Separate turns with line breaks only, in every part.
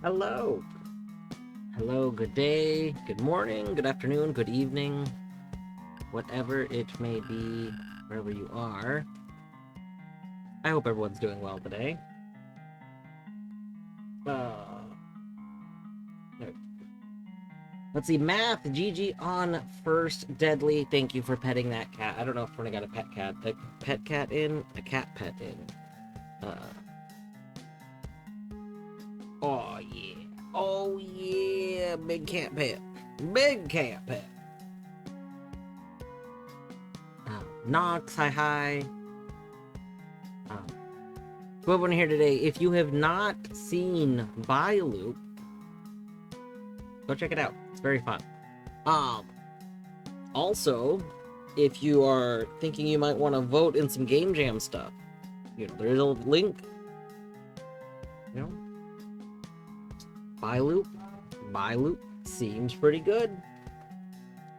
Hello. Hello, good day, good morning, good afternoon, good evening, whatever it may be, wherever you are. I hope everyone's doing well today. Let's see, Math, GG on first, Deadly, thank you for petting that cat. I don't know if we're gonna got a pet cat in, a cat pet in. Oh yeah, oh yeah, big cat pet, big cat pet. Nox, hi. Whoever here today, if you have not seen Loop, go check it out. It's very fun. Also, if you are thinking you might want to vote in some Game Jam stuff, there's a link. Loop seems pretty good.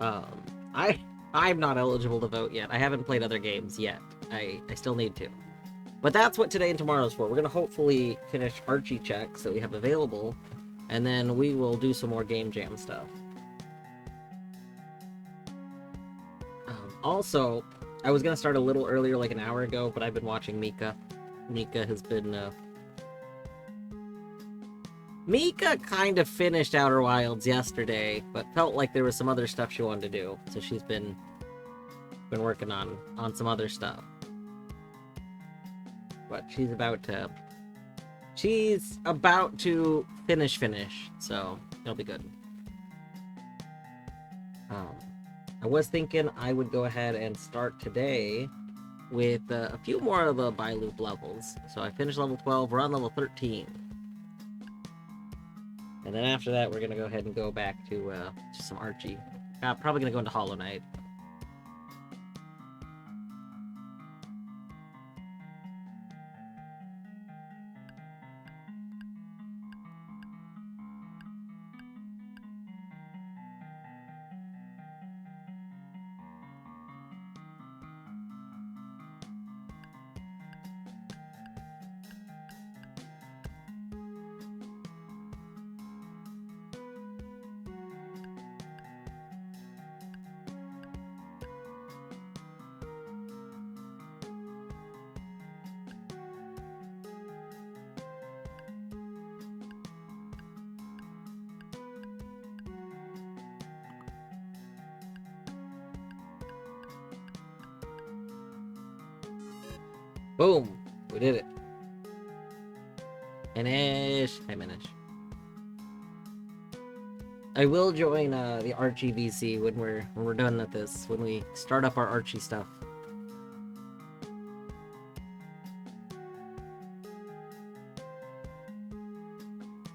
I'm not eligible to vote yet. I haven't played other games yet. I still need to. But that's what today and tomorrow's for. We're going to hopefully finish Archie checks that we have available, and then we will do some more Game Jam stuff. Also, I was going to start a little earlier, like an hour ago, but I've been watching Mika. Mika has been... Mika kind of finished Outer Wilds yesterday, but felt like there was some other stuff she wanted to do, so she's been working on some other stuff. But she's about to finish, so it'll be good. I was thinking I would go ahead and start today with a few more of the Loop levels. So I finished level 12, we're on level 13. And then after that, we're going to go ahead and go back to some Archie. Probably going to go into Hollow Knight. Boom! We did it. Finish. Hi, Minish. I will join the Archie VC when we're done with this, when we start up our Archie stuff.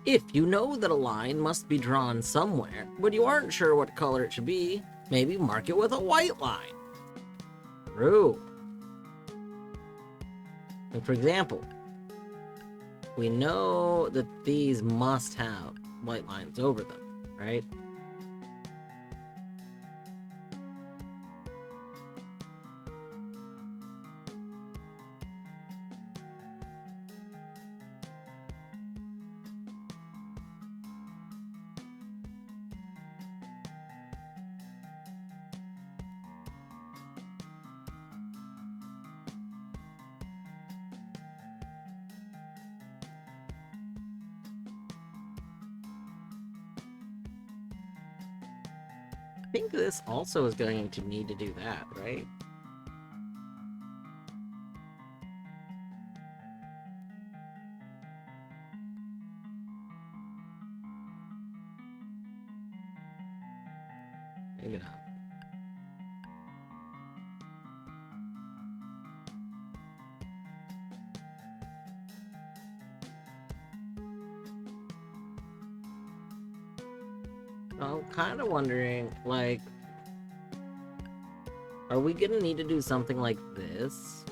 If you know that a line must be drawn somewhere, but you aren't sure what color it should be, maybe mark it with a white line. True. And for example, we know that these must have white lines over them, right? I think this also is going to need to do that, right? Maybe not. I'm kind of wondering, like, are we gonna need to do something like this?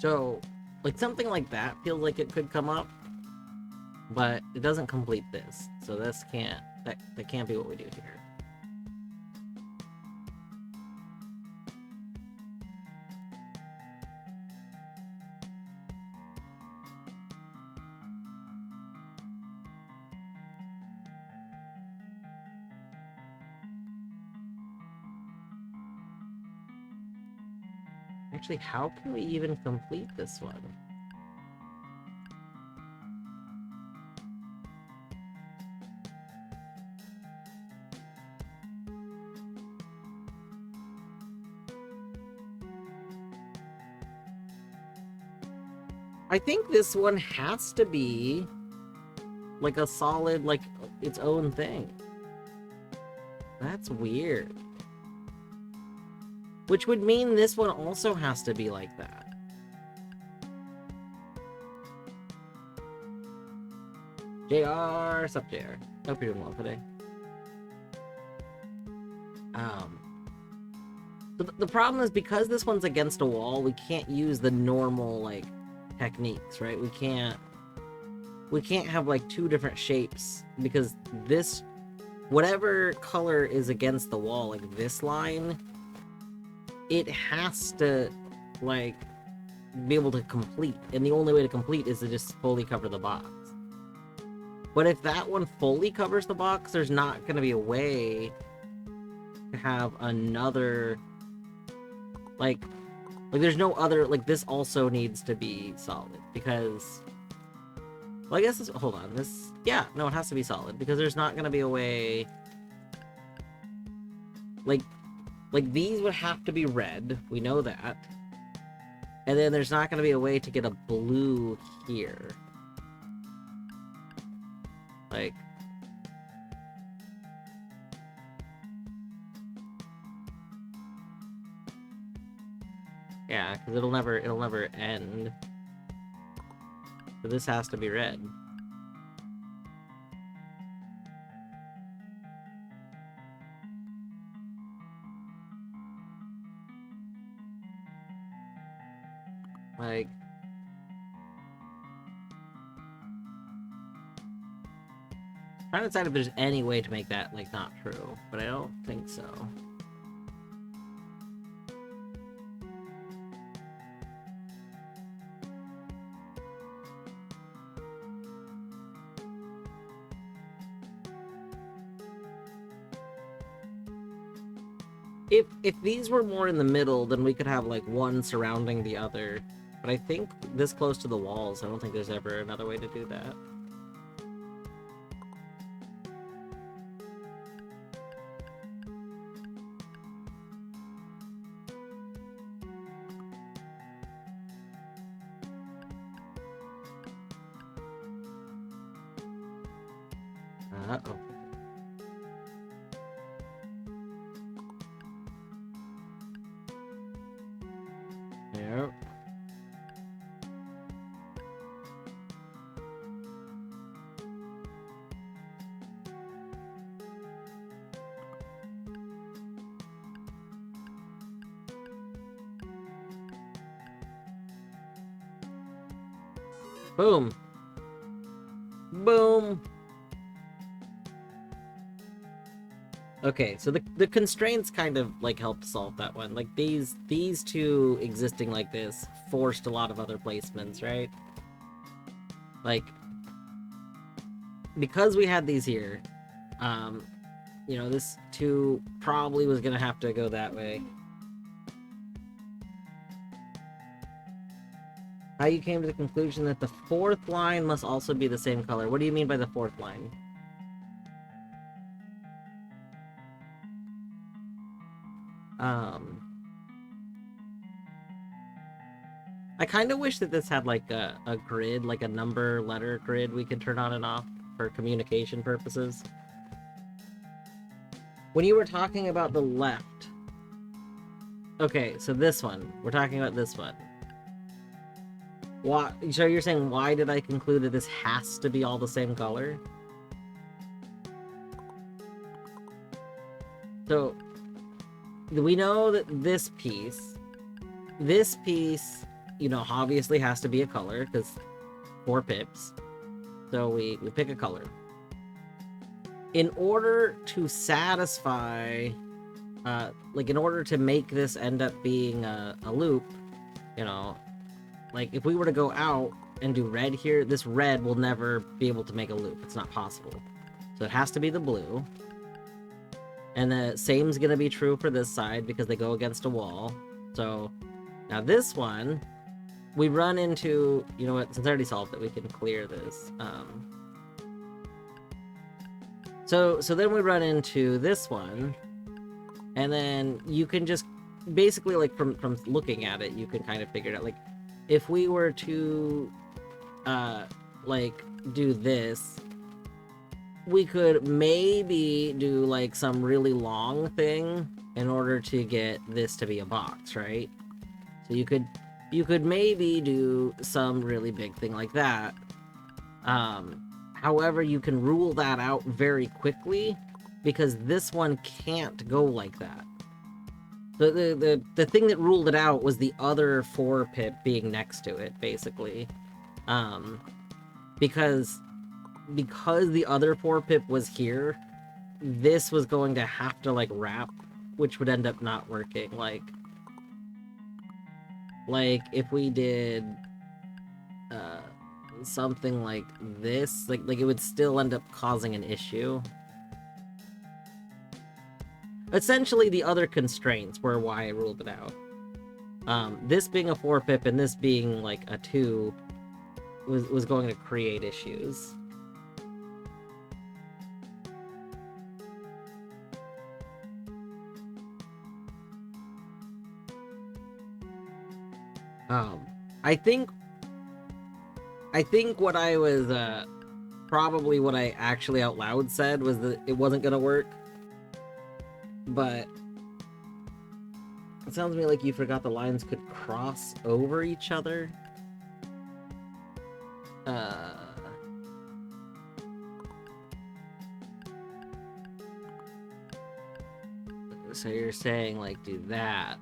So, like, something like that feels like it could come up, but it doesn't complete this. So this can't, that can't be what we do here. Actually, how can we even complete this one? I think this one has to be like a solid, like, its own thing. That's weird. Which would mean this one also has to be like that. JR, sup JR? Hope you're doing well today. The problem is because this one's against a wall, we can't use the normal, like, techniques, right? We can't have, like, two different shapes, because this, whatever color is against the wall, like this line, it has to, like, be able to complete, and the only way to complete is to just fully cover the box. But if that one fully covers the box, there's not going to be a way to have another, like there's no other, like, this also needs to be solid, because, well, I guess this, hold on, this, yeah, no, it has to be solid, because there's not going to be a way, like these would have to be red, we know that, and then there's not going to be a way to get a blue here. Like, yeah, because it'll never end. So this has to be red. Like, I'm trying to decide if there's any way to make that, like, not true, but I don't think so. If these were more in the middle, then we could have, like, one surrounding the other. But I think this close to the walls, I don't think there's ever another way to do that. Uh-oh. Yep. Boom. Boom. Okay, so the constraints kind of, like, helped solve that one. Like, these two existing like this forced a lot of other placements, right? Like, because we had these here, you know, this 2 probably was gonna have to go that way. How you came to the conclusion that the 4th line must also be the same color. What do you mean by the 4th line? I kind of wish that this had, like, a grid, like a number letter grid we could turn on and off for communication purposes. When you were talking about the left... Okay, so this one. We're talking about this one. Why? So you're saying, why did I conclude that this has to be all the same color? So, we know that this piece you know, obviously has to be a color, because 4 pips. So we pick a color. In order to satisfy, like in order to make this end up being a loop, you know, like if we were to go out and do red here, this red will never be able to make a loop. It's not possible. So it has to be the blue. And the same's gonna be true for this side because they go against a wall. So now this one, we run into, you know what, since I already solved it, we can clear this. So then we run into this one, and then you can just basically, like, from looking at it, you can kind of figure it out. Like, if we were to, like, do this, we could maybe do, like, some really long thing in order to get this to be a box, right? So you could maybe do some really big thing like that. However, you can rule that out very quickly because this one can't go like that. The thing that ruled it out was the other 4 pip being next to it, basically. Because the other 4 pip was here, this was going to have to, like, wrap, which would end up not working. Like if we did something like this, like it would still end up causing an issue. Essentially, the other constraints were why I ruled it out. This being a 4 pip and this being like a 2 was going to create issues. I think what I was, probably what I actually out loud said was that it wasn't gonna work. But it sounds to me like you forgot the lines could cross over each other. So you're saying, like, do that.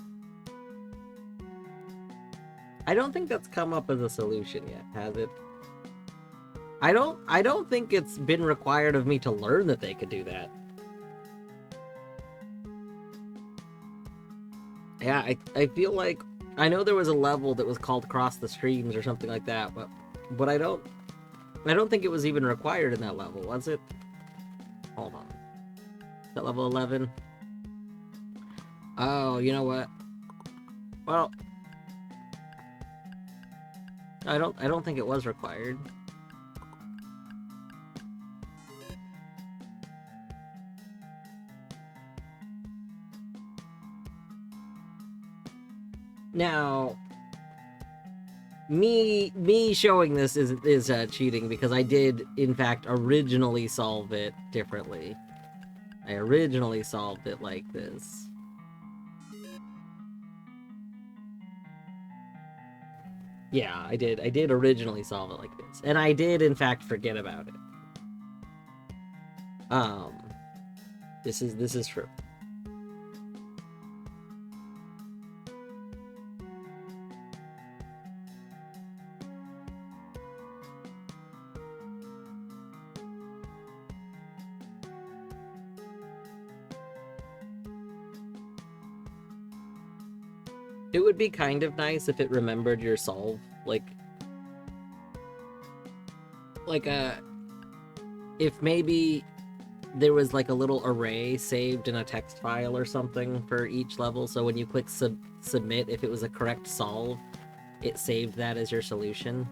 I don't think that's come up as a solution yet, has it? I don't think it's been required of me to learn that they could do that. Yeah, I feel like I know there was a level that was called Cross the Streams or something like that, but I don't think it was even required in that level, was it? Hold on. Is that level 11? Oh, you know what? Well, I don't think it was required. Now, me showing this is cheating because I did in fact originally solve it differently. I originally solved it like this. Yeah, I did originally solve it like this. And I did, in fact, forget about it. This is true. It would be kind of nice if it remembered your solve, like if maybe there was like a little array saved in a text file or something for each level, so when you click submit, if it was a correct solve, it saved that as your solution.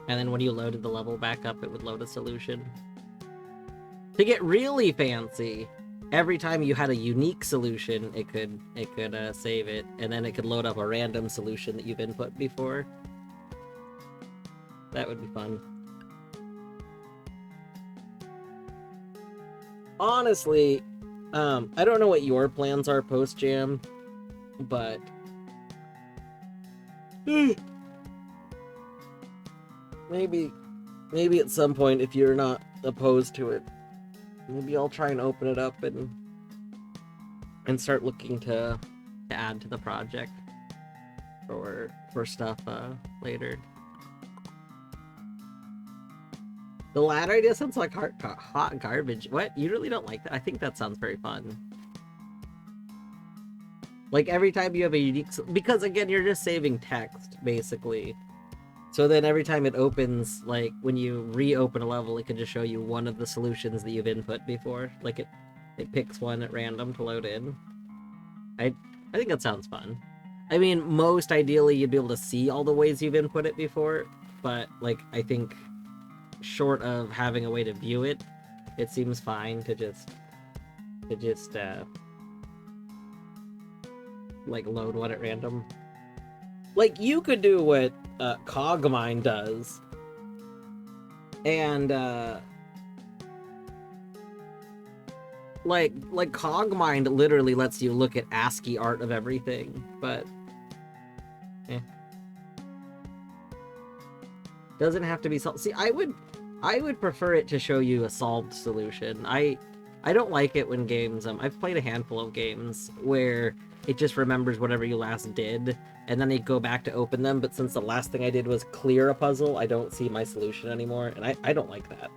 And then when you loaded the level back up, it would load a solution. To get really fancy, every time you had a unique solution, it could save it, and then it could load up a random solution that you've input before. That would be fun. Honestly, I don't know what your plans are post-jam, but maybe at some point, if you're not opposed to it, maybe I'll try and open it up and start looking to add to the project. for stuff later. The latter idea sounds like hot garbage. What? You really don't like that? I think that sounds very fun. Like every time you have a unique, because again, you're just saving text basically. So then every time it opens, like when you reopen a level, it can just show you one of the solutions that you've input before. Like it picks one at random to load in. I think that sounds fun. I mean, most ideally you'd be able to see all the ways you've input it before, but like I think short of having a way to view it, it seems fine to just like load one at random. Like you could do what Cogmine does, and like Cogmind literally lets you look at ASCII art of everything, but doesn't have to be solved. See, I would prefer it to show you a solved solution. I don't like it when games I've played a handful of games where it just remembers whatever you last did, and then you go back to open them, but since the last thing I did was clear a puzzle, I don't see my solution anymore, and I don't like that.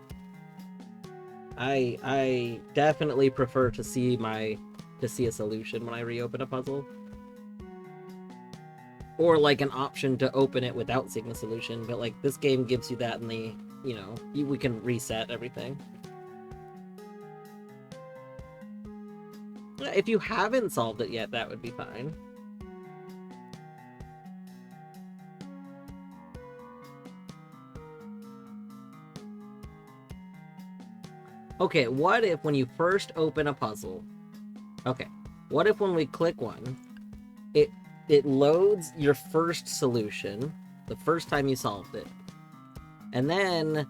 I definitely prefer to see a solution when I reopen a puzzle. Or like an option to open it without seeing the solution, but like this game gives you that, and we can reset everything. If you haven't solved it yet, that would be fine. Okay, what if when you first open a puzzle, what if when we click one, it loads your first solution, the first time you solved it, and then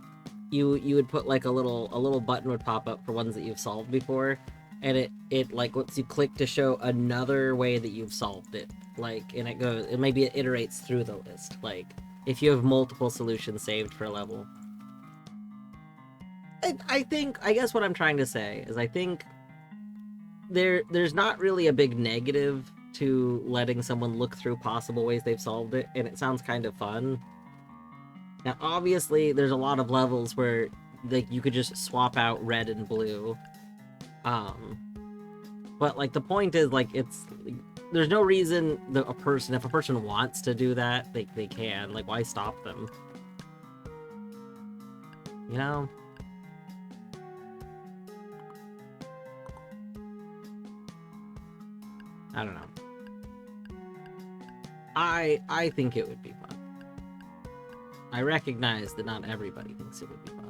you would put like a little button would pop up for ones that you've solved before, and it like lets you click to show another way that you've solved it, like, and maybe it iterates through the list, like if you have multiple solutions saved for a level. I guess what I'm trying to say is I think there's not really a big negative to letting someone look through possible ways they've solved it, and it sounds kind of fun. Now, obviously, there's a lot of levels where like you could just swap out red and blue. But like the point is, like, there's no reason that if a person wants to do that, they can. Like, why stop them? You know? I don't know. I think it would be fun. I recognize that not everybody thinks it would be fun.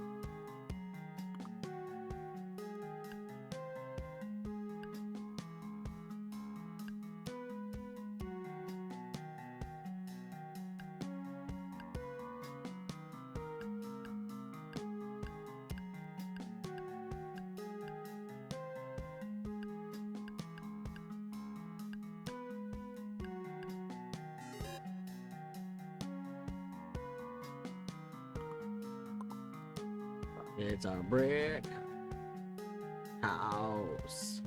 It's a brick house.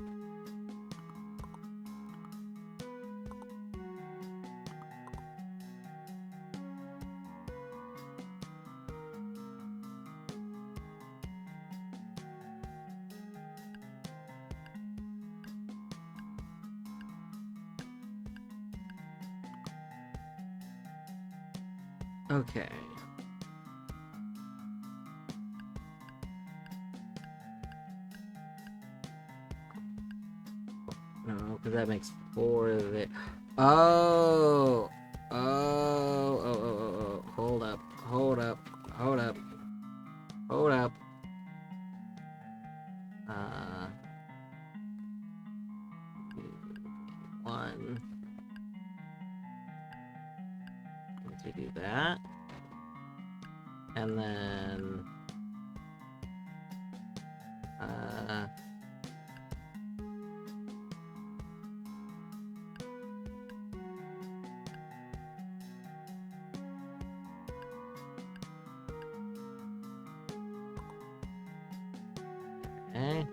Okay. No, because that makes 4 of it. Oh. Hold up. Hold up. 1. Once we do that. And then okay.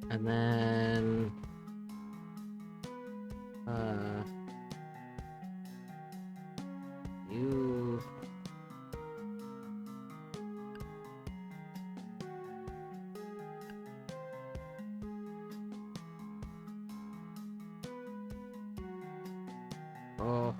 And then you... Oh.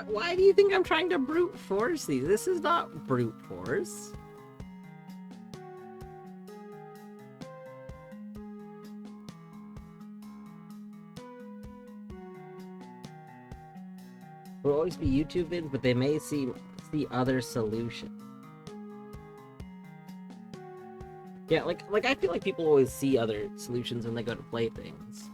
Why do you think I'm trying to brute force these? This is not brute force. Will always be YouTube vids, but they may see other solutions. Yeah, like I feel like people always see other solutions when they go to play things.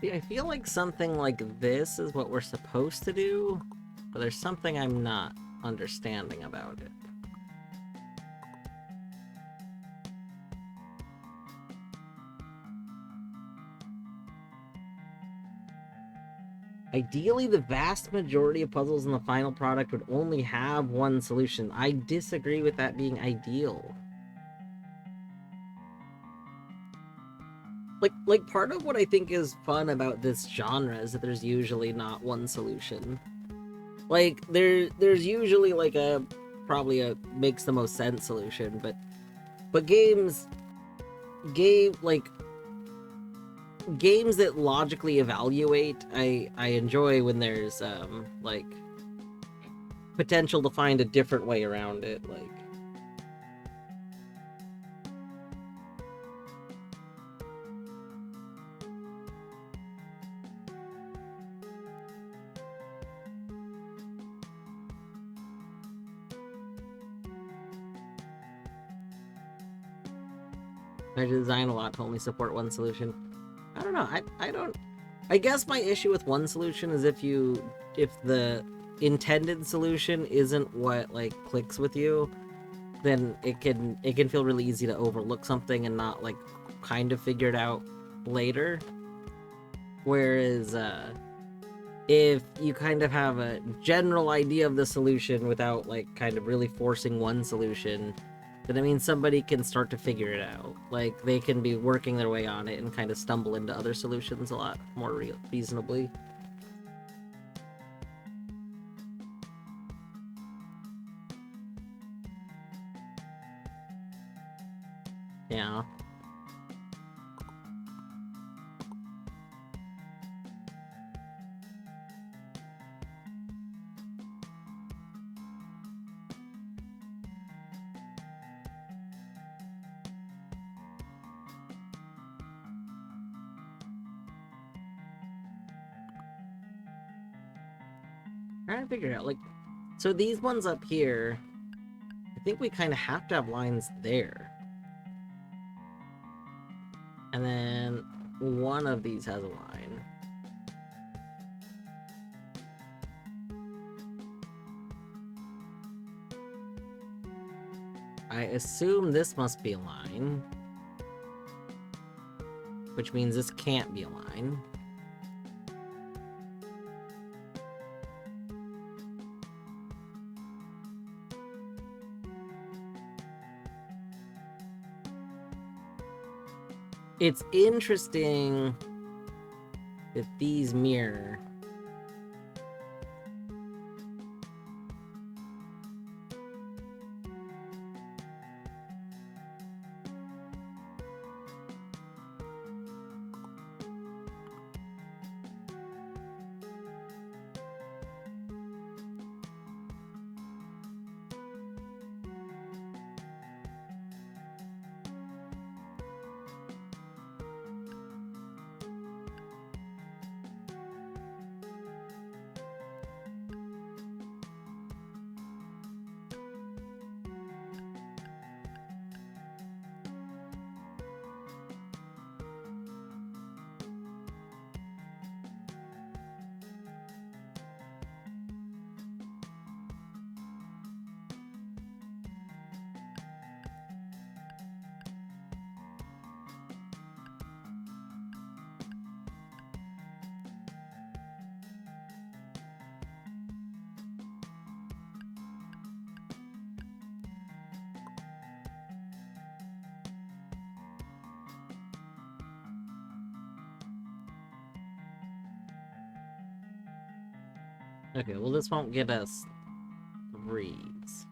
I feel like something like this is what we're supposed to do, but there's something I'm not understanding about it. Ideally, the vast majority of puzzles in the final product would only have one solution. I disagree with that being ideal. Like part of what I think is fun about this genre is that there's usually not one solution. Like there's usually like probably a makes the most sense solution, but games that logically evaluate, I enjoy when there's like potential to find a different way around it, like. I design a lot to only support one solution. I don't know. I don't. I guess my issue with one solution is if the intended solution isn't what like clicks with you, then it can feel really easy to overlook something and not like kind of figure it out later. Whereas if you kind of have a general idea of the solution without like kind of really forcing one solution, then it means somebody can start to figure it out. Like, they can be working their way on it and kind of stumble into other solutions a lot more reasonably. Yeah. Trying to figure out, like, so these ones up here, I think we kind of have to have lines there. And then one of these has a line. I assume this must be a line, which means this can't be a line. It's interesting that these mirror. Okay, well this won't get us threes.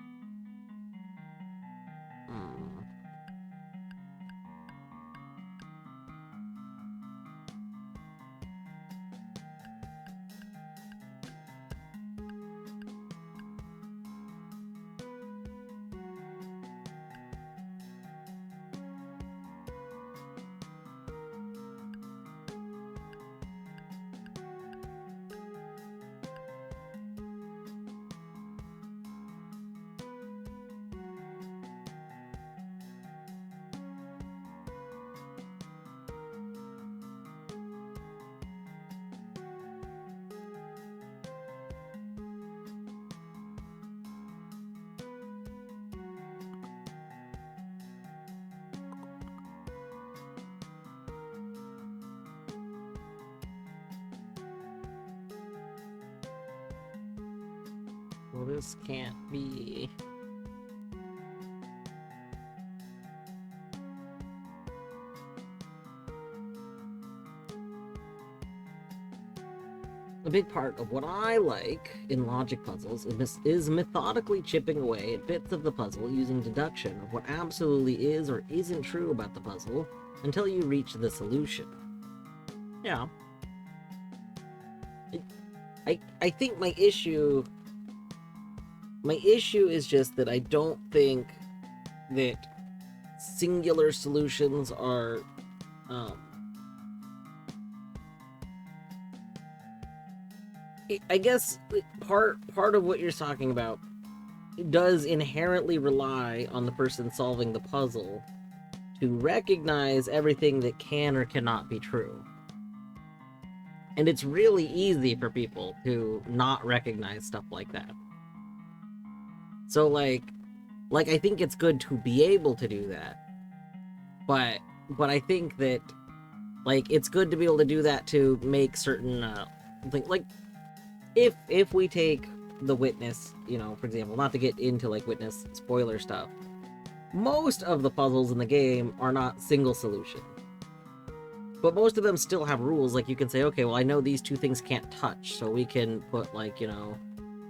Well, this can't be. A big part of what I like in logic puzzles is methodically chipping away at bits of the puzzle using deduction of what absolutely is or isn't true about the puzzle until you reach the solution. Yeah. I think my issue is just that I don't think that singular solutions are I guess part of what you're talking about does inherently rely on the person solving the puzzle to recognize everything that can or cannot be true. And it's really easy for people to not recognize stuff like that. So like I think it's good to be able to do that. But I think that like it's good to be able to do that to make certain like if we take the witness, you know, for example, not to get into like witness spoiler stuff, most of the puzzles in the game are not single solution. But most of them still have rules, like you can say, okay, well, I know these two things can't touch, so we can put, like, you know,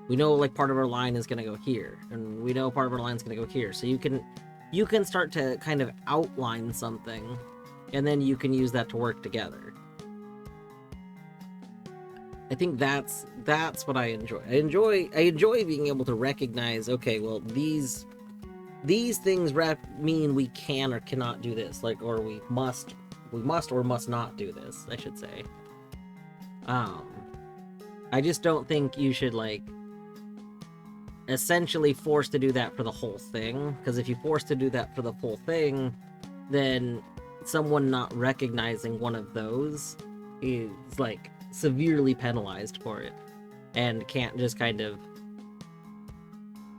we know, like, part of our line is going to go here, and we know part of our line is going to go here, so you can you can start to kind of outline something, and then you can use that to work together. I think that's what I enjoy. I enjoy being able to recognize, okay, well, these things mean we can or cannot do this, like, or we must or must not do this, I should say. I just don't think you should, like, essentially force to do that for the whole thing, because if you force to do that for the whole thing, then someone not recognizing one of those is, like, severely penalized for it, and can't just kind of,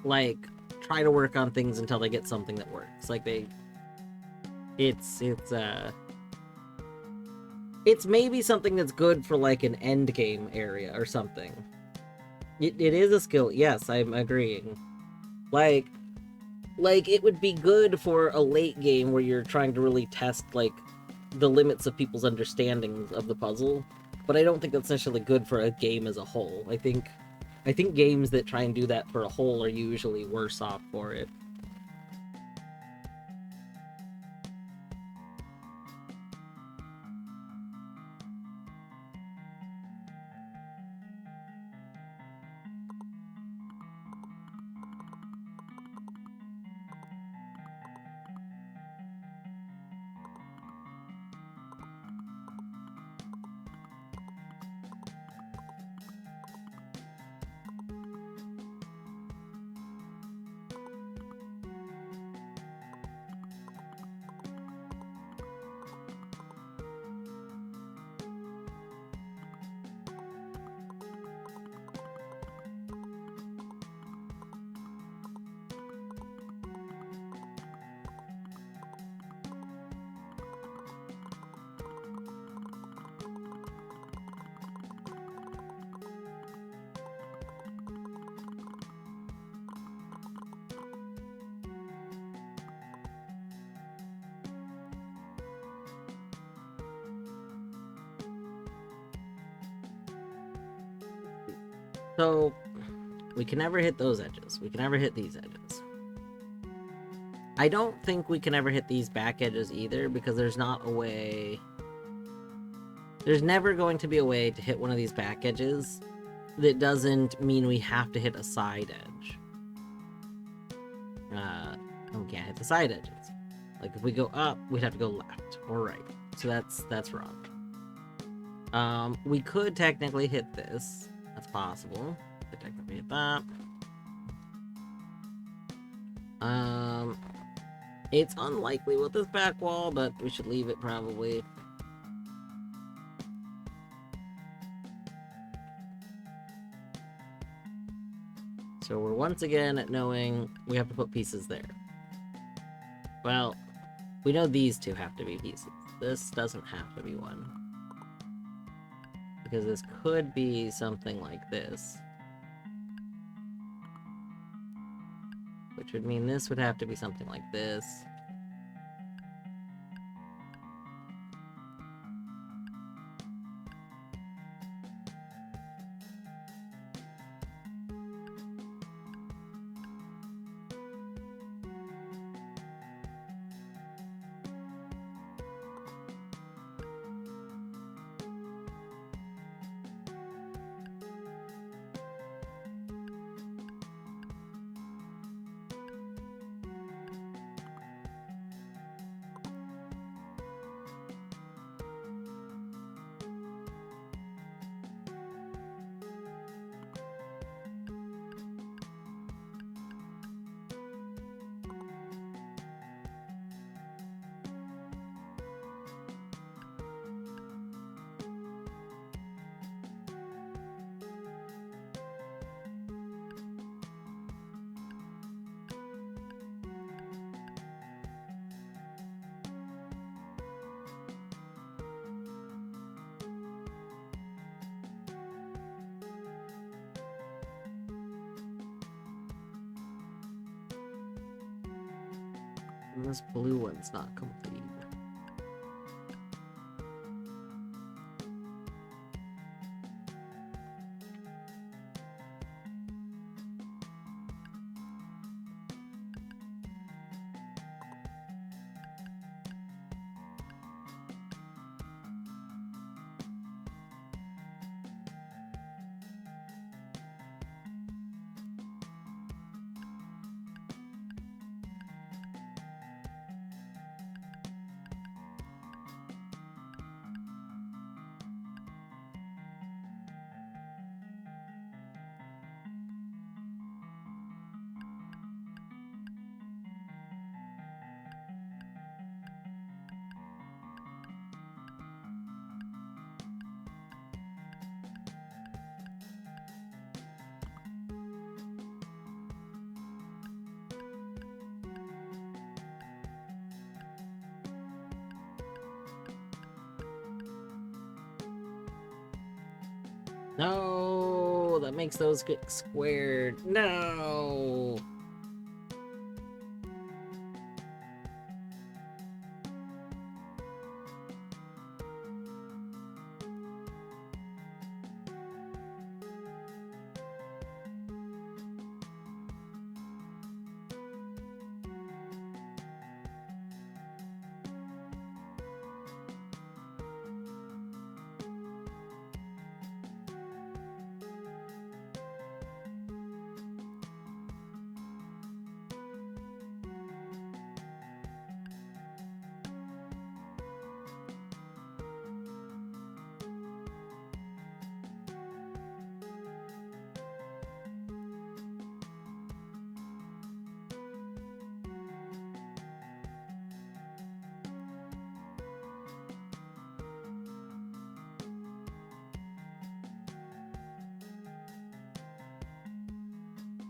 like, try to work on things until they get something that works. Like, it's maybe something that's good for, like, an end game area or something. It is a skill, yes, I'm agreeing. Like, it would be good for a late game where you're trying to really test, like, the limits of people's understandings of the puzzle, but I don't think that's necessarily good for a game as a whole. I think games that try and do that for a whole are usually worse off for it. So, we can never hit those edges. We can never hit these edges. I don't think we can ever hit these back edges either, because there's not a way... There's never going to be a way to hit one of these back edges that doesn't mean we have to hit a side edge. We can't hit the side edges. Like, if we go up, we'd have to go left or right. So that's wrong. We could technically hit this. That's possible. Could technically hit that. It's unlikely with this back wall, but we should leave it probably. So we're once again at knowing we have to put pieces there. Well, we know these two have to be pieces. This doesn't have to be one. Because this could be something like this. Which would mean this would have to be something like this. And this blue one's not complete. No, that makes those get squared. No.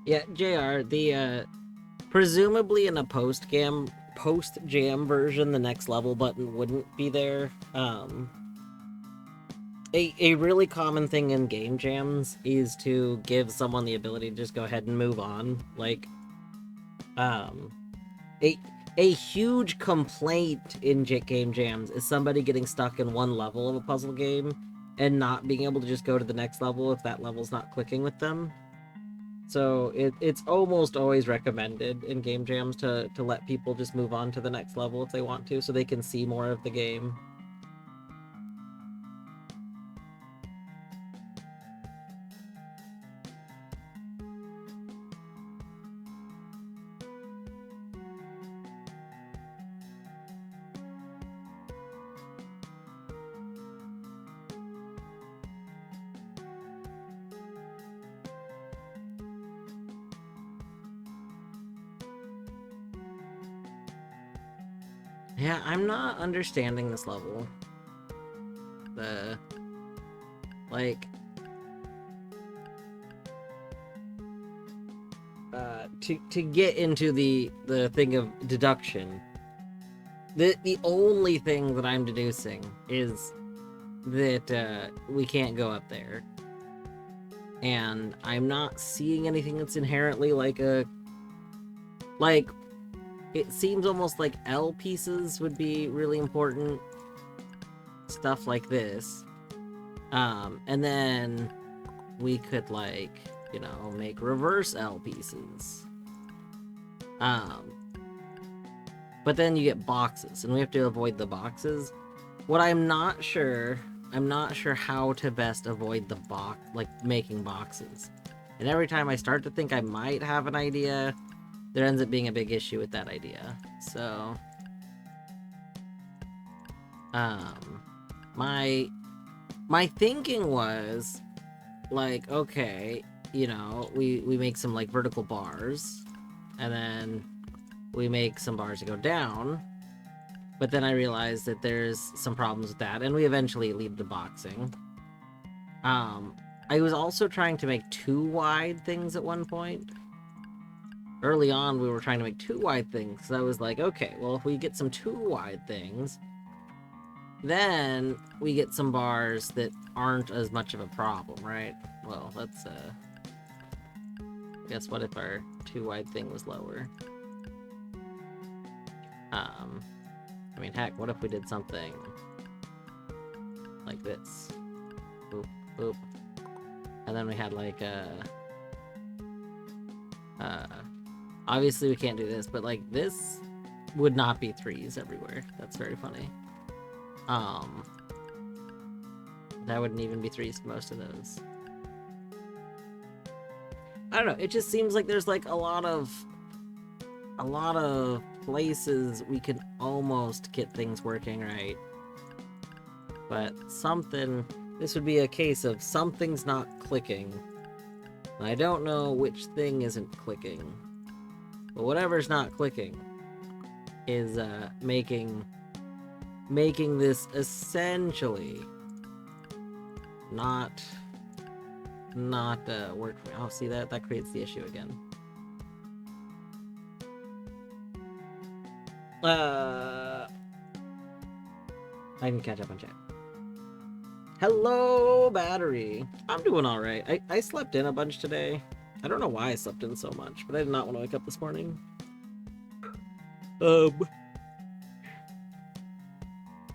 Yeah, JR, the presumably in a post jam version, the next level button wouldn't be there. A really common thing in game jams is to give someone the ability to just go ahead and move on. Like, um, a a huge complaint in game jams is somebody getting stuck in one level of a puzzle game and not being able to just go to the next level if that level's not clicking with them. So it's almost always recommended in game jams to let people just move on to the next level if they want to, so they can see more of the game. Yeah, I'm not understanding this level. The like to get into the thing of deduction. The only thing that I'm deducing is that we can't go up there. And I'm not seeing anything that's inherently like it seems almost like L pieces would be really important. Stuff like this. And then we could like, you know, make reverse L pieces. But then you get boxes, and we have to avoid the boxes. What I'm not sure how to best avoid the box, like making boxes. And every time I start to think I might have an idea, there ends up being a big issue with that idea. So, my thinking was like, okay, you know, we make some like vertical bars, and then we make some bars to go down. But then I realized that there's some problems with that, and we eventually lead to boxing. I was also trying to make 2 wide things at one point. Early on, we were trying to make 2 wide things, so I was like, okay, well, if we get some 2 wide things, then we get some bars that aren't as much of a problem, right? Well, let's, guess what if our 2 wide thing was lower? I mean, heck, what if we did something like this? Boop, boop. And then we had like obviously we can't do this, but like this would not be 3s everywhere. That's very funny. That wouldn't even be 3s to most of those. I don't know, it just seems like there's like a lot of places we can almost get things working right. But this would be a case of something's not clicking. And I don't know which thing isn't clicking. But whatever's not clicking is making this essentially not work for me. Oh, see that creates the issue again. I can catch up on chat. Hello, battery. I'm doing all right. I slept in a bunch today. I don't know why I slept in so much, but I did not want to wake up this morning. And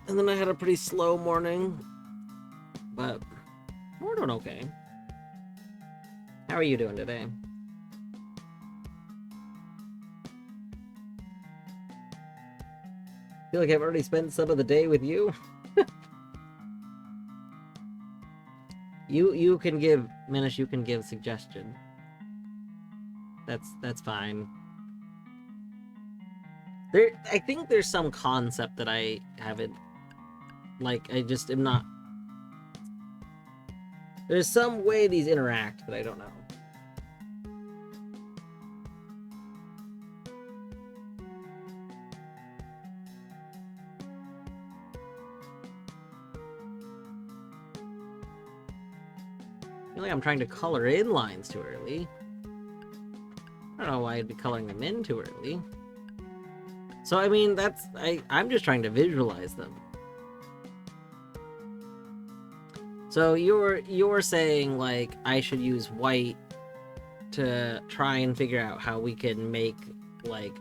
then I had a pretty slow morning, but we're doing okay. How are you doing today? I feel like I've already spent some of the day with you. You can give, Minish, you can give suggestion. That's fine. I think there's some concept that I haven't, like, I just am not. There's some way these interact that I don't know. I feel like I'm trying to color in lines too early. I don't know why I'd be coloring them in too early. So, I mean, I'm just trying to visualize them. So you're saying, like, I should use white to try and figure out how we can make, like,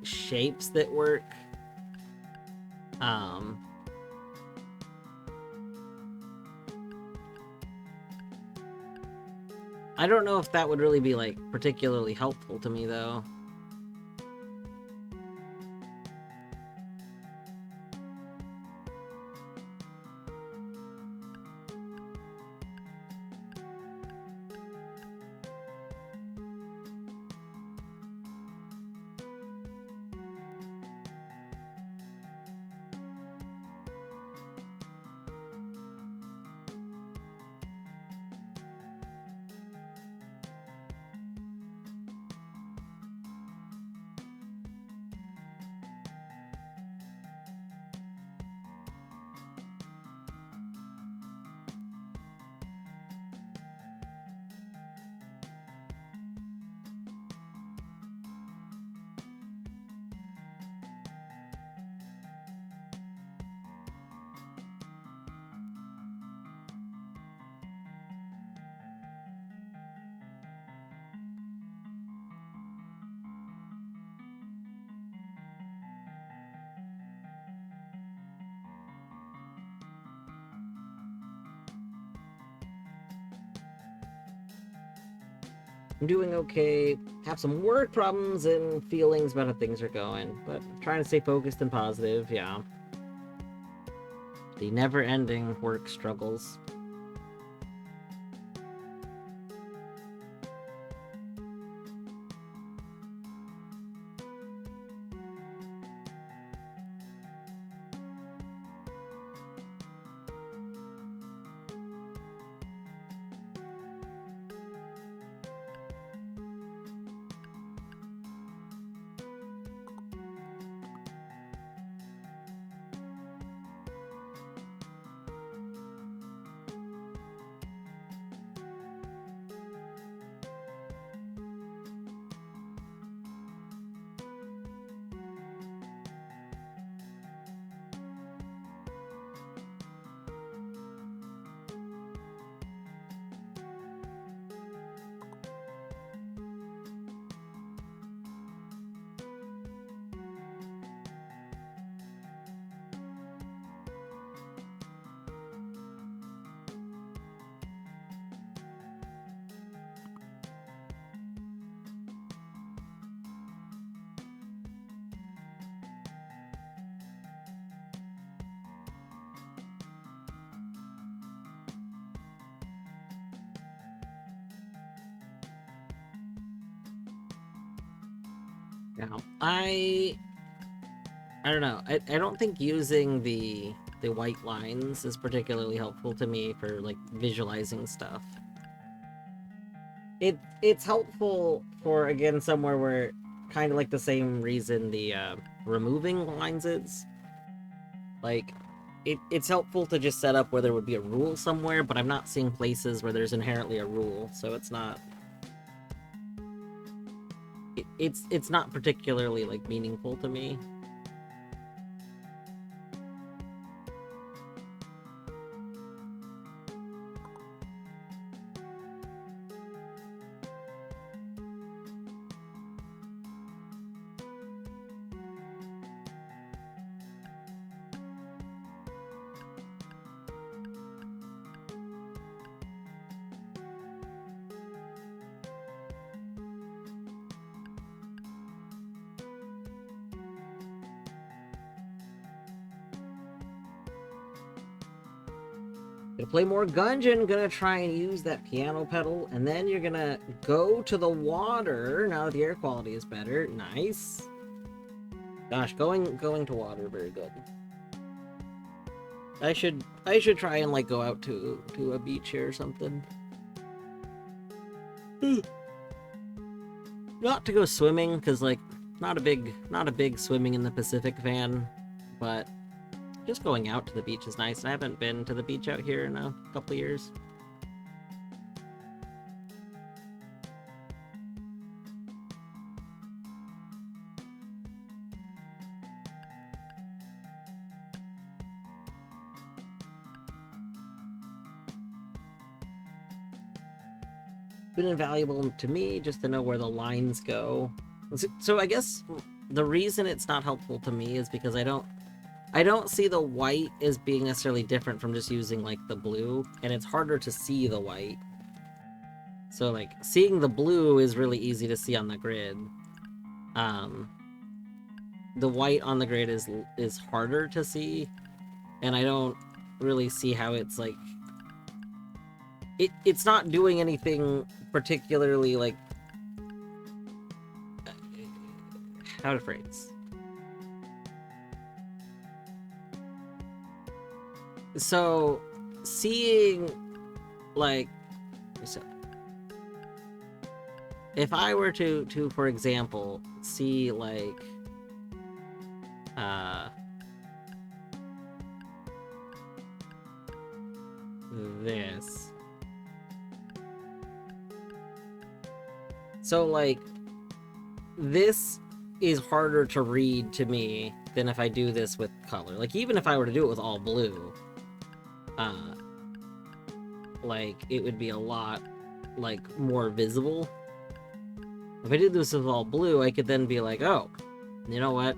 shapes that work. I don't know if that would really be, like, particularly helpful to me, though. I'm doing okay. Have some work problems and feelings about how things are going, but trying to stay focused and positive, yeah. The never-ending work struggles. Now, I don't know. I don't think using the white lines is particularly helpful to me for, like, visualizing stuff. It's helpful for, again, somewhere where kind of like the same reason the removing lines is. Like, it's helpful to just set up where there would be a rule somewhere, but I'm not seeing places where there's inherently a rule, so it's not. It's not particularly, like, meaningful to me. Gonna play more Gungeon, gonna try and use that piano pedal, and then you're gonna go to the water now that the air quality is better. Nice. Gosh, going to water, very good. I should try and like go out to a beach here or something. Not to go swimming, because like not a big swimming in the Pacific fan, but just going out to the beach is nice. I haven't been to the beach out here in a couple of years. Been invaluable to me just to know where the lines go. So I guess the reason it's not helpful to me is because I don't see the white as being necessarily different from just using like the blue, and it's harder to see the white. So like seeing the blue is really easy to see on the grid. The white on the grid is harder to see, and I don't really see how it's like it's not doing anything particularly like how to phrase. So seeing like so if I were to for example see like this, so like this is harder to read to me than if I do this with color. Like even if I were to do it with all blue, like it would be a lot like more visible. If I did this with all blue, I could then be like, oh, you know what?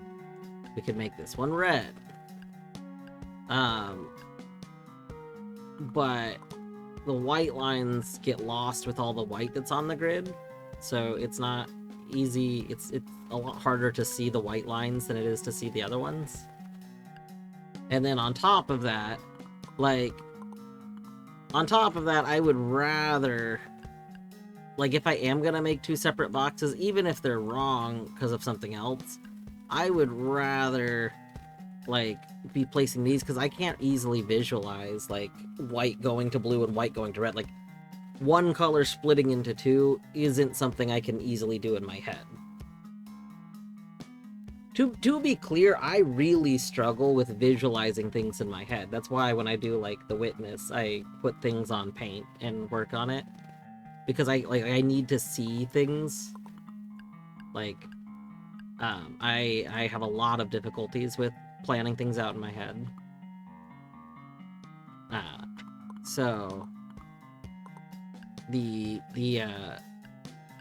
We could make this one red. But the white lines get lost with all the white that's on the grid, so it's not easy. It's a lot harder to see the white lines than it is to see the other ones. And then on top of that, I would rather, like, if I am gonna make two separate boxes, even if they're wrong because of something else, I would rather, like, be placing these, because I can't easily visualize, like, white going to blue and white going to red. Like, one color splitting into two isn't something I can easily do in my head. To be clear, I really struggle with visualizing things in my head. That's why when I do, like, The Witness, I put things on paint and work on it. Because I need to see things. Like, I have a lot of difficulties with planning things out in my head. So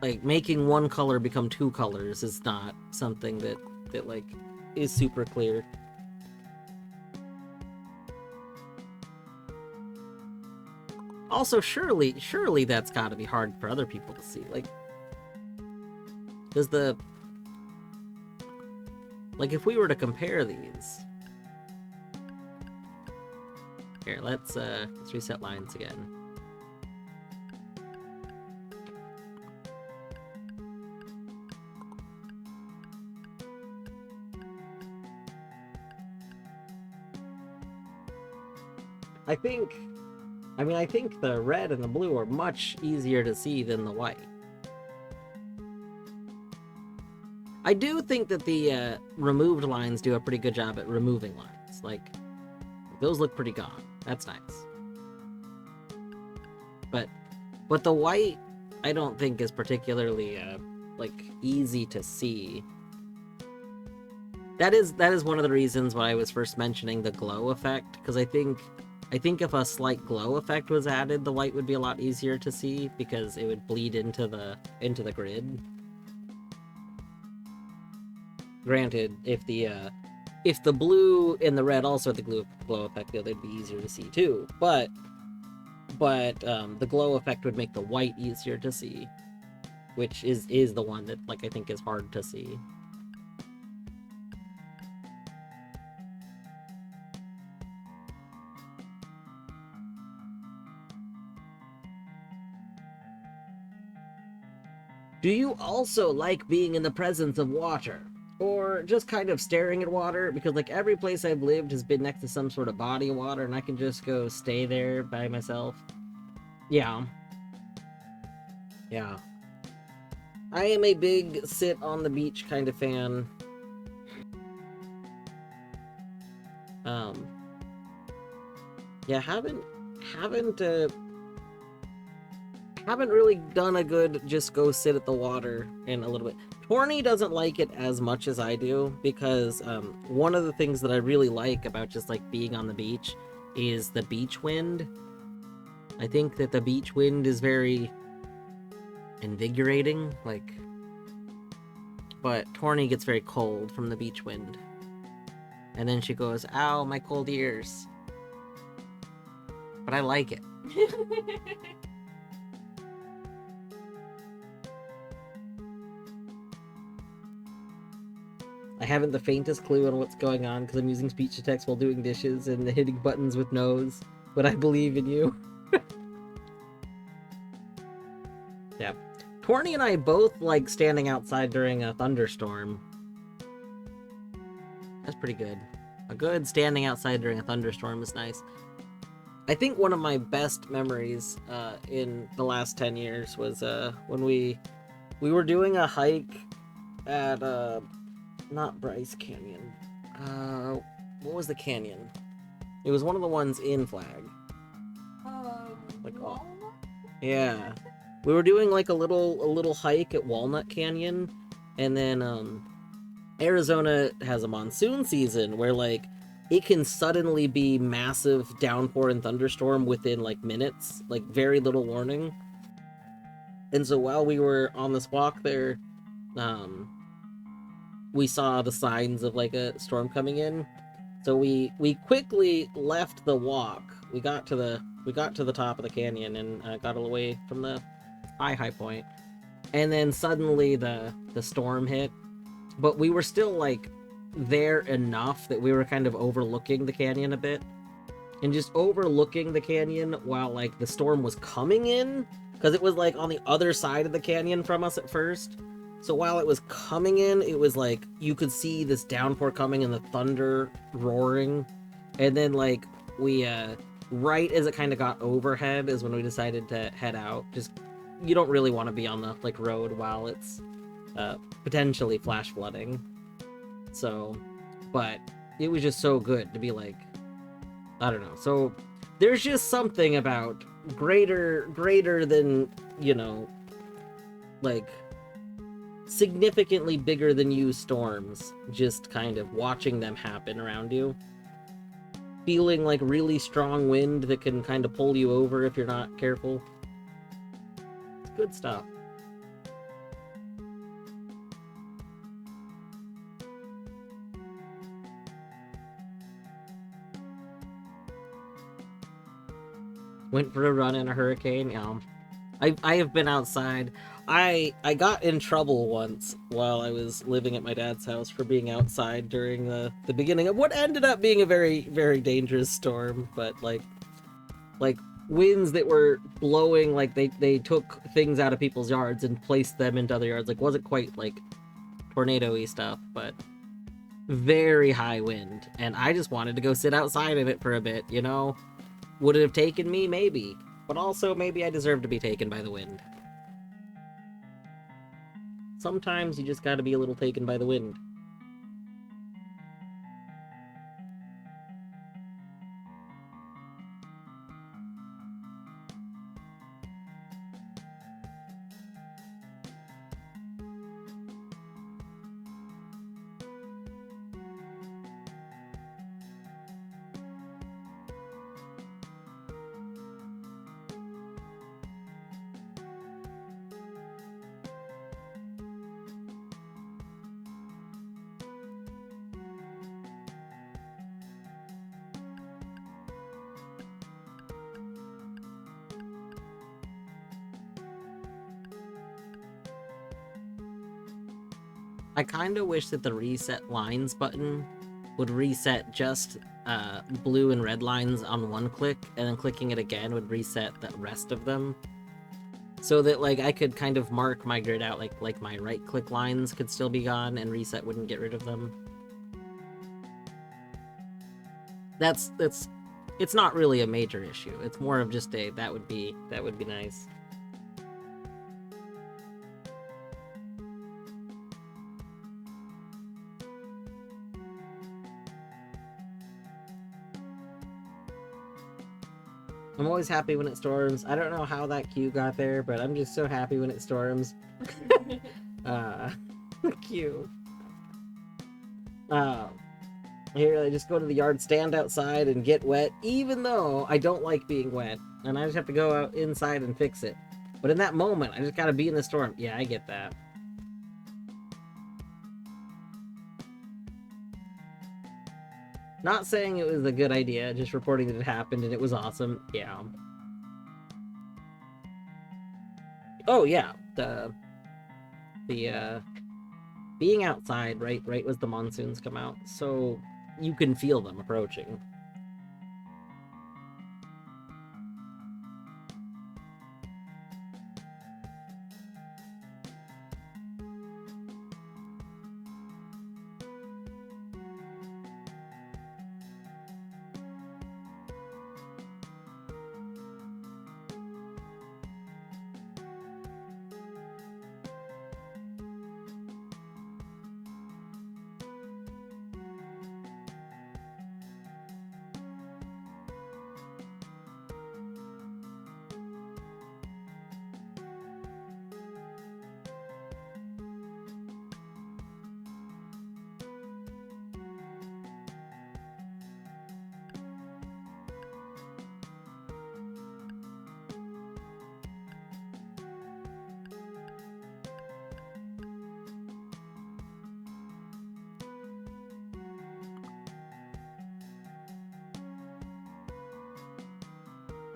like making one color become two colors is not something that like is super clear. Also, surely that's got to be hard for other people to see. Like, does the, like, if we were to compare these, here, let's reset lines again. I think the red and the blue are much easier to see than the white. I do think that the removed lines do a pretty good job at removing lines. Like, those look pretty gone. That's nice. But the white, I don't think is particularly like easy to see. That is one of the reasons why I was first mentioning the glow effect, because I think if a slight glow effect was added, the white would be a lot easier to see because it would bleed into the grid. Granted, if the blue and the red also had the glow effect, they'd be easier to see too. But the glow effect would make the white easier to see, which is the one that, like, I think is hard to see. Do you also like being in the presence of water? Or just kind of staring at water? Because, like, every place I've lived has been next to some sort of body of water, and I can just go stay there by myself. Yeah. Yeah. I am a big sit on the beach kind of fan. Yeah, haven't really done a good just go sit at the water in a little bit. Torny doesn't like it as much as I do because one of the things that I really like about just like being on the beach is the beach wind. I think that the beach wind is very invigorating, like, but Torny gets very cold from the beach wind. And then she goes, "Ow, my cold ears." But I like it. I haven't the faintest clue on what's going on because I'm using speech to text while doing dishes and hitting buttons with nose, but I believe in you. Yeah. Torny and I both like standing outside during a thunderstorm. That's pretty good. A good standing outside during a thunderstorm is nice. I think one of my best memories in the last 10 years was when we were doing a hike at not Bryce Canyon. What was the canyon? It was one of the ones in Flag. Like, oh, yeah. We were doing like a little hike at Walnut Canyon, and then Arizona has a monsoon season where like it can suddenly be massive downpour and thunderstorm within like minutes, like very little warning. And so while we were on this walk there, we saw the signs of like a storm coming in. So we quickly left the walk. We got to the top of the canyon and got away from the high point. And then suddenly the storm hit. But we were still like there enough that we were kind of overlooking the canyon a bit. And just overlooking the canyon while like the storm was coming in, because it was like on the other side of the canyon from us at first. So while it was coming in, it was like you could see this downpour coming and the thunder roaring. And then like we right as it kind of got overhead is when we decided to head out. Just, you don't really want to be on the like road while it's potentially flash flooding. So, but it was just so good to be like, I don't know. So there's just something about greater than, you know, like significantly bigger than you storms, just kind of watching them happen around you. Feeling like really strong wind that can kind of pull you over if you're not careful. It's good stuff. Went for a run in a hurricane. I have been outside. I got in trouble once while I was living at my dad's house for being outside during the beginning of what ended up being a very, very dangerous storm. But like winds that were blowing, like they took things out of people's yards and placed them into other yards. Like, wasn't quite like tornado-y stuff, but very high wind. And I just wanted to go sit outside of it for a bit, you know? Would it have taken me? Maybe. But also, maybe I deserve to be taken by the wind. Sometimes you just gotta be a little taken by the wind. I kind of wish that the reset lines button would reset just blue and red lines on one click, and then clicking it again would reset the rest of them. so that like I could kind of mark my grid out, like my right click lines could still be gone and reset wouldn't get rid of them. That's it's not really a major issue. It's more of just a that would be nice. I'm always happy when it storms. I don't know how that queue got there, but I'm just so happy when it storms. Queue. Here, I just go to the yard, stand outside, and get wet, even though I don't like being wet, and I just have to go out inside and fix it. But in that moment, I just gotta be in the storm. Yeah, I get that. Not saying it was a good idea, just reporting that it happened and it was awesome. Yeah. Oh yeah, the being outside right as the monsoons come out, so you can feel them approaching.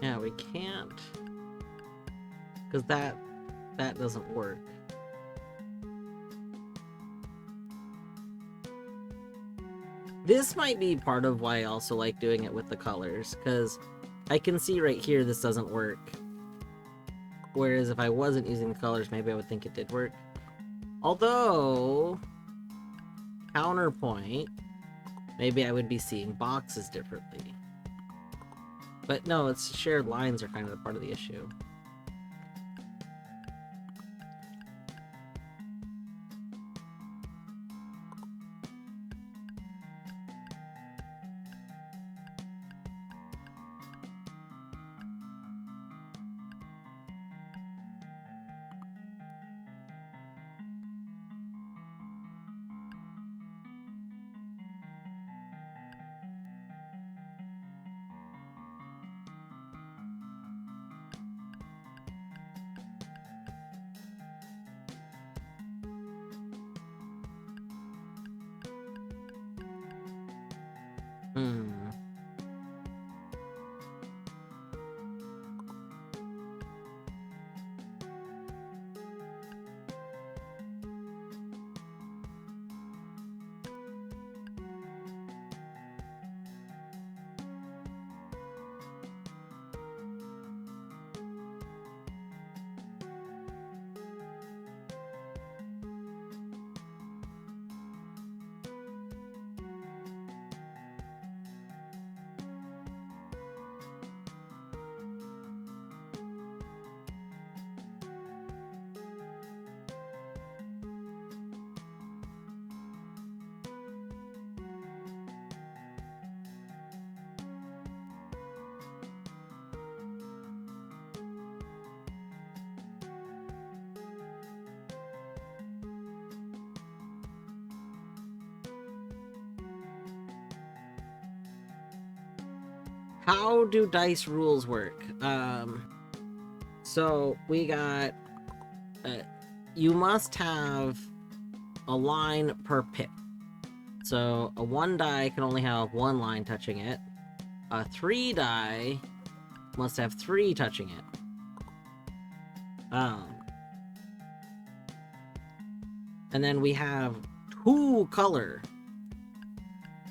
Yeah, we can't, because that doesn't work. This might be part of why I also like doing it with the colors, because I can see right here this doesn't work. Whereas if I wasn't using the colors, maybe I would think it did work. Although, counterpoint, maybe I would be seeing boxes differently. But no, it's shared lines are kind of part of the issue. Hmm. How do dice rules work? So we got, you must have a line per pip. So a 1 die can only have 1 line touching it. A 3 die must have 3 touching it. And then we have 2 color.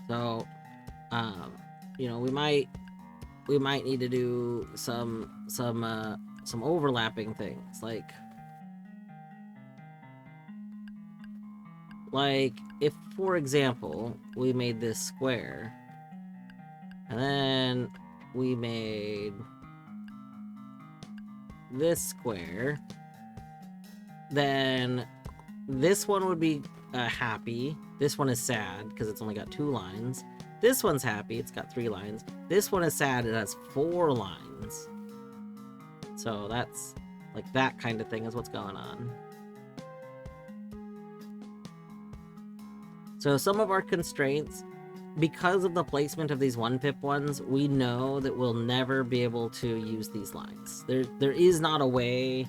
So, you know, we might need to do some some overlapping things, like if, for example, we made this square, and then we made this square, then this one would be happy. This one is sad because it's only got 2 lines. This one's happy, it's got 3 lines. This one is sad, it has 4 lines. So that's like that kind of thing is what's going on. So some of our constraints, because of the placement of these 1-pip ones, we know that we'll never be able to use these lines. There is not a way.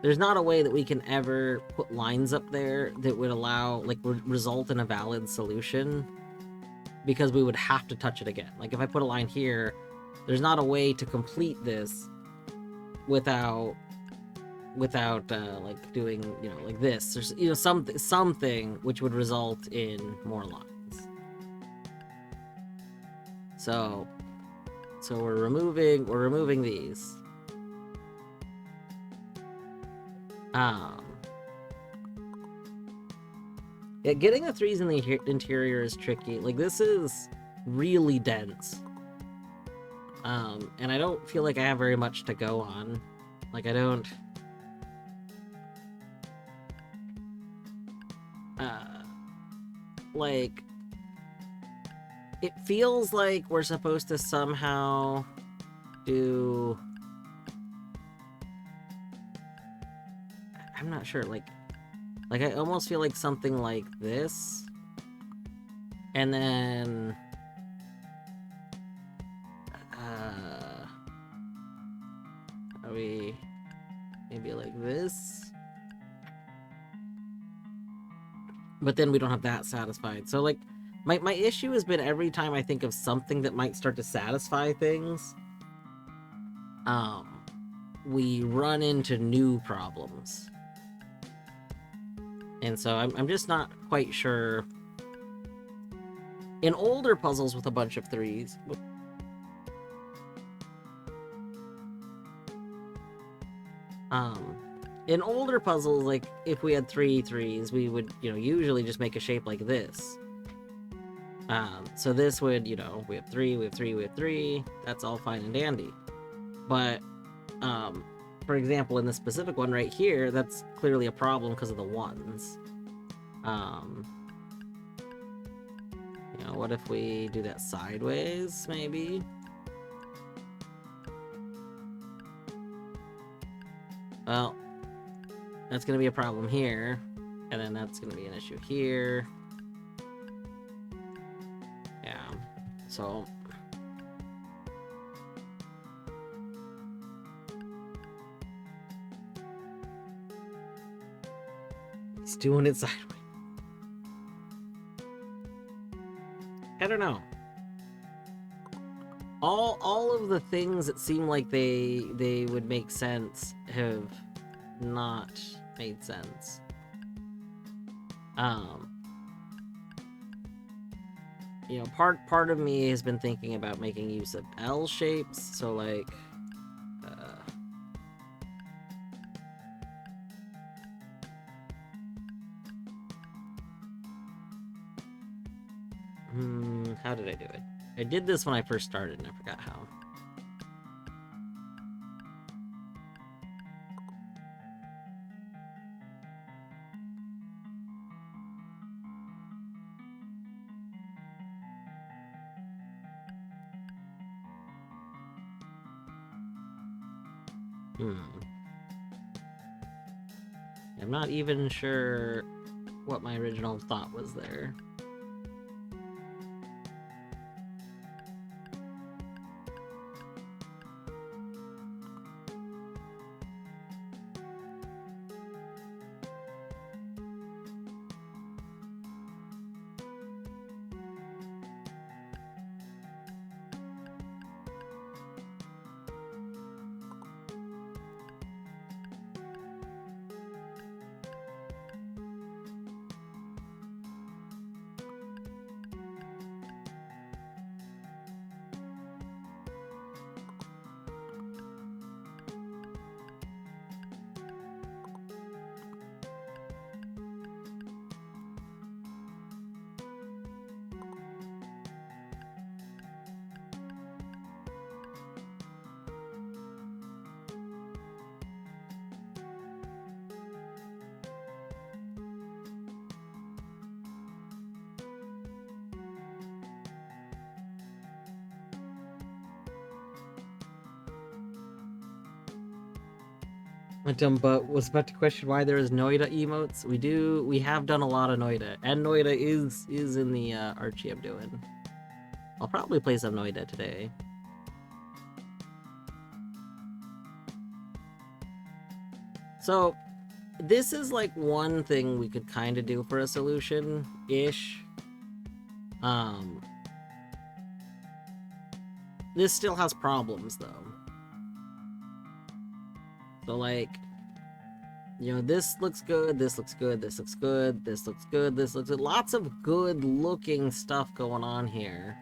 There's not a way that we can ever put lines up there that would allow, like, result in a valid solution, because we would have to touch it again. Like, if I put a line here, there's not a way to complete this without like doing, you know, like this. There's, you know, something which would result in more lines. So we're removing these. Yeah, getting the 3s in the interior is tricky. Like, this is really dense. And I don't feel like I have very much to go on. Like, I don't... like... It feels like we're supposed to somehow do... I'm not sure, like I almost feel like something like this. And then... are we... maybe like this? But then we don't have that satisfied. So, like, my issue has been every time I think of something that might start to satisfy things, we run into new problems. And so I'm just not quite sure. In older puzzles with a bunch of 3s, in older puzzles, like, if we had 3 3s, we would, you know, usually just make a shape like this. So this would, you know, we have 3, we have 3, we have 3, that's all fine and dandy. But, for example, in this specific one right here, that's clearly a problem because of the 1s. You know, what if we do that sideways, maybe? Well, that's going to be a problem here, and then that's going to be an issue here. Yeah, so... It's doing it sideways. I don't know. All of the things that seem like they would make sense have not made sense. You know, part of me has been thinking about making use of L shapes, so like how did I do it? I did this when I first started and I forgot how. I'm not even sure what my original thought was there. My dumb butt was about to question why there is Noita emotes. We have done a lot of Noita, and Noita is in the Archie I'm doing. I'll probably play some Noita today. So, this is like one thing we could kind of do for a solution-ish. This still has problems, though. So, like, you know, this looks good, this looks good, this looks good, this looks good, this looks good. Lots of good-looking stuff going on here.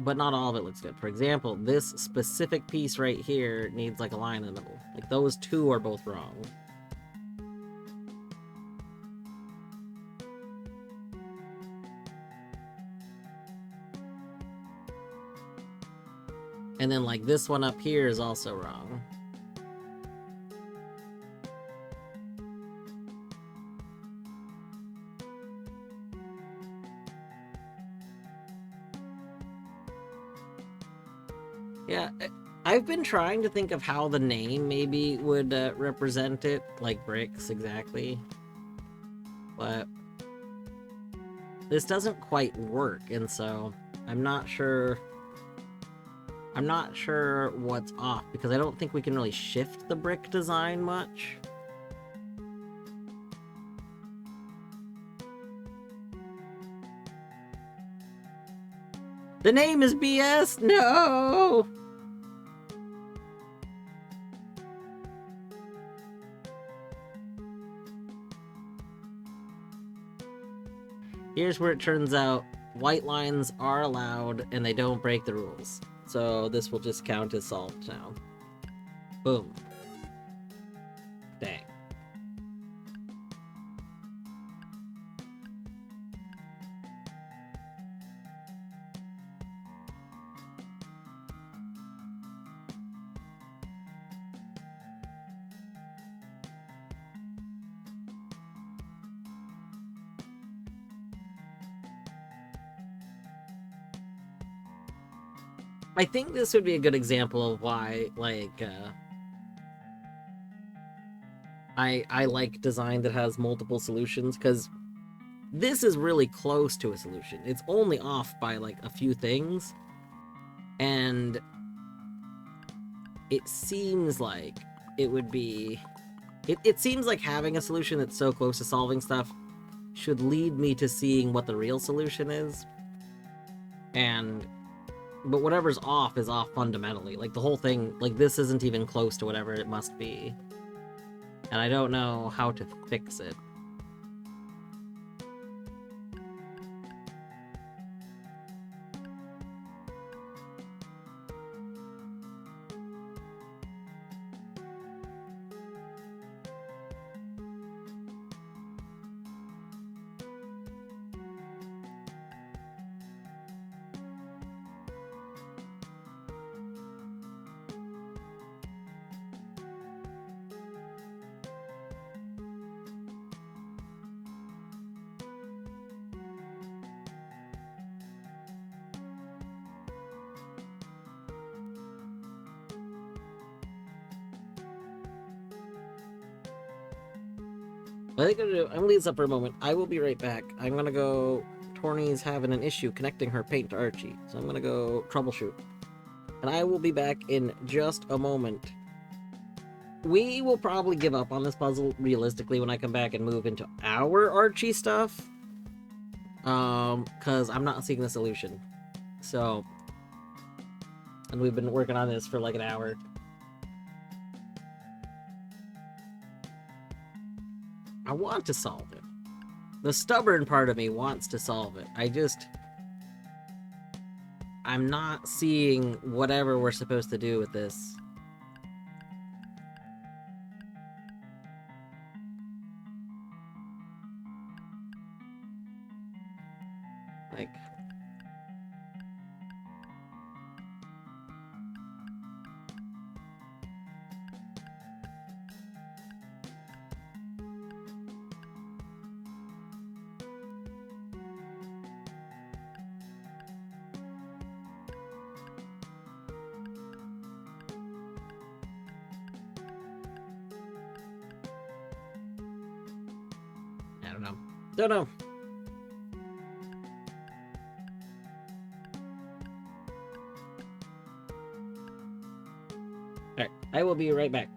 But not all of it looks good. For example, this specific piece right here needs, like, a line in the middle. Like, those two are both wrong. And then, like, this one up here is also wrong. Yeah, I've been trying to think of how the name maybe would represent it, like bricks, exactly. But this doesn't quite work, and so I'm not sure what's off, because I don't think we can really shift the brick design much. The name is BS! No! Here's where it turns out white lines are allowed and they don't break the rules. So this will just count as solved now. Boom. Dang. I think this would be a good example of why, like, I like design that has multiple solutions, because this is really close to a solution. It's only off by, like, a few things, and it seems like it would be... It seems like having a solution that's so close to solving stuff should lead me to seeing what the real solution is. But whatever's off is off fundamentally. Like, the whole thing, like, this isn't even close to whatever it must be. And I don't know how to fix it. I think I'm gonna leave this up for a moment. I will be right back. I'm gonna go... Torny's having an issue connecting her paint to Archie, so I'm gonna go troubleshoot. And I will be back in just a moment. We will probably give up on this puzzle, realistically, when I come back and move into our Archie stuff. Because I'm not seeing the solution. So... And we've been working on this for like an hour. I want to solve it. The stubborn part of me wants to solve it. I'm not seeing whatever we're supposed to do with this. Like... Don't know. Alright, I will be right back.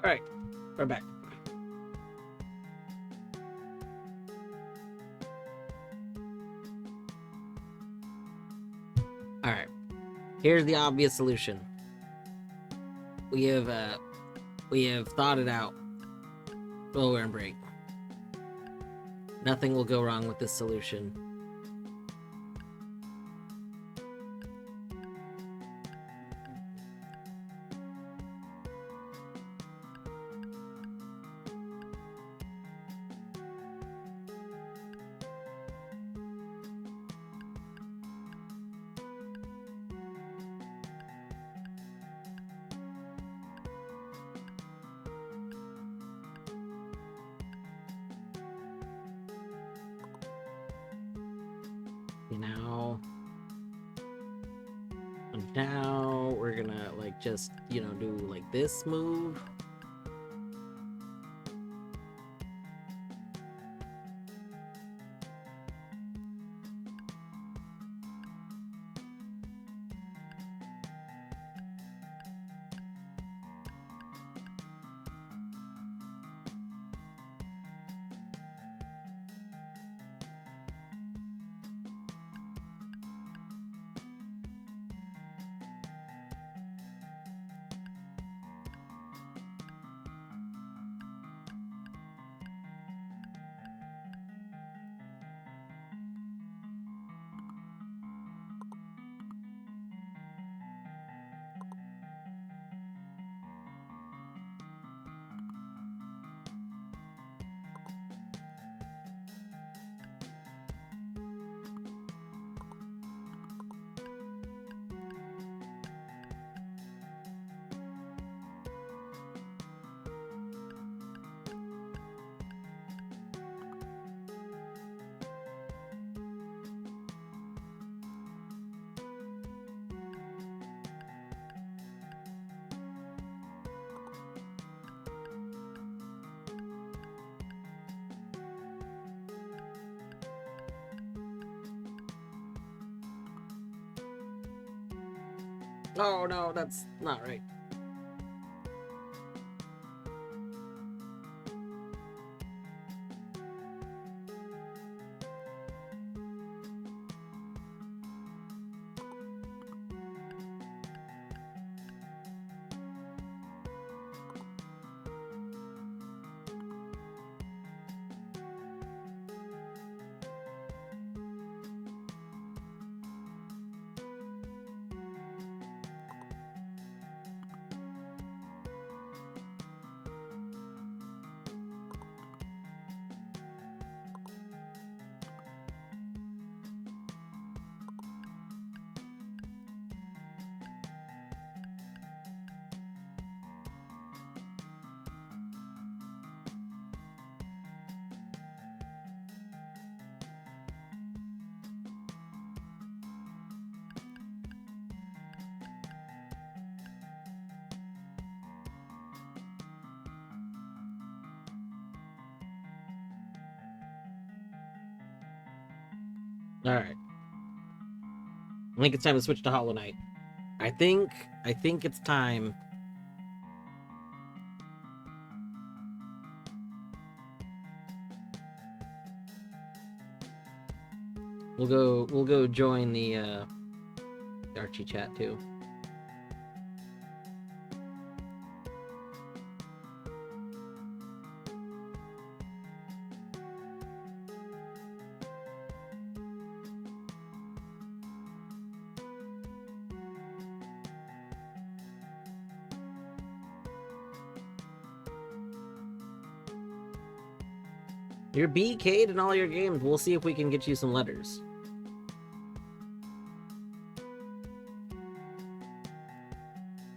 Alright, we're back. Alright, here's the obvious solution. We have thought it out. Well, we're on break. Nothing will go wrong with this solution. Now we're gonna like just, you know, do like this move. Oh no, that's not right. Alright. I think it's time to switch to Hollow Knight. I think it's time. We'll go join the Archie chat too. You're BK'd in all your games. We'll see if we can get you some letters.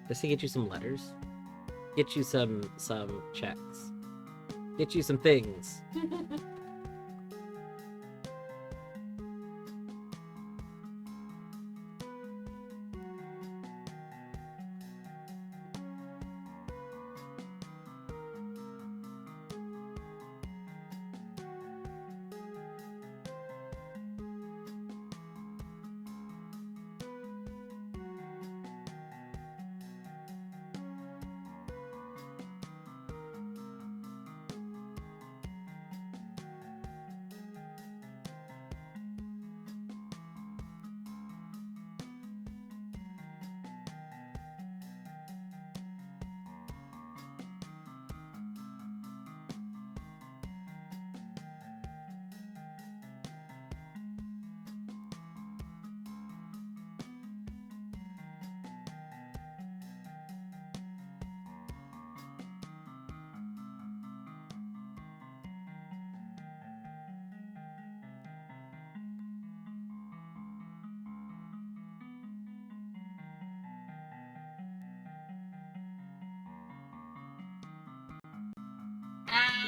Just to get you some letters. Get you some checks. Get you some things.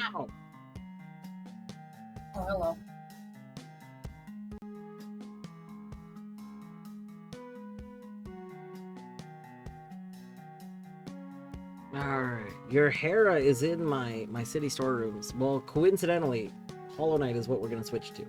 Ow!
Oh, hello.
Alright. Your Hera is in my city storerooms. Well, coincidentally, Hollow Knight is what we're gonna switch to.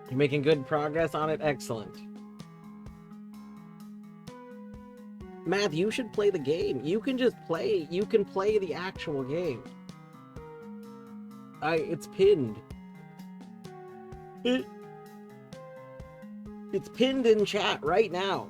You're making good progress on it? Excellent. Math, you should play the game. You can just play. You can play the actual game. It's pinned. It's pinned in chat right now.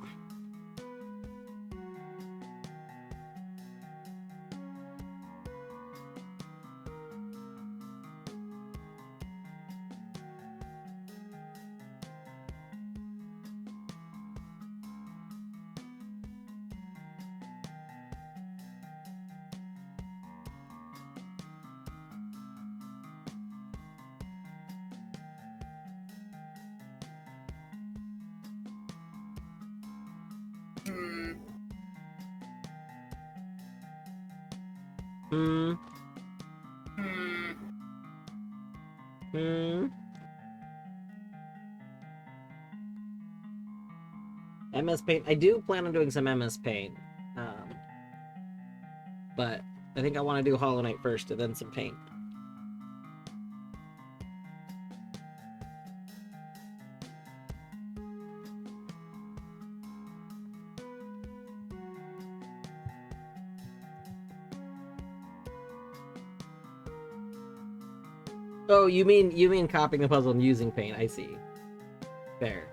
MSPaint. I do plan on doing some MSPaint. But I think I want to do Hollow Knight first and then some paint. Oh, you mean copying the puzzle and using paint? I see. Fair.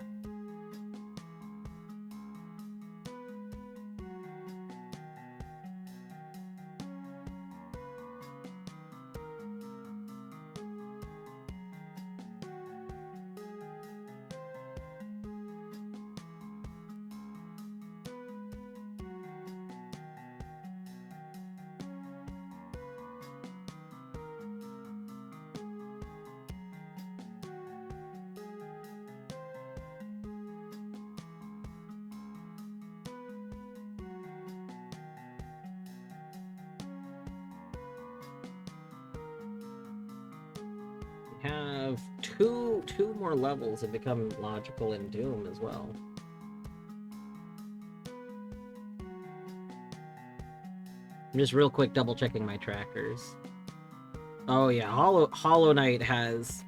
Have two more levels and become logical in Doom as well. I'm just real quick double checking my trackers. Oh yeah, Hollow Knight has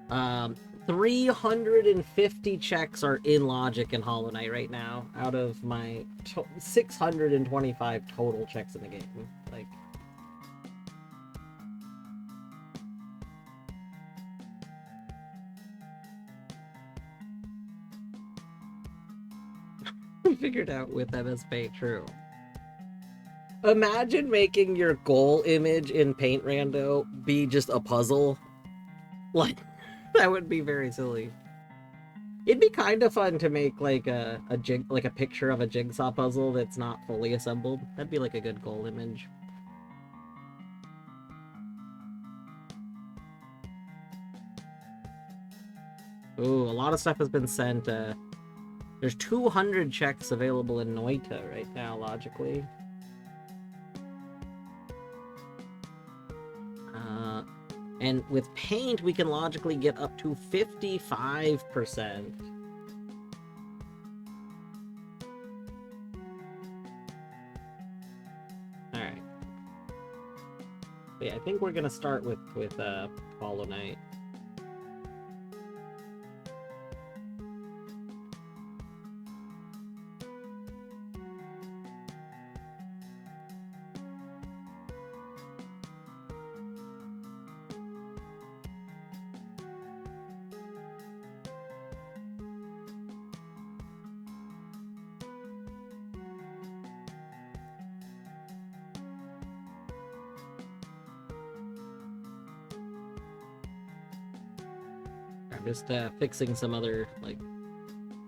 350 checks are in logic in Hollow Knight right now out of my 625 total checks in the game. Like, figured out with MSPaint, true. Imagine making your goal image in Paint Rando be just a puzzle. Like, that would be very silly. It'd be kind of fun to make like a picture of a jigsaw puzzle that's not fully assembled. That'd be like a good goal image. Ooh, a lot of stuff has been sent. There's 200 checks available in Noita right now, logically. And with paint, we can logically get up to 55%. Alright. Yeah, I think we're gonna start with Hollow Knight. Just fixing some other, like,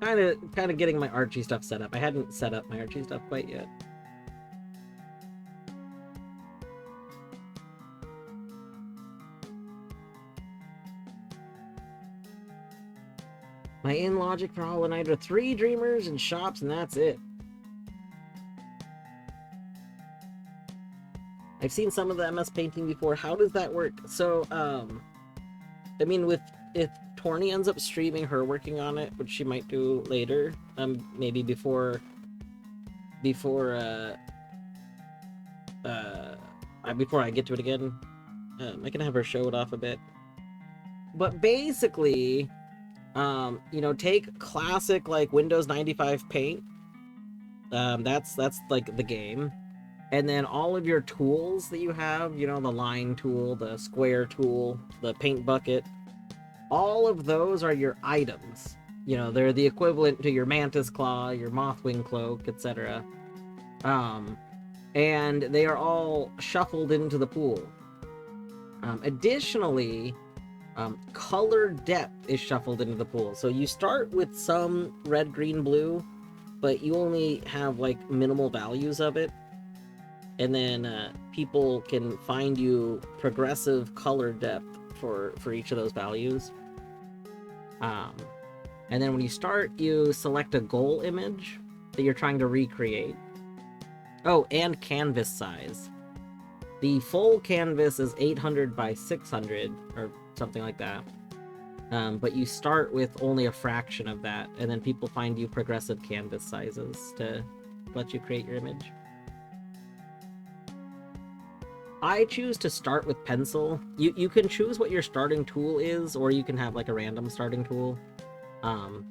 kind of getting my Archie stuff set up. I hadn't set up my Archie stuff quite yet. My in logic for Hollow Knight are 3 Dreamers and shops, and that's it. I've seen some of the MS painting before. How does that work? So, I mean, if Torny ends up streaming her working on it, which she might do later, maybe before I get to it again, I can have her show it off a bit. But basically, you know, take classic like Windows 95 Paint. That's like the game. And then all of your tools that you have, you know, the line tool, the square tool, the paint bucket, all of those are your items. You know, they're the equivalent to your mantis claw, your mothwing cloak, etc. And they are all shuffled into the pool. Additionally, color depth is shuffled into the pool. So you start with some red, green, blue, but you only have like minimal values of it. And then people can find you progressive color depth for each of those values. And then when you start, you select a goal image that you're trying to recreate. Oh, and canvas size. The full canvas is 800 by 600 or something like that. But you start with only a fraction of that, and then people find you progressive canvas sizes to let you create your image. I choose to start with pencil. You can choose what your starting tool is, or you can have like a random starting tool. I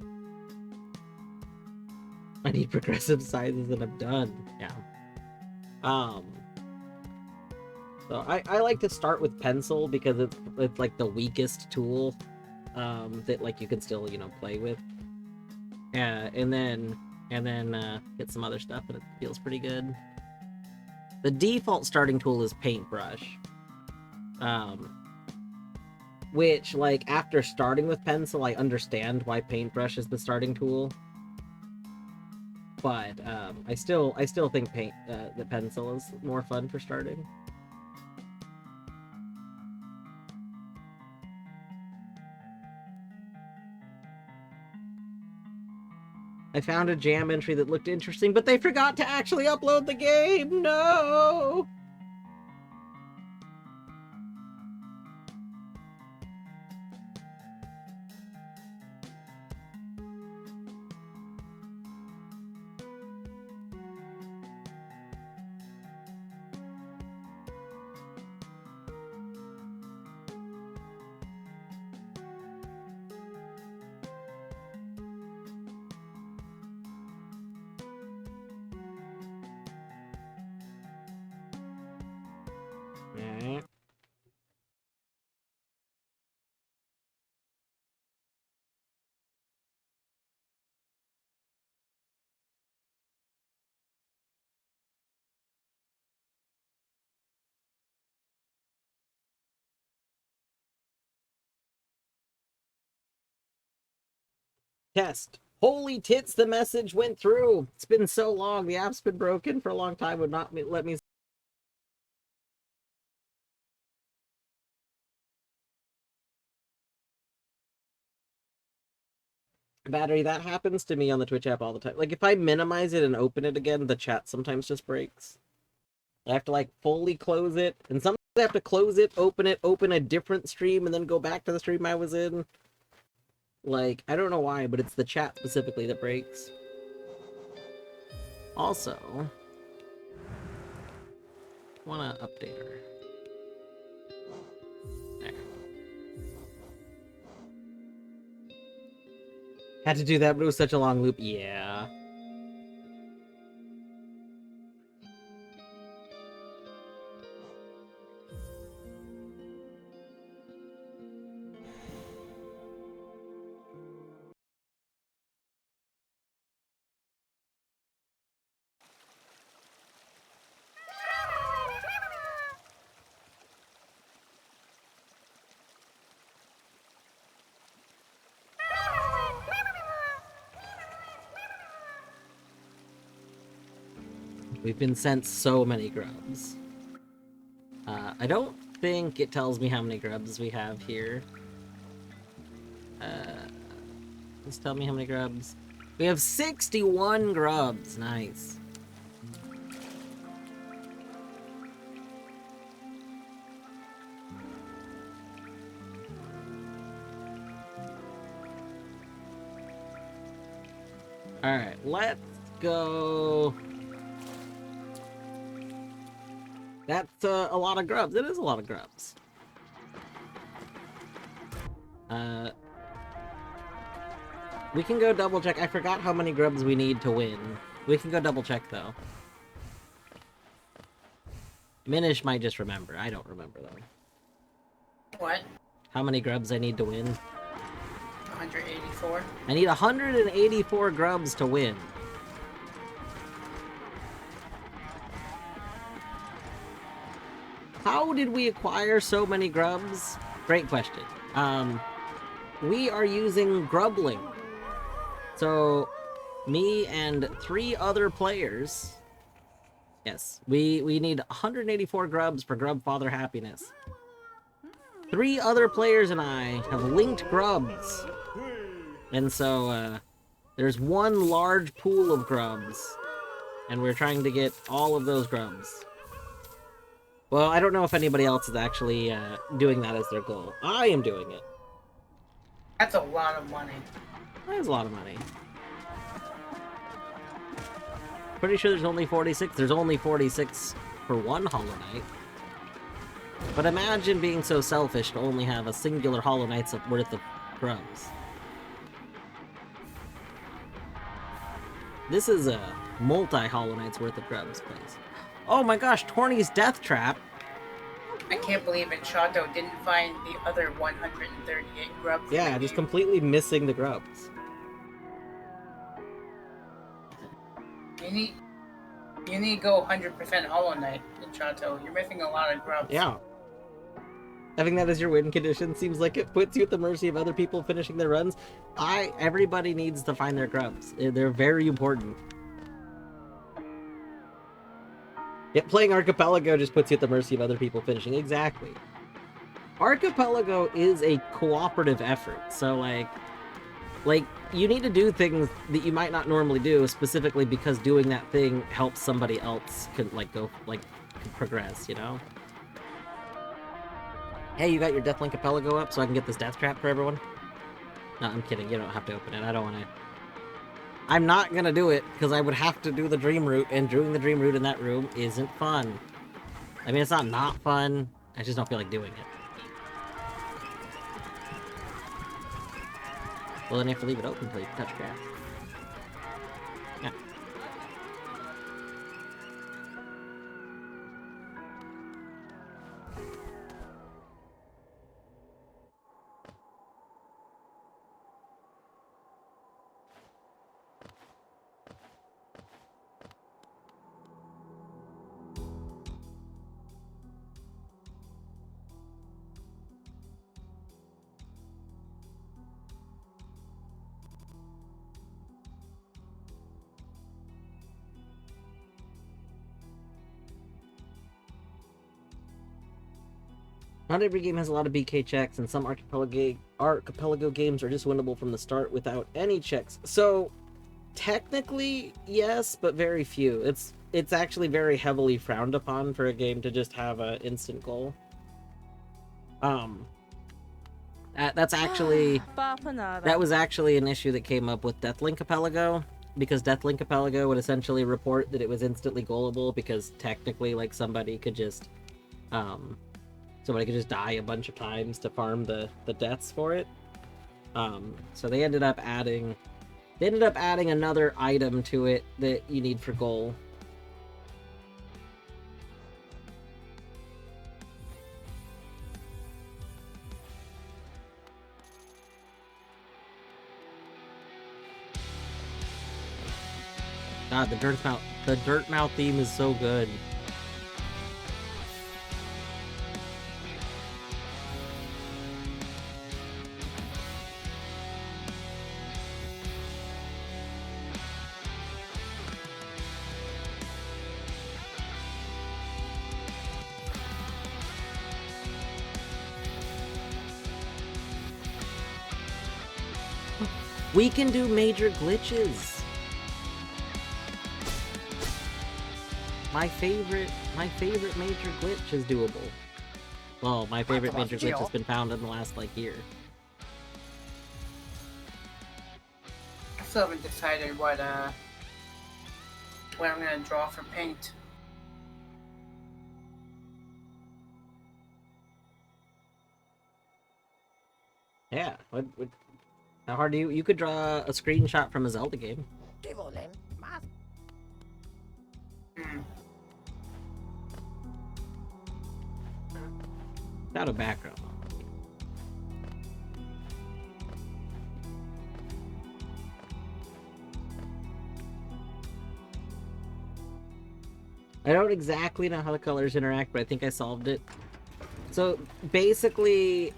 need progressive sizes and I'm done. Yeah. So I like to start with pencil because it's like the weakest tool that like you can still, you know, play with. And then get some other stuff and it feels pretty good. The default starting tool is paintbrush. Which, like, after starting with pencil, I understand why paintbrush is the starting tool. But I still think the pencil is more fun for starting. I found a jam entry that looked interesting, but they forgot to actually upload the game. No. Test. Holy tits, the message went through. It's been so long. The app's been broken for a long time. Would not let me. Battery, that happens to me on the Twitch app all the time. Like, if I minimize it and open it again, the chat sometimes just breaks. I have to, like, fully close it. And sometimes I have to close it, open a different stream, and then go back to the stream I was in. Like, I don't know why, but it's the chat specifically that breaks. Also, want to update her. There. Had to do that, but it was such a long loop. Yeah. We've been sent so many grubs. I don't think it tells me how many grubs we have here. Just tell me how many grubs. We have 61 grubs. Nice. Alright, let's go. That's a lot of grubs. It is a lot of grubs. We can go double check. I forgot how many grubs we need to win. We can go double check though. Minish might just remember. I don't remember though.
What?
How many grubs I need to win?
184.
I need 184 grubs to win. How did we acquire so many grubs? Great question. We are using Grubbling. So, me and 3 other players... Yes, we need 184 grubs for Grub Father Happiness. 3 other players and I have linked grubs. And so, there's one large pool of grubs. And we're trying to get all of those grubs. Well, I don't know if anybody else is actually doing that as their goal. I am doing it.
That's a lot of money.
That is a lot of money. Pretty sure there's only 46. There's only 46 for one Hollow Knight. But imagine being so selfish to only have a singular Hollow Knight's worth of grubs. This is a multi-Hollow Knight's worth of grubs, please. Oh my gosh, Torny's Death Trap!
I can't believe it. Shato didn't find the other 138 grubs.
Yeah, just completely missing the grubs.
You need to go 100% Hollow Knight in Shato. You're missing a lot of grubs.
Yeah. Having that as your win condition seems like it puts you at the mercy of other people finishing their runs. Everybody needs to find their grubs. They're very important. Yet playing Archipelago just puts you at the mercy of other people finishing. Exactly. Archipelago is a cooperative effort, so like you need to do things that you might not normally do, specifically because doing that thing helps somebody else progress, you know? Hey, you got your Deathlink Archipelago up so I can get this death trap for everyone? No, I'm kidding. You don't have to open it. I don't want to. I'm not gonna do it, because I would have to do the dream route, and doing the dream route in that room isn't fun. I mean, it's not fun. I just don't feel like doing it. Well, then you have to leave it open until you touch grass. Yeah. Not every game has a lot of BK checks, and some archipelago games are just winnable from the start without any checks. So, technically, yes, but very few. It's actually very heavily frowned upon for a game to just have an instant goal. That's actually that was actually an issue that came up with Deathlink Archipelago, because Deathlink Archipelago would essentially report that it was instantly goalable because technically, like, somebody could just die a bunch of times to farm the deaths for it. So they ended up adding another item to it that you need for goal. God, the Dirtmouth theme is so good. We can do major glitches. My favorite major glitch is doable. Well, my favorite major glitch has been found in the last, like, year.
I still haven't decided what I'm gonna draw for paint.
Yeah, how hard do you could draw a screenshot from a Zelda game. Without a background. I don't exactly know how the colors interact, but I think I solved it. So basically,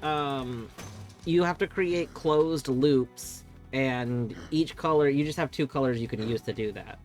you have to create closed loops, and each color, you just have 2 colors you can use to do that.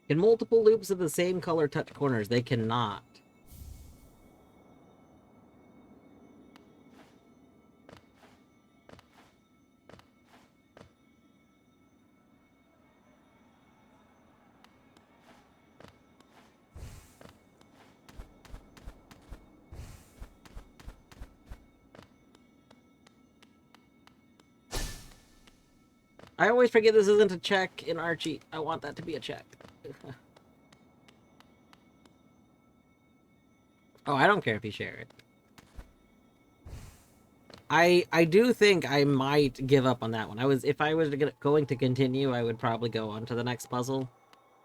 Can multiple loops of the same color touch corners? They cannot. I always forget this isn't a check in Archie. I want that to be a check. Oh, I don't care if you share it. I do think I might give up on that one. If I was going to continue, I would probably go on to the next puzzle,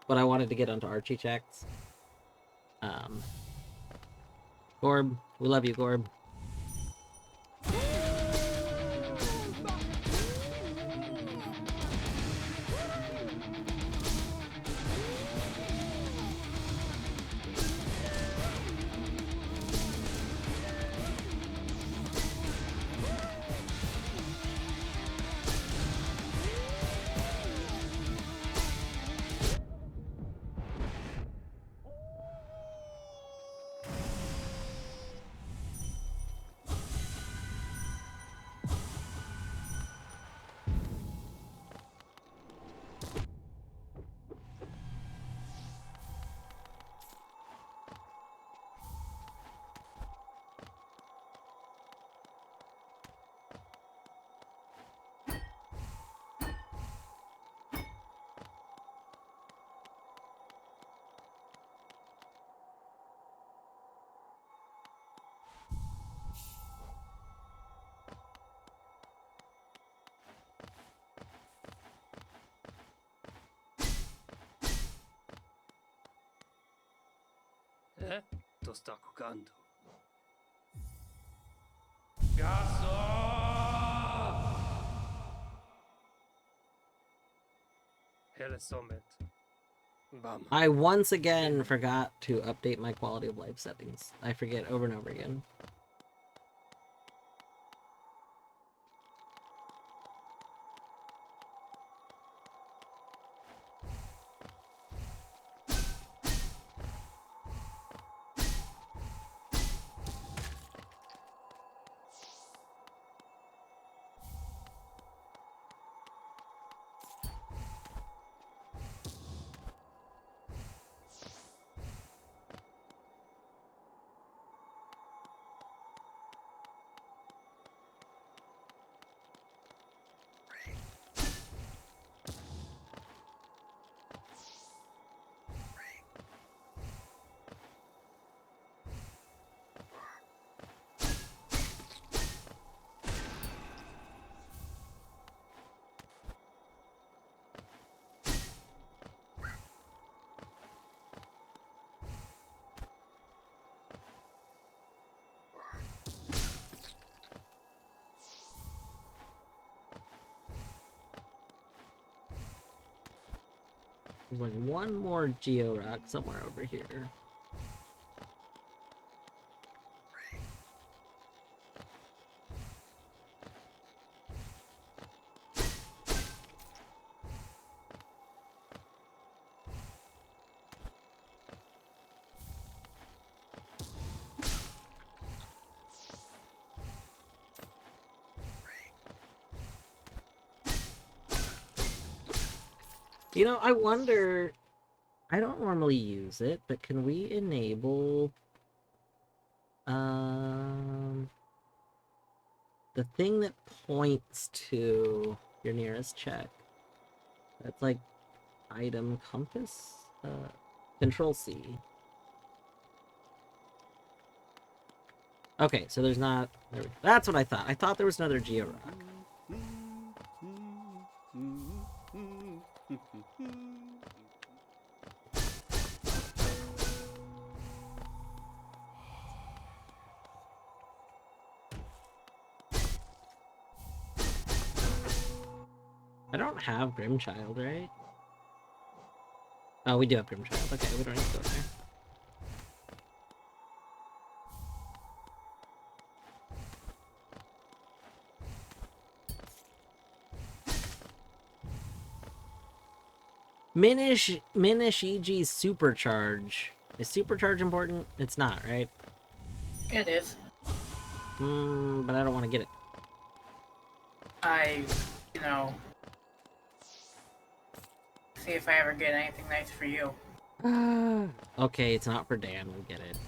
but I wanted to get onto Archie checks. Gorb, we love you, Gorb.
To sta cocando. Gaso! Hele somet. Bam.
I once again forgot to update my quality of life settings. I forget over and over again. There's like one more Geo Rock somewhere over here. You know, I wonder, I don't normally use it, but can we enable the thing that points to your nearest check? That's like item compass? Control C. Okay, so there's not, that's what I thought. I thought there was another Geo Rock. I don't have Grimchild, right? Oh, we do have Grimchild. Okay, we don't need to go there. Minish EG's Supercharge. Is Supercharge important? It's not, right?
It is.
But I don't want to get it.
You know, see if I ever get anything nice for you.
Okay, it's not for Dan. We'll get it.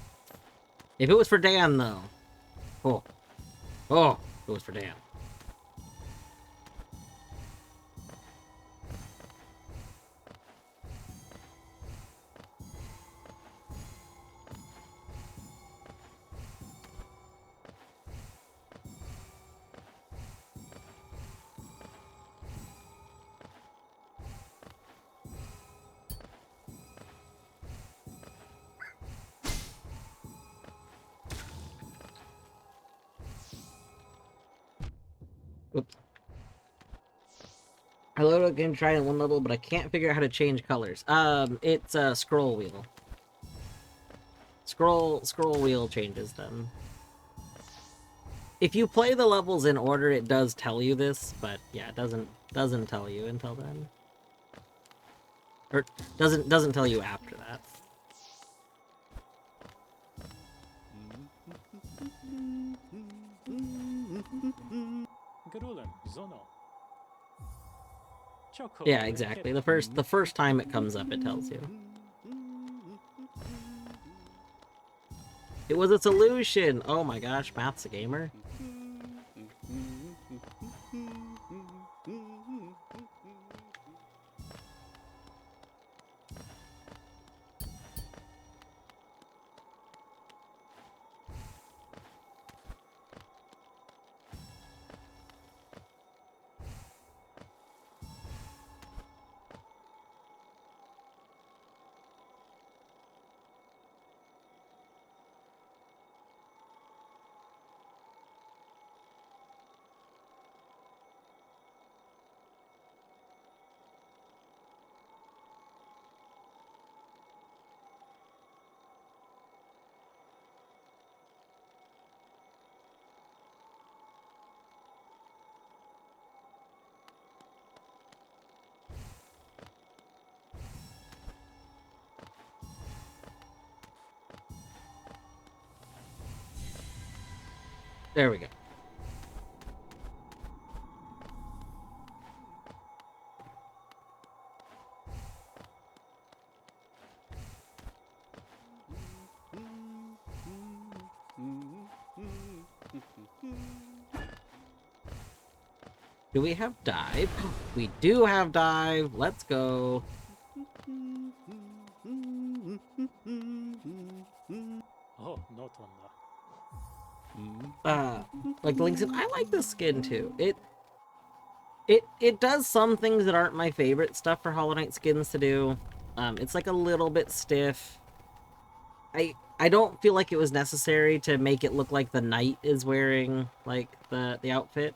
If it was for Dan, though. Oh. Oh, if it was for Dan. Oops. I loaded a game trying at one level, but I can't figure out how to change colors. It's a scroll wheel. Scroll wheel changes them. If you play the levels in order, it does tell you this, but yeah, it doesn't tell you until then. Or doesn't tell you after that. Yeah, exactly. The first time it comes up, it tells you. It was a solution! Oh my gosh, Math's a gamer. There we go. Do we have dive? We do have dive. Let's go.
Oh, not on
Like the Link's, I like this skin too. It does some things that aren't my favorite stuff for Hollow Knight skins to do. It's like a little bit stiff. I don't feel like it was necessary to make it look like the knight is wearing like the outfit.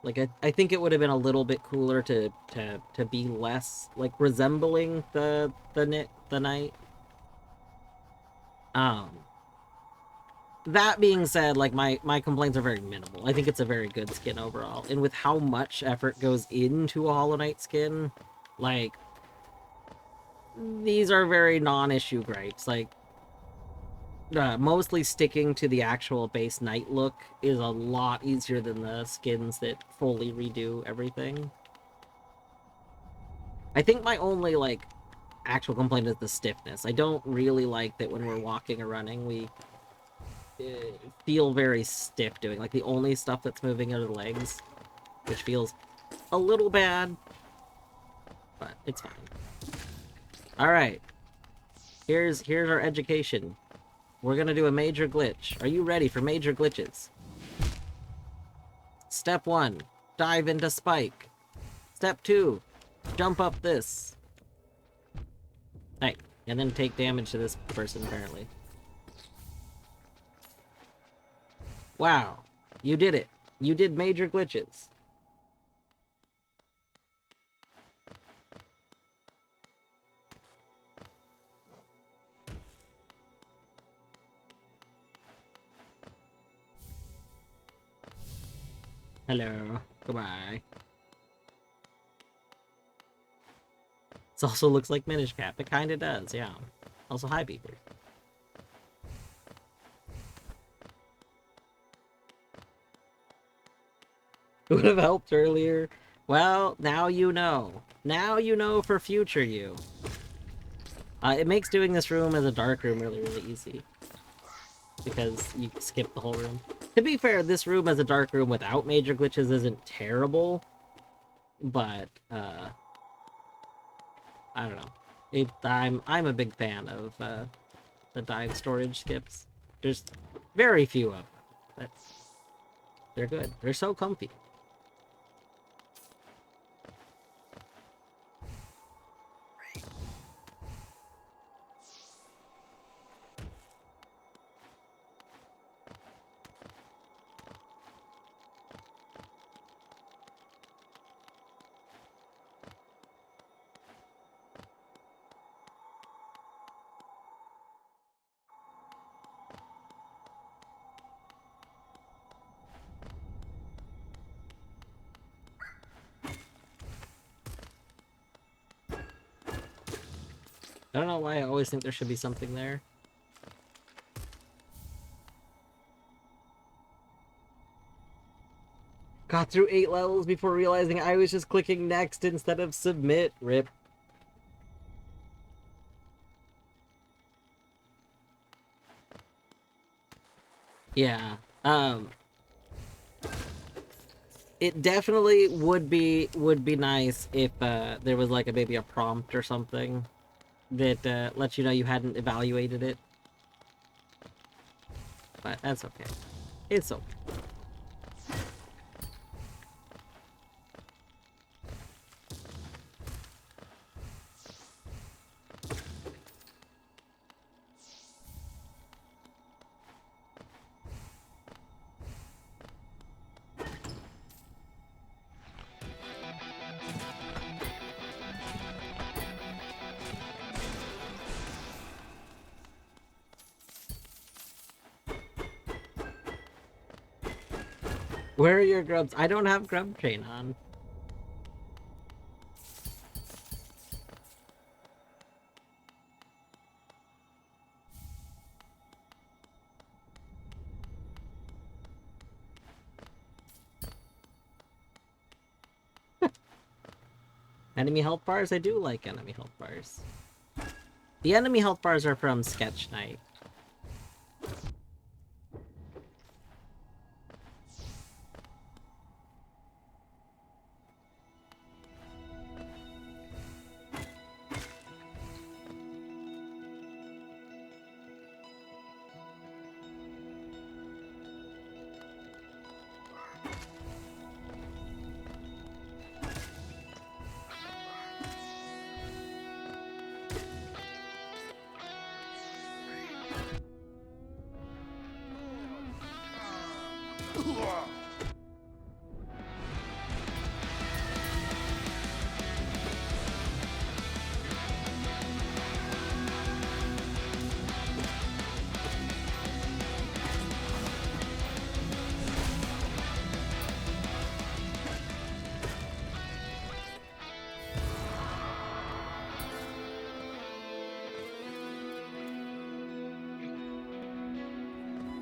Like I think it would have been a little bit cooler to be less like resembling the night. Um, that being said, like my complaints are very minimal. I think it's a very good skin overall, and with how much effort goes into a Hollow Knight skin, like these are very non-issue gripes. Like mostly sticking to the actual base Knight look is a lot easier than the skins that fully redo everything. I think my only like actual complaint is the stiffness. I don't really like that when we're walking or running we feel very stiff doing like the only stuff that's moving are the legs, which feels a little bad, but it's fine. All right, here's our education. We're gonna do a major glitch. Are you ready for major glitches? Step 1, dive into spike. Step 2, jump up this. Hey, and then take damage to this person apparently. Wow, you did it. You did major glitches. Hello. Goodbye. This also looks like Minish Cap. It kinda does, yeah. Also, hi, Beaver. It would have helped earlier. Well, now you know. Now you know for future you. It makes doing this room as a dark room really, really easy. Because you skip the whole room. To be fair, this room as a dark room without major glitches isn't terrible. But, I don't know. I'm a big fan of the dive storage skips. There's very few of them. They're good. They're so comfy. I don't know why I always think there should be something there. Got through 8 levels before realizing I was just clicking next instead of submit. Rip. Yeah. It definitely would be nice if there was like maybe a prompt or something that lets you know you hadn't evaluated it. But that's okay. It's okay. Where are your grubs? I don't have grub chain on. Enemy health bars? I do like enemy health bars. The enemy health bars are from Sketch Night.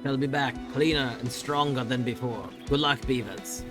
He'll be back, cleaner and stronger than before. Good luck, beavers.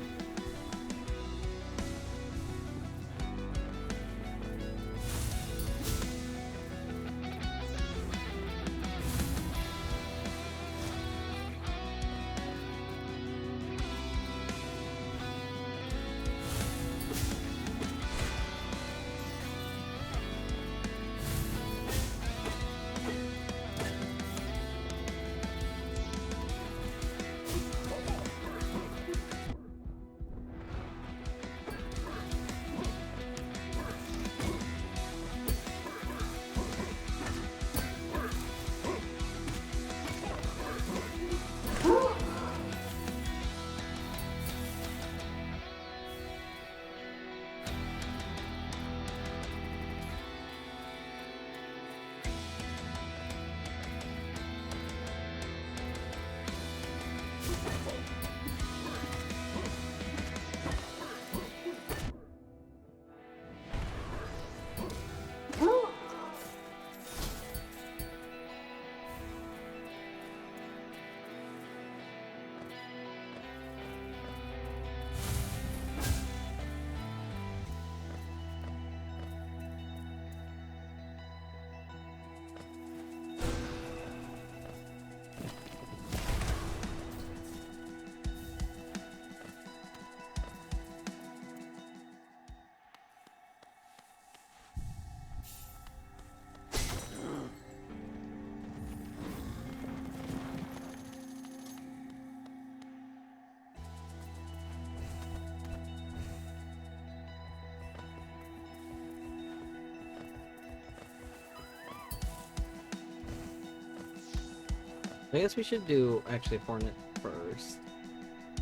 I guess we should do actually Hornet first.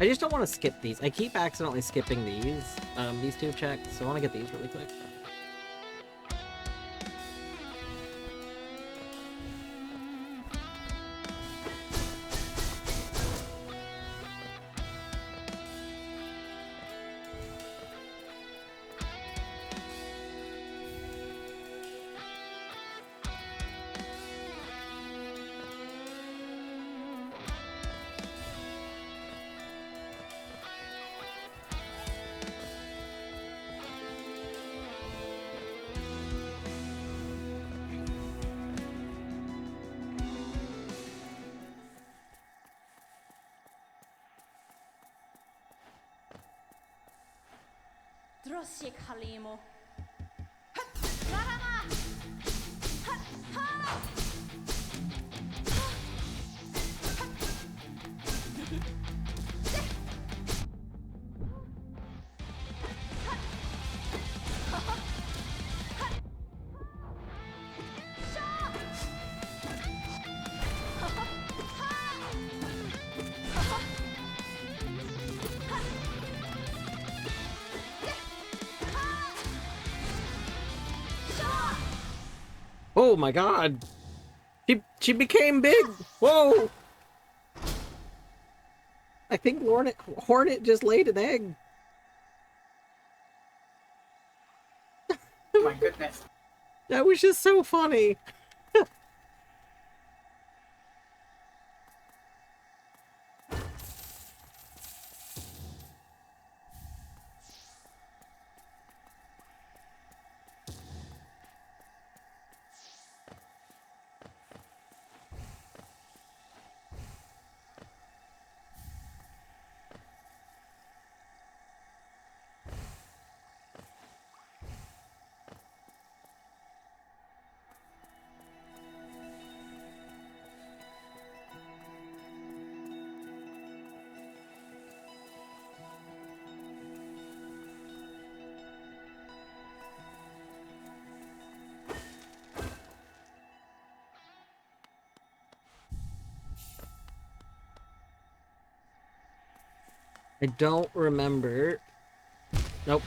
I just don't want to skip these. I keep accidentally skipping these two checks, so I want to get these really quick.
Drosjek Halimo.
Oh my god! She became big! Whoa! I think Hornet just laid an egg.
My goodness.
That was just so funny. I don't remember. Nope.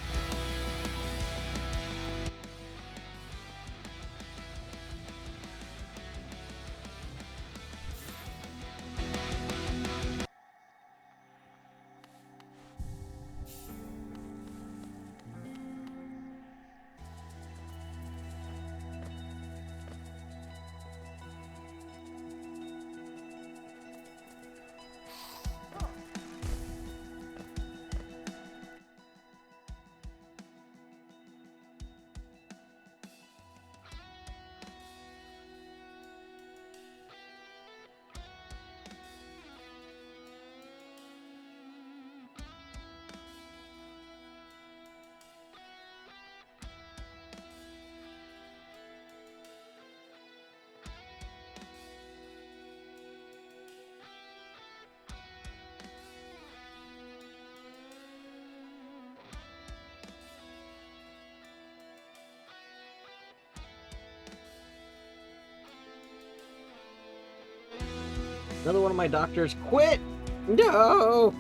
Another one of my doctors quit! No!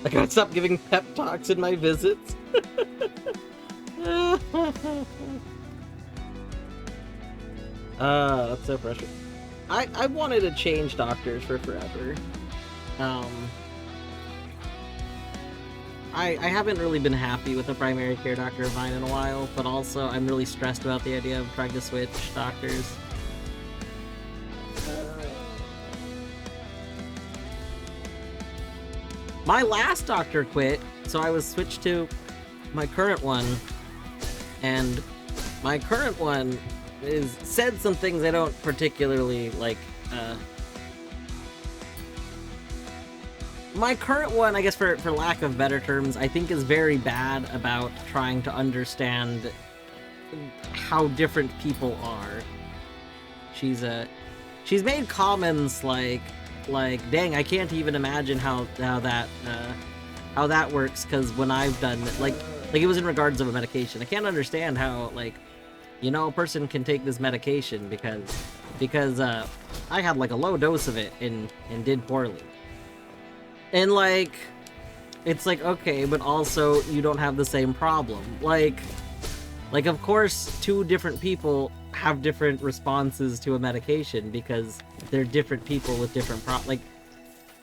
I gotta stop giving pep talks in my visits. That's so frustrating. I wanted to change doctors for forever. I haven't really been happy with the primary care doctor of mine in a while, but also I'm really stressed about the idea of trying to switch doctors. My last doctor quit, so I was switched to my current one, and my current one said some things I don't particularly like. My current one, I guess for lack of better terms, I think is very bad about trying to understand how different people are. She's made comments like, dang, I can't even imagine how that works, because when I've done it, like it was in regards of a medication. I can't understand how, like, you know, a person can take this medication because I had like a low dose of it and did poorly. And like, it's like, okay, but also you don't have the same problem. Like of course two different people have different responses to a medication because they're different people with different like,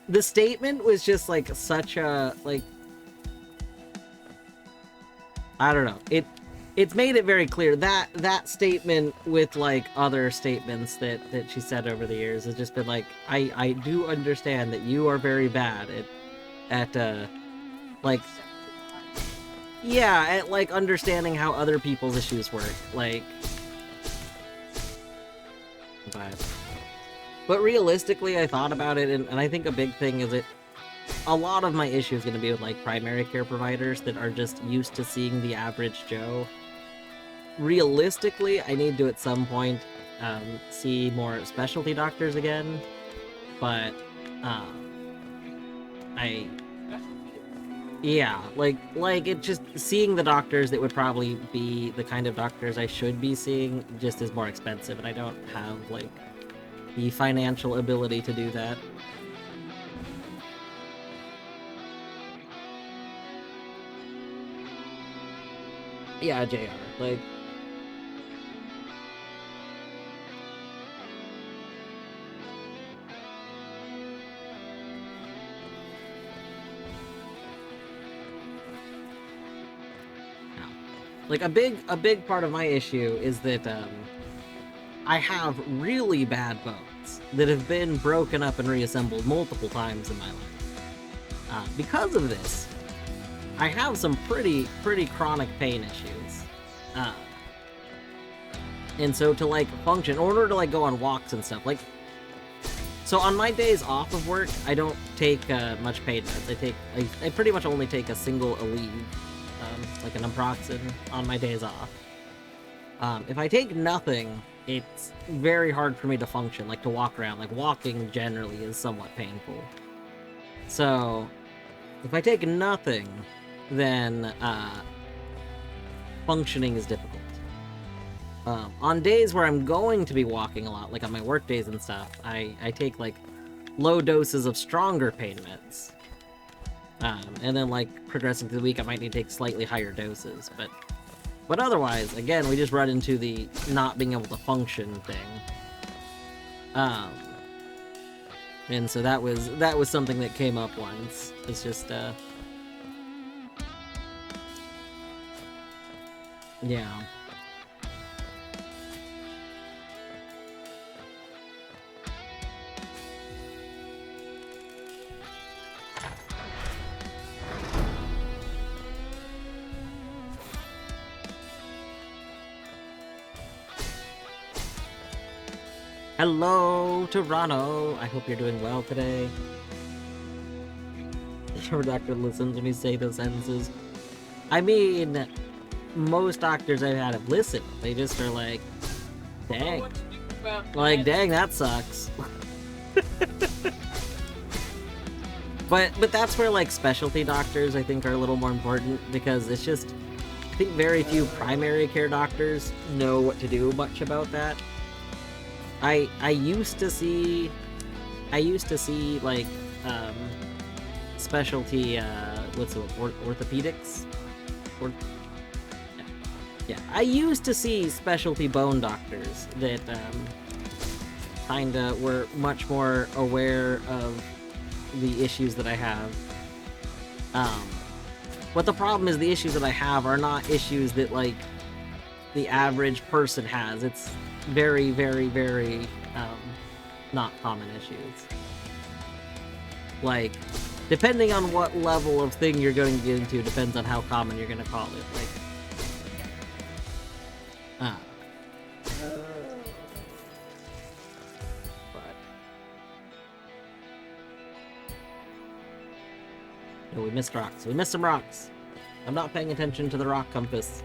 the statement was just like such a, like, I don't know. It's made it very clear that that statement with like other statements that she said over the years has just been like, I do understand that you are very bad at like, yeah, at like understanding how other people's issues work, like, but realistically I thought about it, and I think a big thing is a lot of my issue is going to be with like primary care providers that are just used to seeing the average Joe. Realistically, I need to at some point see more specialty doctors again, but yeah, like it just, seeing the doctors that would probably be the kind of doctors I should be seeing just is more expensive, and I don't have like the financial ability to do that. Yeah, JR, like, like a big part of my issue is that I have really bad bones that have been broken up and reassembled multiple times in my life. Because of this, I have some pretty chronic pain issues. And so to like function, in order to like go on walks and stuff, like, so on my days off of work, I don't take much pain meds. I pretty much only take a single Aleve, like an naproxen, on my days off. If I take nothing, it's very hard for me to function, like to walk around. Like walking generally is somewhat painful. So if I take nothing, then functioning is difficult. On days where I'm going to be walking a lot, like on my work days and stuff, I take like low doses of stronger pain meds. And then like progressing through the week, I might need to take slightly higher doses, but otherwise, again, we just run into the not being able to function thing. And so that was something that came up once. It's just yeah. Hello, Toronto. I hope you're doing well today. Your doctor listens when we say those sentences. I mean, most doctors I've had have listened. They just are like, dang. Like, dang, that sucks. But that's where, like, specialty doctors, I think, are a little more important, because it's just, I think very few primary care doctors know what to do much about that. I used to see I used to see, like, specialty, what's it, orthopedics? Or, yeah, I used to see specialty bone doctors that, kinda were much more aware of the issues that I have. But the problem is the issues that I have are not issues that, like, the average person has. It's very, very, very, not common issues. Like, depending on what level of thing you're going to get into depends on how common you're going to call it. Like, but no, we missed rocks. We missed some rocks. I'm not paying attention to the rock compass.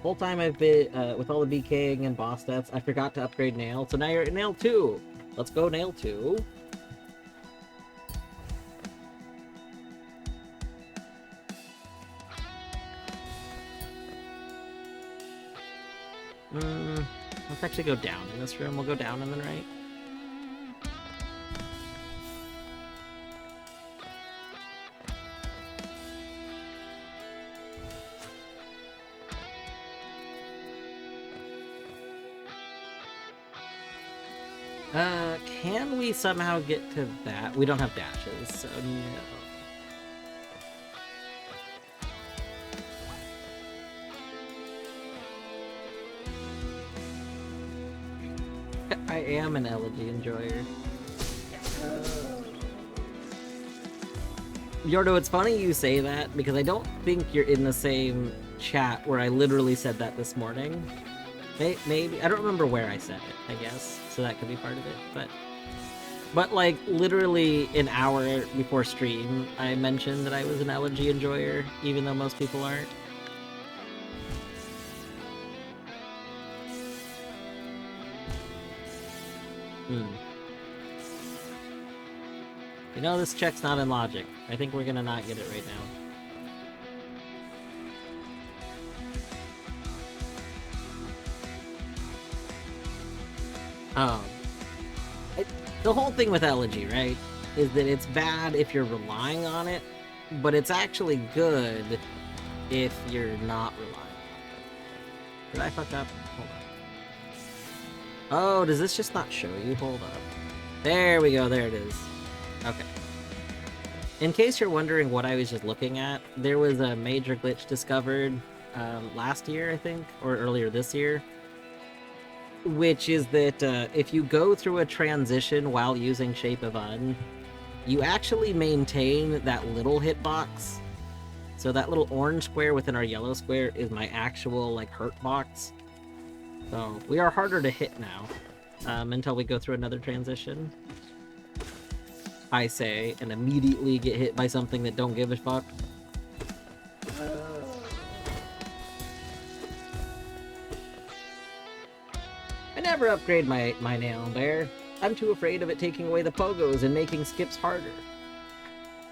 Whole time I've been, with all the BKing and boss stats, I forgot to upgrade Nail, so now you're at Nail 2! Let's go Nail 2. Let's actually go down in this room. We'll go down and then right. Can we somehow get to that? We don't have dashes, so no. I am an elegy enjoyer. Yordo, it's funny you say that, because I don't think you're in the same chat where I literally said that this morning. Maybe, I don't remember where I said it, I guess, so that could be part of it, but like, literally an hour before stream, I mentioned that I was an elegy enjoyer, even though most people aren't. You know, this check's not in logic. I think we're gonna not get it right now. The whole thing with elegy, right, is that it's bad if you're relying on it, but it's actually good if you're not relying on it. Did I fuck up? Hold on. Oh, does this just not show you? Hold up. There we go, there it is. Okay. In case you're wondering what I was just looking at, there was a major glitch discovered last year, I think, or earlier this year, which is that if you go through a transition while using Shape of Un, you actually maintain that little hitbox. So that little orange square within our yellow square is my actual, like, hurt box. So we are harder to hit now until we go through another transition. I say, and immediately get hit by something that don't give a fuck. I never upgrade my nail bear. I'm too afraid of it taking away the pogos and making skips harder.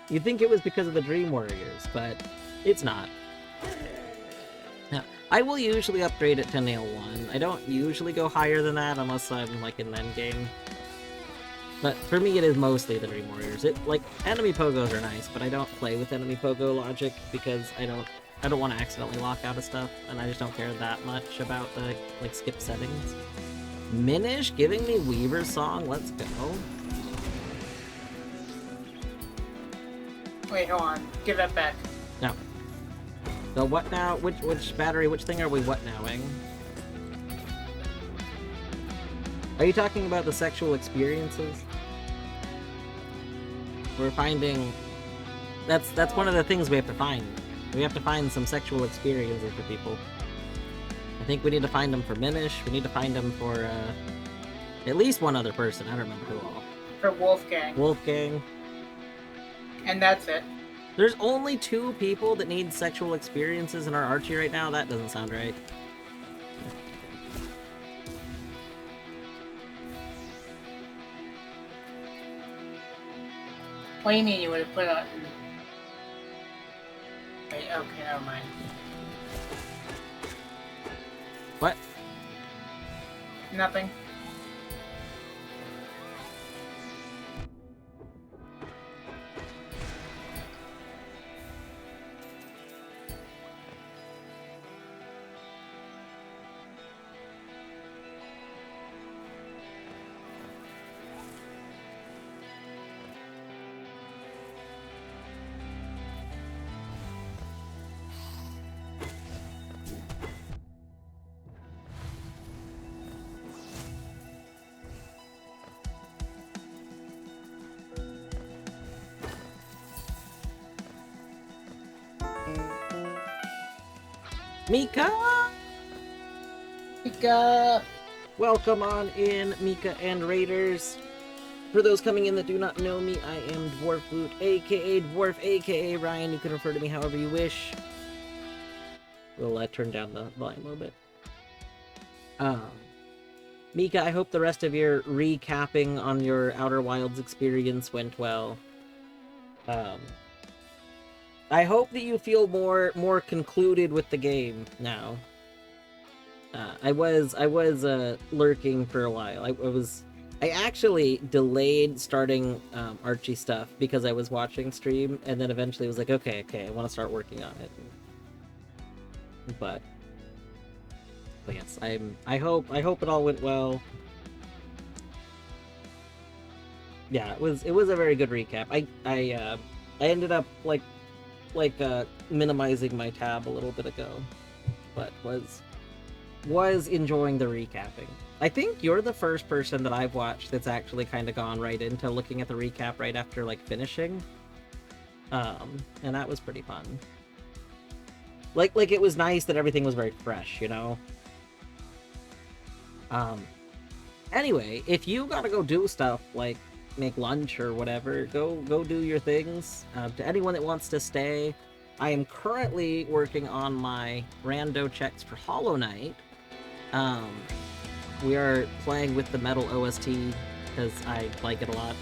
You'd think it was because of the Dream Warriors, but it's not. Now, I will usually upgrade it to nail 1. I don't usually go higher than that unless I'm, like, in endgame. But for me, it is mostly the Dream Warriors. Like, enemy pogos are nice, but I don't play with enemy pogo logic because I don't want to accidentally lock out of stuff, and I just don't care that much about the, like, skip settings. Minish giving me Weaver's song, let's go.
Wait, hold on. Give that back.
No. So what now? Which battery, which thing are we what nowing? Are you talking about the sexual experiences? We're finding... That's one of the things we have to find. We have to find some sexual experiences for people. I think we need to find them for Minish. We need to find them for, at least one other person. I don't remember who all.
For Wolfgang.
Wolfgang.
And that's it.
There's only 2 people that need sexual experiences in our Archie right now? That doesn't sound right.
What do you mean you would have put on... Wait, okay, never mind.
What?
Nothing.
Mika!
Mika!
Welcome on in, Mika and Raiders. For those coming in that do not know me, I am Dwarf Boot, aka Dwarf, aka Ryan. You can refer to me however you wish. We'll turn down the volume a little bit. Mika, I hope the rest of your recapping on your Outer Wilds experience went well. I hope that you feel more concluded with the game now. I was lurking for a while. I actually delayed starting Archie stuff because I was watching stream, and then eventually was like, okay, I want to start working on it. But yes, I hope it all went well. Yeah, it was a very good recap. I ended up like minimizing my tab a little bit ago, but was enjoying the recapping. I think you're the first person that I've watched that's actually kind of gone right into looking at the recap right after like finishing, and that was pretty fun. Like it was nice that everything was very fresh, you know. Anyway, if you gotta go do stuff like make lunch or whatever, go do your things. To anyone that wants to stay, I am currently working on my rando checks for Hollow Knight. We are playing with the metal OST because I like it a lot.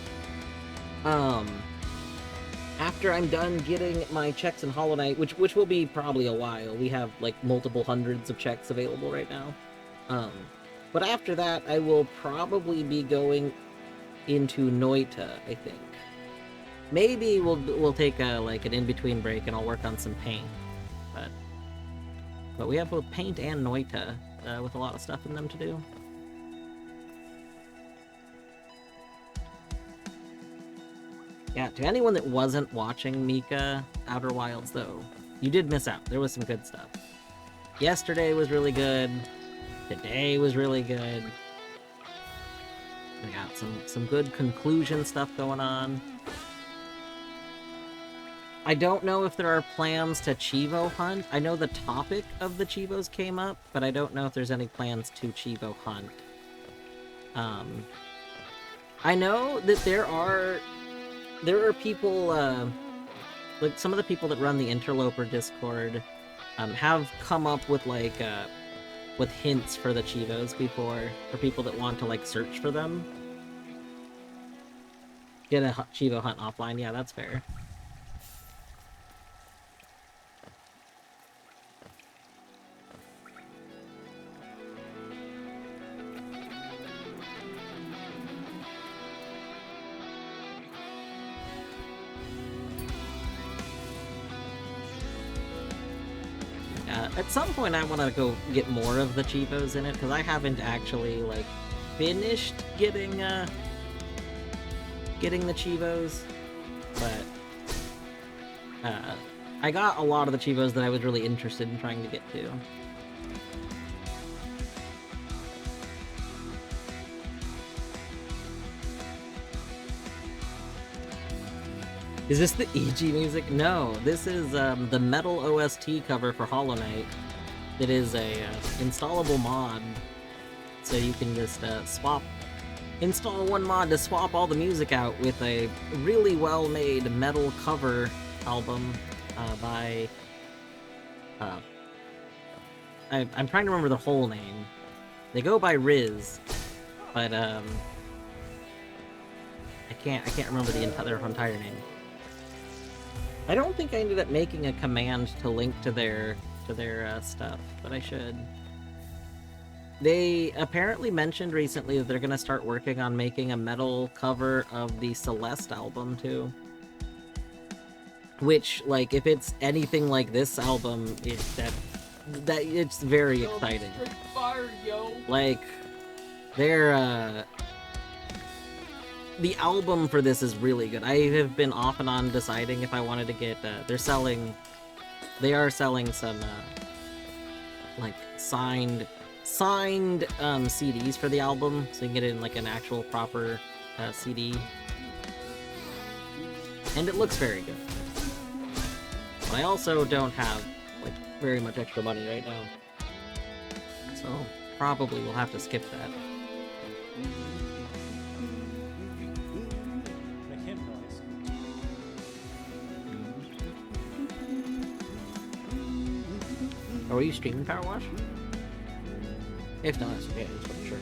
After I'm done getting my checks in Hollow Knight, which will be probably a while, we have like multiple hundreds of checks available right now. But after that, I will probably be going into Noita, I think. Maybe we'll take an in-between break and I'll work on some paint. But we have both paint and Noita with a lot of stuff in them to do. Yeah, to anyone that wasn't watching Mika Outer Wilds though, you did miss out. There was some good stuff. Yesterday was really good. Today was really good. We got some good conclusion stuff going on. I don't know if there are plans to Chivo hunt. I know the topic of the Chivos came up, but I don't know if there's any plans to Chivo hunt. I know that there are people, like some of the people that run the Interloper Discord, have come up with with hints for the Chivos before, for people that want to like search for them. Get a Chivo hunt offline, yeah, that's fair. At some point I want to go get more of the Chivos in it, because I haven't actually, like, finished getting the Chivos, but, I got a lot of the Chivos that I was really interested in trying to get to. Is this the EG music? No, this is the metal OST cover for Hollow Knight. It is a installable mod, so you can just install one mod to swap all the music out with a really well-made metal cover album by... I'm trying to remember the whole name. They go by Riz, but I can't remember their entire name. I don't think I ended up making a command to link to their stuff, but I should. They apparently mentioned recently that they're gonna start working on making a metal cover of the Celeste album too. Which, like, if it's anything like this album, that it's very exciting.
Fire, yo.
Like, they're the album for this is really good. I have been off and on deciding if I wanted to get. They are selling some like signed CDs for the album, so you can get it in like an actual proper CD, and it looks very good. But I also don't have like very much extra money right now, so probably we'll have to skip that.
Make him noise.
Are you streaming PowerWash? If not, it's okay. I just wasn't sure.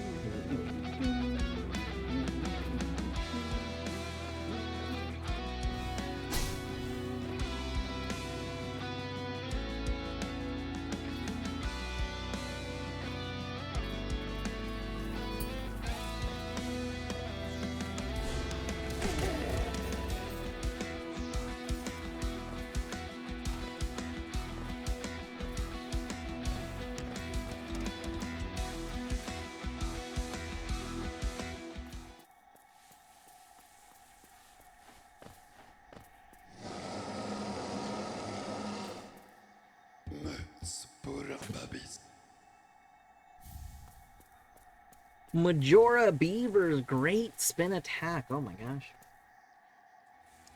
Majora Beaver's great spin attack. Oh my gosh.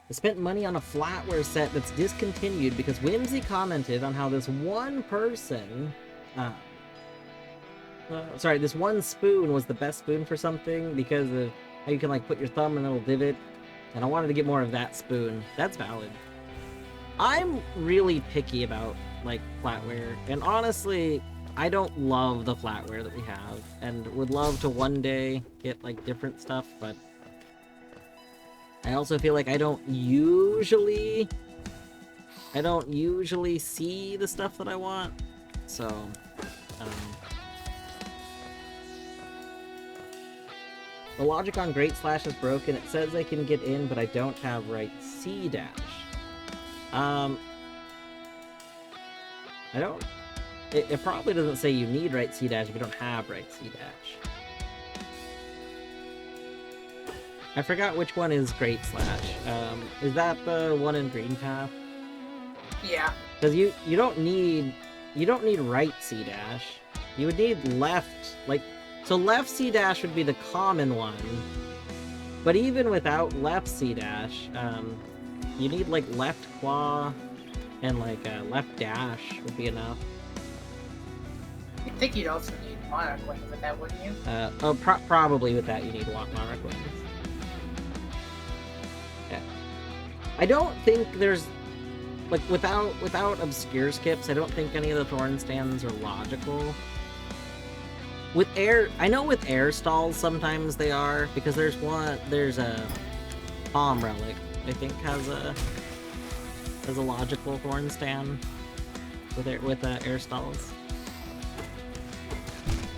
I spent money on a flatware set that's discontinued because Whimsy commented on how this one person... this one spoon was the best spoon for something because of how you can like put your thumb in a little divot. And I wanted to get more of that spoon. That's valid. I'm really picky about like flatware. And honestly, I don't love the flatware that we have, and would love to one day get like different stuff, but I also feel like I don't usually see the stuff that I want, so the logic on Great Slash is broken. It says I can get in, but I don't have right C dash. It probably doesn't say you need right C dash if you don't have right C dash. I forgot which one is Great Slash. Is that the one in Green Path?
Yeah.
Because you don't need right C dash. You would need left, like, so left C dash would be the common one. But even without left C dash, you need like left claw and like left dash would be enough.
I think you'd also need Monarch Wings with that, wouldn't you?
Probably with that you need Monarch Wings. Yeah. I don't think there's, like, without obscure skips, I don't think any of the Thorn stands are logical. With air, I know with air stalls sometimes they are, because there's a Palm Relic, I think has a logical Thorn stand with air stalls.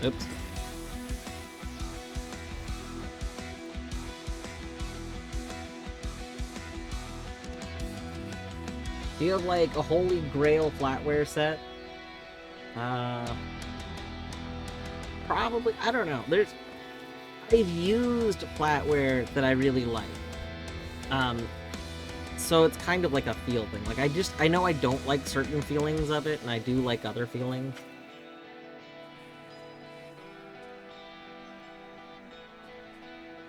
Oops. Do you have like a Holy Grail flatware set? Probably. I don't know. I've used flatware that I really like. So it's kind of like a feel thing. Like I know I don't like certain feelings of it, and I do like other feelings.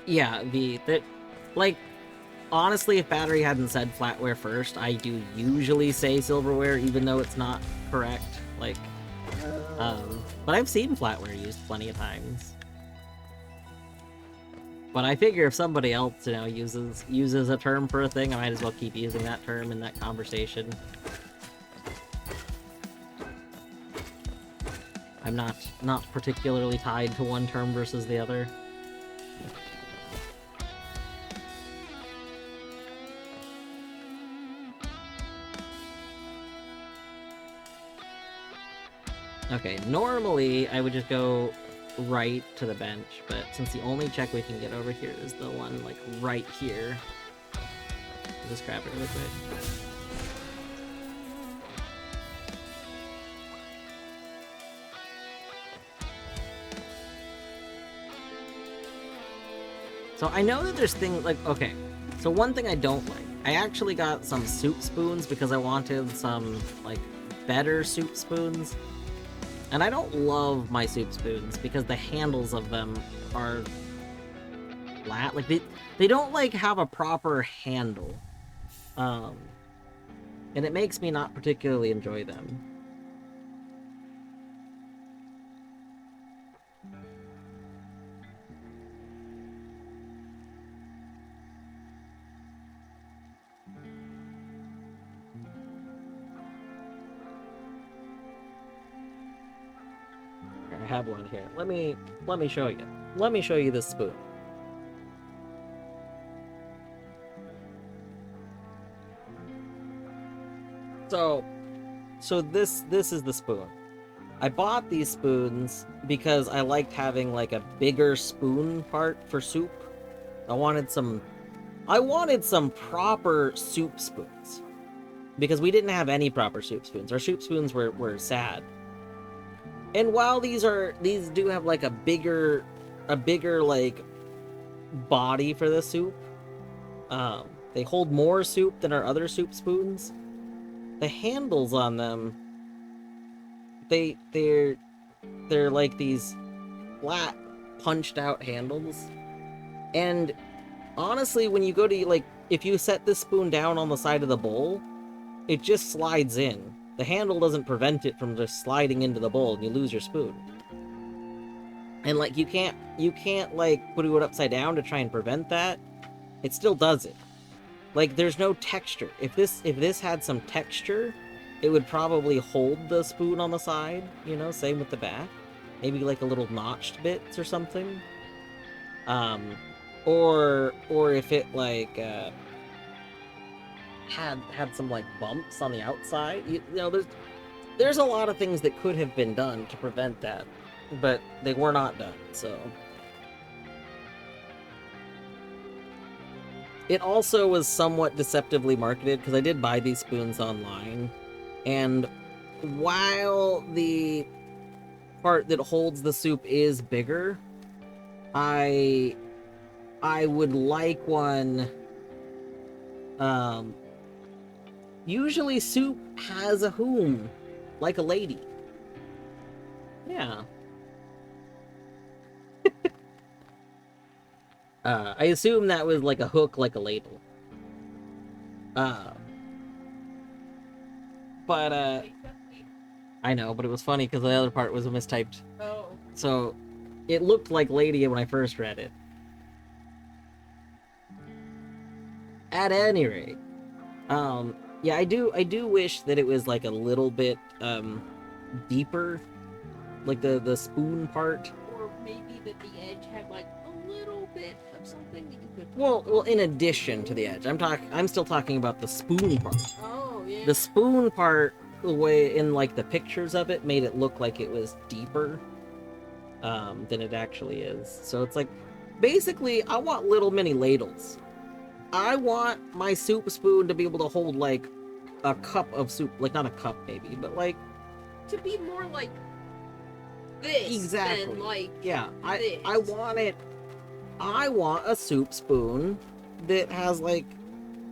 Yeah, like, honestly, if Battery hadn't said flatware first, I do usually say silverware, even though it's not correct. Like, but I've seen flatware used plenty of times. But I figure if somebody else, uses a term for a thing, I might as well keep using that term in that conversation. I'm not particularly tied to one term versus the other. Okay, normally I would just go right to the bench, but since the only check we can get over here is the one, like, right here, I'll just grab it really quick. So I know that there's things, like, okay, so one thing I don't like, I actually got some soup spoons because I wanted some, like, better soup spoons. And I don't love my soup spoons because the handles of them are flat. Like, they don't, like, have a proper handle. And it makes me not particularly enjoy them. I have one here. Let me show you. Let me show you this spoon. So this is the spoon. I bought these spoons because I liked having like a bigger spoon part for soup. I wanted some proper soup spoons. Because we didn't have any proper soup spoons. Our soup spoons were sad. And while these do have like a bigger like body for the soup, they hold more soup than our other soup spoons. The handles on them, they're like these flat punched out handles. And honestly, when you go to, like, if you set this spoon down on the side of the bowl, it just slides in. The handle doesn't prevent it from just sliding into the bowl and you lose your spoon. And, like, you can't like put it upside down to try and prevent that. It still does it. Like, there's no texture. If this had some texture, it would probably hold the spoon on the side, you know, same with the back. Maybe like a little notched bits or something. Or if it like had some like bumps on the outside. You know, there's a lot of things that could have been done to prevent that, but they were not done, so. It also was somewhat deceptively marketed, because I did buy these spoons online, and while the part that holds the soup is bigger, I would like one. Usually soup has a whom, like a lady. Yeah. I assume that was like a hook, like a ladle. But I know, but it was funny because the other part was mistyped.
Oh.
So, it looked like lady when I first read it. At any rate, yeah, I do wish that it was like a little bit deeper, like the spoon part.
Or maybe that the edge had like a little bit of something that you could.
Well, in addition to the edge, I'm still talking about the spoon part.
Oh yeah.
The spoon part, the way in like the pictures of it, made it look like it was deeper than it actually is. So it's like, basically, I want little mini ladles. I want my soup spoon to be able to hold like a cup of soup, like not a cup maybe, but like
to be more like this.
exactly.
Than like
yeah,
this.
I want a soup spoon that has like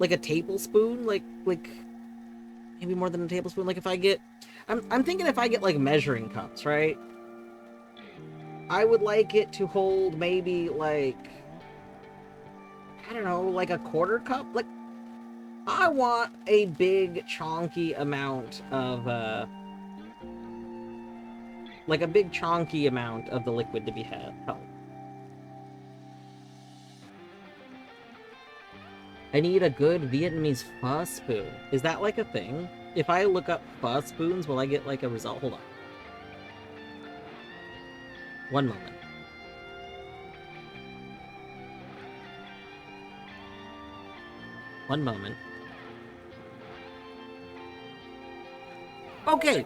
a tablespoon, like maybe more than a tablespoon. Like if I get, I'm thinking if I get like measuring cups, right? I would like it to hold maybe like, I don't know, like a quarter cup. Like I want a big chonky amount of like a big chonky amount of the liquid to be held. I need a good Vietnamese pho spoon. Is that like a thing? If I look up pho spoons, will I get like a result? Hold on. One moment. One moment. 。
Oh,
Okay. 。
Oh. 。
Okay. 。
Oh.
Okay.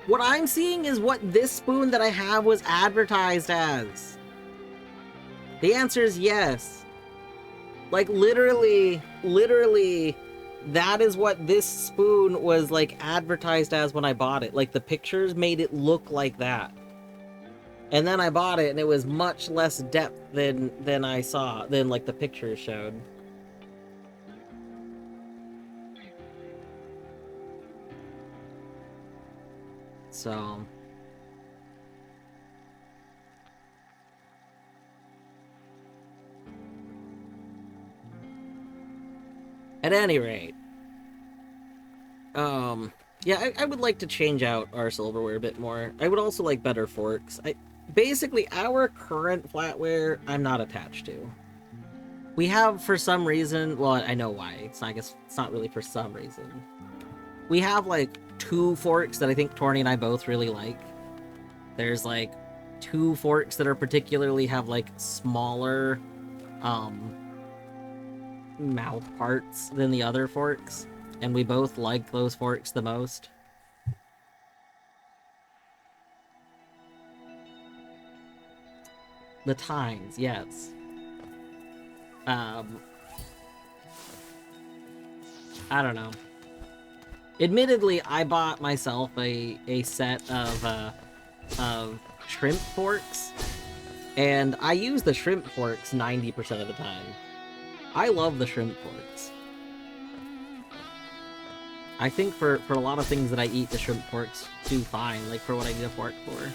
What I'm seeing is what this spoon that I have was advertised as. The answer is yes. Like, literally, that is what this spoon was, like, advertised as when I bought it. Like, the pictures made it look like that. And then I bought it, and it was much less depth than I saw, than, like, the pictures showed. So... At any rate, yeah, I would like to change out our silverware a bit more. I would also like better forks. Basically, our current flatware, I'm not attached to. We have, for some reason, well, I know why. I guess it's not really for some reason. We have, like, 2 forks that I think Torny and I both really like. There's, like, 2 forks that are particularly have, like, smaller, mouth parts than the other forks, and we both like those forks the most. The tines, yes. I don't know. Admittedly, I bought myself a set of shrimp forks, and I use the shrimp forks 90% of the time. I love the shrimp forks. I think for a lot of things that I eat, the shrimp forks do fine, like for what I need a fork for.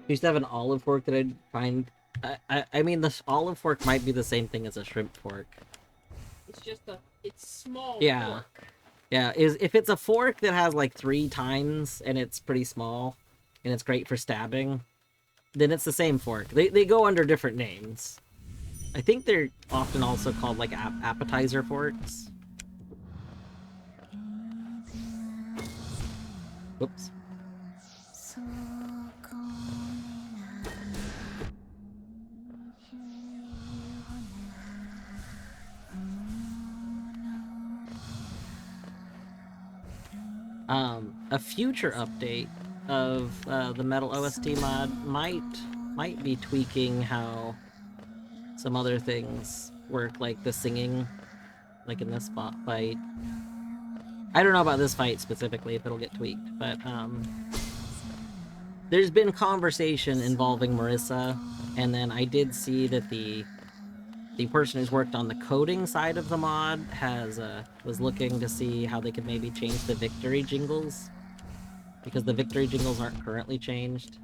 I used to have an olive fork that I'd find... I mean, this olive fork might be the same thing as a shrimp fork.
It's just it's small.
Yeah.
Fork.
Yeah, if it's a fork that has like 3 tines and it's pretty small and it's great for stabbing, then it's the same fork. They go under different names. I think they're often also called like appetizer forks. Whoops. A future update of the Metal OST mod might be tweaking how some other things work, like the singing, like in this fight. I don't know about this fight specifically, if it'll get tweaked, but there's been conversation involving Marissa, and then I did see that the person who's worked on the coding side of the mod was looking to see how they could maybe change the victory jingles, because the victory jingles aren't currently changed.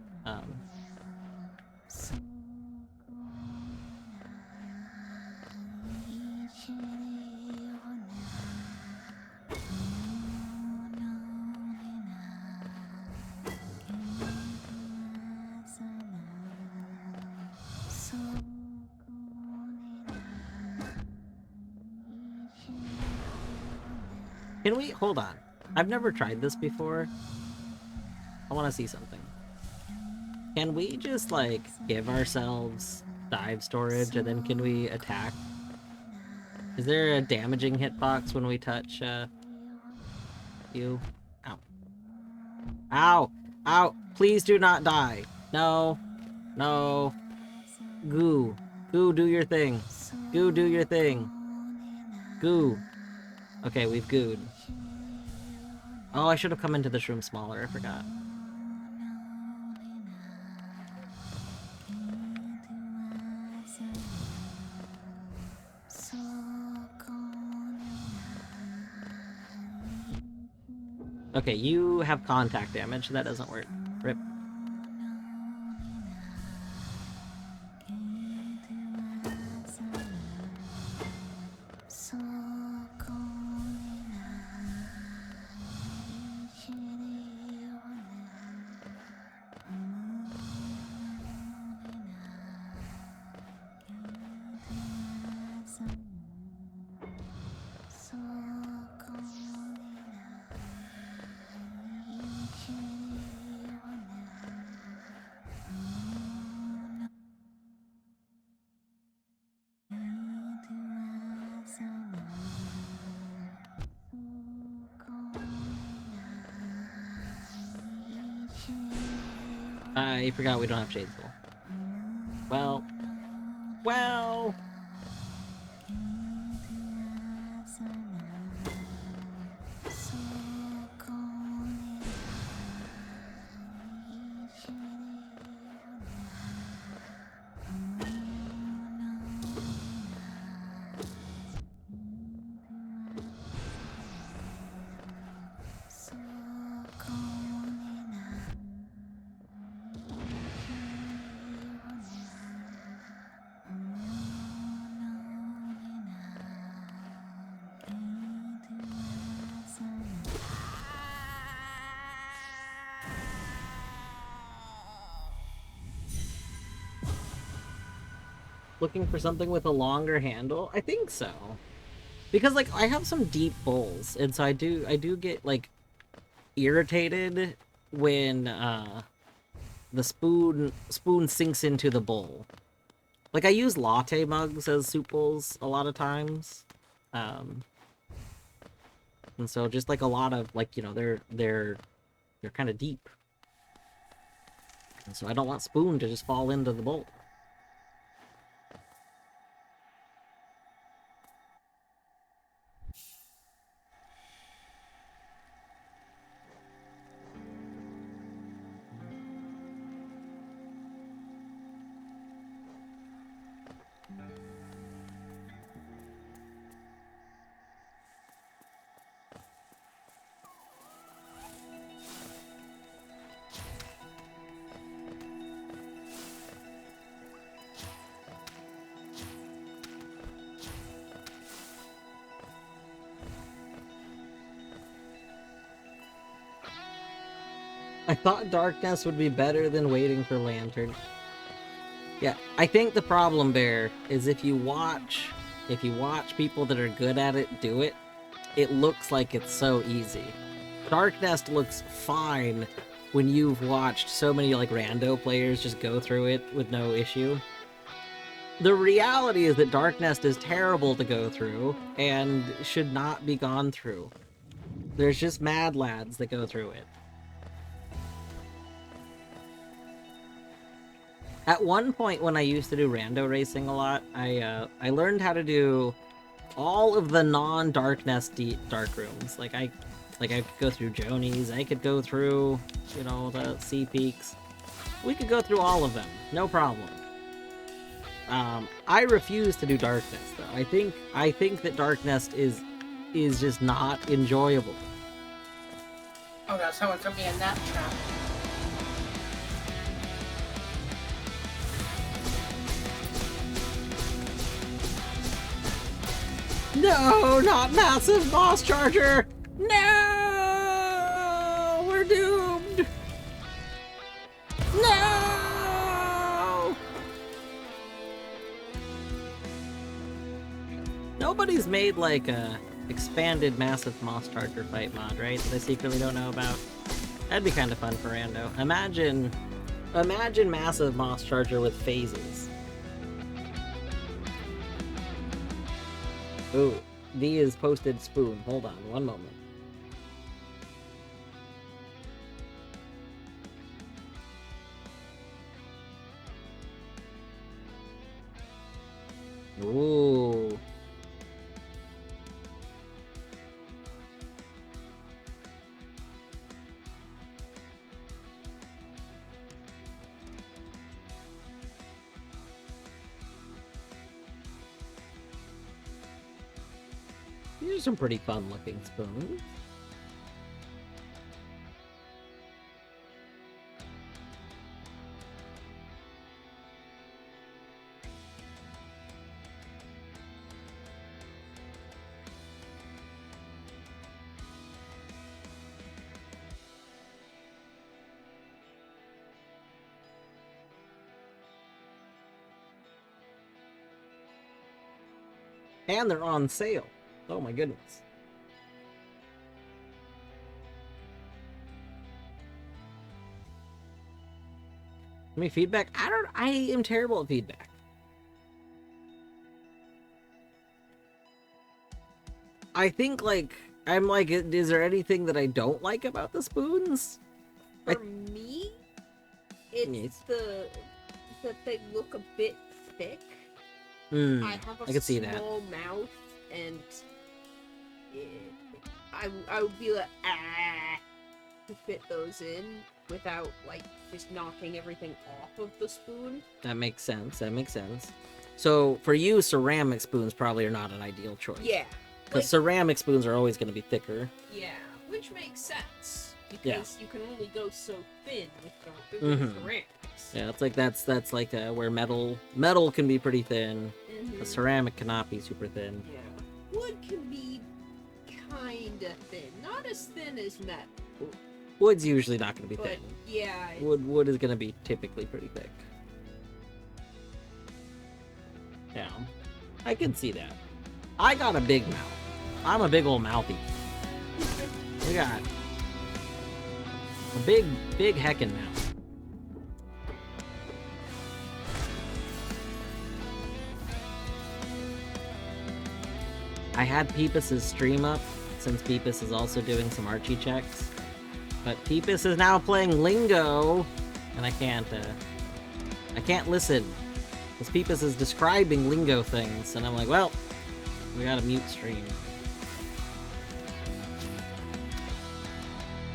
Can we... Hold on. I've never tried this before. I want to see something. Can we just, like, give ourselves dive storage, and then can we attack? Is there a damaging hitbox when we touch, you? Ow. Ow! Ow! Please do not die! No. No. Goo. Goo, do your thing. Goo, do your thing. Goo. Okay, we've gooed. Oh, I should have come into this room smaller, I forgot. Okay, you have contact damage, that doesn't work. Rip. I forgot we don't have Shades Bowl. Well. Well. Looking for something with a longer handle? I think so. Because like I have some deep bowls, and so I do get like irritated when the spoon sinks into the bowl. Like I use latte mugs as soup bowls a lot of times. And so just like a lot of like, you know, they're kind of deep. And so I don't want spoon to just fall into the bowl. I thought darkness would be better than waiting for lantern. Yeah, I think the problem, Bear, is if you watch people that are good at it do it, it looks like it's so easy. Darknest looks fine when you've watched so many like rando players just go through it with no issue. The reality is that Darknest is terrible to go through and should not be gone through. There's just mad lads that go through it. At one point when I used to do rando racing a lot, I learned how to do all of the non-Darknest dark rooms. Like I could go through Joni's, I could go through, you know, the Sea Peaks. We could go through all of them, no problem. I refuse to do Darknest though. I think that Darknest is just not enjoyable.
Oh god, someone took me in that trap.
No, not massive boss charger! No! We're doomed! No! Nobody's made like a expanded massive moss charger fight mod, right? That I secretly don't know about. That'd be kind of fun for rando. Imagine massive moss charger with phases. Ooh, D is posted spoon. Hold on, one moment. Ooh. These are some pretty fun looking spoons. And they're on sale. Oh my goodness. Any feedback? I am terrible at feedback. I think like, I'm like, is there anything that I don't like about the spoons?
For me? it's
Yes.
that they look a bit thick.
Hmm.
I have a
I can see that.
small mouth, and I would be like to fit those in without like just knocking everything off of the spoon.
That makes sense. That makes sense. So for you, ceramic spoons probably are not an ideal choice.
Yeah.
Because
Like,
ceramic spoons are always going to be thicker.
yeah, which makes sense
Yeah.
because you can only go so thin with
Mhm.
ceramics.
Yeah, it's like that's like where metal can be pretty thin.
Mhm.
The ceramic cannot be super thin.
Yeah. Wood can be kinda thin, not as thin as metal,
Wood's usually not going to be
but
thin.
yeah.
Wood is going to be typically pretty thick. Yeah, I can see that. I got a big mouth. I'm a big old mouthy. We got a big heckin' mouth. I had Peepus's stream up, since Peepus is also doing some Archie checks. But Peepus is now playing Lingo, and I can't listen. Because Peepus is describing Lingo things, and I'm like, well, we gotta mute stream.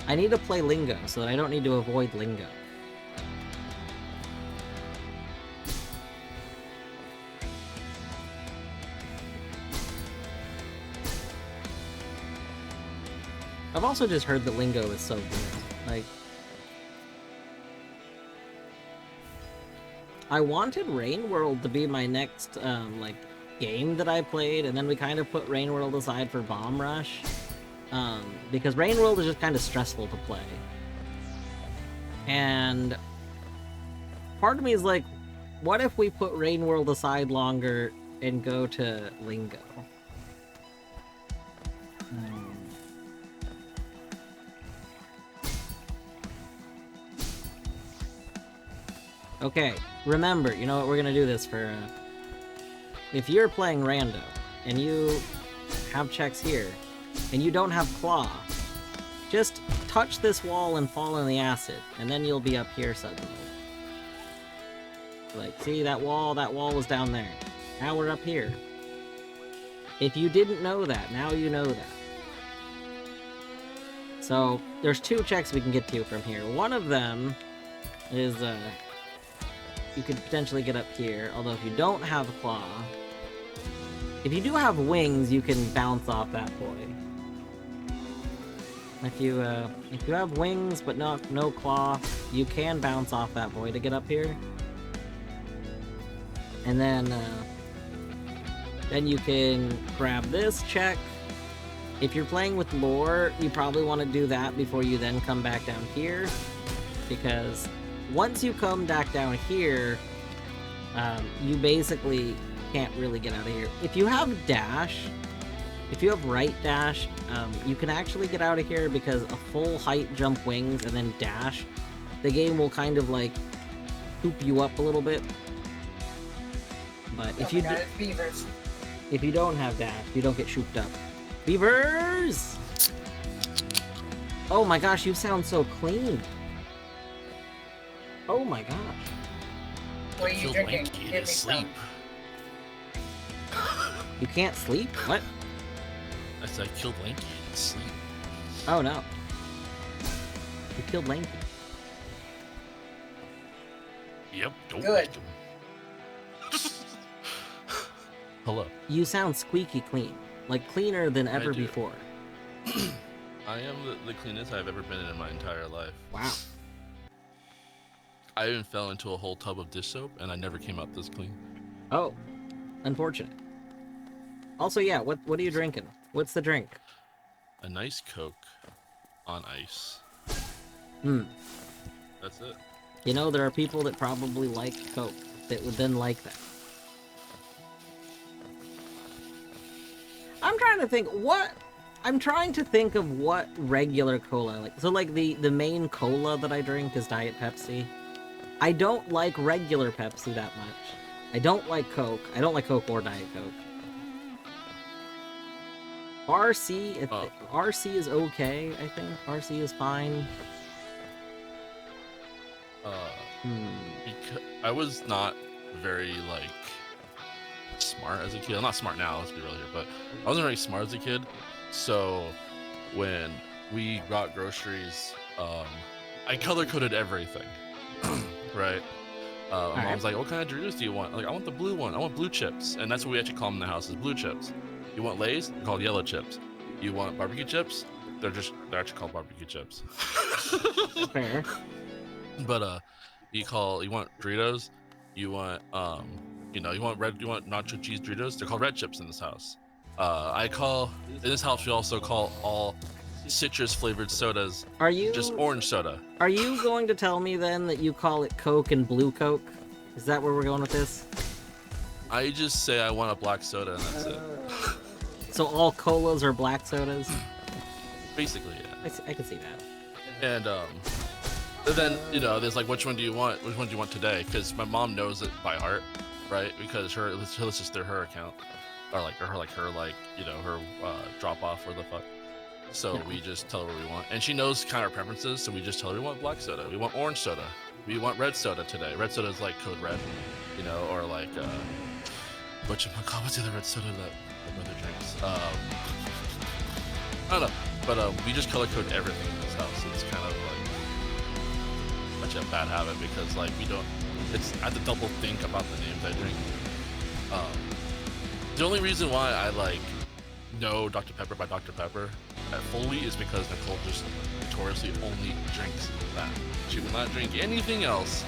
I need to play Lingo, so that I don't need to avoid Lingo. I've also just heard that Lingo is so good. Like, I wanted Rain World to be my next, like, game that I played, and then we kind of put Rain World aside for Bomb Rush. Because Rain World is just kind of stressful to play. And part of me is like, what if we put Rain World aside longer and go to Lingo? Okay, remember, you know what, we're gonna do this for, if you're playing Rando, and you have checks here, and you don't have Claw, just touch this wall and fall in the acid, and then you'll be up here suddenly. Like, see, that wall was down there. Now we're up here. If you didn't know that, now you know that. So, there's two checks we can get to from here. One of them is, you could potentially get up here, although if you don't have a Claw, if you do have wings, you can bounce off that boy. If you have wings but no Claw, you can bounce off that boy to get up here. And then you can grab this check. If you're playing with lore, you probably want to do that before you then come back down here, because once you come back down here, you basically can't really get out of here. If you have dash, if you have right dash, you can actually get out of here because a full height jump wings and then dash, the game will kind of like hoop you up a little bit. But if if you don't have dash, you don't get shooped up. Beavers! Oh my gosh, you sound so clean. Oh my gosh.
What are you
Killed
drinking?
Lanky in
Give me
his
some.
sleep.
You can't sleep? What?
I said I killed Lanky in his sleep.
Oh no. You killed Lanky.
Yep, don't
Good.
like him. Hello.
You sound squeaky clean. Like cleaner than
I
ever
do.
before.
I am the cleanest I've ever been in my entire life.
Wow.
I even fell into a whole tub of dish soap, and I never came out this clean.
Oh. Unfortunate. Also, yeah, what are you drinking? What's the drink?
A nice Coke on ice. That's it.
You know, there are people that probably like Coke that would then like that. I'm trying to think of what regular cola I like. So like the main cola that I drink is Diet Pepsi. I don't like regular Pepsi that much. I don't like Coke. I don't like Coke or Diet Coke. RC, RC is okay, I think. RC is fine.
Because I was not very like smart as a kid. I'm not smart now, let's be real here, but I wasn't very smart as a kid. So when we got groceries, I color coded everything. Right? Mom's like, what kind of Doritos do you want? Like, I want the blue one. I want blue chips. And that's what we actually call them in the house, is blue chips. You want Lay's? They're called yellow chips. You want barbecue chips? They're actually called barbecue chips.
Fair.
But you want Doritos? You want you want nacho cheese Doritos? They're called red chips in this house. In this house we also call all citrus flavored sodas
Are you
just orange soda.
Are you going to tell me then that you call it Coke and Blue Coke? Is that where we're going with this?
I just say I want a black soda and that's it.
So all colas are black sodas?
Basically, yeah.
I can see that.
And then there's like, which one do you want? Which one do you want today? Because my mom knows it by heart, right? Because let's just do her account, or her drop off or the fuck. So we just tell her what we want, and she knows kind of our preferences. So we just tell her we want black soda, we want orange soda, we want red soda today. Red soda is like code red, or like what's the other red soda that my mother drinks? I don't know, but we just color code everything in this house. It's kind of like such a bad habit because like I have to double think about the names I drink. The only reason why I like know Dr. Pepper by Dr. Pepper fully is because Nicole just notoriously only drinks that. She will not drink anything else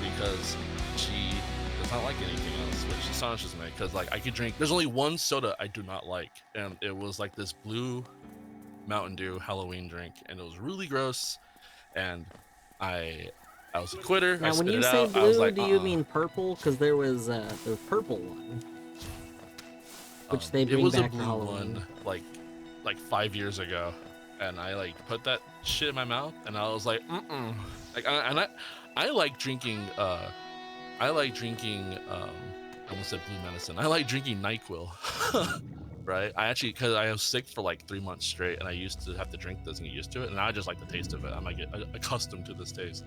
because she does not like anything else, which astonishes me because like I could drink. There's only one soda I do not like, and it was like this blue Mountain Dew Halloween drink, and it was really gross. And I was a quitter.
Now,
I
when
spit
you
it
say
out. I was
blue,
like,
do you mean purple? Because there was the purple one, which they bring back
a
for
blue
Halloween.
one, like 5 years ago, and I like put that shit in my mouth, and I was like, like, I like drinking. I almost said blue medicine. I like drinking NyQuil. Right? Because I was sick for like 3 months straight, and I used to have to drink this and get used to it, and I just like the taste of it. I might get accustomed to this taste.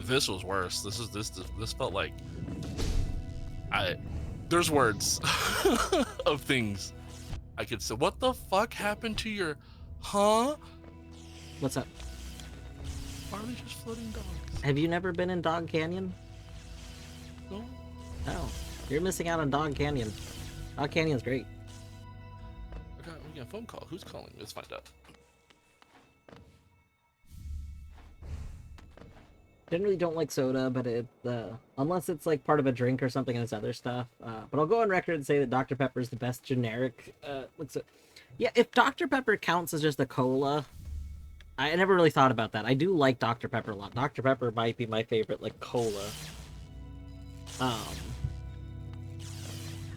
This was worse. This felt like there's words of things I could say. What the fuck happened to your
What's up?
Why are they just floating dogs?
Have you never been in Dog Canyon?
No.
No. You're missing out on Dog Canyon. Dog Canyon's great.
We got a phone call. Who's calling? Let's find out.
Generally don't like soda, but unless it's like part of a drink or something and it's other stuff. But I'll go on record and say that Dr. Pepper is the best generic. Yeah, if Dr. Pepper counts as just a cola, I never really thought about that. I do like Dr. Pepper a lot. Dr. Pepper might be my favorite like cola.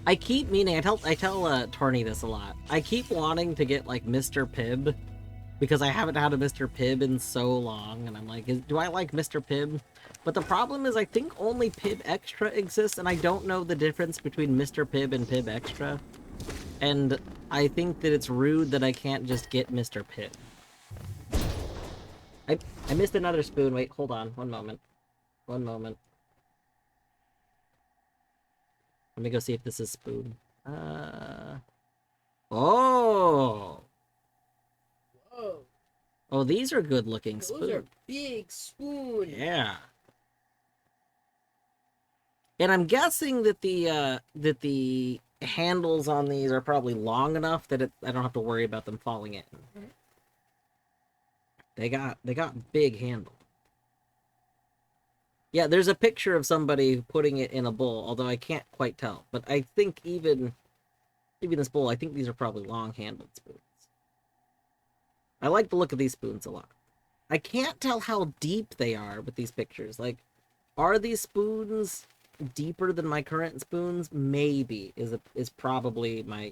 I keep meaning, I tell Torny this a lot. I keep wanting to get like Mr. Pibb because I haven't had a Mr. Pibb in so long, and I'm like, do I like Mr. Pibb? But the problem is I think only Pibb Extra exists, and I don't know the difference between Mr. Pibb and Pibb Extra. And I think that it's rude that I can't just get Mr. Pibb. I missed another spoon. Wait, hold on. One moment. Let me go see if this is spoon. Oh!
Whoa.
Oh, these are good looking
Those
spoons.
are big spoons.
Yeah. And I'm guessing that the handles on these are probably long enough that I don't have to worry about them falling in.
Mm-hmm.
They got big handles. Yeah, there's a picture of somebody putting it in a bowl, although I can't quite tell. But I think even this bowl, I think these are probably long-handled spoons. I like the look of these spoons a lot. I can't tell how deep they are with these pictures. Like, are these spoons deeper than my current spoons? Maybe is probably my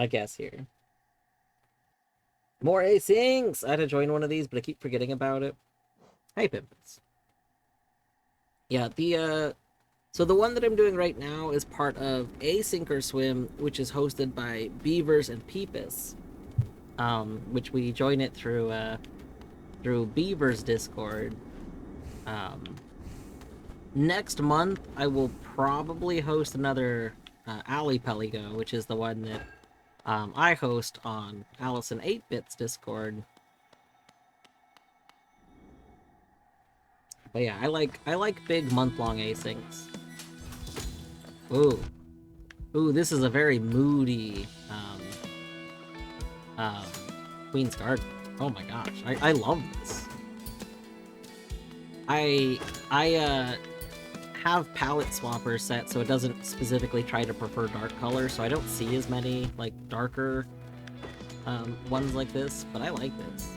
guess here. More Asyncs! I had to join one of these, but I keep forgetting about it. Hey, Pimpins. Yeah, so the one that I'm doing right now is part of Async or Swim, which is hosted by Beavers and Peepus, which we join it through Beaver's Discord. Next month, I will probably host another Alley Peligo, which is the one that I host on Allison 8-Bit's Discord. But yeah, I like big month-long asyncs. Ooh, this is a very moody Queen's Garden. Oh my gosh, I love this. I have palette swapper set so it doesn't specifically try to prefer dark color, so I don't see as many like darker ones like this, but I like this.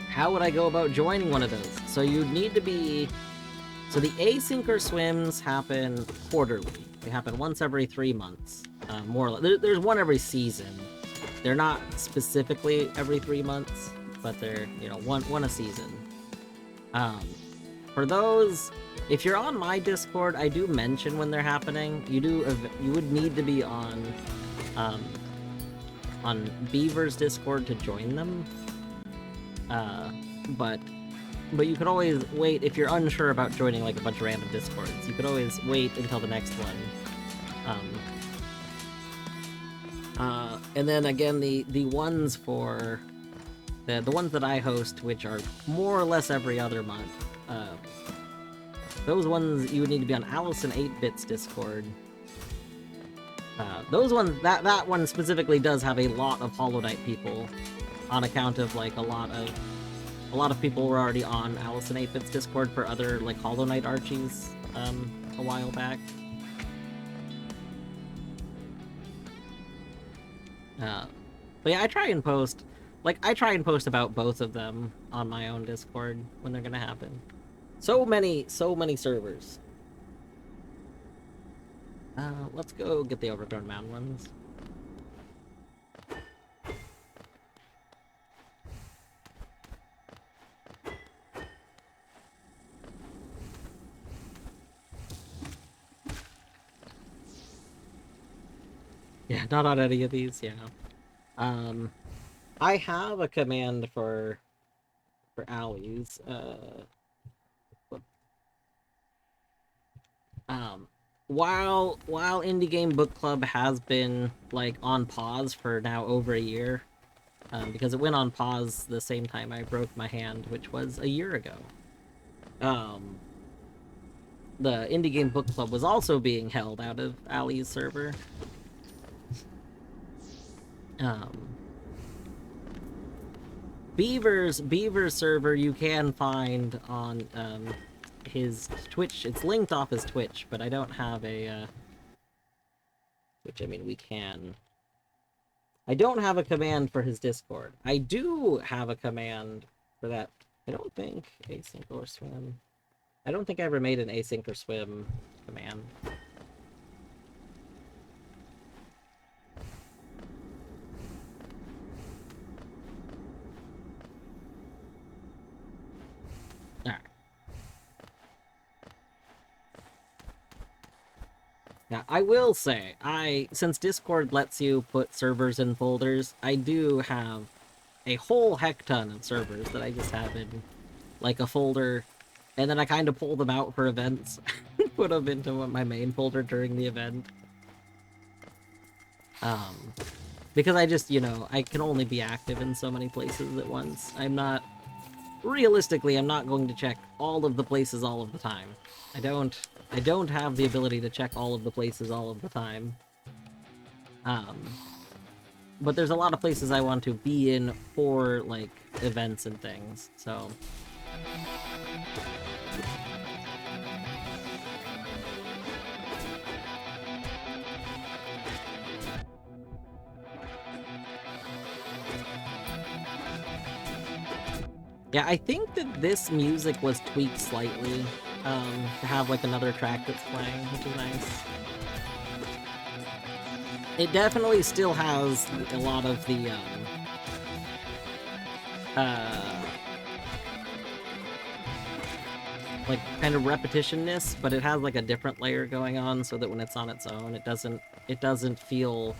How would I go about joining one of those? So you'd need to be... So the async or swims happen quarterly. They happen once every 3 months. More or less. There's one every season. They're not specifically every 3 months, but they're, you know, one a season. For those, if you're on my Discord, I do mention when they're happening. You would need to be on Beaver's Discord to join them. But you could always wait if you're unsure about joining like a bunch of random Discords. You could always wait until the next one. And then again, the ones for the ones that I host, which are more or less every other month. Those ones you would need to be on Allison 8-Bit's Discord. Those ones, that one specifically does have a lot of Hollow Knight people, on account of like a lot of people were already on Allison 8-Bit's Discord for other like Hollow Knight Archies a while back. But yeah, I try and post about both of them on my own Discord when they're gonna happen. So many servers. Let's go get the Overgrown Mound ones. Yeah, not on any of these, yeah. I have a command for alleys. While Indie Game Book Club has been like on pause for now over a year, because it went on pause the same time I broke my hand, which was a year ago. The Indie Game Book Club was also being held out of Alley's server. Beaver's server you can find on his Twitch. It's linked off his Twitch, but I don't have a which I mean we can. I don't have a command for his Discord. I do have a command for that. I don't think async or swim. I don't think I ever made an async or swim command. Alright. Now, I will say, since Discord lets you put servers in folders, I do have a whole heck ton of servers that I just have in, like, a folder, and then I kind of pull them out for events, put them into my main folder during the event. Because I just, you know, I can only be active in so many places at once. Realistically, I'm not going to check all of the places all of the time. I don't have the ability to check all of the places all of the time. But there's a lot of places I want to be in for, like, events and things, so... Yeah, I think that this music was tweaked slightly, to have, like, another track that's playing, which is nice. It definitely still has a lot of the, like, kind of repetitionness, but it has, like, a different layer going on, so that when it's on its own, it doesn't feel,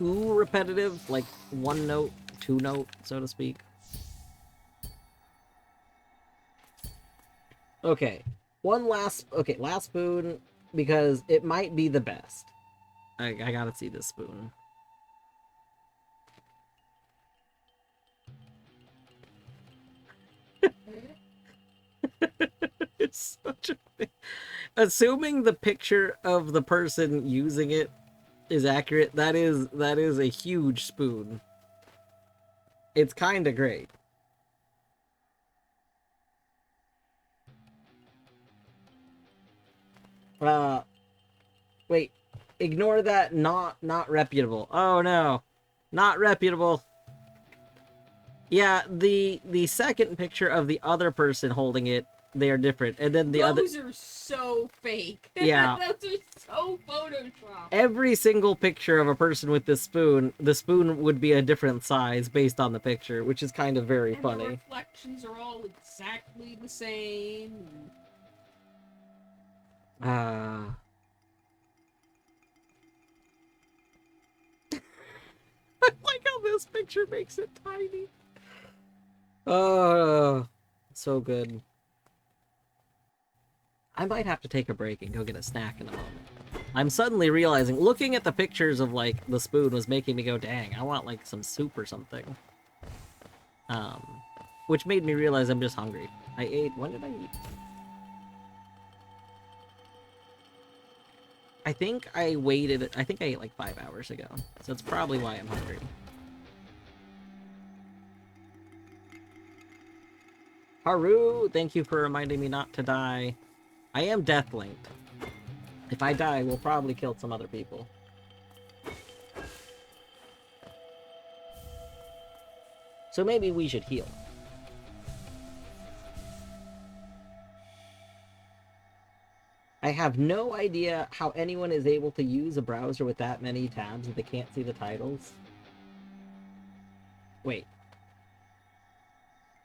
too repetitive, like one note, two note, so to speak. Okay, last spoon, because it might be the best. I gotta see this spoon. It's such a thing. Assuming the picture of the person using it is accurate, that is a huge spoon. It's kind of great. Wait, ignore that. Not reputable. Oh no, not reputable. Yeah, the second picture of the other person holding it, they are different, and then the other.
Those are so fake.
Yeah.
Those are so Photoshop.
Every single picture of a person with this spoon, the spoon would be a different size based on the picture, which is kind of very
And
funny.
the reflections are all exactly the same.
I like how this picture makes it tiny. Oh, so good. I might have to take a break and go get a snack in a moment. I'm suddenly realizing, looking at the pictures of, like, the spoon was making me go, dang, I want, like, some soup or something. Which made me realize I'm just hungry. I ate... When did I eat? I think I ate like 5 hours ago. So that's probably why I'm hungry. Haru, thank you for reminding me not to die. I am death-linked. If I die, we'll probably kill some other people. So maybe we should heal. I have no idea how anyone is able to use a browser with that many tabs that they can't see the titles. Wait.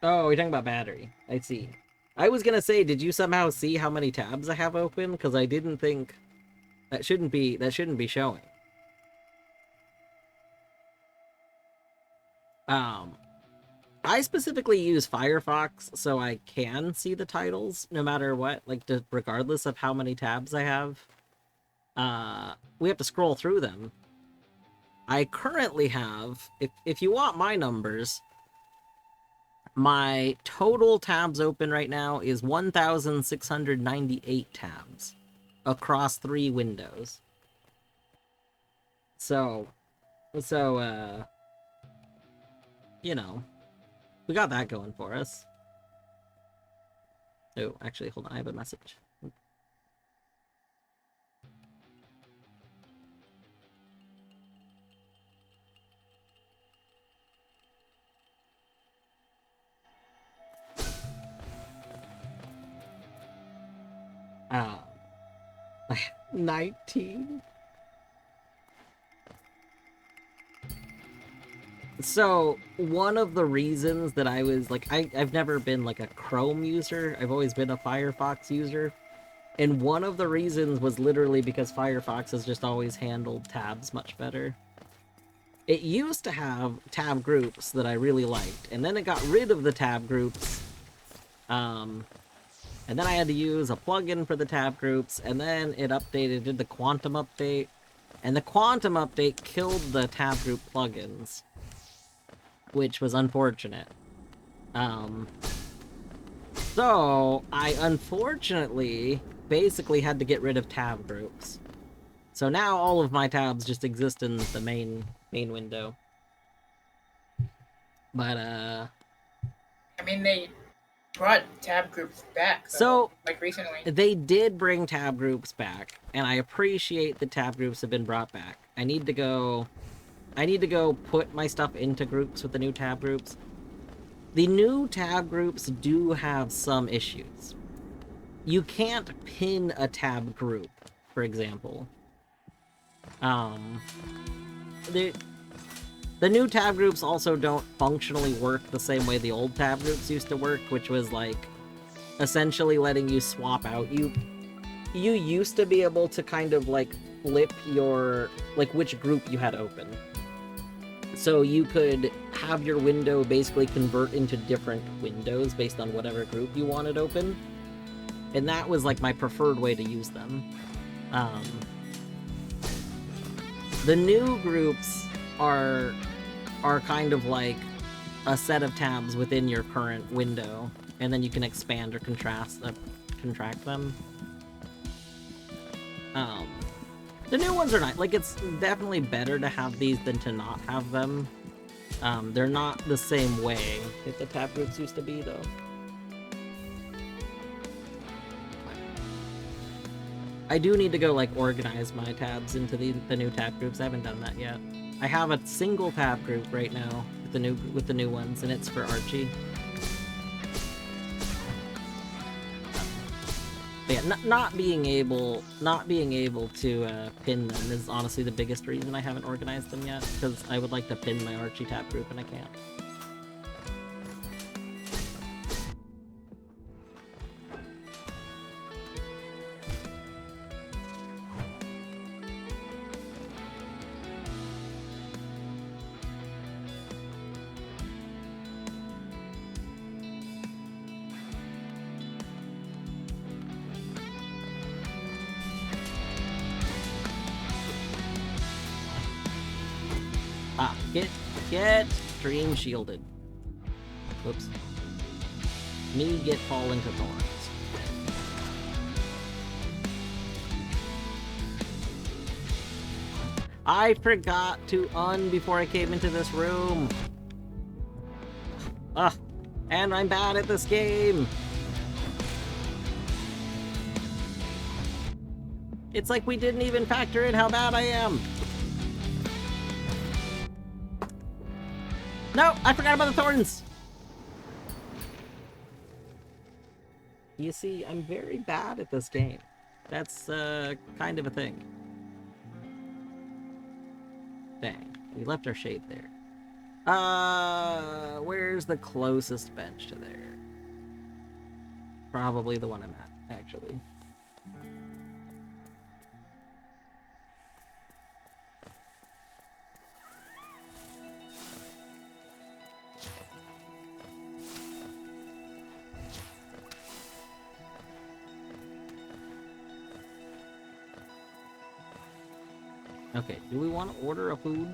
Oh, you're talking about battery. I see. I was gonna say, did you somehow see how many tabs I have open? Because I didn't think... That shouldn't be showing. I specifically use Firefox so I can see the titles no matter what, like, regardless of how many tabs I have. We have to scroll through them. I currently have, if you want my numbers, my total tabs open right now is 1,698 tabs across 3 windows. So, you know, we got that going for us. Oh, actually, hold on, I have a message. Ah. 19? So, one of the reasons that I was, like, I've never been, like, a Chrome user. I've always been a Firefox user. And one of the reasons was literally because Firefox has just always handled tabs much better. It used to have tab groups that I really liked, and then it got rid of the tab groups. And then I had to use a plugin for the tab groups, and then it updated, did the Quantum update, and the Quantum update killed the tab group plugins, which was unfortunate. So I unfortunately basically had to get rid of tab groups. So now all of my tabs just exist in the main window. But
I mean, they brought tab groups back.
So,
like recently.
they did bring tab groups back, and I appreciate that tab groups have been brought back. I need to go put my stuff into groups with the new tab groups. The new tab groups do have some issues. You can't pin a tab group, for example. The new tab groups also don't functionally work the same way the old tab groups used to work, which was, like, essentially letting you swap out. You used to be able to kind of, like, flip your, like, which group you had open. So you could have your window basically convert into different windows based on whatever group you wanted open. And that was like my preferred way to use them. The new groups are kind of like a set of tabs within your current window, and then you can expand or contract them. The new ones are nice. Like, it's definitely better to have these than to not have them. They're not the same way that the tab groups used to be, though. I do need to go, like, organize my tabs into the new tab groups. I haven't done that yet. I have a single tab group right now with the new ones, and it's for Archie. But yeah, not being able to pin them is honestly the biggest reason I haven't organized them yet, because I would like to pin my Archie tab group and I can't. Get dream shielded. Whoops. Me get falling to thorns. I forgot to before I came into this room. And I'm bad at this game. It's like we didn't even factor in how bad I am. No, I forgot about the thorns! You see, I'm very bad at this game. That's, kind of a thing. Dang, we left our shade there. Where's the closest bench to there? Probably the one I'm at, actually. Okay, do we want to order a food?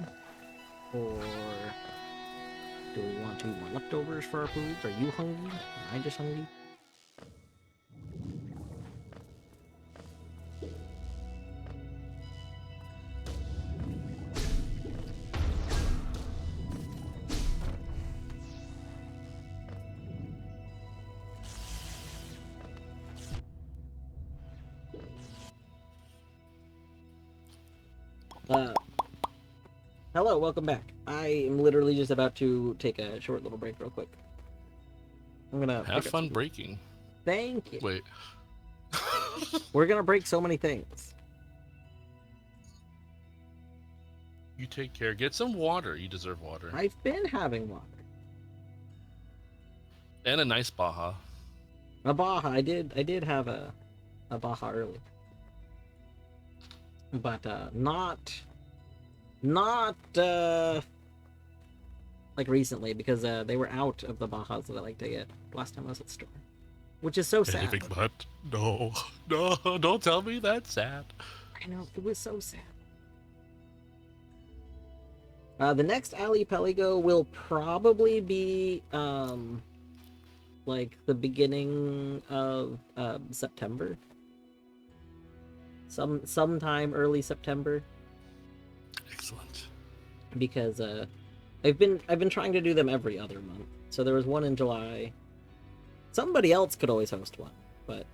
Or do we want to eat more leftovers for our food? Are you hungry? Am I just hungry? Hello, welcome back. I am literally just about to take a short little break real quick. I'm gonna
have fun breaking.
Thank you.
Wait.
We're gonna break so many things.
You take care. Get some water. You deserve water.
I've been having water.
And a nice Baja.
A Baja. I did have a Baja early. But not like recently, because they were out of the Bajas that I like to get last time I was at the store. Which is so sad.
Anything but. No, don't tell me that's sad.
I know, it was so sad. The next Ali Peligo will probably be like the beginning of September. Sometime early September.
Excellent.
Because I've been trying to do them every other month. So there was one in July. Somebody else could always host one, but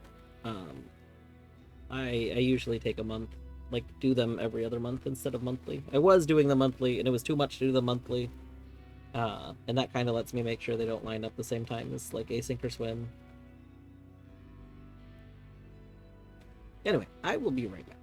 I usually take a month, like do them every other month instead of monthly. I was doing them monthly, and it was too much to do them monthly. And that kind of lets me make sure they don't line up the same time as like Async or Swim. Anyway, I will be right back.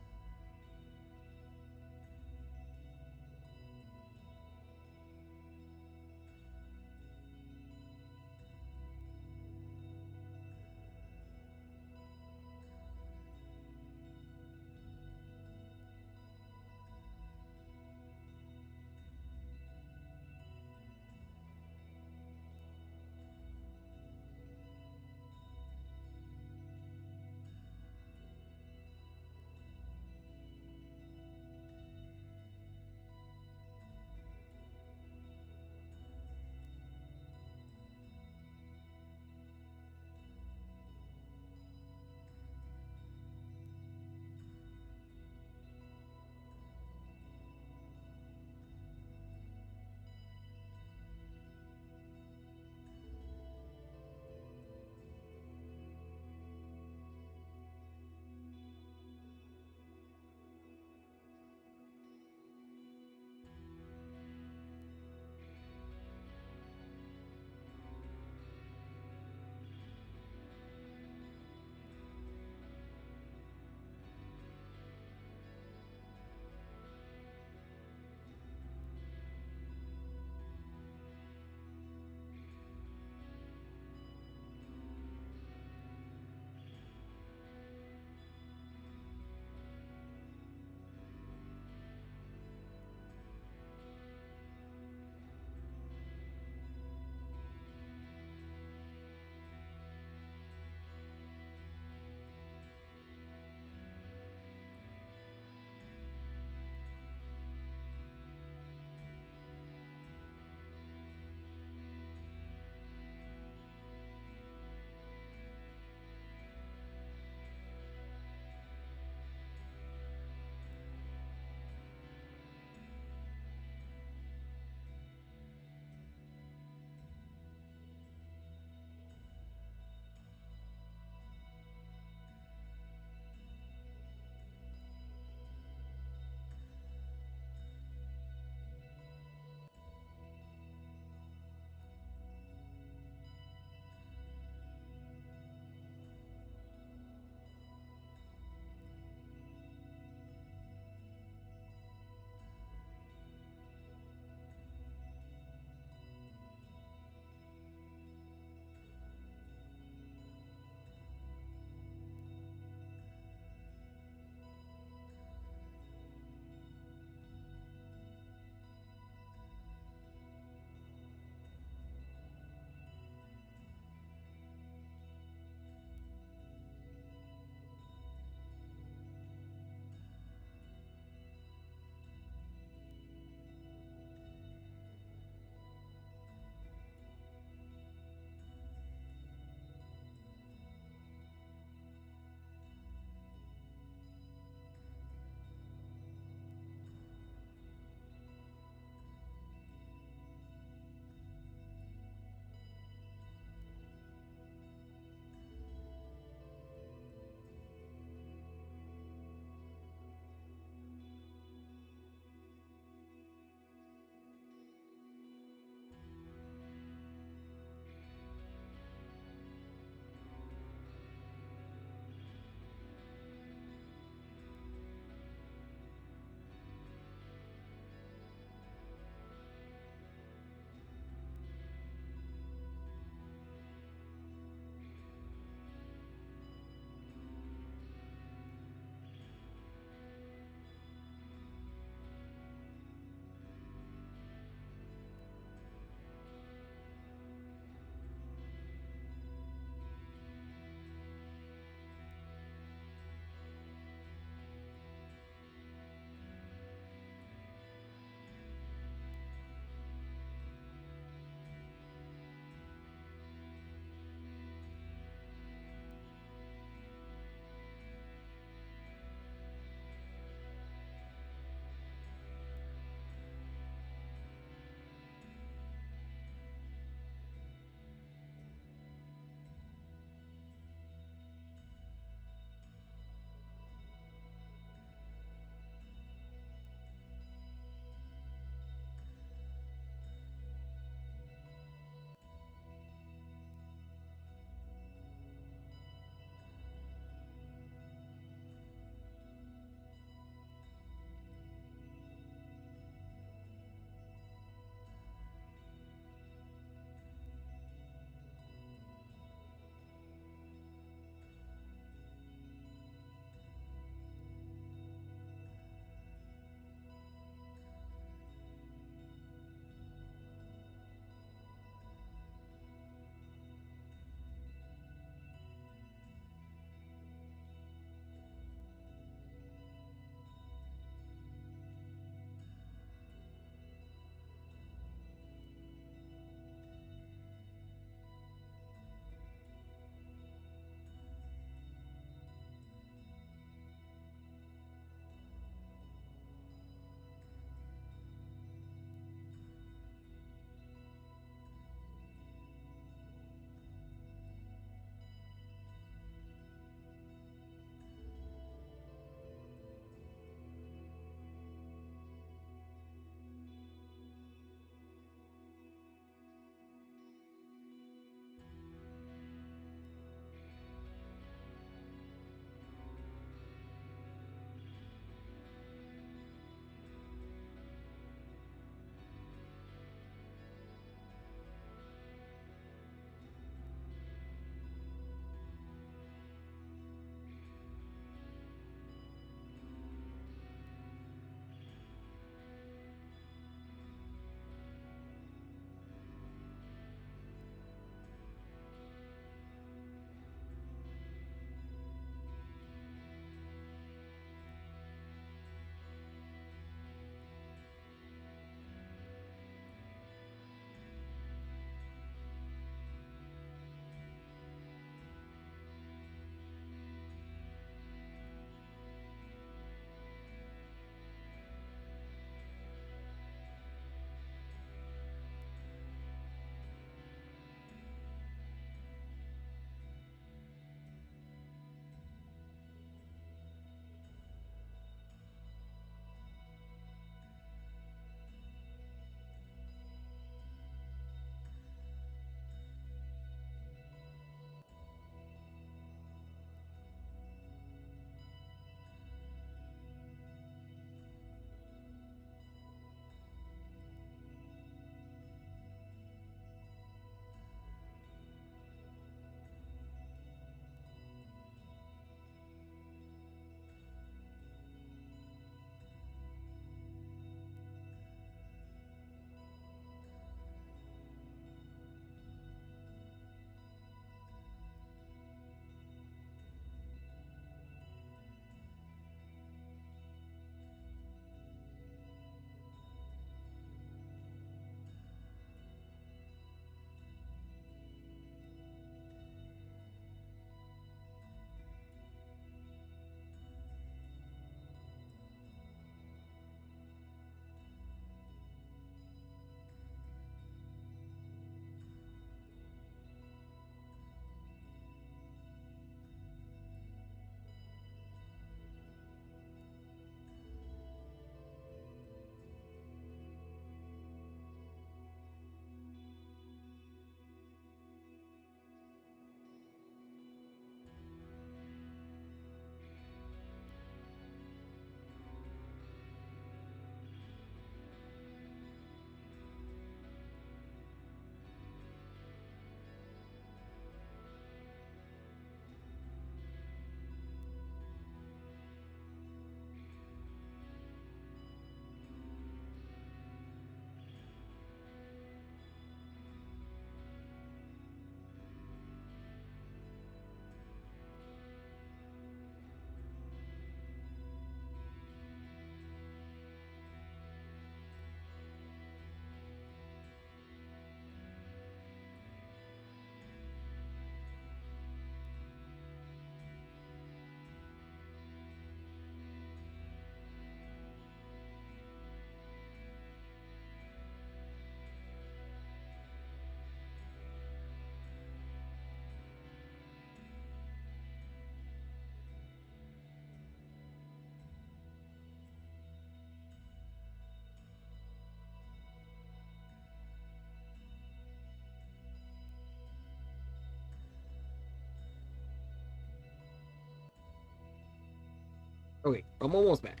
Okay, I'm almost back.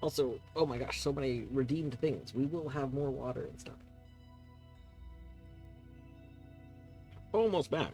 Also, oh my gosh, so many redeemed things. We will have more water and stuff. Almost back.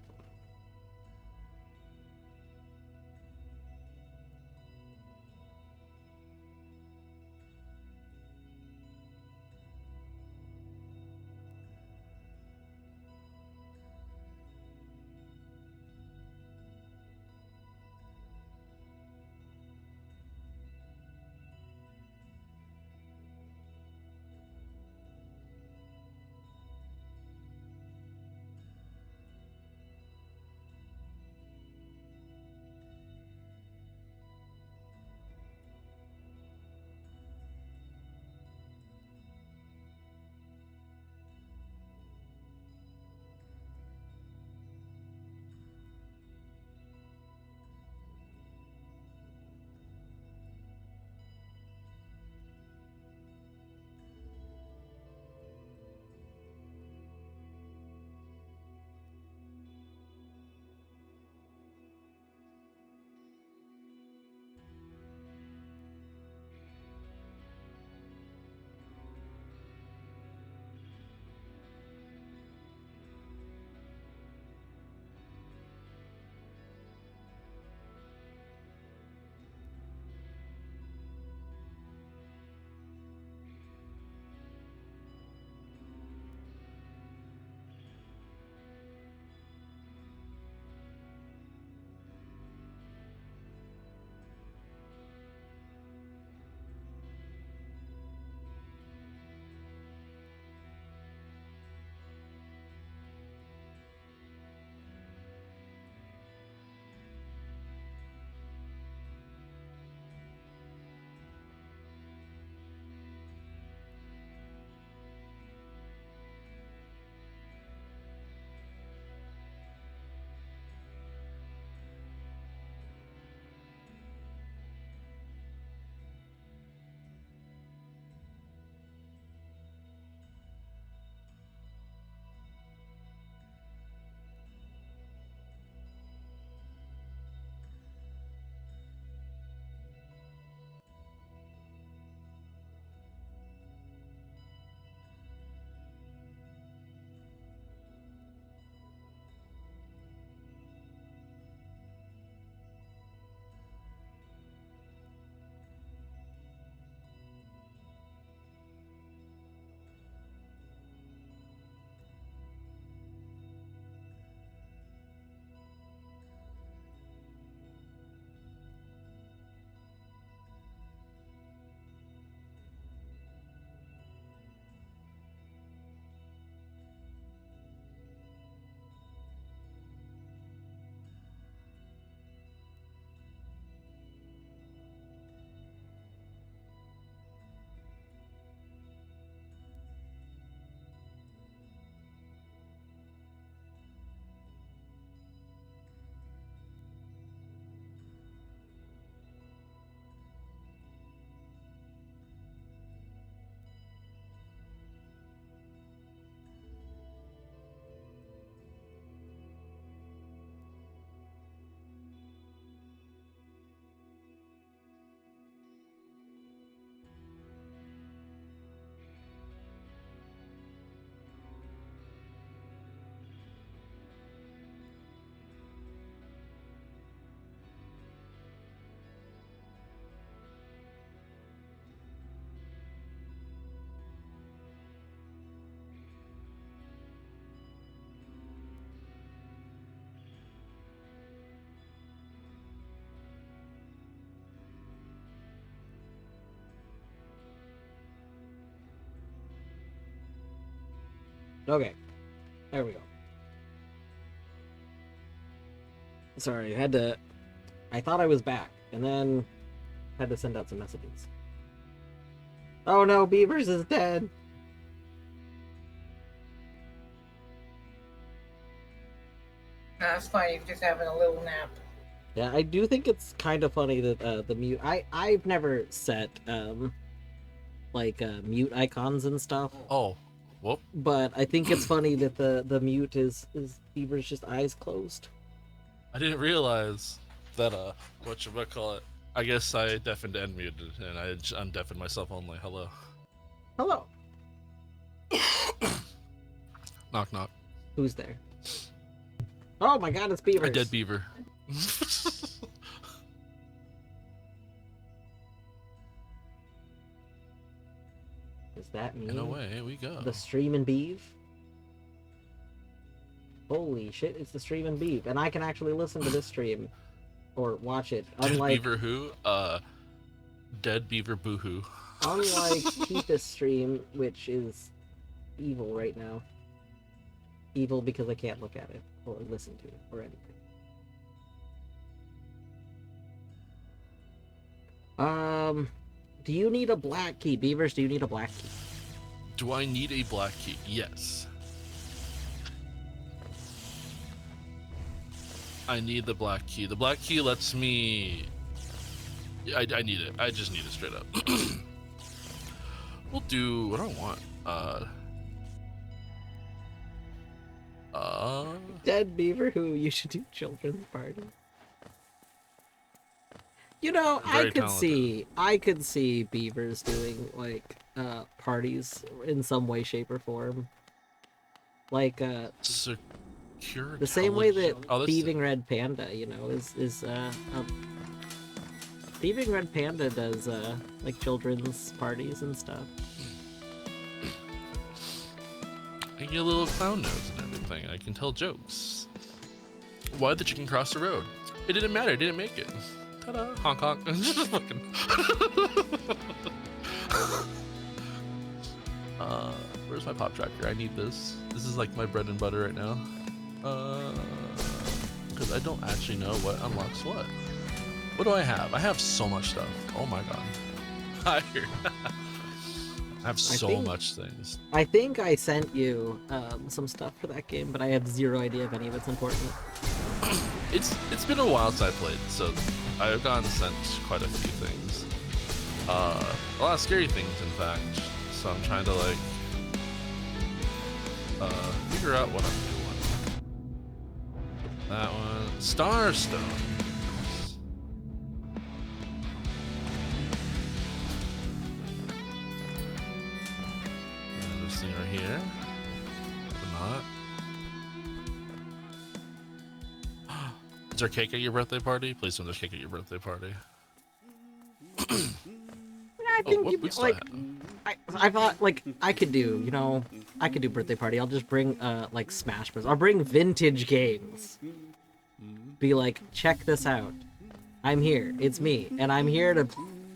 Okay, there we go. Sorry, I thought I was back, and then had to send out some messages. Oh no, Beavers is dead!
That's fine. You're just having a little nap.
Yeah, I do think it's kind of funny that the mute. I've never set mute icons and stuff,
Oh, whoop.
but I think it's funny that the mute is Beaver's just eyes closed.
I didn't realize that, whatchamacallit, I guess I deafened and muted, and I undeafened myself only. Hello.
Hello.
Knock knock.
Who's there? Oh my god, it's beavers.
A dead beaver.
Does that mean
And away we go.
the stream and beeve? Holy shit, it's the stream and beeve. And I can actually listen to this stream. Or watch it.
Dead
Unlike
beaver who? Dead beaver boohoo.
unlike Keith's stream, which is evil right now. Evil because I can't look at it or listen to it or anything. Do you need a black key? Beavers, do you need a black key?
Do I need a black key? Yes. I need the black key. The black key lets me... I need it. I just need it straight up. We'll do... What do I want?
Dead beaver who you should do children's party. You know,
Very talented.
I could see beavers doing like parties in some way, shape, or form. Like
Secure
the same way that
Oh,
Thieving Red Panda, you know, Thieving Red Panda does like children's parties and stuff.
I get a little clown nose and everything. I can tell jokes. Why did the chicken cross the road? It didn't matter. It didn't make it. Ta-da! Honk honk. Just fucking. Where's my pop tracker? I need this. This is like my bread and butter right now. Because I don't actually know what unlocks what. What do I have? I have so much stuff. Oh my god. I have so much things.
I think I sent you some stuff for that game, but I have zero idea if any of it's important.
It's been a while since I played, so I've gotten sent quite a few things. A lot of scary things, in fact. So I'm trying to like figure out what I'm doing. That one, Starstone. And this thing right here. Or not. Is there cake at your birthday party? Please don't there's cake at your birthday party.
I think
what
you
boots do
like.
I have?
I thought like I could do, you know, I could do birthday party. I'll just bring like Smash Bros. I'll bring vintage games. Be like, check this out. I'm here. It's me, and I'm here to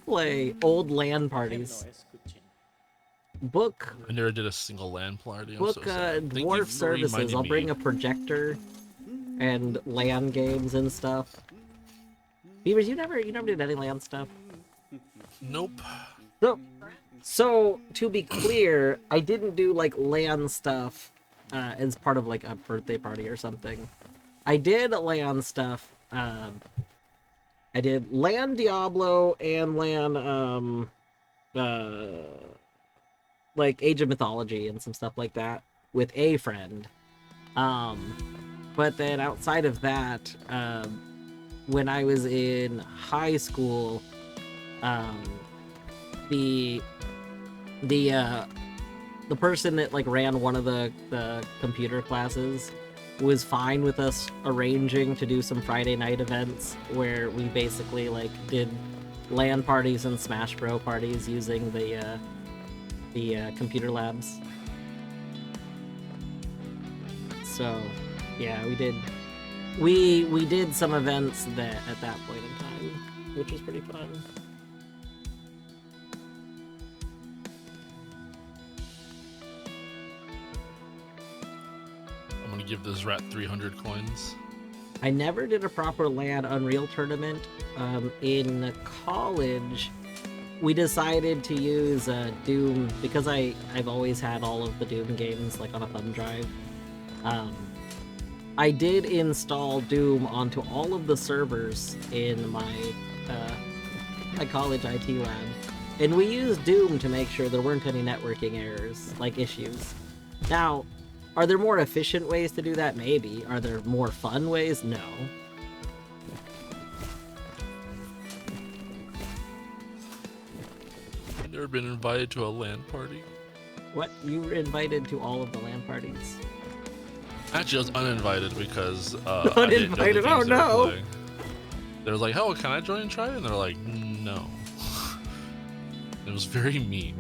play old LAN parties. Book
I never did a single LAN party. I'm
book
so sad. Thank you
dwarf
for
services.
reminding
I'll
me.
bring a projector and LAN games and stuff. Beavers, you never did any LAN stuff.
Nope.
So to be clear, I didn't do like LAN stuff as part of like a birthday party or something. I did LAN stuff. I did LAN Diablo and LAN like Age of Mythology and some stuff like that with a friend. But then outside of that, when I was in high school, the person that like ran one of the computer classes was fine with us arranging to do some Friday night events where we basically like did LAN parties and Smash Bros parties using the computer labs. So yeah, we did some events that at that point in time, which was pretty fun.
I'm gonna give this rat 300 coins.
I never did a proper LAN Unreal tournament. In college, we decided to use Doom because I've always had all of the Doom games like on a thumb drive. I did install Doom onto all of the servers in my my college IT lab, and we used Doom to make sure there weren't any networking errors, like issues. Now, are there more efficient ways to do that? Maybe. Are there more fun ways? No.
Never been invited to a LAN party?
What? You were invited to all of the LAN parties?
Actually, I was uninvited because I didn't know the
Uninvited?
games
Oh,
they were
no.
playing. They were like, "Oh, can I join and try it?" And they're like, "No." It was very mean.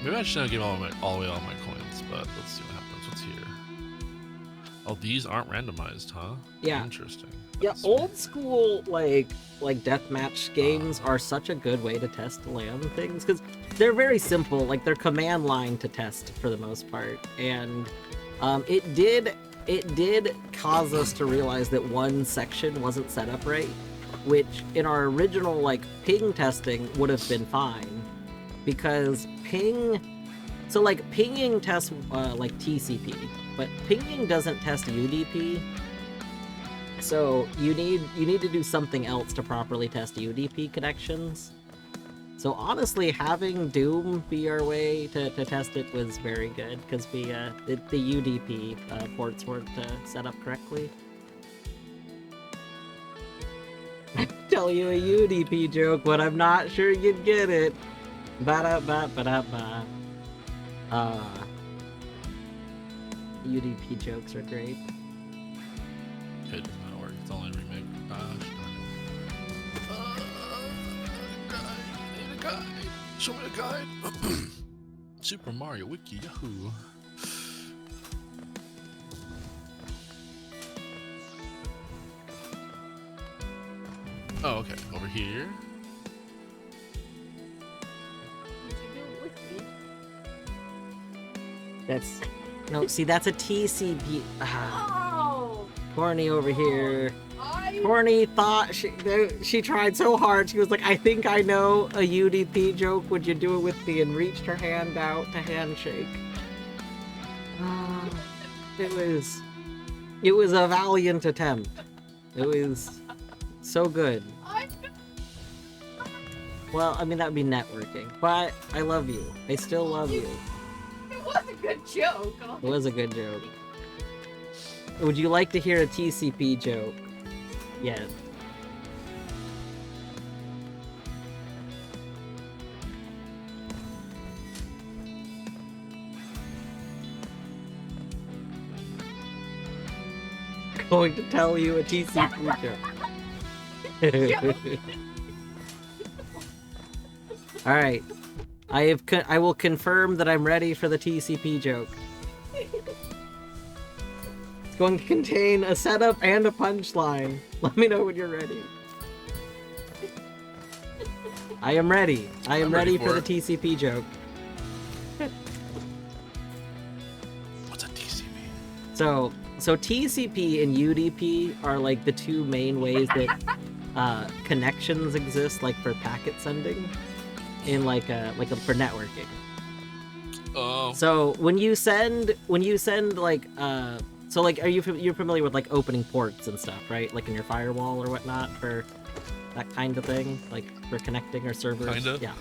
Maybe I shouldn't give all the way all my coins, but let's see what happens. What's here? Oh, these aren't randomized, huh?
Yeah.
Interesting.
Yeah,
That's
old school like deathmatch games are such a good way to test LAN things because they're very simple. Like they're command line to test for the most part, and it did cause us to realize that one section wasn't set up right, which in our original like ping testing would have been fine because so like pinging tests like TCP, but pinging doesn't test UDP. So you need to do something else to properly test UDP connections. So honestly, having Doom be our way to test it was very good because the UDP ports weren't set up correctly. I tell you a UDP joke, but I'm not sure you'd get it. Ba-da-ba-ba-da-ba. UDP jokes are great.
It does not work. It's only a remake. Gosh darn it. Guide. I need a guide. Show me a guide. Super Mario Wiki Yahoo. Oh, okay. Over here.
That's no. See, that's a TCP.
Oh!
Corny over here.
I
Corny thought she tried so hard. She was like, "I think I know a UDP joke. Would you do it with me?" And reached her hand out to handshake. It was a valiant attempt. It was so good. Well, I mean that'd be networking, but I love you. I still love you.
It was a good joke.
It was a good joke. Would you like to hear a TCP joke? Yeah. Going to tell you a TCP joke. All right. I will confirm that I'm ready for the TCP joke. It's going to contain a setup and a punchline. Let me know when you're ready. I am ready. I'm ready for the TCP joke.
What's a TCP?
So TCP and UDP are like the two main ways that connections exist, like for packet sending, in like for networking.
Oh.
So when you send like so like you're familiar with like opening ports and stuff, right? Like in your firewall or whatnot for that kind of thing, like for connecting our servers.
Kinda.
Yeah.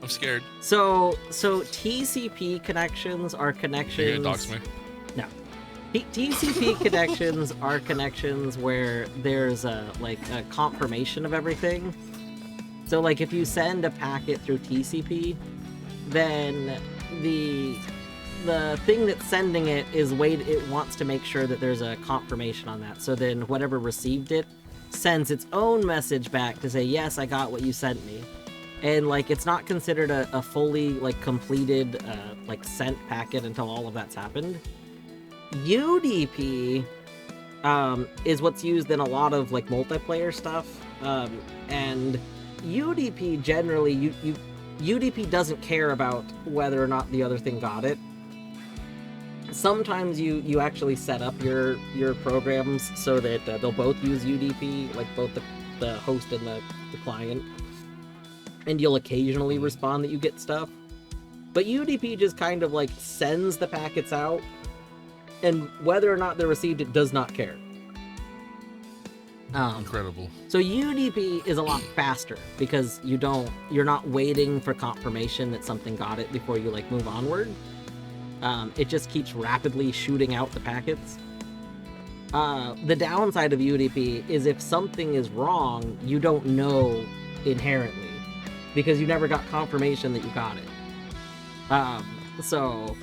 I'm scared.
So TCP connections are connections.
You're gonna dox me?
No. TCP connections are connections where there's a confirmation of everything. So like if you send a packet through TCP, then the thing that's sending it it wants to make sure that there's a confirmation on that. So then whatever received it sends its own message back to say, yes, I got what you sent me. And like it's not considered a fully like completed like sent packet until all of that's happened. UDP is what's used in a lot of like multiplayer stuff, and UDP generally UDP doesn't care about whether or not the other thing got it. Sometimes you actually set up your programs so that they'll both use UDP, like both the host and the client, and you'll occasionally respond that you get stuff. But UDP just kind of like sends the packets out, and whether or not they're received, it does not care.
Incredible.
So UDP is a lot faster because you're not waiting for confirmation that something got it before you like move onward. It just keeps rapidly shooting out the packets. The downside of UDP is if something is wrong, you don't know inherently, because you never got confirmation that you got it. So,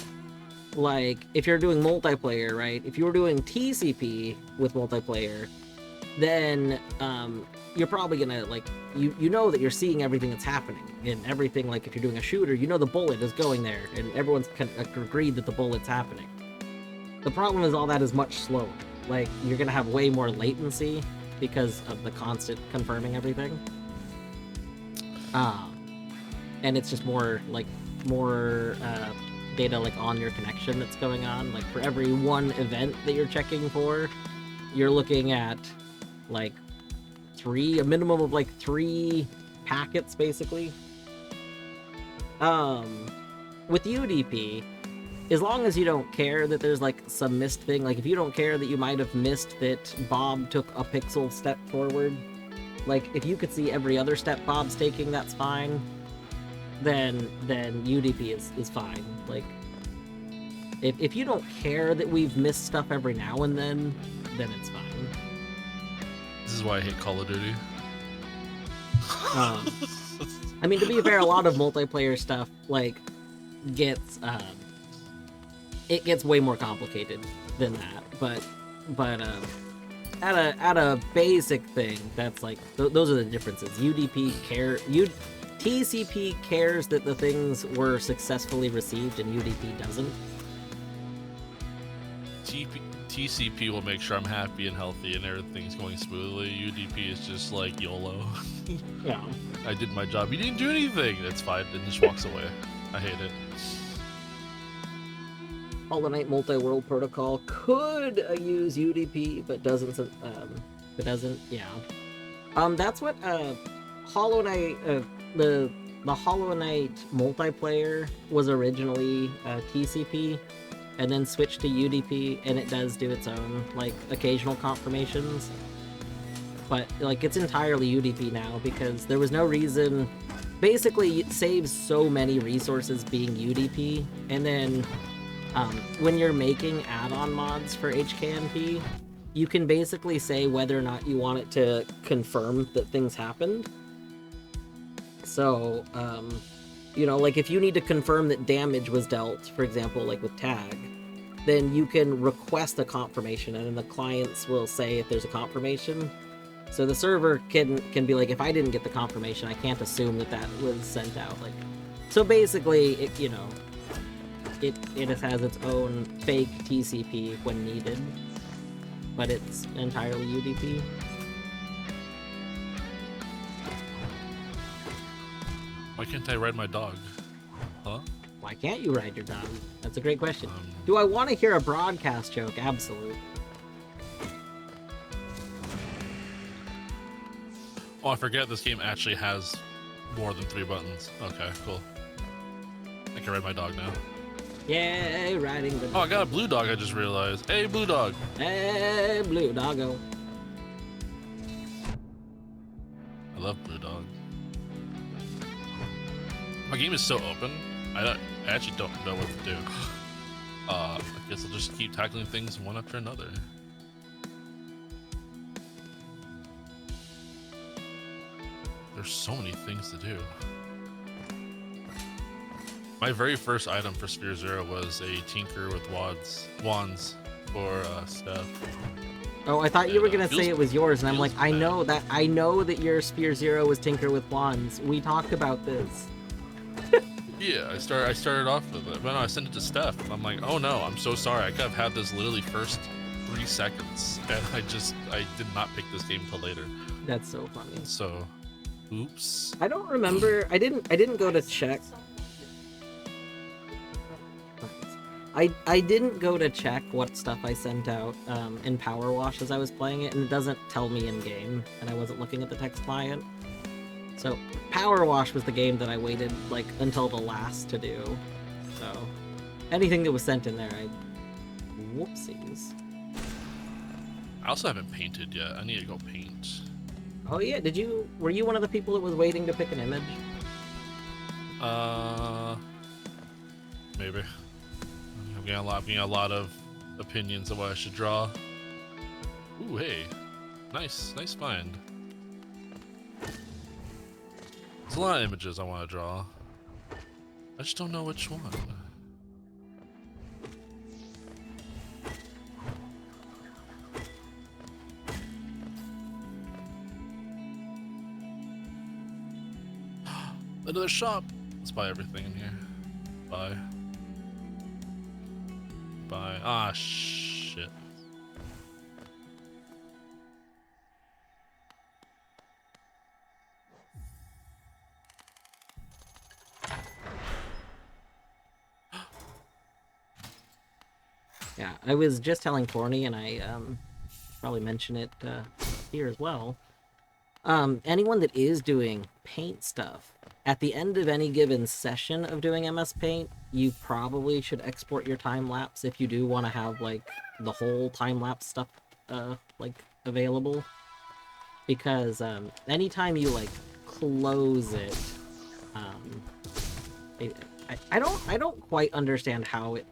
like, if you're doing multiplayer, right? If you were doing TCP with multiplayer, then you're probably gonna, like, you know that you're seeing everything that's happening, and everything, like, if you're doing a shooter, you know the bullet is going there, and everyone's agreed that the bullet's happening. The problem is all that is much slower. Like, you're gonna have way more latency because of the constant confirming everything. And it's just more data, like, on your connection that's going on. Like, for every one event that you're checking for, you're looking at, like, a minimum of, like, 3 packets, basically. With UDP, as long as you don't care that there's, like, some missed thing, like, if you don't care that you might have missed that Bob took a pixel step forward, like, if you could see every other step Bob's taking, that's fine. Then UDP is fine. Like, if you don't care that we've missed stuff every now and then it's fine.
This is why I hate Call of Duty.
I mean, to be fair, a lot of multiplayer stuff, like, gets it gets way more complicated than that. But at a basic thing, that's like those are the differences. TCP cares that the things were successfully received, and UDP doesn't.
TCP will make sure I'm happy and healthy and everything's going smoothly. UDP is just like YOLO.
Yeah.
I did my job. You didn't do anything. It's fine. It just walks away. I hate it.
Hollow Knight Multi-World Protocol could use UDP, but doesn't. Yeah. That's what Hollow Knight. The Hollow Knight multiplayer was originally TCP, and then switched to UDP, and it does do its own, like, occasional confirmations. But, like, it's entirely UDP now, because there was no reason... Basically, it saves so many resources being UDP, and then when you're making add-on mods for HKNP, you can basically say whether or not you want it to confirm that things happened. So, you know, like, if you need to confirm that damage was dealt, for example, like with tag, then you can request a confirmation, and then the clients will say if there's a confirmation. So the server can be like, if I didn't get the confirmation, I can't assume that was sent out. Like, so basically, it, you know, it has its own fake TCP when needed, but it's entirely UDP.
Why can't I ride my dog? Huh?
Why can't you ride your dog? That's a great question. Do I want to hear a broadcast joke? Absolutely.
Oh, I forget this game actually has more than 3 buttons. Okay, cool. I can ride my dog now.
Yay, riding the dog.
Oh, I got a blue dog, I just realized. Hey, blue dog.
Hey, blue doggo.
I love blue dog. My game is so open, I actually don't know what to do. I guess I'll just keep tackling things one after another. There's so many things to do. My very first item for Sphere Zero was a Tinker with wands for Steph.
Oh, I thought you were gonna say it was yours, and I'm like, I know that your Sphere Zero was Tinker with wands. We talked about this.
Yeah, I started off with it, but no, I sent it to Steph, and I'm like, oh no, I'm so sorry. I could have had this literally first 3 seconds, and I did not pick this game till later.
That's so funny.
So, oops.
I don't remember. I didn't go to check. I didn't go to check what stuff I sent out in PowerWash as I was playing it, and it doesn't tell me in game, and I wasn't looking at the text client. So PowerWash was the game that I waited like until the last to do. So anything that was sent in there, whoopsies.
I also haven't painted yet. I need to go paint.
Oh yeah, were you one of the people that was waiting to pick an image?
Maybe. I'm getting a lot of opinions of what I should draw. Ooh, hey. Nice find. There's a lot of images I want to draw. I just don't know which one. Another shop. Let's buy everything in here. Buy. Buy. Ah, shit.
Yeah, I was just telling Corny, and I probably mention it here as well. Anyone that is doing paint stuff, at the end of any given session of doing MSPaint, you probably should export your time lapse if you do want to have like the whole time lapse stuff like available. Because anytime you like close it, I don't quite understand how it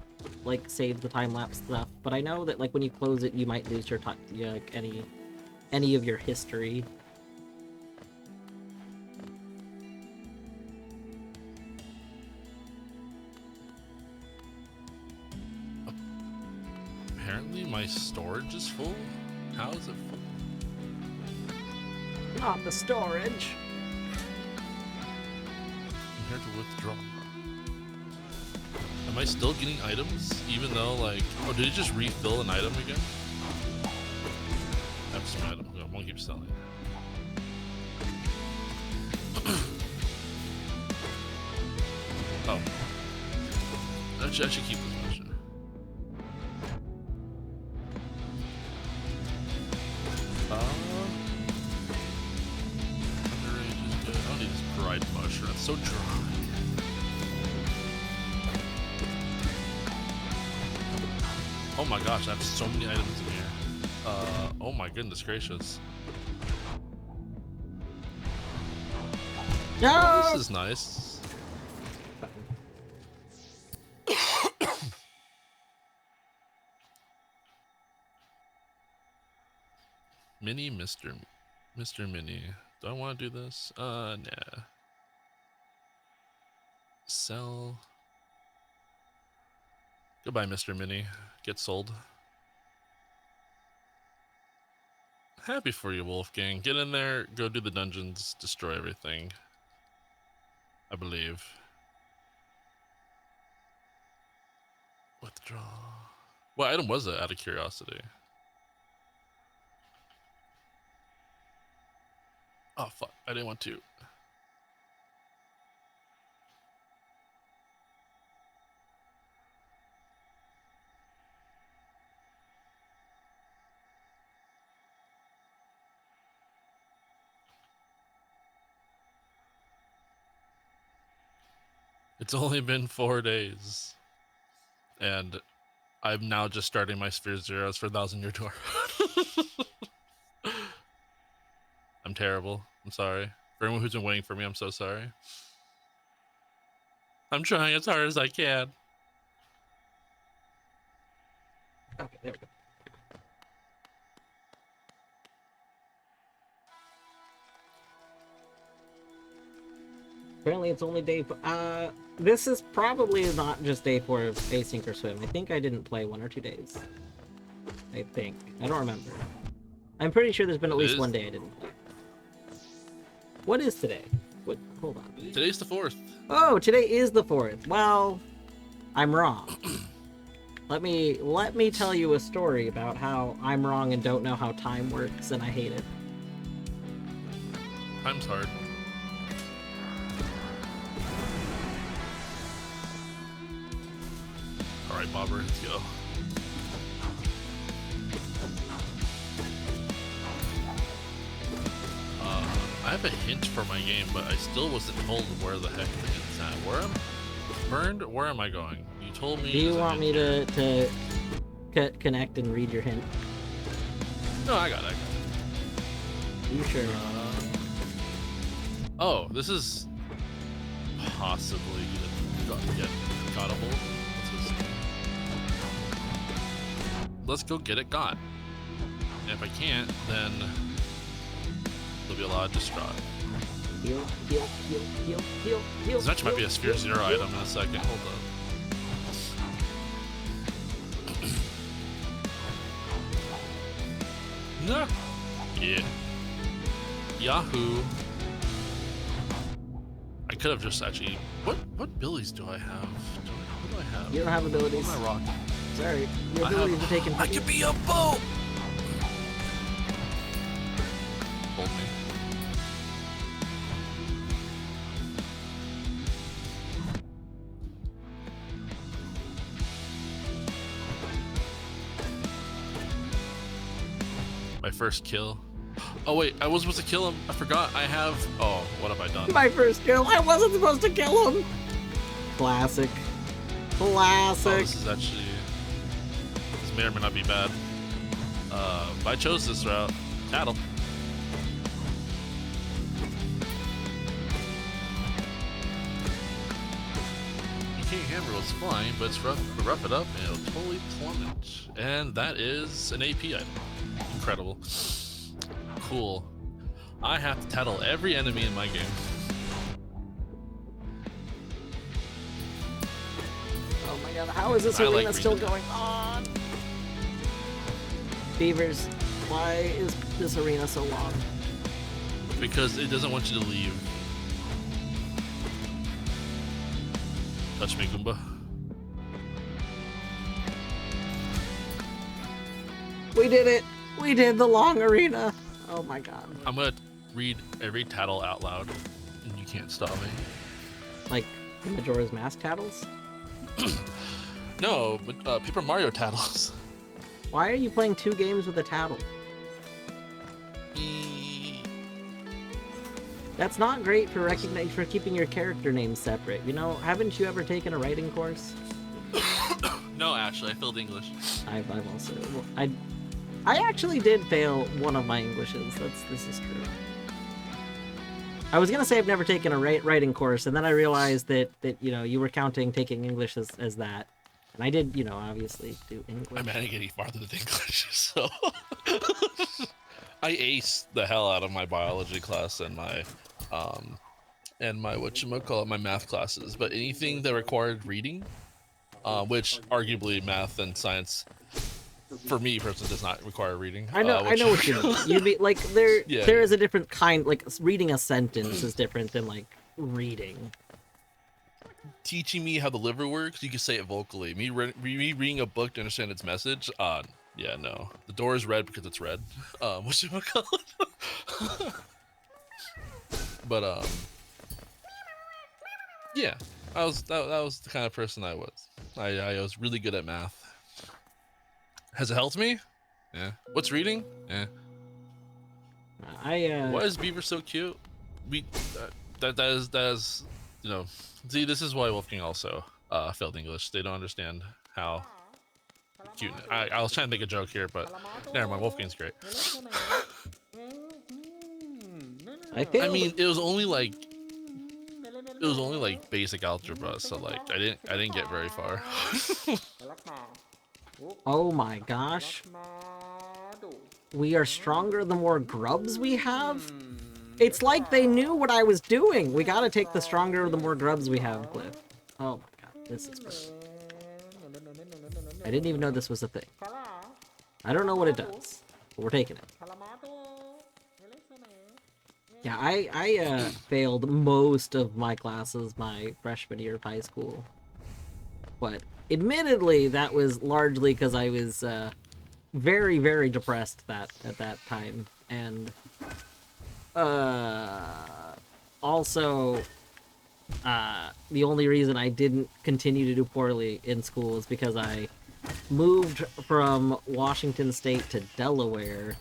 like saves the time lapse stuff, but I know that like when you close it, you might lose your time, like any of your history.
Apparently my storage is full? How is it full?
Not the storage.
I'm here to withdraw. Am I still getting items even though like... Oh, did it just refill an item again? That's an item. I won't keep selling it. Oh. I should keep this mission. Underage is good. I don't need this dried mushroom. It's so dry. Oh my gosh, I have so many items in here. Oh my goodness gracious.
No!
Oh, this is nice. Mr. Mini. Do I want to do this? Nah. Sell. Goodbye, Mr. Mini. Get sold. Happy for you, Wolfgang. Get in there, go do the dungeons, destroy everything. I believe. Withdraw. What item was it, out of curiosity? Oh, fuck. I didn't want to. It's only been 4 days. And I'm now just starting my Sphere Zeros for 1,000 Year Tour. I'm terrible. I'm sorry. For anyone who's been waiting for me, I'm so sorry. I'm trying as hard as I can.
Okay, there we go. Apparently it's only day 4. This is probably not just day 4 of Async or Swim. I think I didn't play 1 or 2 days. I think. I don't remember. I'm pretty sure there's been at least 1 day I didn't play. What is today? What? Hold on.
Today's the 4th.
Oh, today is the 4th. Well, I'm wrong. Let me tell you a story about how I'm wrong and don't know how time works, and I hate it.
Time's hard. Alright, Bobber, let's go. I have a hint for my game, but I still wasn't told where the heck the hint's at. Where am Burned? Where am I going? You told me.
Do you want me to connect and read your hint?
No, I got it.
You sure?
Oh, this is possibly get gottable. Let's go get it got. And if I can't, then there'll be a lot of distraught.
Heal, heal, heal, heal, heal, heal.
This actually might be a Sphere
heal,
0
heal.
item in a second. Hold up. No. Yeah. Yahoo. I could have just actually. What abilities do I have? What do I have?
You don't have abilities.
What am I rocking?
Sorry, your
I
abilities
have-
are taken.
I could be a boat. Hold me. My first kill. Oh wait, I was supposed to kill him. I forgot. I have. Oh, what have I done?
My first kill. I wasn't supposed to kill him. Classic.
Oh,
Classic.
this is actually. This may or may not be bad. But I chose this route. Tattle. You can't hammer what's flying, but it's rough it up and it'll totally plummet. And that is an AP item. Incredible. Cool. I have to tattle every enemy in my game.
Oh my god, how is this
I
arena
like
still
reading.
going on? Beavers, why is this arena so long?
Because it doesn't want you to leave. Touch me, Goomba.
We did it! We did the long arena! Oh my god.
I'm gonna read every tattle out loud, and you can't stop me.
Like, Majora's Mask tattles?
No, but Paper Mario tattles.
Why are you playing 2 games with a tattle? That's not great for for keeping your character names separate. You know, haven't you ever taken a writing course?
No, actually, I failed English.
I've also I actually did fail one of my Englishes. This is true. I was gonna say I've never taken a writing course, and then I realized that you know you were counting taking English as that, and I did, you know, obviously do English.
I managed to get any farther than English, so I aced the hell out of my biology class and my whatchamacallit, my math classes. But anything that required reading, which arguably math and science, for me personally, does not require reading.
I know what you mean. You mean like there
Yeah,
there
yeah.
is a different kind, like reading a sentence is different than like reading.
Teaching me how the liver works, you can say it vocally. Me reading a book to understand its message, yeah, no. The door is red because it's red. Whatchamacallit? But yeah, that was the kind of person I was. I was really good at math. Has it helped me? Yeah. What's reading? Yeah. Why is Beaver so cute? That is you know. See, this is why Wolfgang also failed English. They don't understand how cute. I was trying to make a joke here, but never mind. Wolfgang's great. I mean, it was only like basic algebra, so like I didn't get very far.
Oh my gosh. We are stronger the more grubs we have? It's like they knew what I was doing. We gotta take the stronger the more grubs we have, Cliff. Oh my god, this is bad. I didn't even know this was a thing. I don't know what it does, but we're taking it. Yeah, I failed most of my classes my freshman year of high school. But admittedly, that was largely because I was very, very depressed at that time. And also, the only reason I didn't continue to do poorly in school is because I moved from Washington State to Delaware.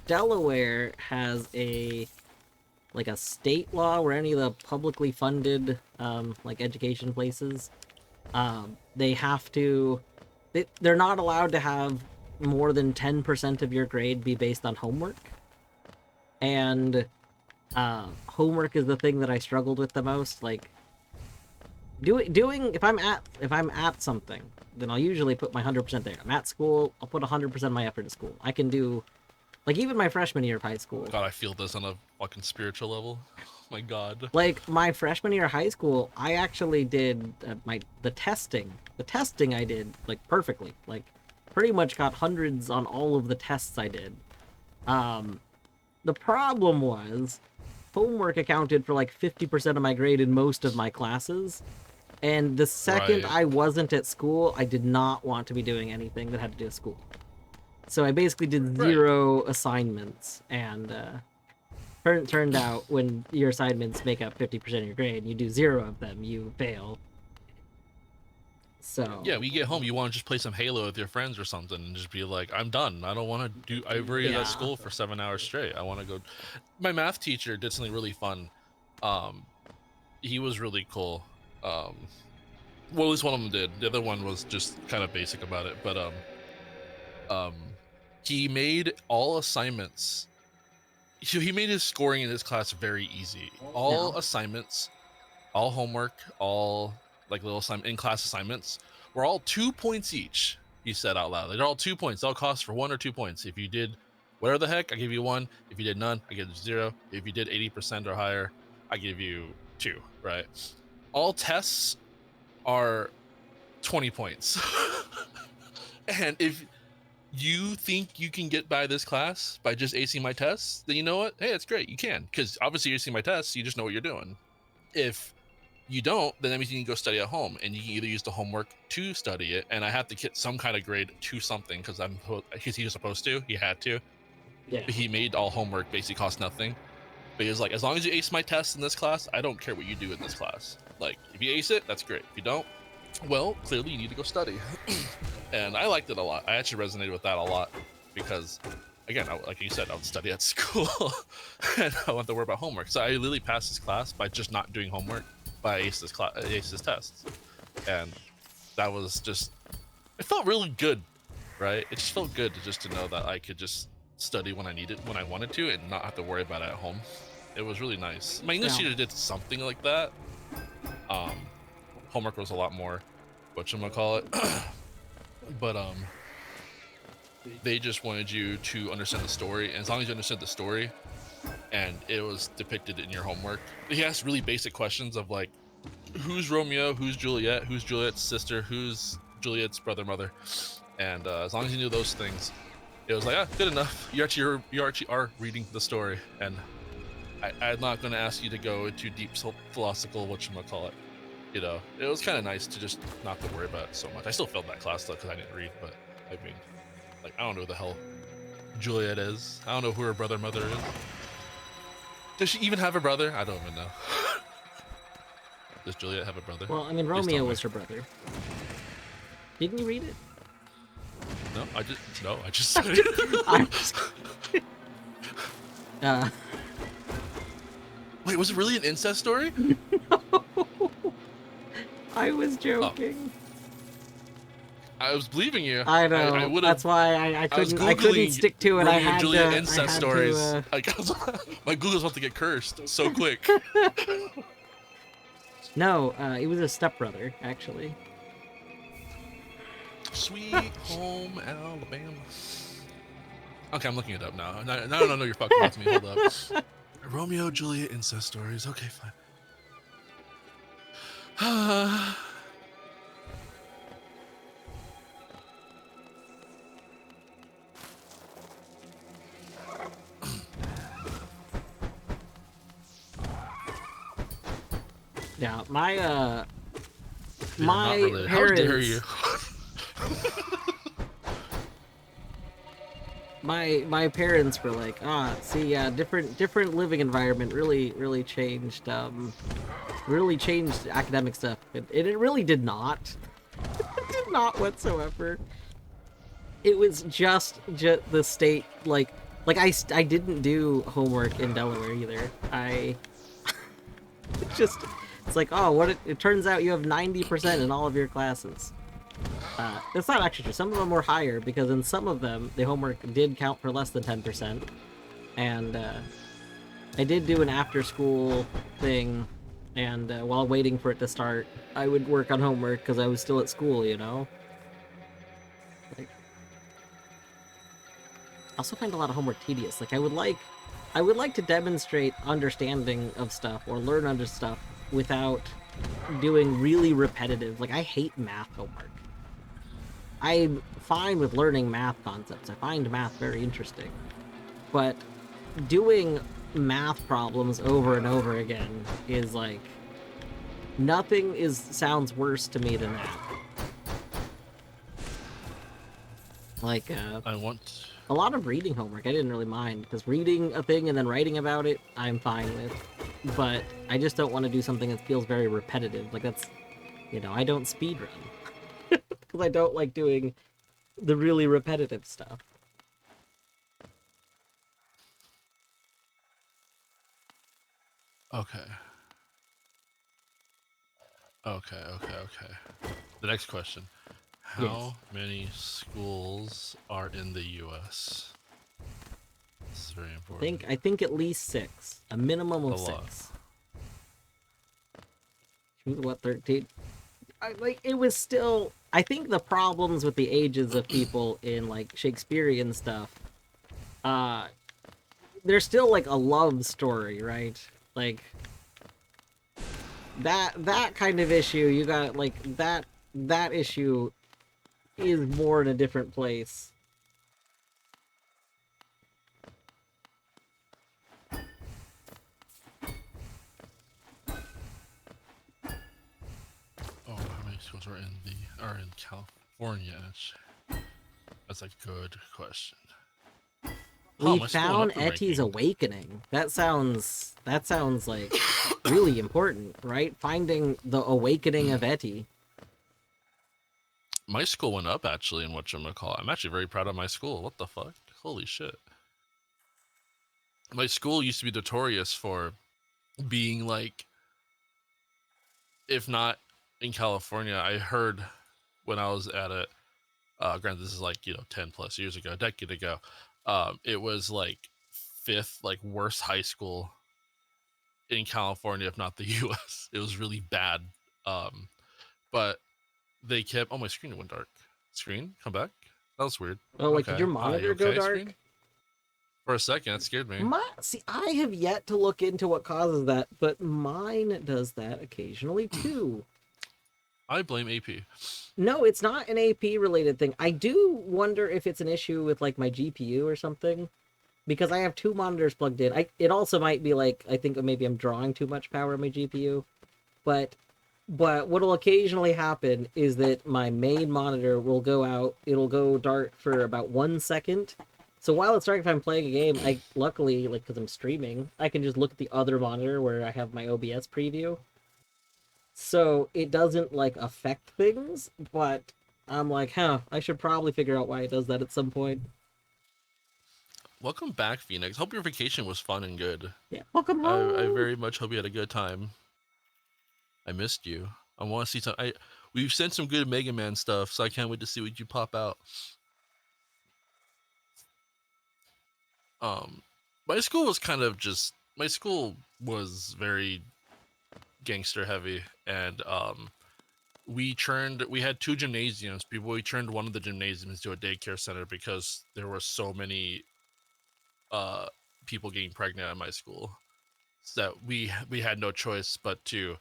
Delaware has a state law where any of the publicly funded like education places, they have to, they're not allowed to have more than 10% of your grade be based on homework. And homework is the thing that I struggled with the most. Like doing if I'm at something, then I'll usually put my 100% there. I'm at school, I'll put 100% of my effort in school. I can do Like, even my freshman year of high school.
God, I feel this on a fucking spiritual level. Oh my God.
Like, my freshman year of high school, I actually did the testing. The testing I did, like, perfectly. Like, pretty much got hundreds on all of the tests I did. The problem was, homework accounted for, like, 50% of my grade in most of my classes. And the second
Right.
I wasn't at school, I did not want to be doing anything that had to do with school. So I basically did 0 assignments, and turned out when your assignments make up 50% of your grade, you do 0 of them, you fail. So
Yeah, when you get home, you want to just play some Halo with your friends or something, and just be like, "I'm done. I don't want to do. I've already
Yeah.
at school for 7 hours straight. I want to go." My math teacher did something really fun. He was really cool. Well, at least one of them did. The other one was just kind of basic about it, but he made all assignments. He made his scoring in his class very easy. All
Yeah.
assignments, all homework, all like little in-class assignments were all 2 points each. He said out loud, they're all 2 points. They'll cost for 1 or 2 points. If you did whatever the heck, I give you 1. If you did none, I give you 0. If you did 80% or higher, I give you 2. Right? All tests are 20 points. And if you think you can get by this class by just acing my tests, then you know what? Hey, it's great. You can, because obviously you're acing my tests. You just know what you're doing. If you don't, then that means you can go study at home, and you can either use the homework to study it, and I have to get some kind of grade to something because he was supposed to. He had to.
Yeah.
But he made all homework basically cost nothing. But he was like, as long as you ace my tests in this class, I don't care what you do in this class. Like, if you ace it, that's great. If you don't, well, clearly you need to go study. And I liked it a lot. I actually resonated with that a lot because, again, like you said, I would study at school and I wouldn't have to worry about homework. So I literally passed this class by just not doing homework, by ace his tests. And that was just, it felt really good, right? It just felt good to know that I could just study when I wanted to, and not have to worry about it at home. It was really nice. My English teacher did something like that. Homework was a lot more whatchamacallit. But they just wanted you to understand the story, and as long as you understood the story and it was depicted in your homework, he asked really basic questions of like, who's Romeo, who's Juliet, who's Juliet's sister, who's Juliet's brother, mother, and as long as you knew those things, it was like, good enough. You actually are reading the story, and I'm not going to ask you to go into deep philosophical whatchamacallit. You know, it was kind of nice to just not to worry about it so much. I still failed that class though because I didn't read, but I mean, like, I don't know who the hell Juliet is. I don't know who her brother mother is. Does she even have a brother? I don't even know. Does Juliet have a brother?
Well, I mean,
Please
Romeo
tell me.
was her brother. Didn't you read it?
No, I just
I'm
Wait, was it really an incest story?
I was joking.
I was believing you.
I know.
I would've-
That's why I
was
couldn't
Googling
stick to it.
Romeo
I
and
had
Juliet
to.
incest
I had
stories.
To,
My Google's about to get cursed so quick.
No, it was a stepbrother, actually.
Sweet home Alabama. Okay, I'm looking it up now. No, you're fucking with me. Hold up. Romeo Juliet incest stories. Okay, fine.
Yeah, my
They're not
my
related. How
parents.
dare you?
My parents were like, see, yeah, different living environment really changed academic stuff. It really did not. It did not whatsoever. It was just the state, like I didn't do homework in Delaware either. It's like, it turns out you have 90% in all of your classes. That's not actually true. Some of them were higher, because in some of them, the homework did count for less than 10%. And I did do an after-school thing, and while waiting for it to start, I would work on homework because I was still at school, you know? Like, also find a lot of homework tedious. Like I would like to demonstrate understanding of stuff or learn under stuff without doing really repetitive. Like I hate math homework. I'm fine with learning math concepts. I find math very interesting. But doing math problems over and over again is like nothing sounds worse to me than that. Like
I want.
a lot of reading homework I didn't really mind, because reading a thing and then writing about it I'm fine with, but I just don't want to do something that feels very repetitive. Like that's, I don't speedrun because I don't like doing the really repetitive stuff.
Okay. The next question. How many schools are in the U.S.? This is very important.
I think at least 6, a minimum of
A lot.
6. What, 13? It was still. I think the problems with the ages of people in like Shakespearean stuff, there's still like a love story, right? Like that kind of issue. You got like that issue is more in a different place.
Oh, how many schools are in California? That's a good question.
We
my school went
found
up in
Etty's
ranking.
awakening. That sounds like really important, right? Finding the awakening of Etty.
My school went up actually in whatchamacallit. I'm actually very proud of my school. What the fuck? Holy shit. My school used to be notorious for being like, if not in California, I heard when I was at it, granted this is like, 10 plus years ago, a decade ago, it was like 5th like worst high school in California, if not the US. It was really bad. But they kept, oh, my screen went dark. Screen, come back. That was weird.
Oh, like
Okay.
did your
Hi,
monitor
you
go
okay,
dark?
screen? For a second, that scared me.
See, I have yet to look into what causes that, but mine does that occasionally too.
I blame AP.
No, it's not an AP related thing. I do wonder if it's an issue with like my GPU or something, because I have 2 monitors plugged in. It also might be like, I think maybe I'm drawing too much power in my GPU, but what'll occasionally happen is that my main monitor will go out. It'll go dark for about 1 second. So while it's dark, if I'm playing a game, I luckily, like, because I'm streaming, I can just look at the other monitor where I have my OBS preview. So it doesn't like affect things, but I'm like, I should probably figure out why it does that at some point.
Welcome back, Phoenix. Hope your vacation was fun and good.
Yeah, welcome home.
I very much hope you had a good time. I missed you. I want to see some. We've sent some good Mega Man stuff, so I can't wait to see what you pop out. My school was kind of just. My school was very gangster heavy, and we had 2 gymnasiums. We turned one of the gymnasiums into a daycare center because there were so many people getting pregnant at my school, so that we had no choice but to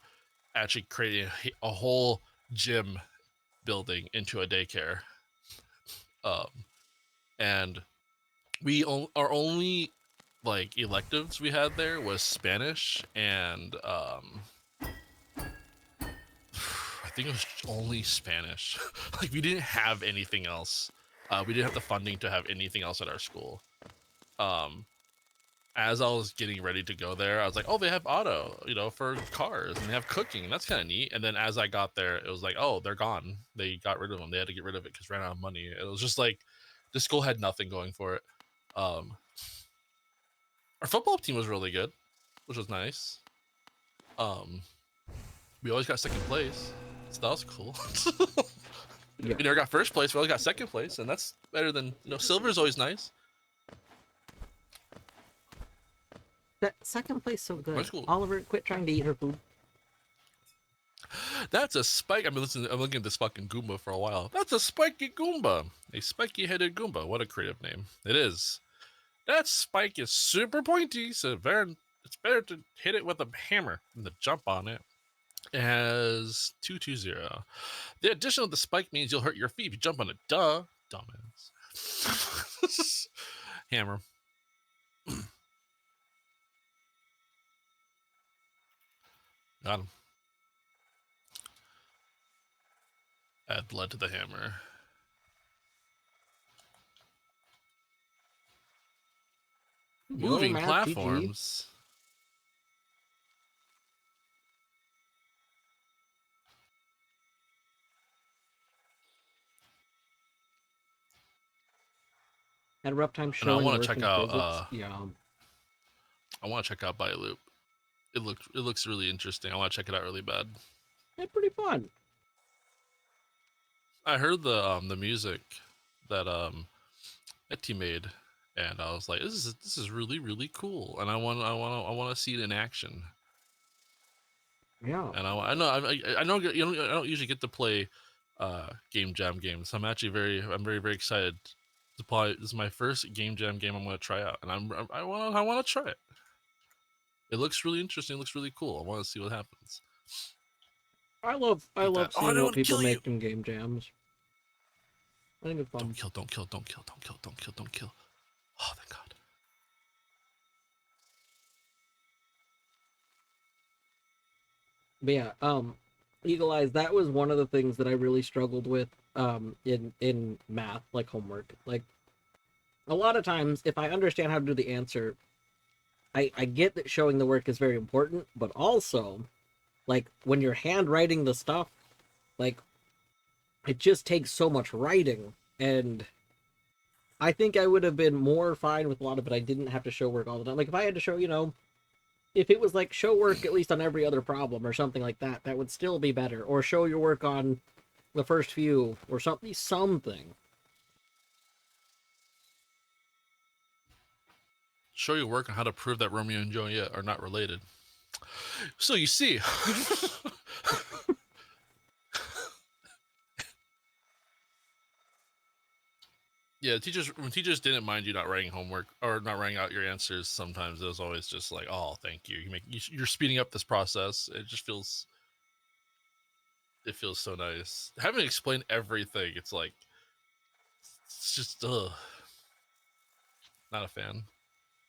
actually create a whole gym building into a daycare. And our only like electives we had there was Spanish and I think it was only Spanish. Like we didn't have anything else. We didn't have the funding to have anything else at our school. As I was getting ready to go there, I was like, oh, they have auto, for cars, and they have cooking. That's kind of neat. And then as I got there, it was like, oh, they're gone. They got rid of them. They had to get rid of it because ran out of money. It was just like the school had nothing going for it. Our football team was really good, which was nice. We always got 2nd place, so that was cool.
Yeah.
We never got 1st place. We always got 2nd place, and that's better than silver is always nice. That
2nd place so good.
That's cool.
Oliver, quit trying to eat her food.
That's a spike. I'm looking at this fucking Goomba for a while. That's a spiky Goomba. A spiky-headed Goomba. What a creative name. It is. That spike is super pointy, so it's better to hit it with a hammer than to jump on it. It has 220. The addition of the spike means you'll hurt your feet if you jump on it. Duh, dumbass. Hammer. Got him. Add blood to the hammer. Moving
Math,
platforms.
Had a rough time
And I
showing
want
work
to check
in
out.
physics. Yeah.
I want to check out Loop. It looks really interesting. I want to check it out really bad.
It's pretty fun.
I heard the music that Etty made, and I was like, this is really really cool, and I want to see it in action.
Yeah.
And I know I don't usually get to play game jam games. I'm very very excited to play. This is my first game jam game I'm going to try out, and I want to try it. It looks really interesting. It looks really cool. I want to see what happens.
I love
that. Oh, I
seeing
don't
what
wanna
people
kill
make in game jams. I think it's fun.
Don't kill. Oh, thank God.
But yeah, Eagle Eyes, that was one of the things that I really struggled with in math, like homework. Like a lot of times if I understand how to do the answer, I get that showing the work is very important, but also like when you're handwriting the stuff, like it just takes so much writing, and I think I would have been more fine with a lot of it. I didn't have to show work all the time. Like if I had to show, if it was like show work at least on every other problem or something like that, that would still be better. Or show your work on the first few or something.
Show your work on how to prove that Romeo and Juliet are not related. So you see. Yeah, when teachers didn't mind you not writing homework or not writing out your answers, sometimes it was always just like, oh, thank you. You're speeding up this process. It feels so nice. Having to explain everything, it's just not a fan.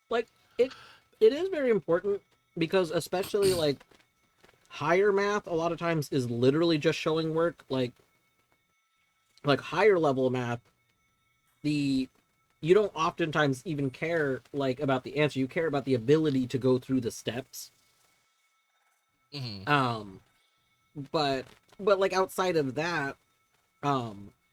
Like it is very important because especially like higher math a lot of times is literally just showing work. Like higher level math, you don't oftentimes even care like about the answer. You care about the ability to go through the steps.
Mm-hmm.
But like outside of that,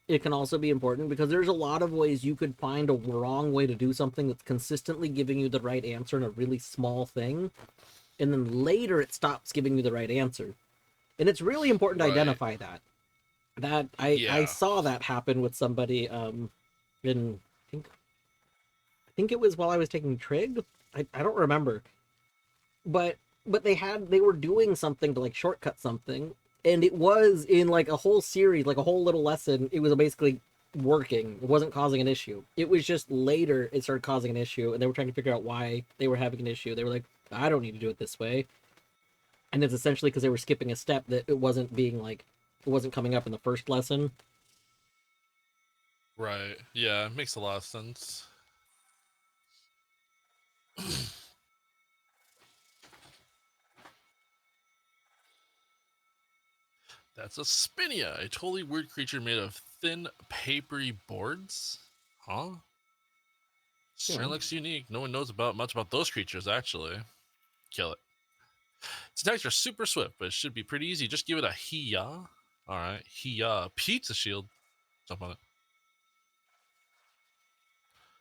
it can also be important because there's a lot of ways you could find a wrong way to do something that's consistently giving you the right answer in a really small thing, and then later it stops giving you the right answer. And it's really important to identify that. I saw that happen with somebody in I think it was while I was taking trig. I don't remember. But they were doing something to like shortcut something, and it was in like a whole series, like a whole little lesson, it was basically working. It wasn't causing an issue. It was just later it started causing an issue, and they were trying to figure out why they were having an issue. They were like, I don't need to do it this way. And it's essentially because they were skipping a step that it wasn't coming up in the first lesson.
Right. Yeah, it makes a lot of sense. That's a spinia, a totally weird creature made of thin, papery boards. Huh? Certainly looks unique. No one knows much about those creatures, actually. Kill it. Its attacks are super swift, but it should be pretty easy. Just give it a hiya. Alright, hiya. Pizza shield. Jump on it.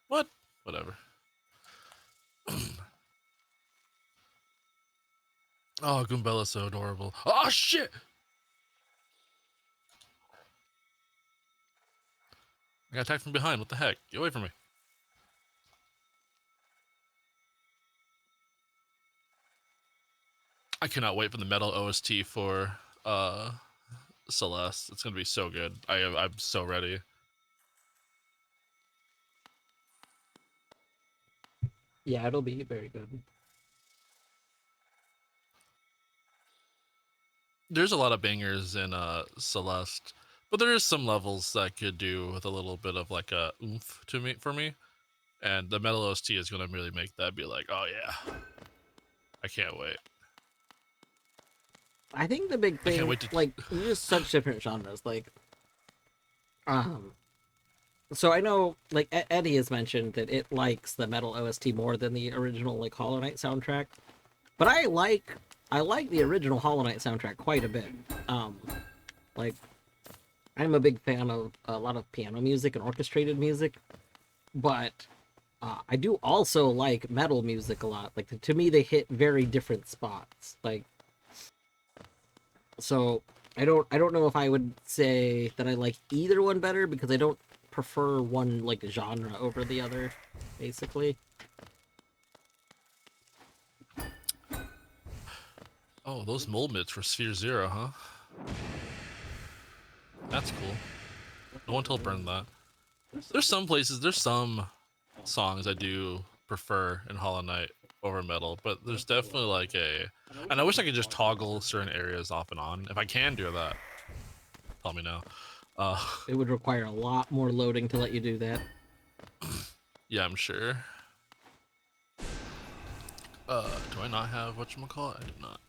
What? Whatever. Oh, Goombella's so adorable. Oh, shit! I got attacked from behind. What the heck? Get away from me. I cannot wait for the metal OST for Celeste. It's gonna be so good. I'm so ready.
Yeah, it'll be very good.
There's a lot of bangers in Celeste, but there is some levels that could do with a little bit of like a oomph to me for me. And the Metal OST is gonna really make that be like, oh yeah, I can't wait.
I think the big
I can't
thing,
wait to
like, there's just such different genres. Like, so I know, like, Eddie has mentioned that it likes the Metal OST more than the original, like, Hollow Knight soundtrack. But I like the original Hollow Knight soundtrack quite a bit. Like, I'm a big fan of a lot of piano music and orchestrated music, but I do also like metal music a lot. Like, to me, they hit very different spots. Like, so I don't know if I would say that I like either one better because I don't prefer one like genre over the other, basically.
Oh, those mold mitts for Sphere Zero, huh? That's cool. No one told Burn that. There's some songs I do prefer in Hollow Knight over Metal, but there's definitely like and I wish I could just toggle certain areas off and on. If I can do that, tell me now.
It would require a lot more loading to let you do that.
Yeah, I'm sure. Do I not have whatchamacallit? I do not.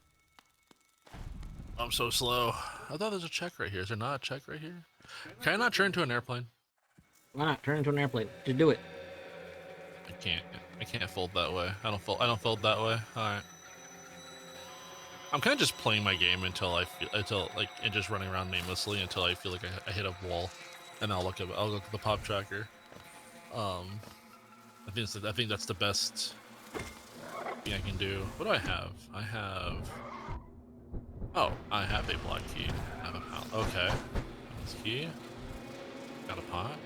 I'm so slow. I thought there's a check right here. Is there not a check right here? Can I not turn into an airplane?
Why not turn into an airplane? Just do it.
I can't. I can't fold that way. I don't fold that way. All right. I'm kind of just playing my game until and just running around namelessly until I feel like I hit a wall, and I'll look at the pop tracker. I think that's the best thing I can do. What do I have? I have a black key. I have a pallet. Okay. This key. Got a pot.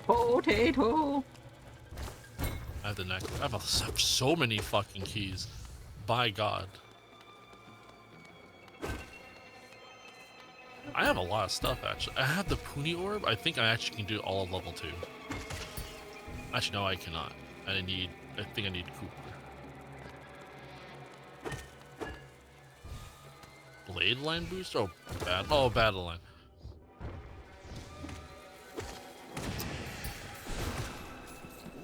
Potato.
I have the neck. I have so many fucking keys. By God. I have a lot of stuff, actually. I have the Puni Orb. I think I actually can do all of level 2. Actually, no, I cannot. I think I need Cooper. Blade line boost? Oh, battle line.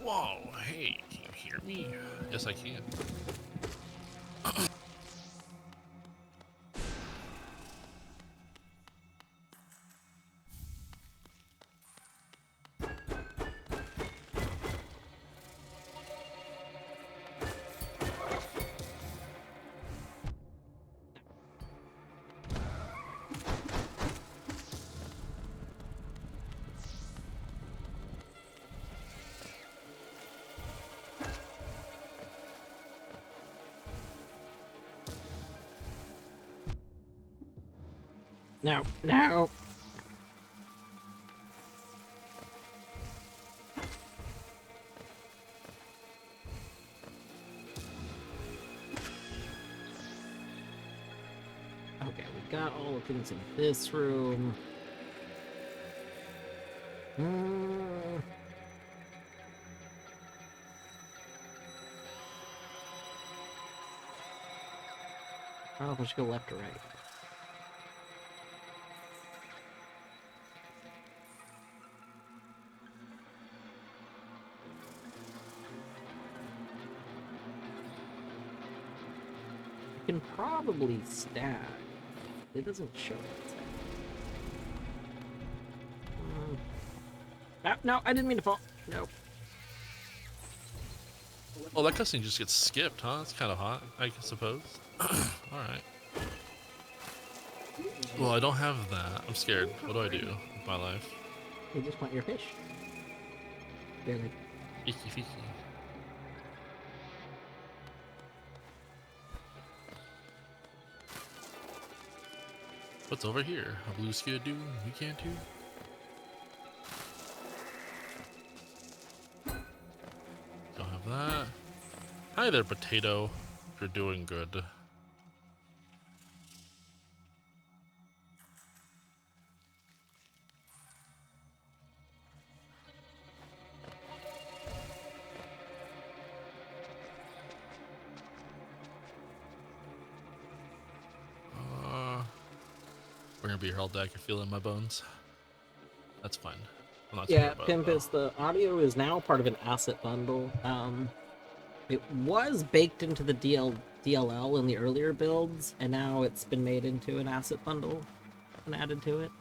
Whoa, hey, can you hear me? Yes, I can.
No. Okay, we got all the things in this room. I don't know if I should go left or right. You can probably stab. It doesn't show it. No, I didn't mean to fall. No.
Oh, that cutscene just gets skipped, huh? It's kind of hot, I suppose. Alright. Well, I don't have that. I'm scared. What do I do with my life?
You just want your fish. Barely.
Icky feaky. What's over here? A blue skidoo? You can't do? Don't have that. Hi there, potato. You're doing good. We're gonna be here all day. I can feel it in my bones. That's fine. I'm not too
Yeah,
worried about it,
Pimpus, the audio is now part of an asset bundle. It was baked into the DLL in the earlier builds, and now it's been made into an asset bundle and added to it,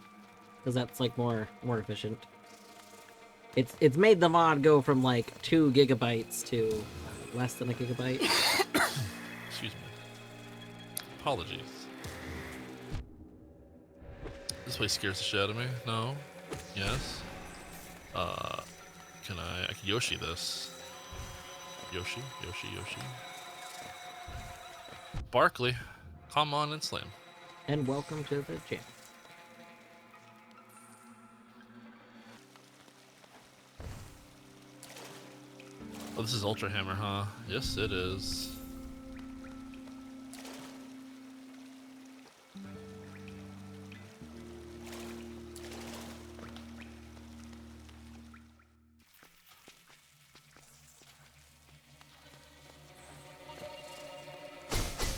because that's like more efficient. It's made the mod go from like 2 gigabytes to less than a gigabyte.
Excuse me. Apologies. This place scares the shit out of me. No. Yes. Can I can Yoshi this. Yoshi. Barkley, come on and slam.
And welcome to the channel.
Oh, this is Ultra Hammer, huh? Yes, it is.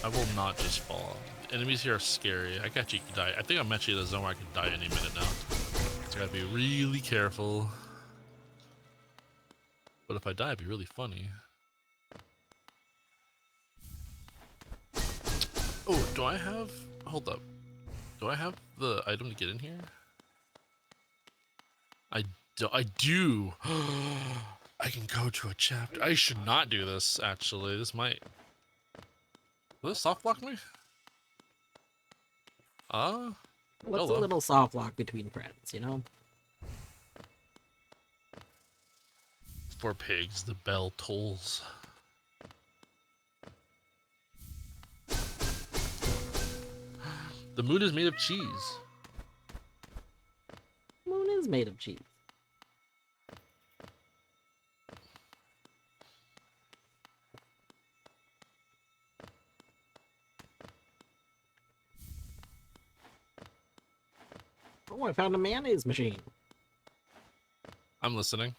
I will not just fall. Enemies here are scary. I got you can die. I think I'm actually in a zone where I can die any minute now. So I gotta be really careful. But if I die, it'd be really funny. Oh, do I have... Hold up. Do I have the item to get in here? I do. I can go to a chapter. I should not do this, actually. This might... Will this soft block me?
What's a little soft lock between friends, you know?
For pigs, the bell tolls. The moon is made of cheese.
Moon is made of cheese. Oh, I found a mayonnaise machine.
I'm listening.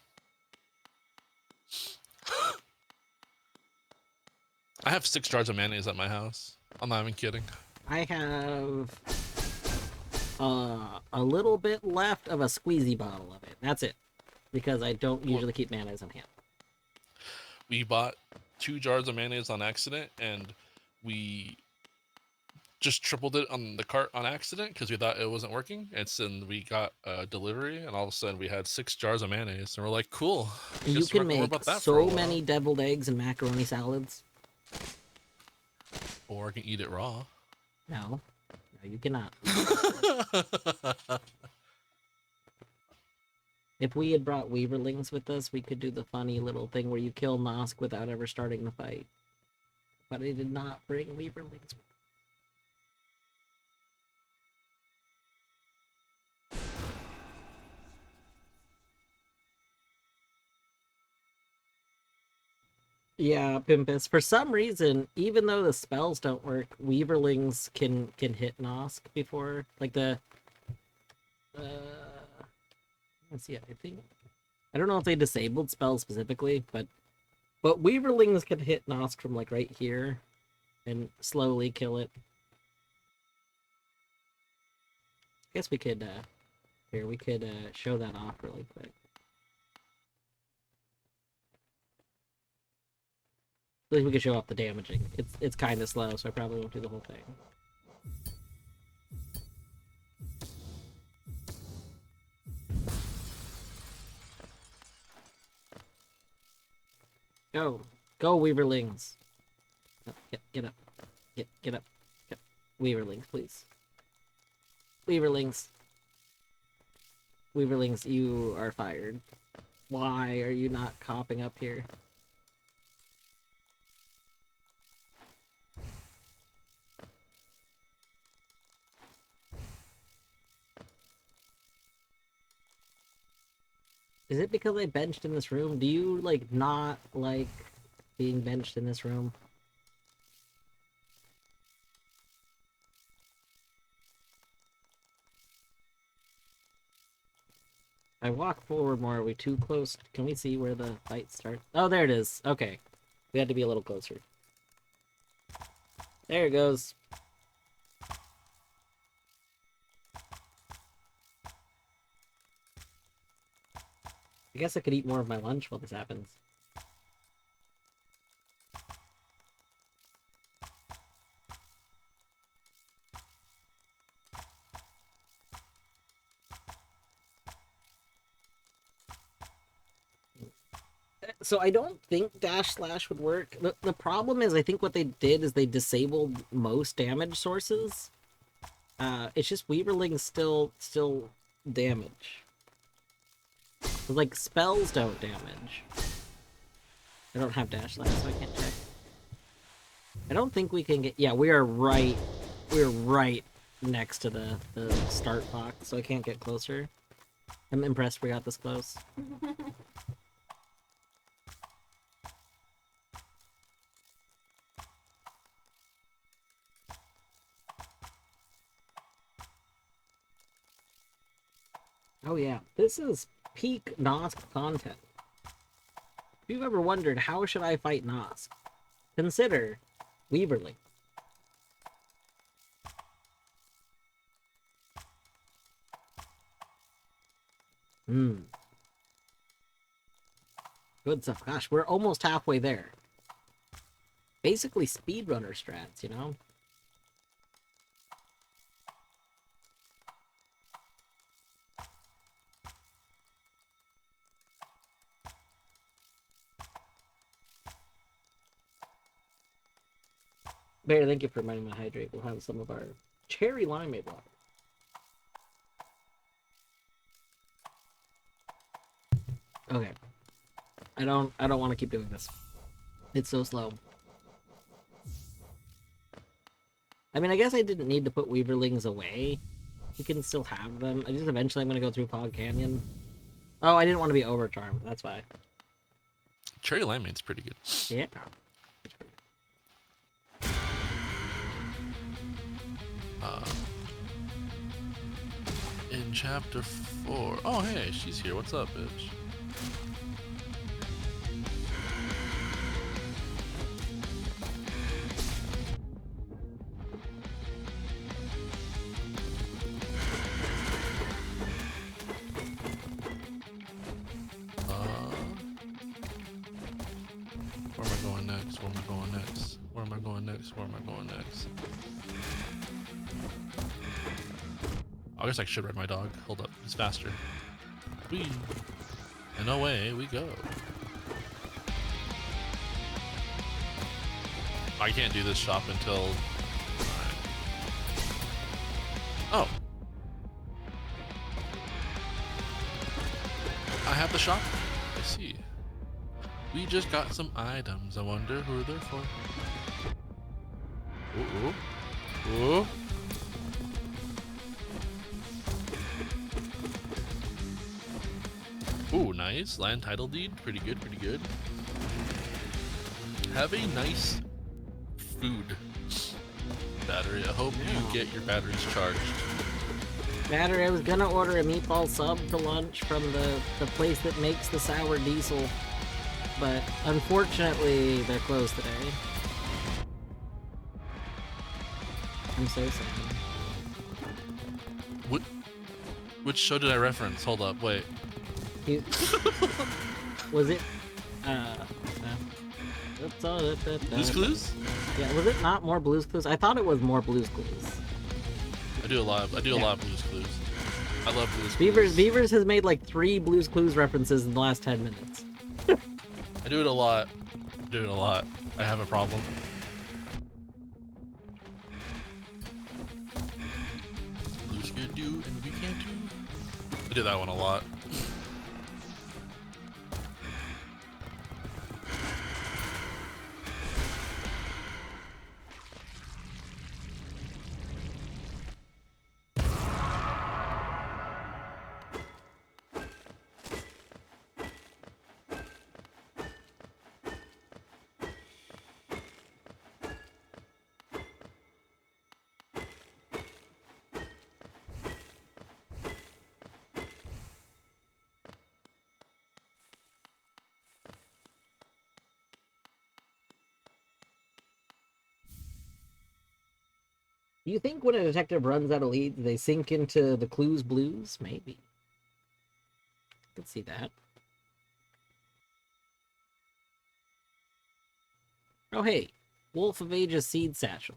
I have 6 jars of mayonnaise at my house. I'm not even kidding.
I have a little bit left of a squeezy bottle of it. That's it. Because I don't usually keep mayonnaise on hand.
We bought 2 jars of mayonnaise on accident, and we just tripled it on the cart on accident because we thought it wasn't working. And then we got a delivery, and all of a sudden we had 6 jars of mayonnaise, and we're like, cool.
You can make so many deviled eggs and macaroni salads.
Or I can eat it raw.
No, you cannot. If we had brought Weaverlings with us, we could do the funny little thing where you kill Nosk without ever starting the fight. But I did not bring Weaverlings with us. Yeah, Pimpus. For some reason, even though the spells don't work, Weaverlings can hit Nosk before, like the. Let's see. I think I don't know if they disabled spells specifically, but Weaverlings can hit Nosk from like right here, and slowly kill it. I guess we could here we could show that off really quick. At least we could show off the damaging. It's kind of slow, so I probably won't do the whole thing. Go, Weaverlings! Oh, get up, get up, Weaverlings, please. Weaverlings, you are fired. Why are you not copping up here? Is it because I benched in this room? Do you, like, not like being benched in this room? I walk forward more. Are we too close? Can we see where the fight starts? Oh, there it is. Okay. We had to be a little closer. There it goes. I guess I could eat more of my lunch while this happens. So I don't think dash slash would work. The problem is I think what they did is they disabled most damage sources. It's just Weaverlings still damage. But, like, spells don't damage. I don't have dash slash, so I can't check. I don't think we can get... Yeah, we're right next to the start box, so I can't get closer. I'm impressed we got this close. Oh yeah, this is peak Nosk content. If you've ever wondered how should I fight Nosk, consider Weaverling. Good stuff. Gosh, we're almost halfway there. Basically speedrunner strats, you know? Bear, thank you for reminding me to hydrate. We'll have some of our cherry limeade water. Okay. I don't want to keep doing this. It's so slow. I mean, I guess I didn't need to put Weaverlings away. You can still have them. I just eventually I'm gonna go through Fog Canyon. Oh, I didn't want to be overcharmed. That's why.
Cherry limeide's pretty good.
Yeah.
In chapter 4. Oh, hey, she's here. What's up, bitch? Where am I going next? Where am I going next? Where am I going next? Where am I going next? I guess I should ride my dog. Hold up, it's faster. Whee! And away we go. I can't do this shop until... Oh! I have the shop. I see. We just got some items. I wonder who they're for. Ooh, ooh. Ooh. Ooh, nice. Land title deed. Pretty good, pretty good. Have a nice food battery. I hope you get your batteries charged.
Battery, I was gonna order a meatball sub for lunch from the place that makes the sour diesel, but unfortunately they're closed today. I'm so sad.
Which show did I reference? Hold up, wait.
Was it
Blue's Clues?
Yeah, was it not more Blue's Clues? I thought it was more Blue's Clues.
I do a lot of Blue's Clues. I love Blue's Clues.
Beavers has made like 3 Blue's Clues references in the last 10 minutes.
I do it a lot. I have a problem. Blue's good dude and we can't do. I do that one a lot.
Do you think when a detective runs out of leads, they sink into the Clues Blues? Maybe. I could see that. Oh, hey. Wolf of Ages seed satchel.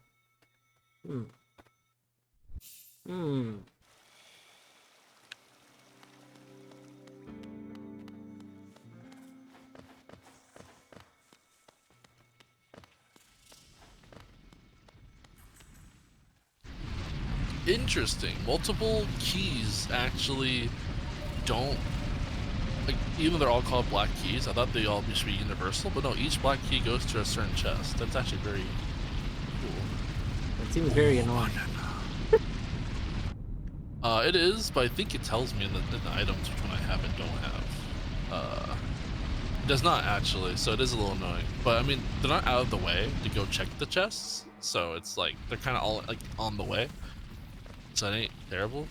Interesting. Multiple keys actually don't, like, even though they're all called black keys, I thought they all should be universal, but no, each black key goes to a certain chest. That's actually very cool.
It seems very annoying.
It is, but I think it tells me in the items which one I have and don't have. It does not actually, so it is a little annoying. But I mean, they're not out of the way to go check the chests, so it's like they're kind of all like on the way. So it ain't terrible.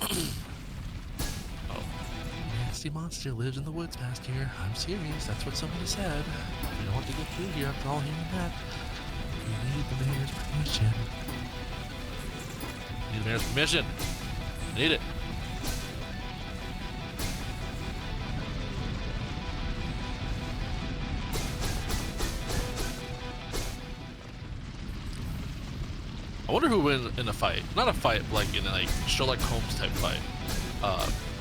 Oh, nasty monster lives in the woods past here. I'm serious. That's what somebody said. We don't want to get through here after all hearing that. We need the mayor's permission. Need the mayor's permission. I need it. I wonder who would win in a fight. Not a fight, but like in a like Sherlock Holmes type fight.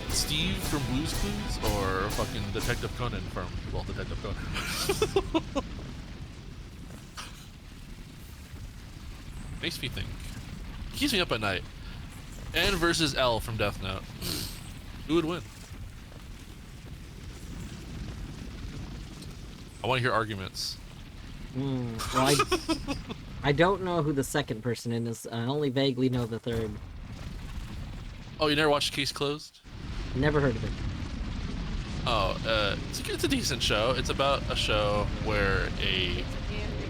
Steve from Blue's Clues or fucking Detective Conan from, well, Detective Conan. Makes me think. Keeps me up at night. And versus L from Death Note. Who would win? I want to hear arguments.
Well, I don't know who the second person in is. I only vaguely know the third.
Oh, you never watched Case Closed?
Never heard of it.
Oh, it's a decent show. It's about a show where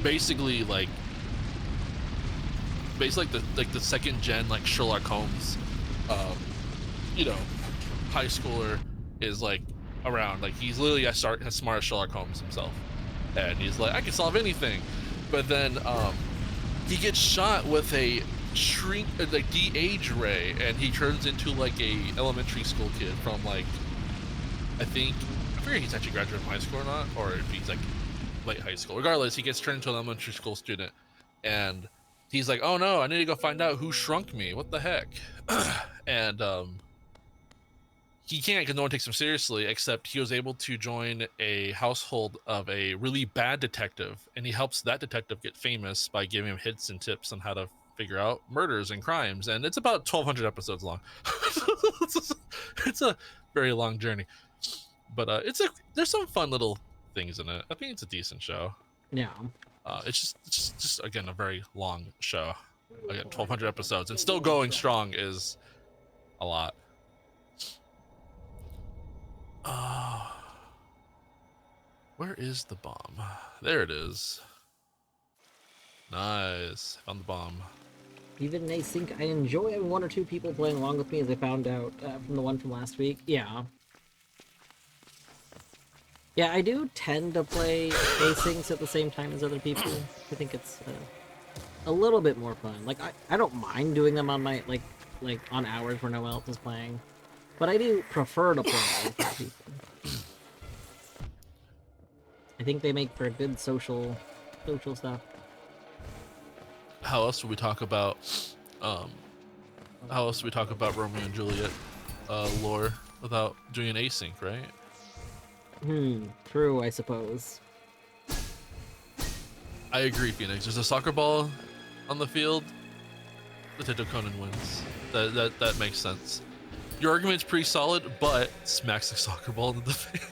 basically like the second gen like Sherlock Holmes, you know, high schooler is like around. Like he's literally as smart as Sherlock Holmes himself, and he's like, I can solve anything. But then he gets shot with a de-age ray, and he turns into like a elementary school kid from like, I forget he's actually graduated from high school or not, or if he's like late high school. Regardless, he gets turned into an elementary school student, and he's like, oh no, I need to go find out who shrunk me. What the heck? And he can't because no one takes him seriously, except he was able to join a household of a really bad detective, and he helps that detective get famous by giving him hints and tips on how to figure out murders and crimes. And it's about 1,200 episodes long. It's a very long journey, but there's some fun little things in it. I think it's a decent show.
Yeah.
It's just again a very long show. Again, 1,200 episodes and still going strong is a lot. Where is the bomb? There it is. Nice. Found the bomb.
Even async, I enjoy having one or two people playing along with me, as I found out from the one from last week. Yeah. Yeah, I do tend to play asyncs at the same time as other people. I think it's a little bit more fun. Like, I don't mind doing them on my, like on hours where no one else is playing. But I do prefer to play with other people. I think they make for good social stuff.
How else would we talk about Romeo and Juliet lore without doing an async, right?
True, I suppose.
I agree, Phoenix. There's a soccer ball on the field. Detective Conan wins. That makes sense. Your argument's pretty solid, but smacks the soccer ball into the face.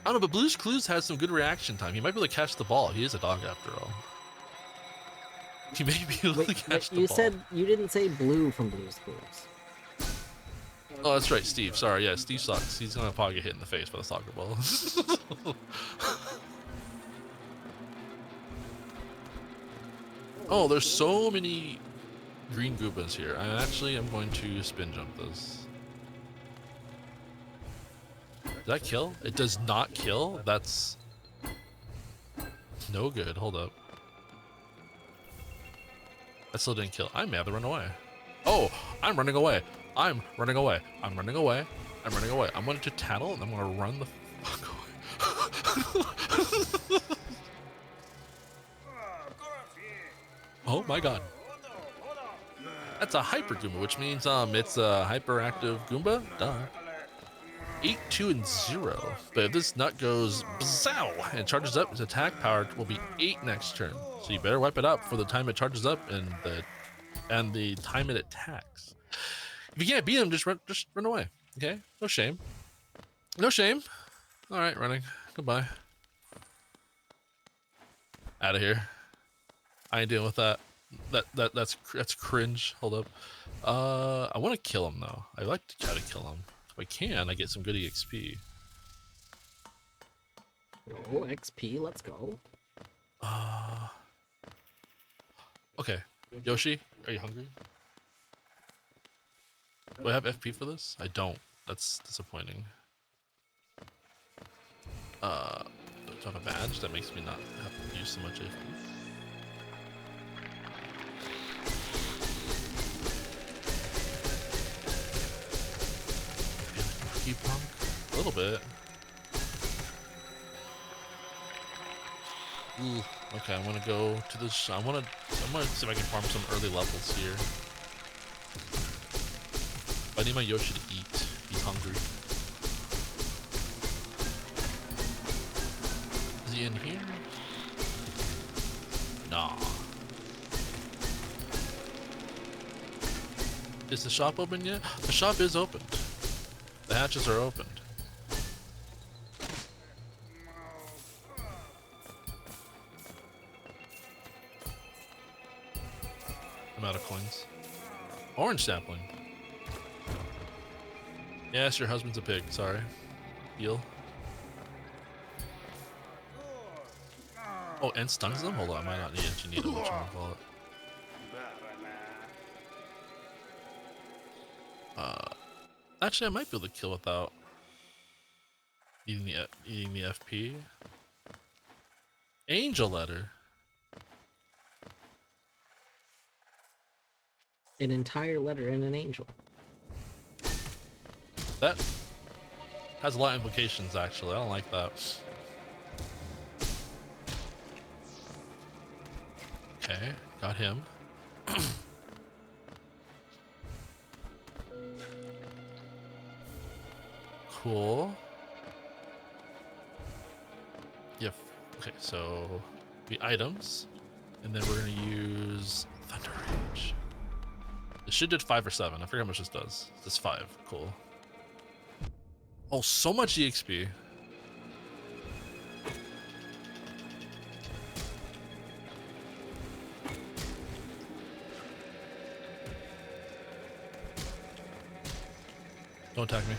I don't know, but Blue's Clues has some good reaction time. He might be able to catch the ball. He is a dog after all. He may be able to catch the ball.
You said you didn't say Blue from Blue's Clues.
Oh, that's right, Steve. Sorry, yeah, Steve sucks. He's gonna probably get hit in the face by the soccer ball. Oh, there's so many green Goombas here. I'm going to spin jump this. Did that kill? It does not kill? That's no good. Hold up. That still didn't kill. I may have to run away. Oh, I'm running away. I'm running away. I'm running away. I'm running away. I'm going to tattle and I'm going to run the fuck away. Oh my god. That's a hyper Goomba, which means it's a hyperactive Goomba. Duh. 8, 2, and 0. But if this nut goes bzow and charges up, its attack power will be 8 next turn. So you better wipe it up for the time it charges up and the time it attacks. If you can't beat him, just run away. Okay? No shame. No shame. All right, running. Goodbye. Out of here. I ain't dealing with that. That's cringe. Hold up. I want to kill him though. I like to try to kill him. If I can, I get some good EXP.
Oh, XP, let's go.
Okay. Yoshi, are you hungry? Do I have FP for this? I don't. That's disappointing. Do I have a badge that makes me not have to use so much FP? Punk? A little bit. Ooh, okay, I'm gonna go to this. I'm gonna see if I can farm some early levels here. I need my Yoshi to eat. He's hungry. Is he in here? Nah. Is the shop open yet? The shop is opened. The hatches are opened. I'm out of coins. Orange sapling. Yes, your husband's a pig. Sorry. Heal. Oh, and stuns them? Hold on, I might not actually need a whatchamacallit. Actually, I might be able to kill without eating the FP. Angel letter.
An entire letter and an angel.
That has a lot of implications, actually. I don't like that. Okay, got him. Cool. Yep. Okay, so the items, and then we're gonna use Thunder Rage. This should do 5 or 7. I forget how much this does. This 5. Cool. Oh, so much EXP. Don't attack me.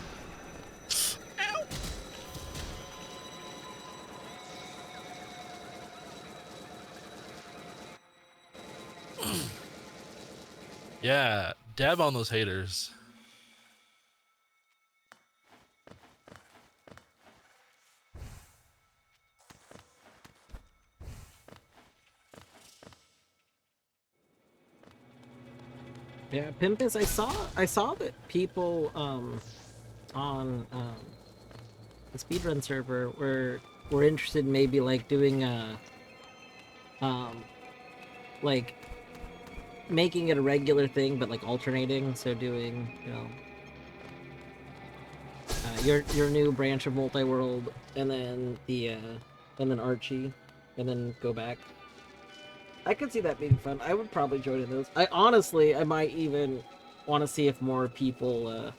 Yeah, dab on those haters.
Yeah, Pimpus, I saw that people on the speedrun server were interested in maybe like doing a like making it a regular thing, but like alternating. So doing, you know, your new branch of multi-world, and then and then Archie, and then go back. I could see that being fun. I would probably join in those. I might even want to see if more people.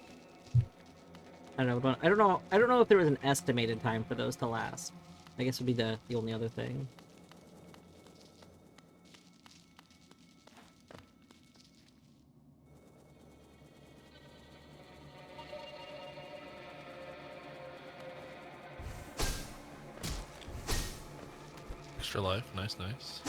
I don't know if there was an estimated time for those to last. I guess would be the only other thing.
Extra life, nice, nice.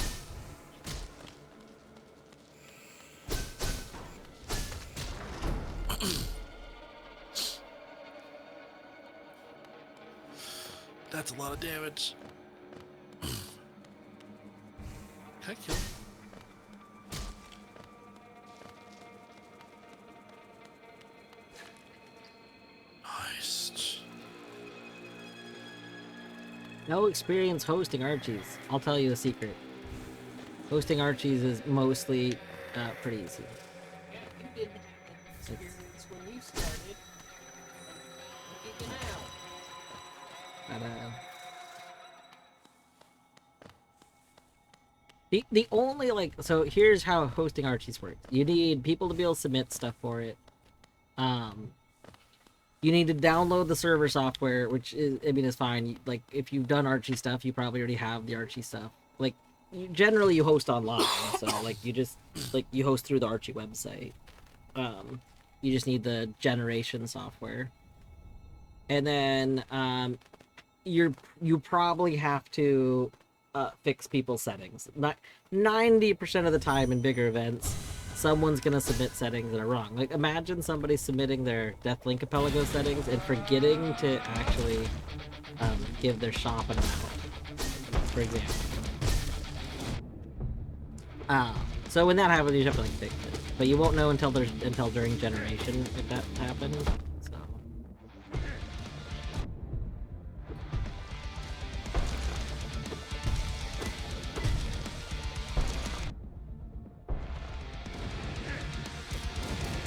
That's a lot of damage. Can I kill him? Nice.
No experience hosting Archies. I'll tell you a secret. Hosting Archies is mostly pretty easy.
Yeah, you didn't have any experience when you started. Look at you now.
But, the only, like, so here's how hosting Archies works. You need people to be able to submit stuff for it. You need to download the server software, which is, I mean, is fine. Like, if you've done Archie stuff, you probably already have the Archie stuff. Like, generally you host online, so, like, you just, like, you host through the Archie website. You just need the generation software. And then, you probably have to fix people's settings. Not 90% of the time in bigger events, someone's gonna submit settings that are wrong. Like, imagine somebody submitting their Deathlink Apelago settings and forgetting to actually give their shop an amount, for example. So when that happens, you have to, like, fix it. But you won't know until during generation if that happened. So.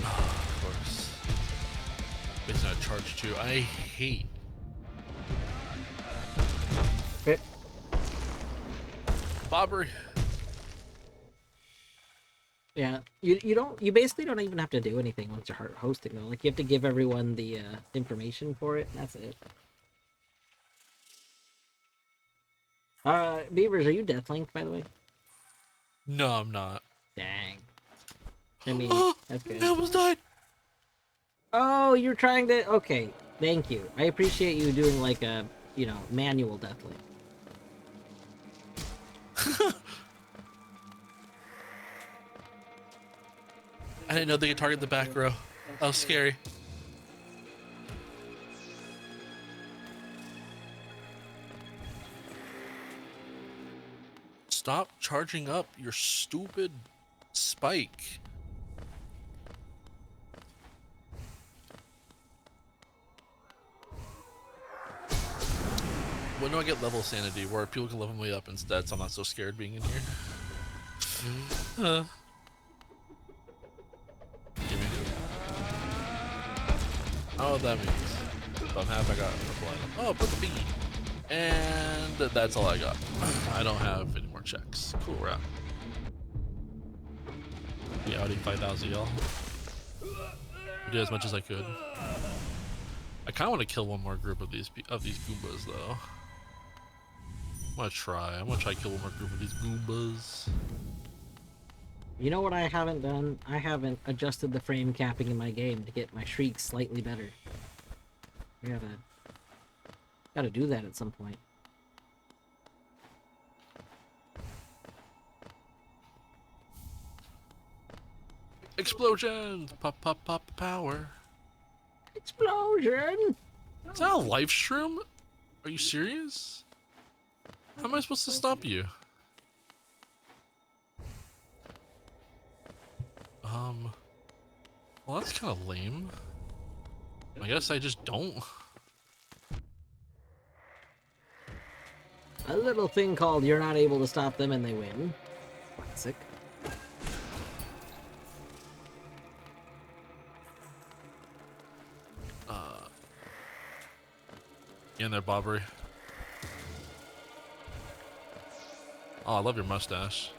Of course. It's not charged too. I hate.
Okay.
Bobbery.
Yeah, you basically don't even have to do anything once you're hosting though. Like, you have to give everyone the information for it, and that's it. Beavers, are you Deathlinked, by the way?
No, I'm not.
Dang. I mean, that's good.
I almost died.
Oh, you're trying to... Okay, thank you. I appreciate you doing, like, a, you know, manual Deathlink.
I didn't know they could target the back row. That was scary. Stop charging up your stupid spike. When do I get level sanity where people can level me up instead so I'm not so scared being in here? Give me. I don't know what that means. But I'm happy I got a purple item. Oh, purple bean. And that's all I got. I don't have any more checks. Cool, we're out. Yeah, outing 5,000, y'all. Did as much as I could. I kind of want to kill one more group of these Goombas, though. I'm gonna try kill one more group of these Goombas.
You know what I haven't done? I haven't adjusted the frame capping in my game to get my shrieks slightly better. I gotta do that at some point.
Explosions! Pop, pop, pop, power.
Explosion!
Is that a live stream? Are you serious? How am I supposed to stop you? Well, that's kind of lame. I guess I just don't.
A little thing called you're not able to stop them and they win. Classic.
You in there, Bobbery? Oh, I love your mustache.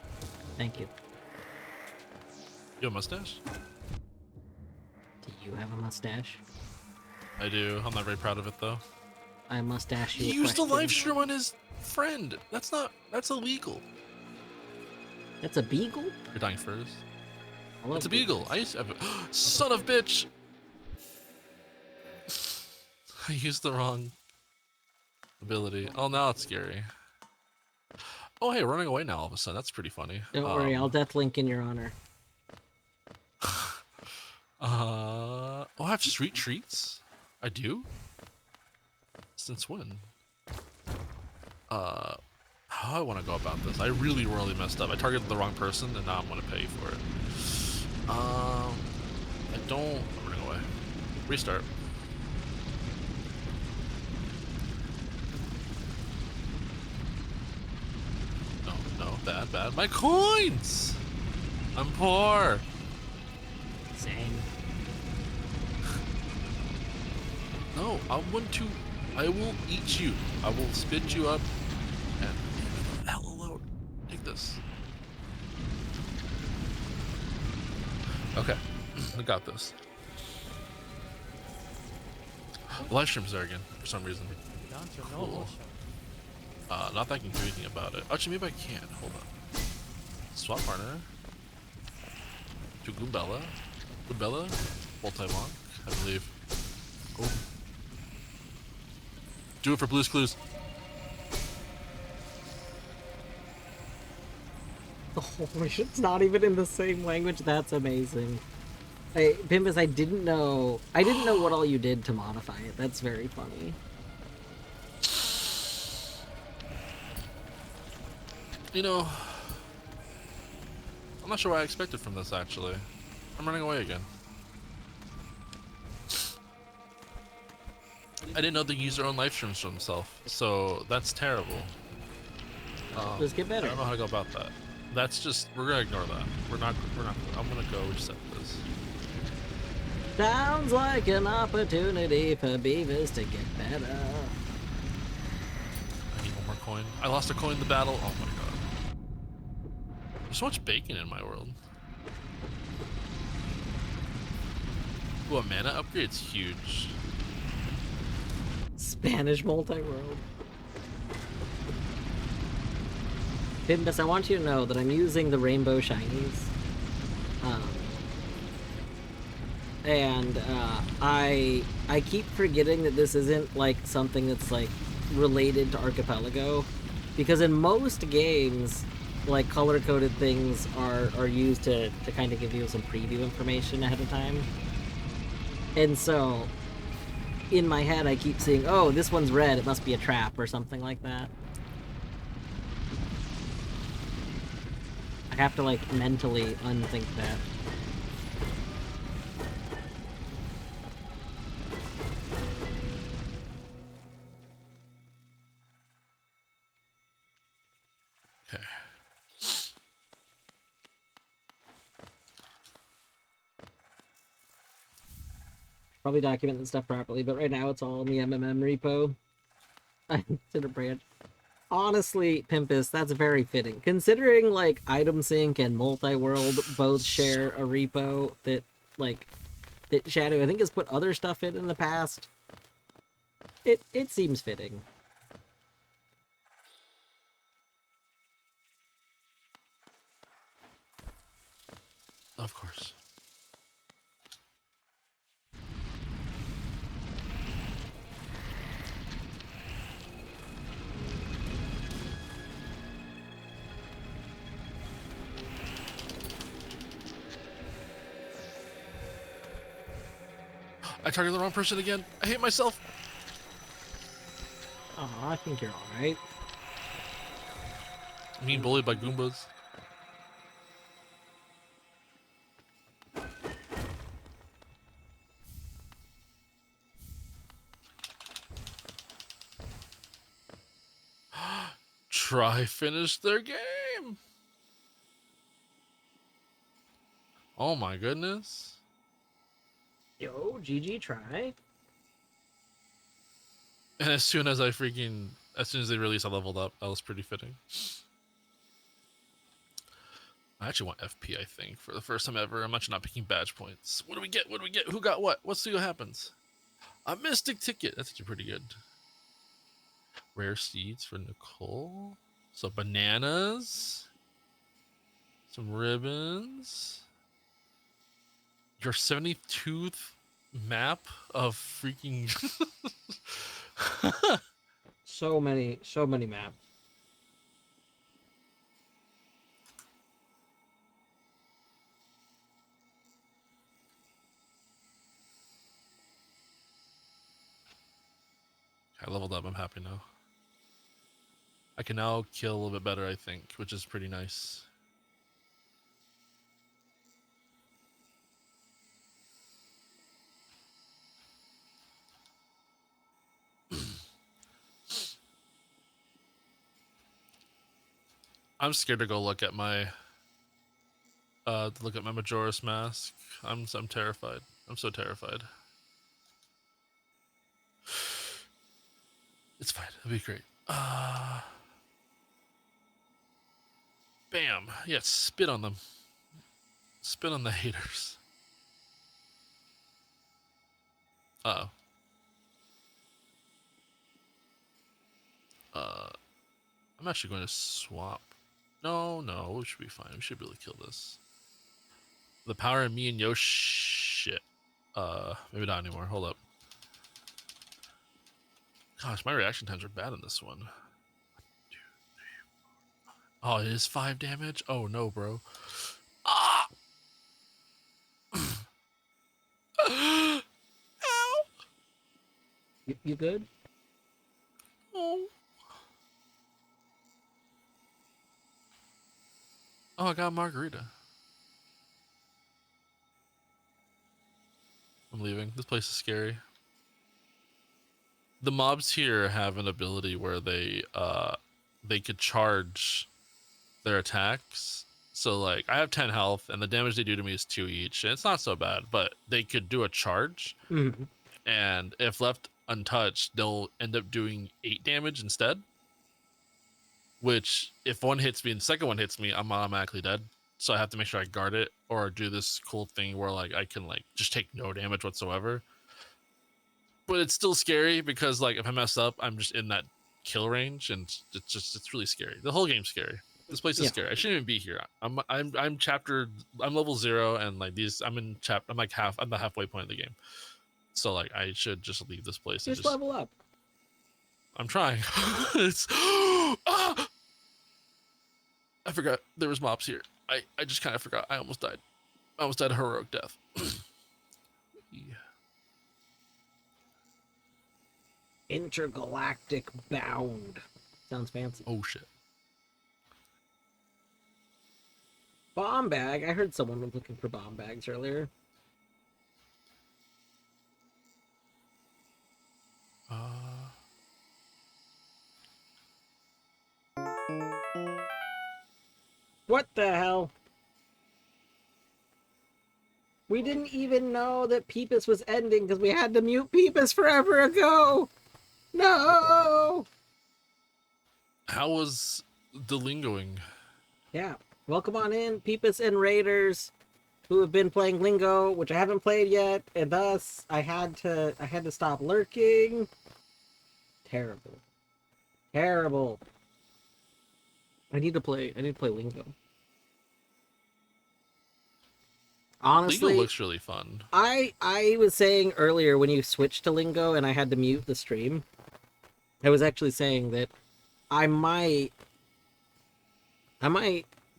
Thank you.
You have a mustache?
Do you have a mustache?
I do. I'm not very proud of it, though.
I mustache you.
He
a
used the
question.
live stream on his friend. That's illegal.
That's a beagle?
You're dying first.
I love
It's a beagle. I used to have a... Son of bitch! I used the wrong ability. Oh, now it's scary. Oh, hey, running away now all of a sudden. That's pretty funny.
Don't worry, I'll deathlink in your honor.
Oh, I have street treats? I do? Since when? How do I want to go about this? I really messed up. I targeted the wrong person, and now I'm going to pay for it. I don't... I'm running away. Restart. No. Bad, bad. My coins! I'm poor.
Same.
No, I will eat you. I will spit you up and leave the hell alone. Take this. Okay, I got this. The live stream's there again for some reason.
Dancer, no
Cool.
motion.
Not that I can do anything about it. Actually, maybe I can. Hold on. Swap partner. To Goombella. Goombella. Multi-monk, I believe. Oh. Do it for Blue's Clues.
Oh, it's not even in the same language. That's amazing. Hey, Pimpus, I didn't know what all you did to modify it. That's very funny.
You know, I'm not sure what I expected from this, actually. I'm running away again. I didn't know they use their own live streams for themselves, so that's terrible.
Just get
I
better.
don't know how to go about that. That's just, we're gonna ignore that. We're not, I'm gonna go reset this.
Sounds like an opportunity for beavers to get better.
I need one more coin. I lost a coin in the battle. Oh my god. There's so much bacon in my world. Ooh, a mana upgrade's huge.
Spanish multi-world. Pimpus, I want you to know that I'm using the rainbow shinies. I keep forgetting that this isn't like something that's like related to Archipelago, because in most games, like color-coded things are used to kind of give you some preview information ahead of time. And so, in my head, I keep seeing, oh, this one's red, it must be a trap or something like that. I have to like mentally unthink that.
Okay.
Probably document this stuff properly, but right now it's all in the MMM repo. Consider branch. Honestly, Pimpus, that's very fitting. Considering, like, Item Sync and Multi-World both share a repo that, like, that Shadow, I think, has put other stuff in the past. It seems fitting.
Of course. I targeted the wrong person again. I hate myself.
Oh, I think you're alright.
I'm being bullied by Goombas. Try finish their game. Oh my goodness.
Yo, GG, try.
And as soon as they released, I leveled up. That was pretty fitting. I actually want FP, I think, for the first time ever. I'm actually not picking badge points. What do we get? What do we get? Who got what? Let's see what happens. A mystic ticket. That's actually pretty good. Rare seeds for Nicole. So bananas. Some ribbons. Your 72th map of freaking...
So many maps.
I leveled up. I'm happy now. I can now kill a little bit better, I think, which is pretty nice. I'm scared to go look at my Majora's mask. I'm terrified. I'm so terrified. It's fine. It'll be great. Bam. Yeah, spit on them. Spit on the haters. Uh-oh. I'm actually going to swap. No, we should be fine. We should be able to kill this. The power in me and Yosh. Shit. Maybe not anymore. Hold up. Gosh, my reaction times are bad in this one. 1, 2, 3, 4. Oh, it is 5 damage? Oh no, bro. Ah! Ow!
You good?
Oh. Oh, I got a margarita. I'm leaving. This place is scary. The mobs here have an ability where they could charge their attacks. So like I have 10 health and the damage they do to me is 2 each. And it's not so bad, but they could do a charge.
Mm-hmm.
And if left untouched, they'll end up doing 8 damage instead. Which if one hits me and the second one hits me, I'm automatically dead. So I have to make sure I guard it or do this cool thing where like I can like just take no damage whatsoever. But it's still scary because like if I mess up, I'm just in that kill range and it's really scary. The whole game's scary. This place is scary. I shouldn't even be here. I'm level 0 and like I'm the halfway point of the game. So like I should just leave this place.
Just level up.
I'm trying. It's ah! I forgot there was mobs here. I just kind of forgot. I almost died. I almost died a heroic death. Yeah.
Intergalactic bound. Sounds fancy.
Oh shit.
Bomb bag. I heard someone was looking for bomb bags earlier. What the hell? We didn't even know that Peepus was ending because we had to mute Peepus forever ago. No.
How was the lingoing?
Yeah. Welcome on in, Peepus and Raiders, who have been playing Lingo, which I haven't played yet, and thus I had to stop lurking. Terrible. Terrible. I need to play Lingo. Honestly,
Lingo looks really fun.
I was saying earlier when you switched to Lingo and I had to mute the stream, I was actually saying that I might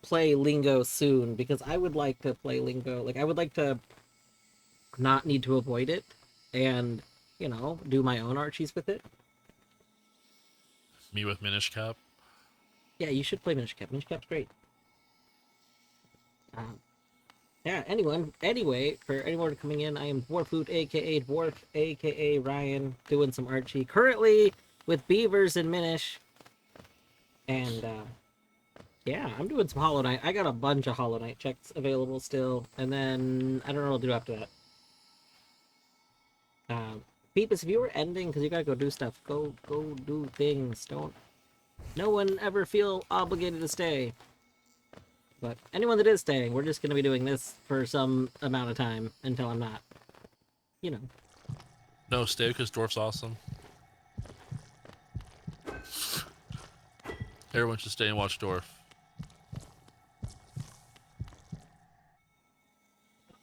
play Lingo soon because I would like to play Lingo. Like I would like to not need to avoid it and, you know, do my own Archies with it.
Me with Minish Cap.
Yeah, you should play Minish Cap. Minish Cap's great. Yeah, anyway, for anyone coming in, I am Dwarfloot, aka Dwarf, aka Ryan, doing some Archie. Currently with Beavers and Minish. And, yeah, I'm doing some Hollow Knight. I got a bunch of Hollow Knight checks available still. And then, I don't know what to do after that. Peepus, if you were ending, because you gotta go do stuff, go do things. No one ever feel obligated to stay. But anyone that is staying, we're just going to be doing this for some amount of time until I'm not. You know.
No, stay because Dwarf's awesome. Everyone should stay and watch Dwarf.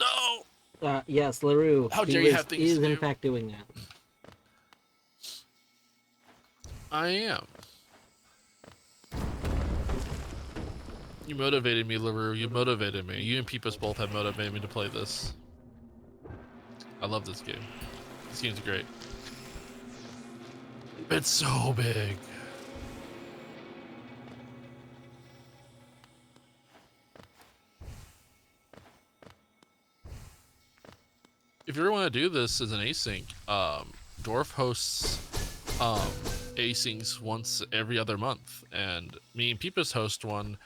No!
Yes, LaRue.
How dare you have things
He is
to
in
do.
fact doing that.
I am. You motivated me, LaRue. You motivated me. You and Peepus both have motivated me to play this. I love this game. This game's great. It's so big. If you ever want to do this as an async, Dwarf hosts Asyncs once every other month, and me and Peepus host one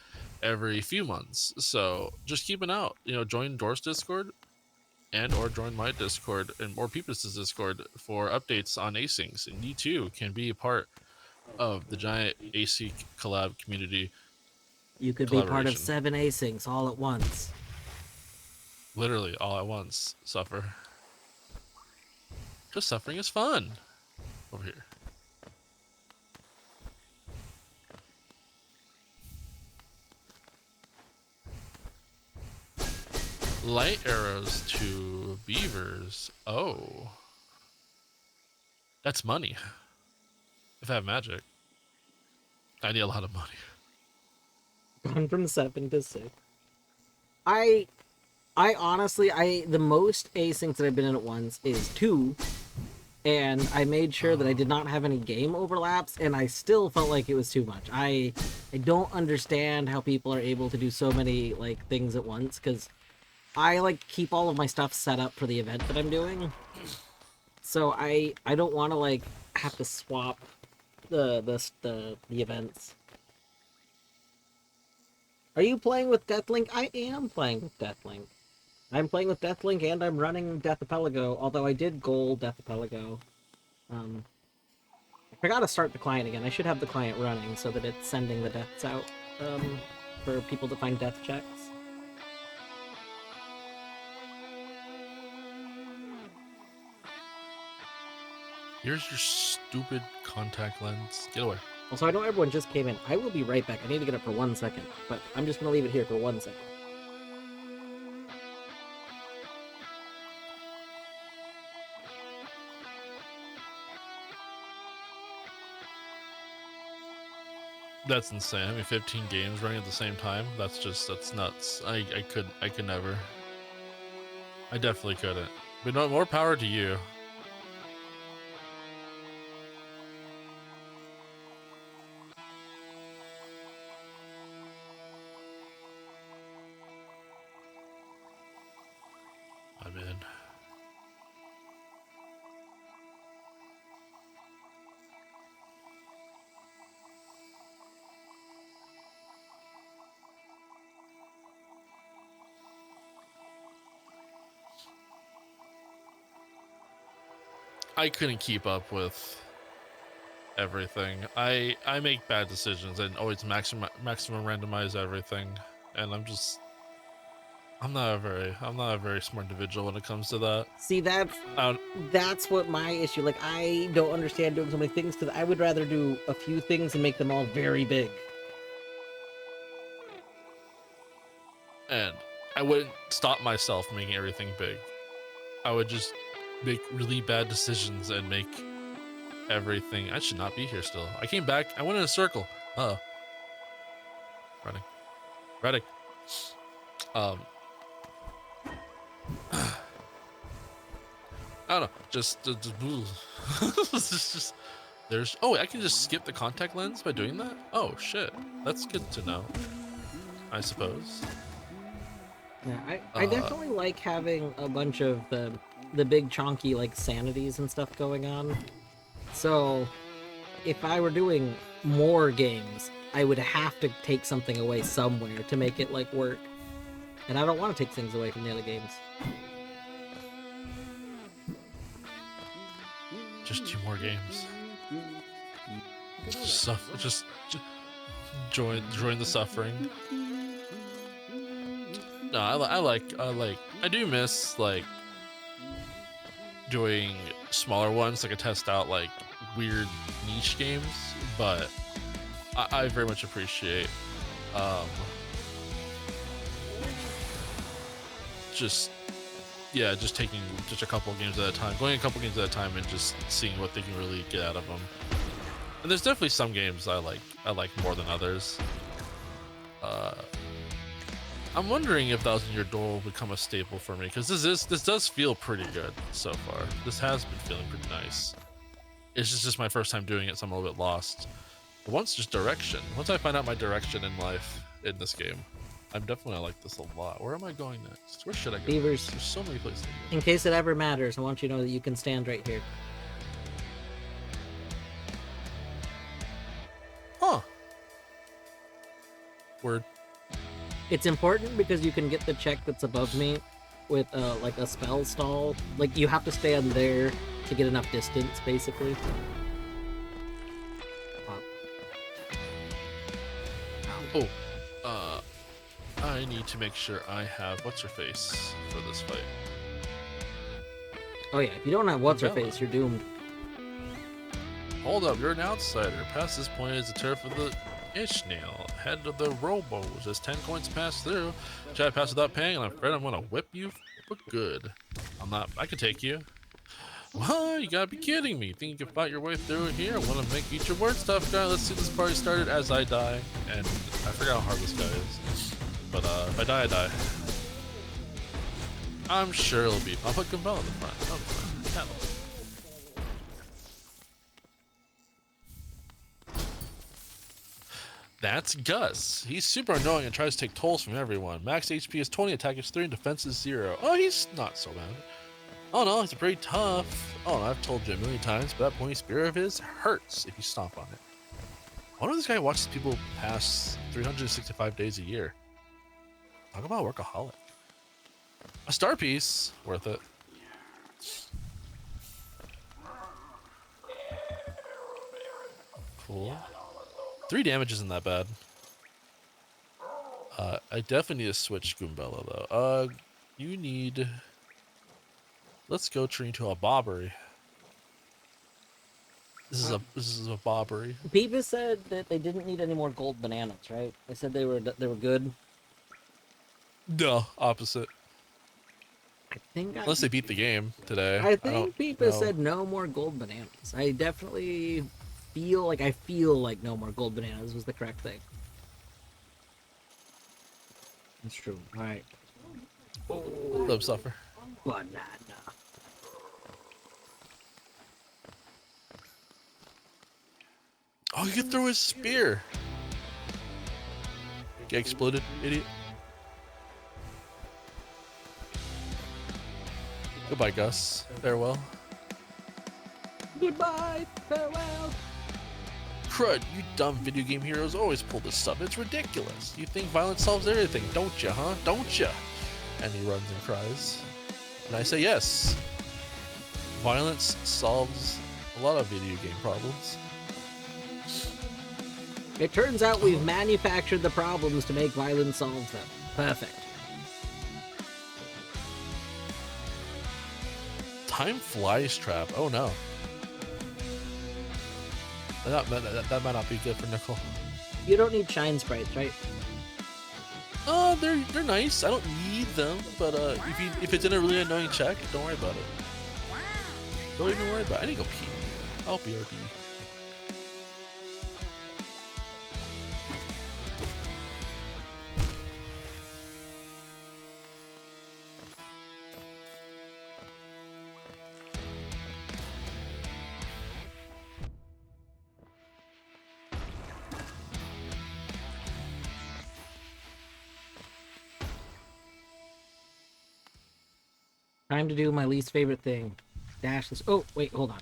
every few months. So just keep an out. Join Door's Discord and or join my Discord and or Peepus's Discord for updates on Asyncs, and you too can be a part of the giant Async collab community.
You could be part of 7 Asyncs all at once.
Literally all at once. Suffer. Because suffering is fun. Over here. Light arrows to beavers. Oh. That's money. If I have magic. I need a lot of money.
Gone from 7 to 6. I honestly, the most asyncs that I've been in at once is 2, and I made sure that I did not have any game overlaps, and I still felt like it was too much. I don't understand how people are able to do so many things at once, because I keep all of my stuff set up for the event that I'm doing, so I don't want to have to swap the events. Are you playing with Deathlink? I am playing with Deathlink. I'm playing with Deathlink and I'm running Death Apelago, although I did goal Death Apelago. I forgot to start the client again. I should have the client running so that it's sending the deaths out for people to find death checks.
Here's your stupid contact lens. Get away.
Also, I know everyone just came in. I will be right back. I need to get up for 1 second, but I'm just going to leave it here for 1 second.
That's insane. I mean, 15 games running at the same time. That's nuts. I could never. I definitely couldn't. But no, more power to you. I'm in. I couldn't keep up with everything. I make bad decisions and always maximum randomize everything, and I'm not a very smart individual when it comes to that.
See, that's what my issue. I don't understand doing so many things because I would rather do a few things and make them all very big.
And I wouldn't stop myself from making everything big. I would just make really bad decisions and make everything. I should not be here still. I came back. I went in a circle. Uh-oh. Running. I don't know. Just there's. Oh, I can just skip the contact lens by doing that. Oh shit, that's good to know. I suppose.
Yeah, I definitely like having a bunch of the big chonky sanities and stuff going on. So if I were doing more games, I would have to take something away somewhere to make it work. And I don't want to take things away from the other games.
Just 2 more games. Just join the suffering. No, I do miss doing smaller ones to test out weird niche games, but I very much appreciate just taking just a couple of games at a time, going a couple games at a time and just seeing what they can really get out of them. And there's definitely some games I like more than others. I'm wondering if Thousand Year Door will become a staple for me, because this does feel pretty good so far. This has been feeling pretty nice. It's just my first time doing it, so I'm a little bit lost. But once I find out my direction in life in this game, I'm definitely like this a lot. Where am I going next? Where should I go?
Beavers.
There's so many places.
In case it ever matters, I want you to know that you can stand right here.
Word.
It's important because you can get the check that's above me with like a spell stall. Like you have to stand there to get enough distance, basically.
Oh, I need to make sure I have what's her face for this fight.
Oh yeah, if you don't have what's her
Bella.
face, you're doomed.
Hold up, you're an outsider. Past this point is the turf of the Ishnail, head of the Robos. As 10 coins pass through, try to pass without paying, and I'm afraid I'm gonna whip you for good. I can take you. Well, you gotta be kidding me. Think you can fight your way through it here? I wanna make eat your words, tough guy. Let's see this party started as I die. And I forgot how hard this guy is. But if I die, I die. I'm sure it'll be. I'll put Gambella in the front. That'll be fine. Cattle. That's Gus. He's super annoying and tries to take tolls from everyone. Max HP is 20, attack is 3, and defense is 0. Oh, he's not so bad. Oh no, he's pretty tough. Oh, I've told you a million times, but that pointy spear of his hurts if you stomp on it. I wonder if this guy watches people pass 365 days a year. Talk about workaholic. A star piece, worth it. Cool. 3 damage isn't that bad. I definitely need to switch Goombella though. You need. Let's go turn into a Bobbery. This is a Bobbery.
Beavis said that they didn't need any more gold bananas, right? They said they were good.
No, opposite.
I think
Unless they beat the game today.
I think Beavis
know.
said no more gold bananas. I definitely feel like no more gold bananas was the correct thing. That's true. All right.
Love suffer.
Banana.
Oh, you can throw his spear. Get exploded, idiot. Goodbye, Gus. Farewell.
Goodbye. Farewell.
Crud, you dumb video game heroes always pull this stuff. It's ridiculous. You think violence solves everything, don't you, huh? Don't you? And he runs and cries. And I say yes. Violence solves a lot of video game problems.
It turns out we've manufactured the problems to make violence solve them. Perfect.
Time flies trap. Oh no. That might not be good for Nickel.
You don't need shine sprites, right?
They're nice. I don't need them, but if it's in a really annoying check, don't worry about it. Don't even worry about it. I need to go pee. I'll BRB.
Time to do my least favorite thing. Dashless. Oh, wait, hold on.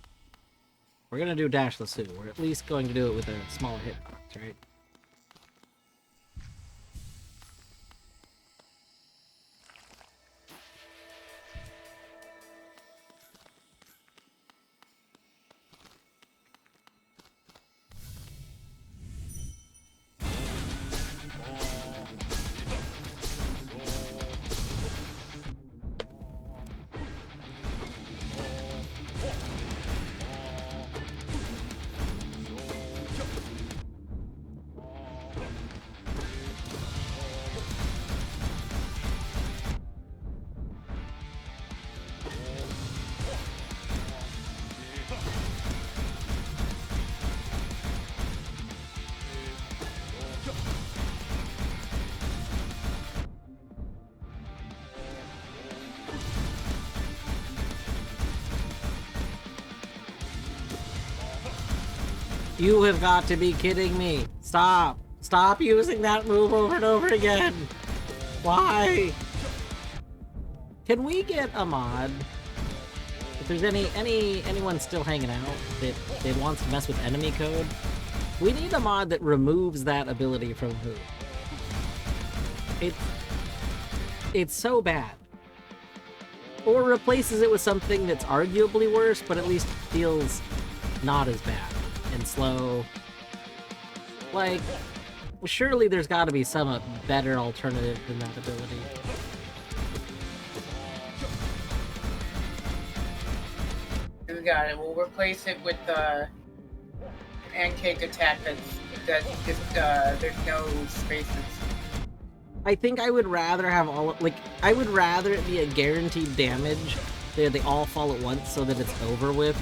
We're gonna do dashless soon. We're at least going to do it with a smaller hitbox, right? You have got to be kidding me. Stop. Stop using that move over and over again. Why? Can we get a mod? If there's anyone still hanging out that wants to mess with enemy code, we need a mod that removes that ability from who. it's so bad. Or replaces it with something that's arguably worse, but at least feels not as bad and slow. Like, surely there's got to be some better alternative than that ability.
We got it. We'll replace it with the pancake attack that's just there's no spaces.
I think I would rather have I would rather it be a guaranteed damage, that they all fall at once so that it's over with,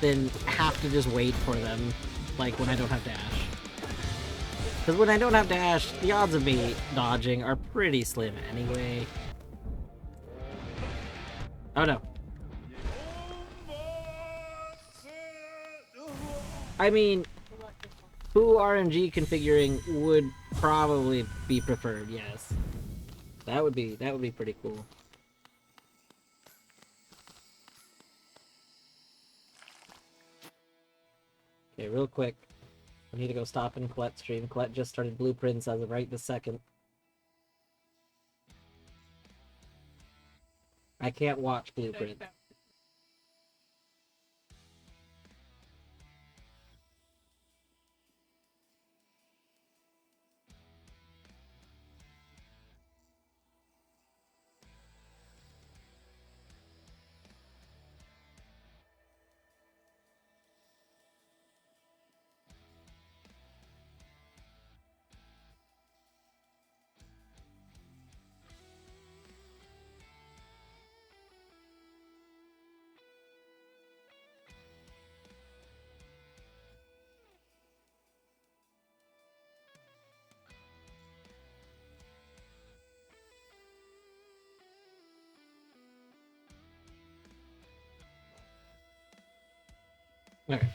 than have to just wait for them, like when I don't have dash. Because when I don't have dash, the odds of me dodging are pretty slim anyway. Oh no. I mean, full RNG configuring would probably be preferred, yes. That would be pretty cool. Okay, real quick. I need to go stop and Colette stream. Colette just started blueprints as of right this second. I can't watch blueprints. Okay.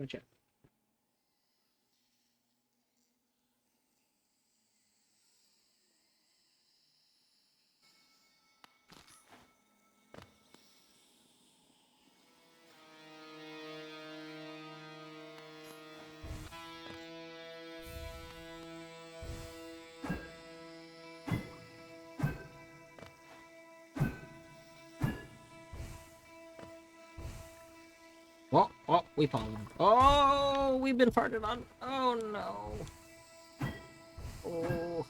Check. Oh, we fallen. Oh, we've been farted on. Oh no. Oh.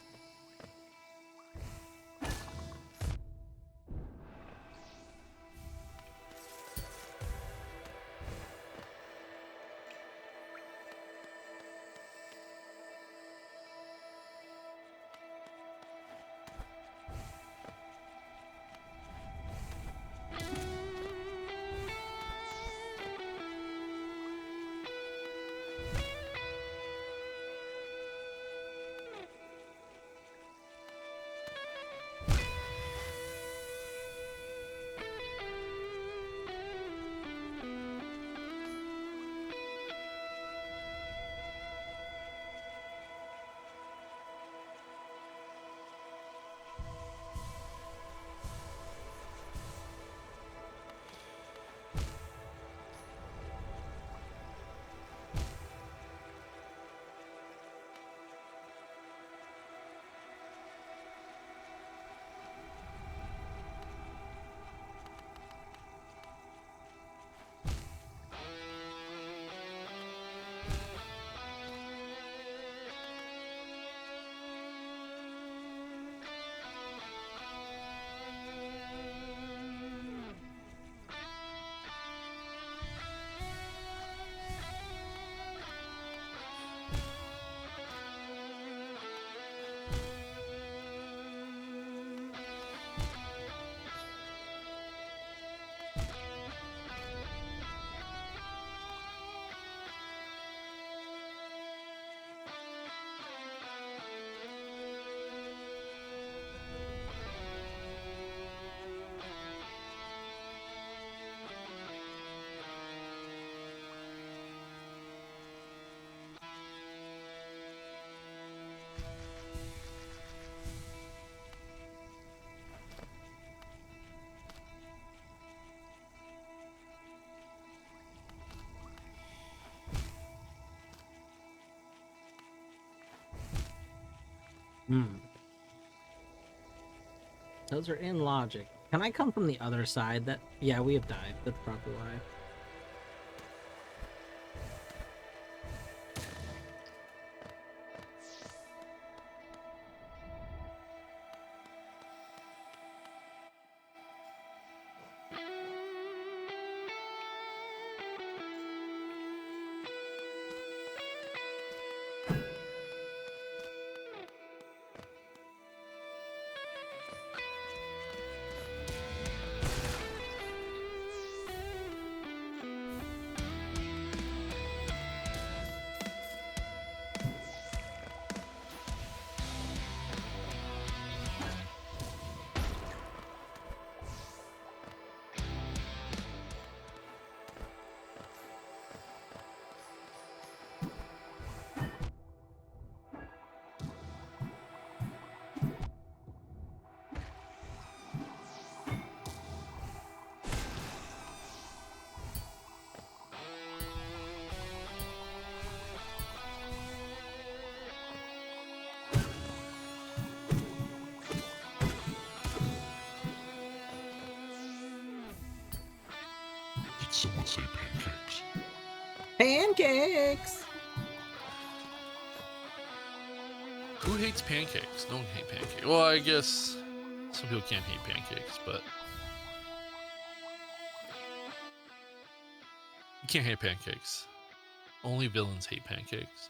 Hmm. Those are in logic. Can I come from the other side? That yeah, we have died. That's probably why.
Did someone say pancakes?
Pancakes.
Who hates pancakes? No one hates pancakes. Well, I guess some people can't hate pancakes, but you can't hate pancakes. Only villains hate pancakes.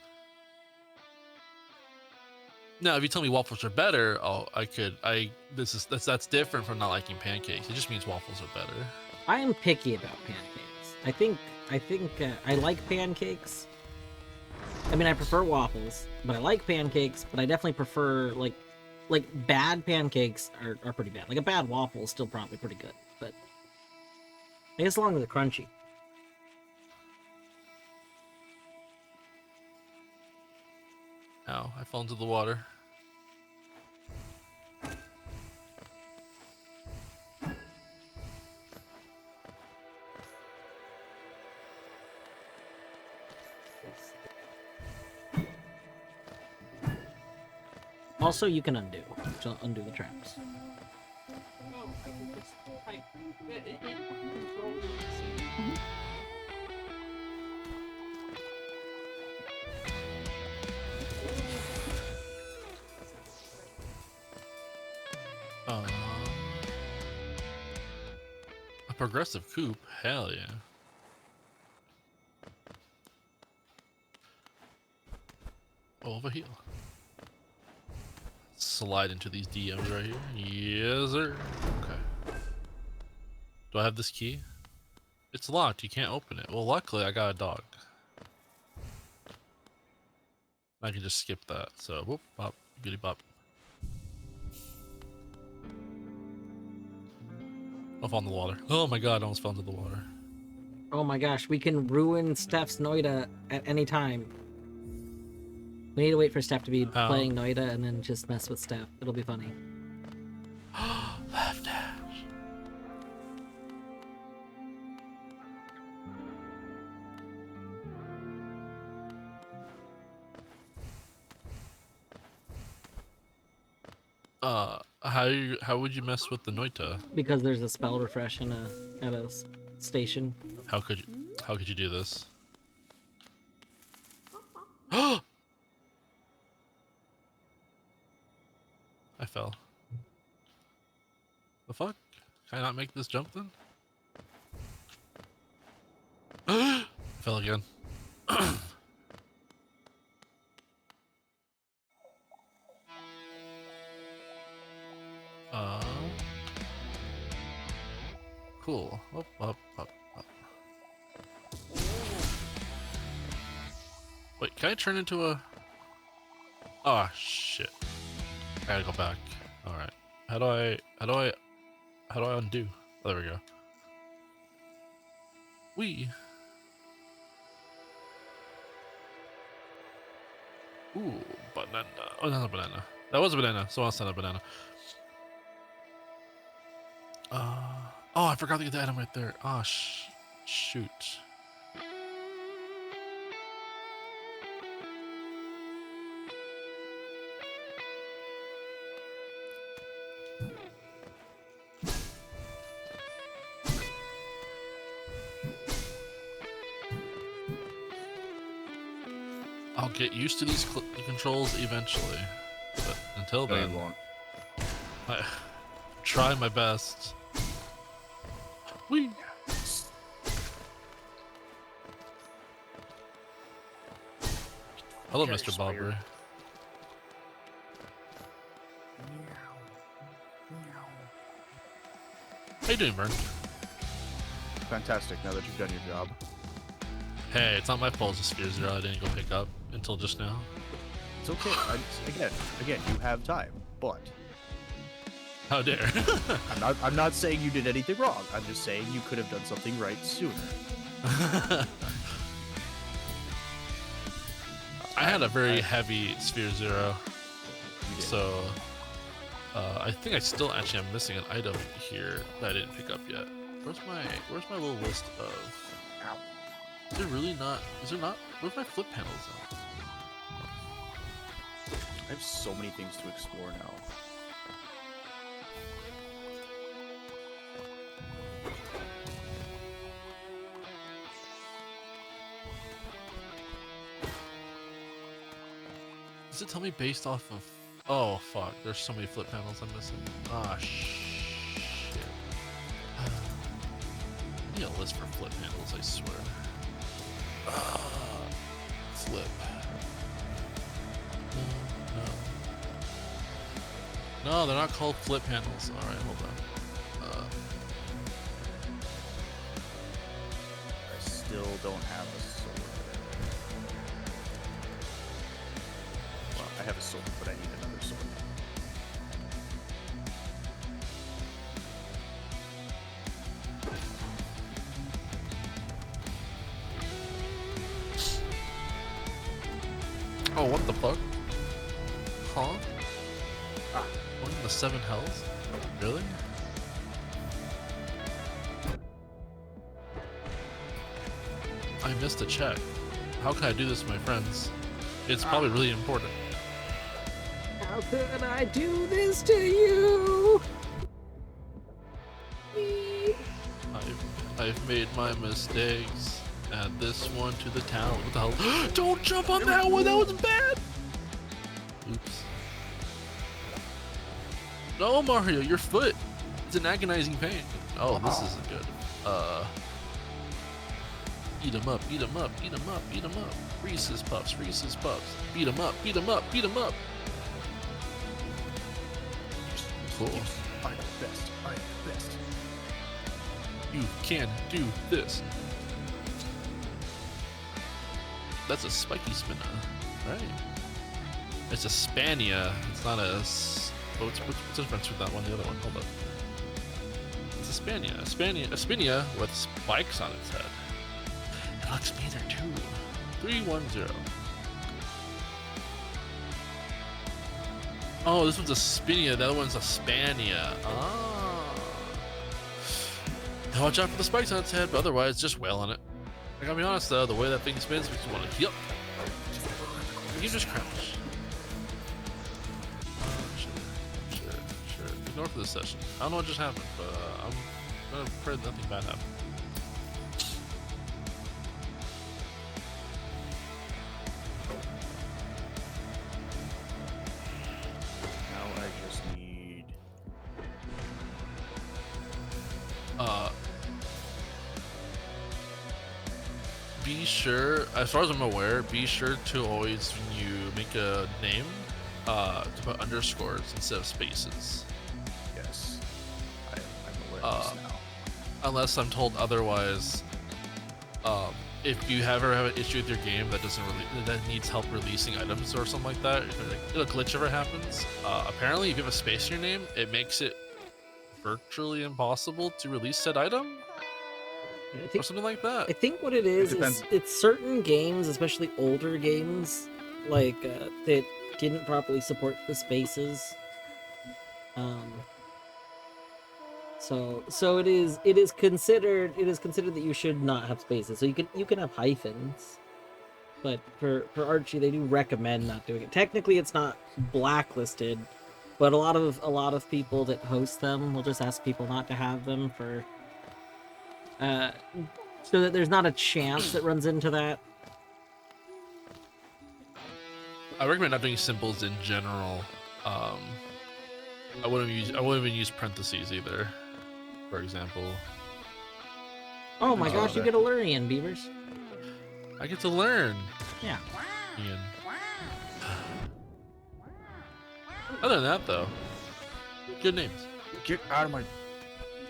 Now, if you tell me waffles are better, oh, that's different from not liking pancakes. It just means waffles are better.
I am picky about pancakes. I think I like pancakes. I mean, I prefer waffles, but I like pancakes. But I definitely prefer like bad pancakes are pretty bad. Like a bad waffle is still probably pretty good, but I guess as long as it's crunchy.
Ow, I fell into the water.
Also, you can undo the traps.
Oh, I can just type it in control C.
A progressive coupe? Hell yeah. Over here. Slide into these DMs right here. Yes, sir. Okay. Do I have this key? It's locked. You can't open it. Well, luckily, I got a dog. I can just skip that. So, whoop, bop, beauty bop. I fell in the water. Oh my god, I almost fell into the water.
Oh my gosh, we can ruin Steph's Noita at any time. We need to wait for Steph to be
How?
playing Noita and then just mess with Steph. It'll be funny.
Left dash. How would you mess with the Noita?
Because there's a spell refresh at a station.
How could you do this? I fell. The fuck? Can I not make this jump then? I fell again. Cool. Up. Wait, can I turn into a... Oh, shit. I gotta go back. Alright. How do I undo? Oh, there we go. Wee. Ooh, banana. Oh, not a banana. That was a banana. Someone else said a banana. Oh, I forgot to get the item right there. Oh, shoot. get used to these controls eventually. But until
No, you
then,
won't.
I try my best. Whee! Hello,
Carry
Mr.
Spire.
Bobbery. How you doing, Vern?
Fantastic. Now that you've done your job,
Hey, it's not my fault. It's Sphere Zero. I didn't go pick up until just now.
it's okay. Again, you have time, but
How dare?
I'm not saying you did anything wrong. I'm just saying you could have done something right sooner.
I had a very heavy Sphere Zero,
You did.
so I think I still actually am missing an item here that I didn't pick up yet. Where's my little list of?
Ow.
Is there really not? Is there not? Where's my flip panels at?
I have so many things to explore now.
Does it tell me based off of? Oh fuck! There's so many flip panels I'm missing. Ah shit. I need a list for flip panels. I swear. Flip. No, they're not called flip panels. All right, hold on.
I still don't have a sword. Well, I have a sword, but I need another sword.
Oh, what the fuck? Huh? One of the 7 hells? Really? I missed a check. How can I do this, my friends? It's probably really important.
How could I do this to you?
I've made my mistakes. Add this one to the town. What the hell? Don't jump on that one! That was bad! Oops. No, Mario, your foot! It's an agonizing pain. Oh, this isn't good. Eat 'em up, eat 'em up, eat 'em up, eat 'em up. Reese's Puffs, Reese's Puffs. Beat 'em up, beat 'em up, beat 'em up. Cool.
I'm the best. I'm the best.
You can do this. That's a spiky spinner, right? It's a Spania. It's not a. What's the difference with that one? The other one. Hold up. It's a Spania. A Spinia with spikes on its head. It looks neither too. 310. Oh, this one's a Spinia. The other one's a Spania. Ah. Now watch out for the spikes on its head, but otherwise, just wail on it. I gotta be honest though, the way that thing spins makes you want to heal. You just crouch. Sure. Ignore for this session. I don't know what just happened, but I'm gonna pray that nothing bad happened.
Now I just need.
Be sure, as far as I'm aware, be sure to always, when you make a name, to put underscores instead of spaces.
Yes. I'm aware of this now.
Unless I'm told otherwise. If you ever have an issue with your game that that needs help releasing items or something like that, if a glitch ever happens, apparently if you have a space in your name, it makes it virtually impossible to release said item or something like that.
I think what it is
depends.
it's certain games, especially older games, like that didn't properly support the spaces. So it is considered that you should not have spaces. So you can have hyphens, but for Archie they do recommend not doing it. Technically, it's not blacklisted, but a lot of people that host them will just ask people not to have them for. So that there's not a chance that runs into that.
I recommend not doing symbols in general. I wouldn't even use parentheses either. For example.
Oh my gosh, you get to learn, Ian Beavers.
I get to learn.
Yeah.
Ian. Other than that, though, good names.
Get out of my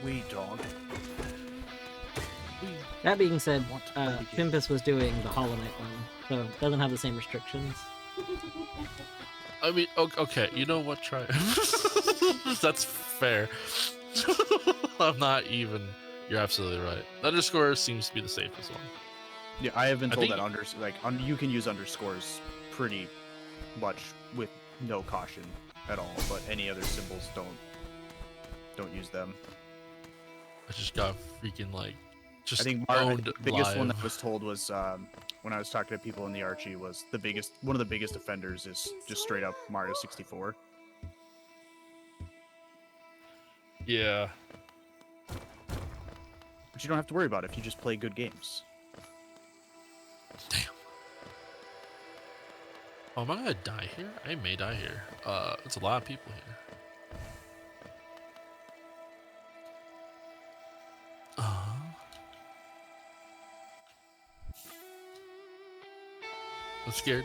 way, dog.
That being said,
Want to play the game.
Pimpus was doing the Hollow Knight one, so it doesn't have the same restrictions.
I mean, okay, you know what? Try. That's fair. I'm not even. You're absolutely right. Underscore seems to be the safest one.
Yeah, I have been told
think-
that you can use underscores pretty much with no caution at all, but any other symbols don't use them.
I just got freaking just
I think
owned
the biggest
live.
one that I was told was when I was talking to people in the Archie was one of the biggest offenders is just straight up Mario 64.
Yeah.
But you don't have to worry about it if you just play good games.
Damn. Oh, am I gonna die here? I may die here. It's a lot of people here. I'm scared.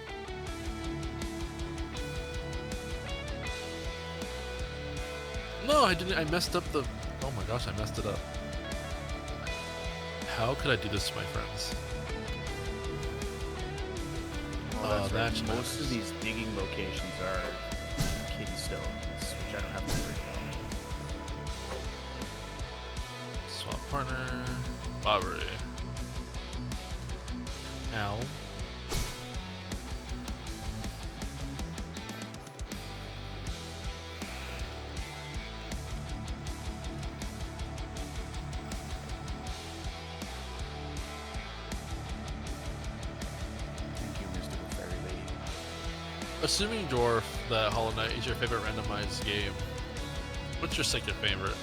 No, I didn't. I messed up the. Oh my gosh, I messed it up. How could I do this to my friends?
Well, that's right.
that's
Most
nice.
of these digging locations are kidney stones, which I don't have to worry about.
Swap partner. Robbery. Ow.
Thank you, mystical fairy lady.
Assuming, Dwarf, that Hollow Knight is your favorite randomized game, what's your second favorite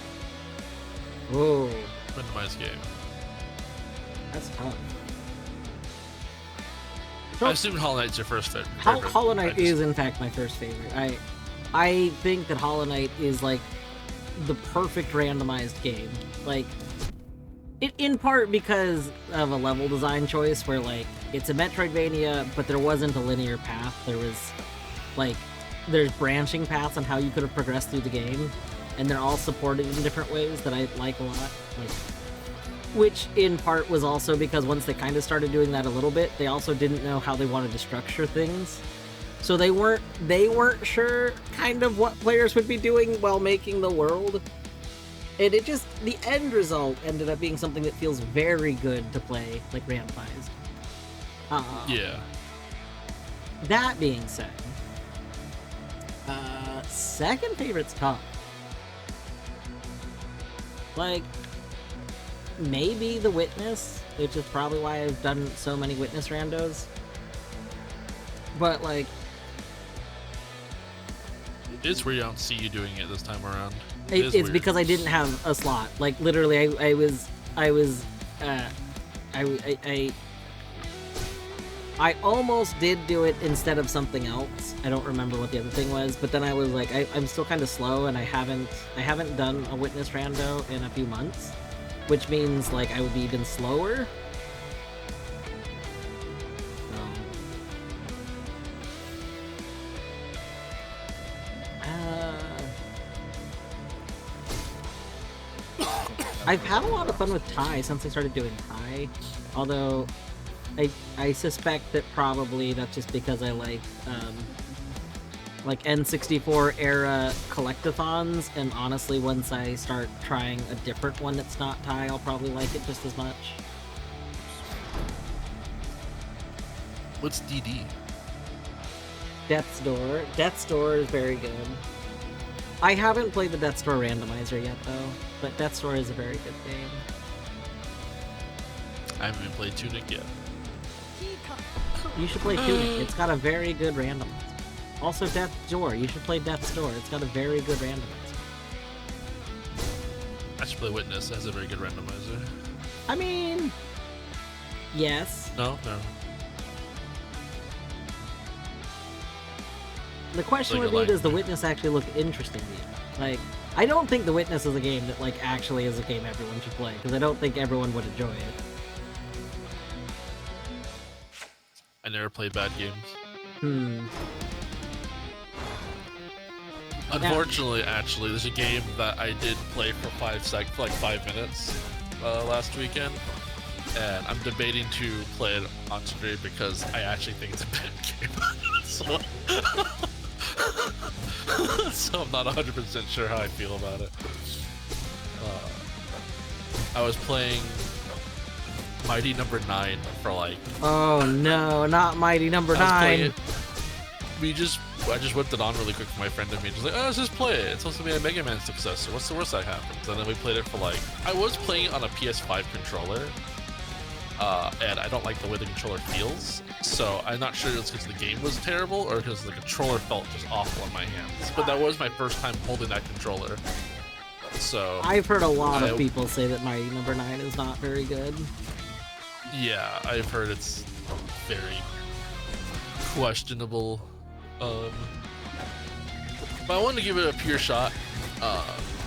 Whoa,
randomized game?
that's tough.
I assume Hollow Knight's your first favorite.
Hollow
I
Knight
just-
is in fact my first favorite. I think that Hollow Knight is like the perfect randomized game. Like, in part because of a level design choice where like it's a Metroidvania, but there wasn't a linear path. There was there's branching paths on how you could have progressed through the game, and they're all supported in different ways that I like a lot. Which in part was also because once they kind of started doing that a little bit, they also didn't know how they wanted to structure things. So they weren't sure kind of what players would be doing while making the world. And the end result ended up being something that feels very good to play, like randomized.
Yeah.
That being said, second favorite's tough. Like, maybe The Witness, which is probably why I've done so many Witness randos. But, like...
It's weird I don't see you doing it this time around.
It's
weird.
because I didn't have a slot. Like, literally, I almost did do it instead of something else. I don't remember what the other thing was, but then I was like, I'm still kind of slow, and I haven't done a Witness rando in a few months, which means like I would be even slower. I've had a lot of fun with Thai since I started doing Thai, although I suspect that probably that's just because I like N64 era collectathons, and honestly, once I start trying a different one that's not Thai, I'll probably like it just as much.
What's DD?
Death's Door. Death's Door is very good. I haven't played the Death's Door randomizer yet, though, but Death's Door is a very good game.
I haven't even played Tunic yet.
You should play Tunic. It's got a very good randomizer. Also, Death's Door. You should play Death's Door. It's got a very good randomizer.
I should play Witness. It has a very good randomizer.
I mean, yes.
No.
The question
Like
would
a
be, does The
language.
Witness actually look interesting to you? Like, I don't think The Witness is a game that, like, actually is a game everyone should play, because I don't think everyone would enjoy it.
I never played bad games.
Hmm.
Unfortunately, actually, there's a game that I did play for 5 minutes last weekend, and I'm debating to play it on stream because I actually think it's a bad game. so, so I'm not 100% sure how I feel about it. I was playing Mighty Number 9 for like.
Oh no, not Mighty Number
I was playing
9!
it. I just whipped it on really quick for my friend and me. Just like, oh, let's just play it. It's supposed to be a Mega Man successor. What's the worst that happens? And then we played it for like, I was playing it on a PS5 controller, and I don't like the way the controller feels. So I'm not sure it's because the game was terrible or because the controller felt just awful in my hands. But that was my first time holding that controller. So
I've heard a lot of people say that Mighty Number 9 is not very good.
yeah, I've heard it's very questionable. But I wanted to give it a pure shot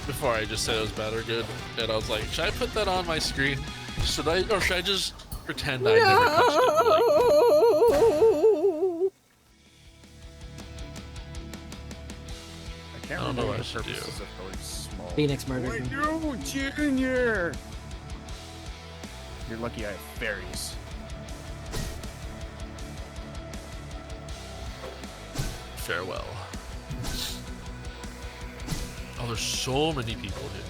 before I just said it was bad or good. And I was like, should I put that on my screen? Should I just pretend I never touched it? Like,
I can't
I don't know
remember
what I
the
should do.
purposes of going small.
Phoenix murdered him.
No, Junior! You're lucky I have fairies.
farewell. Oh, there's so many people here.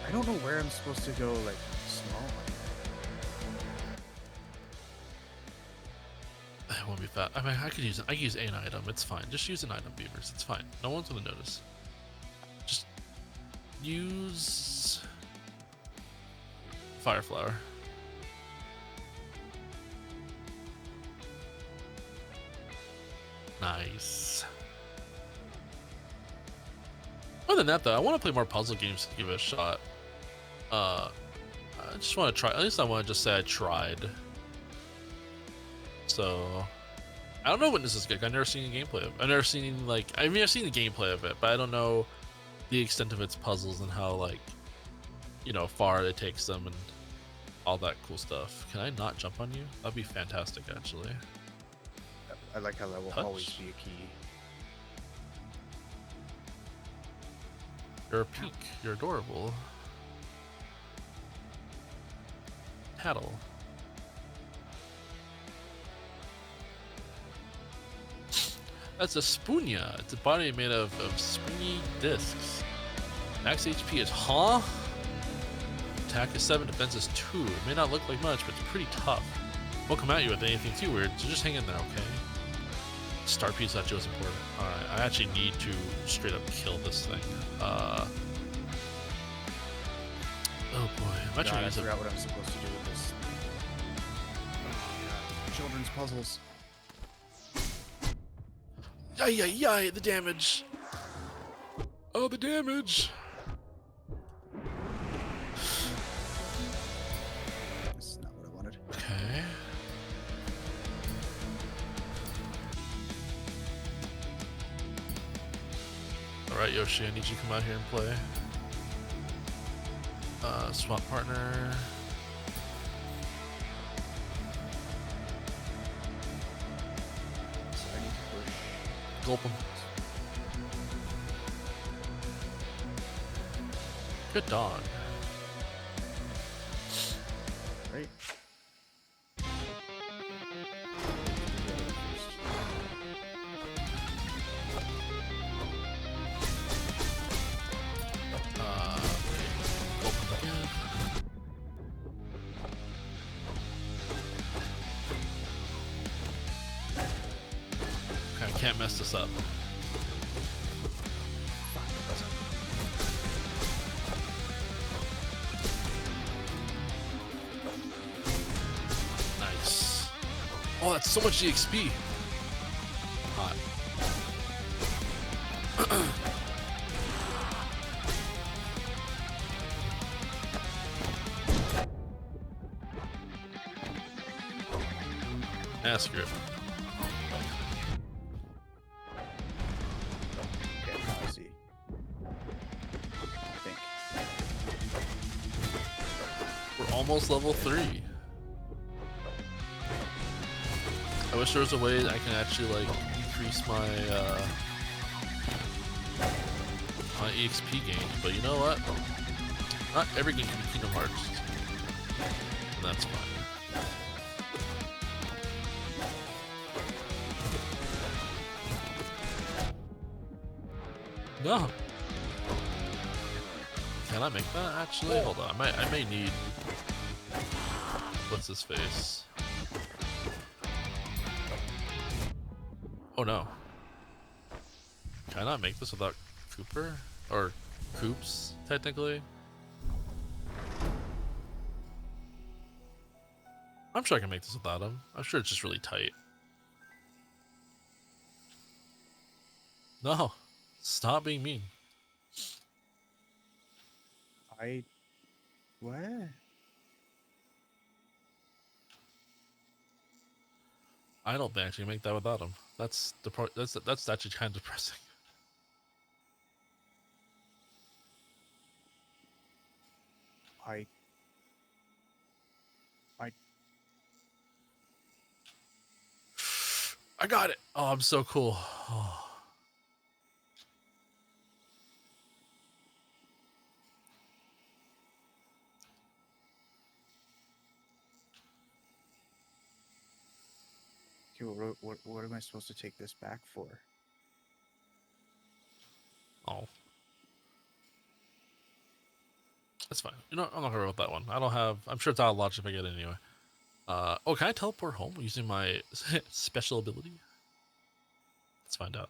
I don't know where I'm supposed to go, like, small.
It won't be fat. I mean, I could use an item. It's fine. Just use an item, Beavers. It's fine. No one's gonna notice. Just use Fire Flower. Nice. Other than that, though, I want to play more puzzle games to give it a shot. I just want to try. At least I want to just say I tried. So I don't know what this is good. I've never seen a gameplay of. I've never seen like. I mean, I've seen the gameplay of it, but I don't know the extent of its puzzles and how like, you know, far it takes them and all that cool stuff. Can I not jump on you? That'd be fantastic, actually.
I like how that will
Touch.
always be a key.
You're a peak. You're adorable. Tattle. That's a Spoonia. It's a body made of springy discs. Max HP is Attack is 7, defense is 2. It may not look like much, but it's pretty tough. Won't come at you with anything too weird, so just hang in there, okay? Star piece that was important. Alright, I actually need to straight up kill this thing. Oh boy, I'm
God,
actually
I
use
forgot what I'm supposed to do with this. Oh, yeah. Children's puzzles.
Yay, the damage! Oh, the damage!
This is not what I wanted.
Okay. Alright, Yoshi, I need you to come out here and play. Swap partner.
So I need to push.
Gulp him. Good dog.
Right.
Gulp him again. Okay, I can't mess this up. Nice. Oh, that's so much EXP. Hot. Screw it. almost level 3. I wish there was a way that I can actually like increase my my EXP gains, but you know what? Not every game can be Kingdom Hearts, and that's fine. No. Can I make that actually? Hold on. I may need. What's his face? Oh no. Can I not make this without Cooper? Or Coops, technically? I'm sure I can make this without him. I'm sure it's just really tight. No. Stop being mean.
What?
I don't think I can make that without him. That's actually kind of depressing. I got it. Oh, I'm so cool. Oh.
Okay, what am I supposed to take this back for?
Oh. That's fine. You know, I'm not gonna worry about that one. I don't have. I'm sure it's out of logic if I get it anyway. Oh, can I teleport home using my special ability? Let's find out.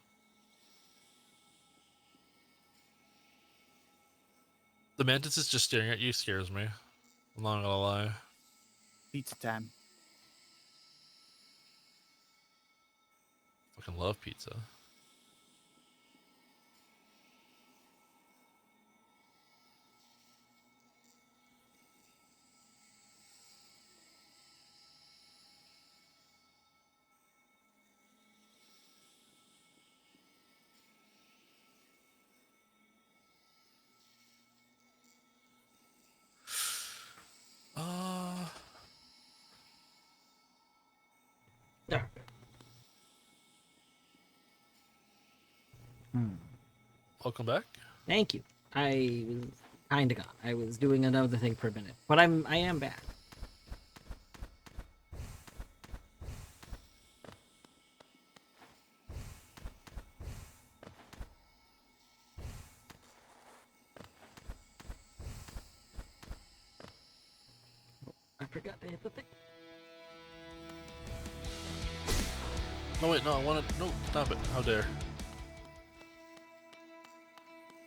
The mantis is just staring at you. Scares me. I'm not gonna lie.
Pizza time.
Fucking love pizza.
There.
Welcome back.
Thank you. I was kinda gone. I was doing another thing for a minute, but I am back. I forgot to hit the thing.
No wait, no, I want to. No, stop it! How dare!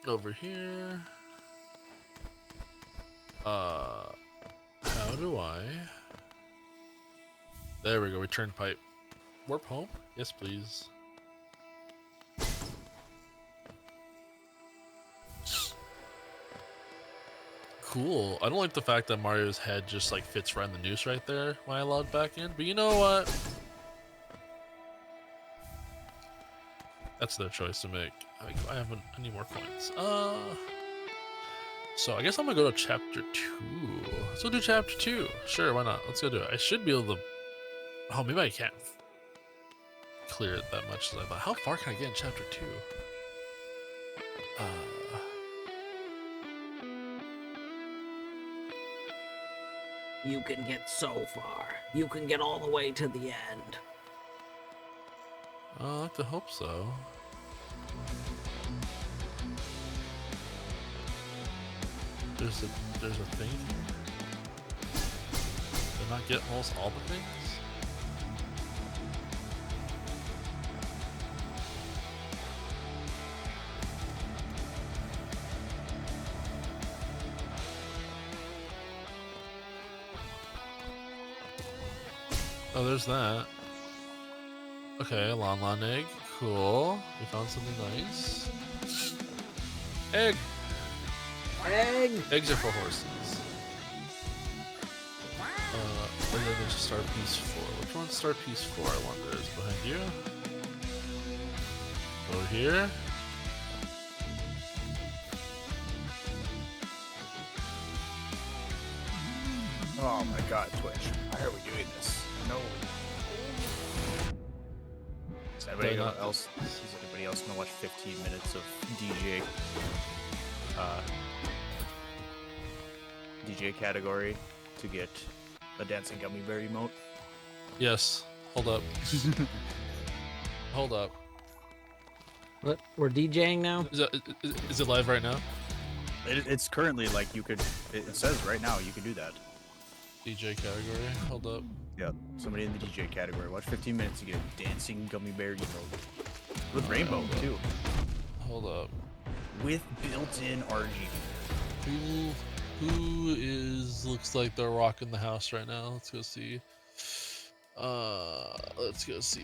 Over here. How do I? There we go. Return pipe. Warp home? Yes, please. Cool. I don't like the fact that Mario's head just like fits right in the noose right there when I log back in. But you know what? That's their choice to make. I need more coins. So I guess I'm gonna go to chapter 2. Let's go do chapter 2. Sure, why not? Let's go do it. I should be able to. Oh, maybe I can't clear it that much as I thought. How far can I get in chapter 2?
You can get so far. You can get all the way to the end.
I like to hope so. There's a thing here. Did I not get almost all the things? Oh, there's that. Okay, Lon egg. Cool. We found something nice. Egg!
Egg!
Eggs are for horses. And then there's star piece 4. Which one's star piece 4, I wonder? Is behind you? Over here?
Oh my god, Twitch. Why are we doing this? No. Does anybody else want to watch 15 minutes of DJ category to get a dancing gummy bear emote?
Yes. Hold up. Hold up.
What? We're DJing now?
Is it live right now?
It's currently like you could. It says right now you can do that.
DJ category. Hold up.
Yeah. Somebody in the DJ category. Watch 15 minutes to get a dancing gummy bear emote with rainbow too.
Hold up.
With built-in RGB.
Who looks like they're rocking the house right now? Let's go see. Let's go see.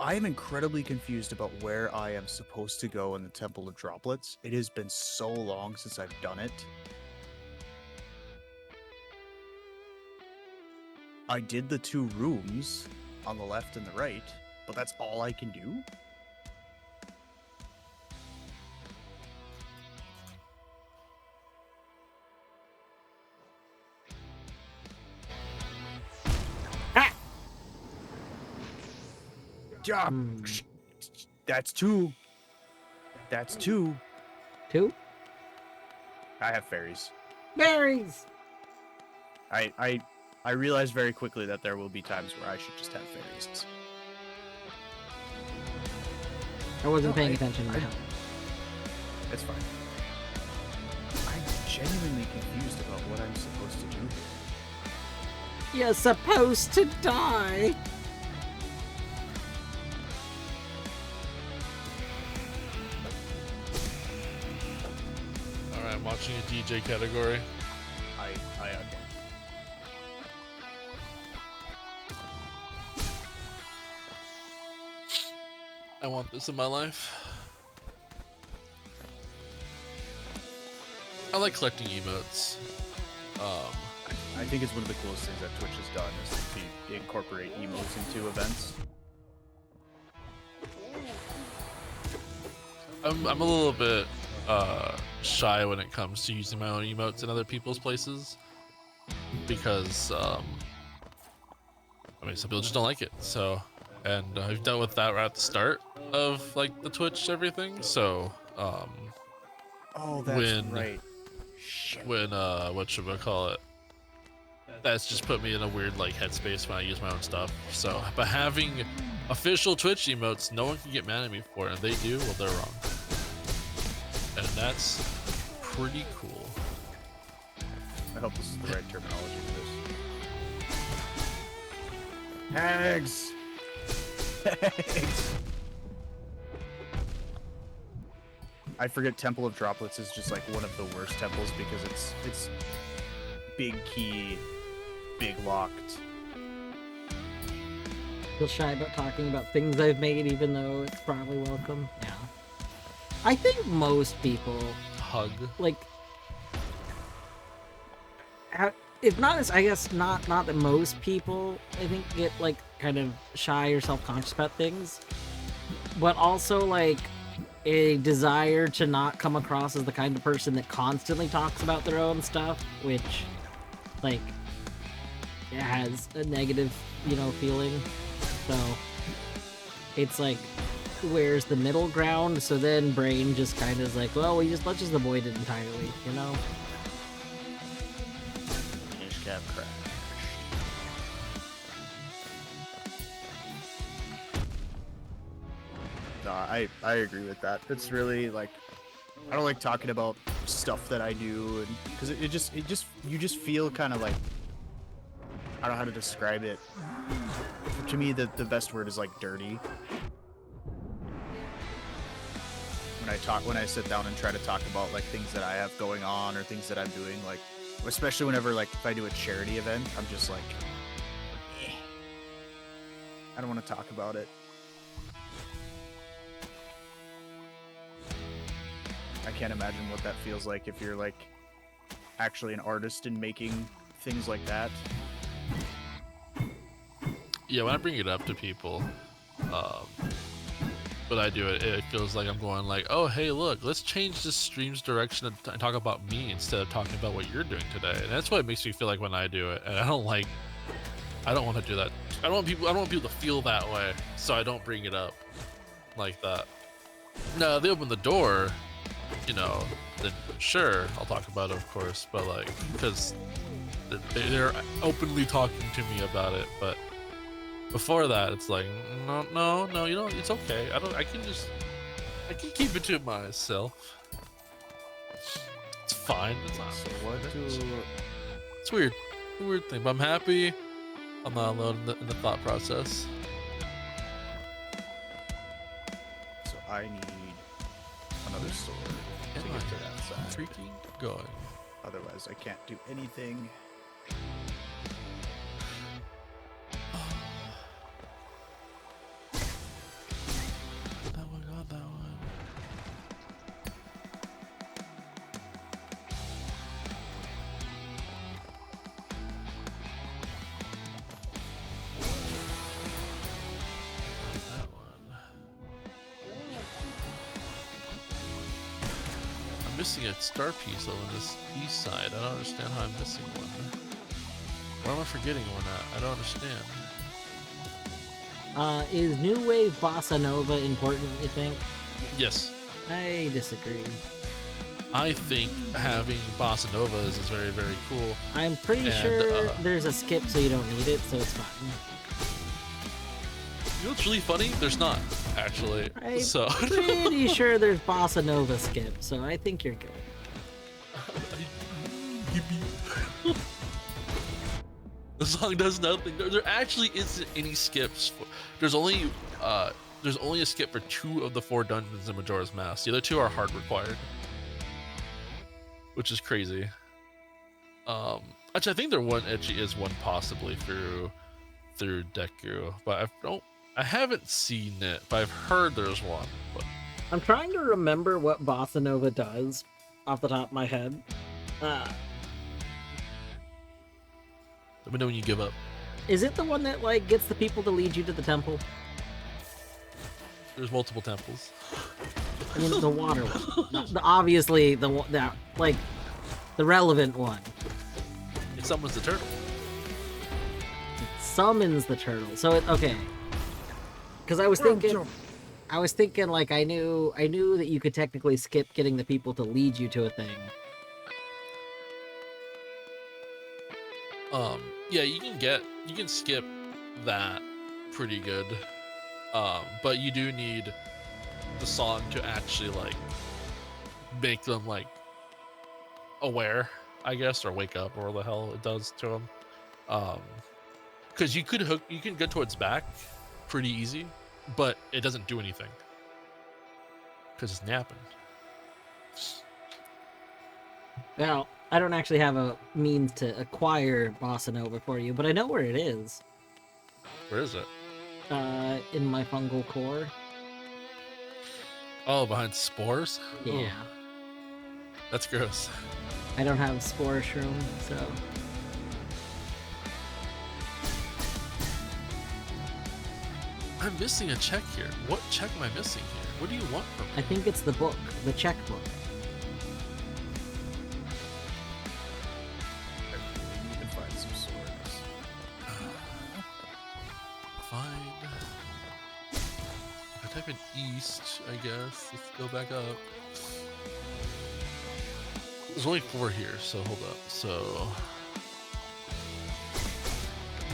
I am incredibly confused about where I am supposed to go in the Temple of Droplets. It has been so long since I've done it. I did the 2 rooms on the left and the right, but that's all I can do? Job. That's 2. That's 2.
2?
I have fairies.
Berries!
I realized very quickly that there will be times where I should just have fairies.
I wasn't paying attention now.
It's fine. I'm genuinely confused about what I'm supposed to do here.
You're supposed to die!
Alright, I'm watching a DJ category.
Okay.
I want this in my life. I like collecting emotes.
I think it's one of the coolest things that Twitch has done is to incorporate emotes into events.
I'm a little bit shy when it comes to using my own emotes in other people's places because I mean some people just don't like it. So, and I've dealt with that right at the start of like the Twitch everything. So
Oh, that's right. Shit.
when what should I call it? That's just put me in a weird like headspace when I use my own stuff. So, but having official Twitch emotes, no one can get mad at me for it. And if they do, well, they're wrong. And that's pretty cool.
I hope this is the right terminology for this. Hags! Hags! I forget Temple of Droplets is just like one of the worst temples because it's big key, big locked.
Feel shy about talking about things I've made, even though it's probably welcome. Yeah. I think most people
Hug.
like, if not as, I guess not that most people I think get like kind of shy or self-conscious about things, but also like a desire to not come across as the kind of person that constantly talks about their own stuff, which like it has a negative, feeling. So it's like, where's the middle ground? So then brain just kind of is like, well, let's just avoid it entirely,
Finish cap crash. No, I agree with that. It's really like, I don't like talking about stuff that I do, and because you just feel kind of like, I don't know how to describe it. To me, the best word is like dirty. When I sit down and try to talk about like things that I have going on or things that I'm doing, like especially whenever like if I do a charity event, I'm just like, I don't want to talk about it. I can't imagine what that feels like if you're like actually an artist and making things like that.
Yeah, when I bring it up to people, But I do it. It feels like I'm going like, oh hey, look, let's change this stream's direction and talk about me instead of talking about what you're doing today. And that's what it makes me feel like when I do it. And I don't want to do that. I don't want people to feel that way. So I don't bring it up like that. No, they open the door, you know, then sure, I'll talk about it, of course. But like, because they're openly talking to me about it. But before that, it's like, no, you know, it's okay. I can keep it to myself. It's fine. It's not.
So what do?
It's weird. It's a weird thing, but I'm happy. I'm not alone in the thought process.
So I need another sword to
Am
get
I
to that side.
freaking going?
Otherwise, I can't do anything.
That one got that one. That one. I'm missing a star piece over this east side. I don't understand how I'm missing one. Why am I forgetting one? I don't understand.
Is New Wave Bossa Nova important, you think?
Yes.
I disagree.
I think having bossa novas is very, very cool.
I'm pretty
And,
sure there's a skip so you don't need it, so it's fine.
You know what's really funny? There's not, actually.
I'm
So
pretty sure there's Bossa Nova skip, so I think you're good.
The song does nothing. There actually isn't any skips. There's only a skip for 2 of the 4 dungeons in Majora's Mask. The other 2 are hard required, which is crazy. Actually, I think there actually is one possibly through Deku, but I haven't seen it, but I've heard there's one. But
I'm trying to remember what Bossa Nova does off the top of my head.
let me know when you give up.
Is it the one that like gets the people to lead you to the temple?
There's multiple temples.
I mean, the water one. Obviously, the relevant one.
It summons the turtle.
It summons the turtle. So okay. Because I was thinking like I knew that you could technically skip getting the people to lead you to a thing.
Yeah, you can skip that pretty good. But you do need the song to actually like make them like aware, I guess, or wake up, or what the hell it does to them. Because you can get to its back pretty easy, but it doesn't do anything because it's napping.
Well, I don't actually have a means to acquire Bossa Nova for you, but I know where it is.
Where is it?
In my fungal core.
Oh, behind spores?
Yeah.
Ooh, that's gross.
I don't have spore shroom, so.
I'm missing a check here. What check am I missing here? What do you want from me?
I think it's the book, the checkbook.
I need to find some swords.
Find. I type in east, I guess. Let's go back up. There's only 4 here, so hold up. So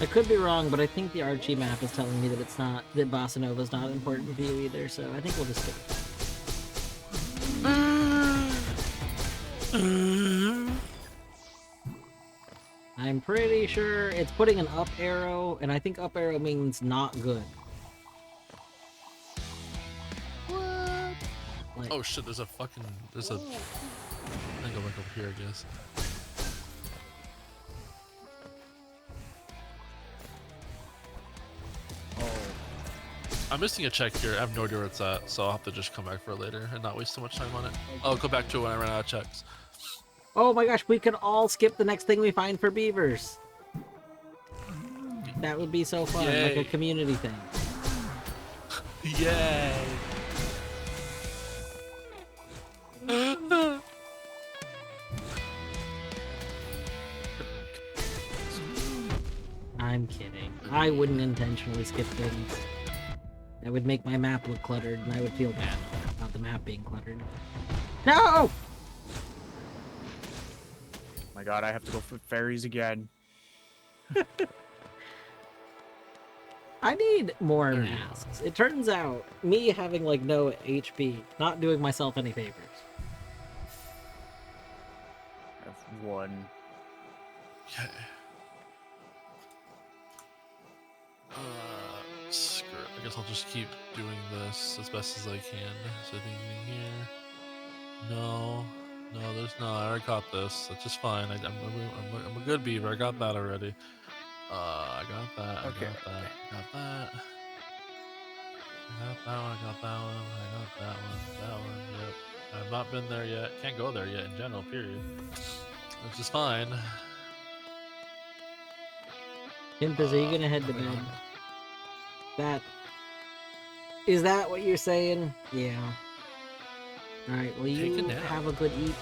I could be wrong, but I think the Archie map is telling me that it's not, that Bossa Nova's not important for you either, so I think we'll just skip it. I'm pretty sure it's putting an up arrow, and I think up arrow means not good. What? Like,
oh shit, there's a I go back over here, I guess. I'm missing a check here. I have no idea where it's at, so I'll have to just come back for it later and not waste so much time on it. I'll go back to it when I run out of checks.
oh my gosh, we can all skip the next thing we find for beavers. That would be so fun, like
Yay.
a community thing.
Yay!
I'm kidding. I wouldn't intentionally skip things. That would make my map look cluttered, and I would feel bad about the map being cluttered. No!
My god, I have to go for fairies again.
I need more
There you
masks. It turns out, me having like no HP, not doing myself any favors.
I have one.
Okay. Screw it. I guess I'll just keep doing this as best as I can. Is there anything here? No. No, there's not. I already caught this. That's just fine. I'm a good beaver. I got that already. I got that. I
Okay,
got that. I got that. I got that one. I got that one. I got that one. That one. Yep. I've not been there yet. Can't go there yet in general, period. Which is fine.
Pimpers, are you gonna head to
moving
bed?
on.
That... Is that what you're saying? Yeah. Alright, well
Take a
you
nap.
have a good eat.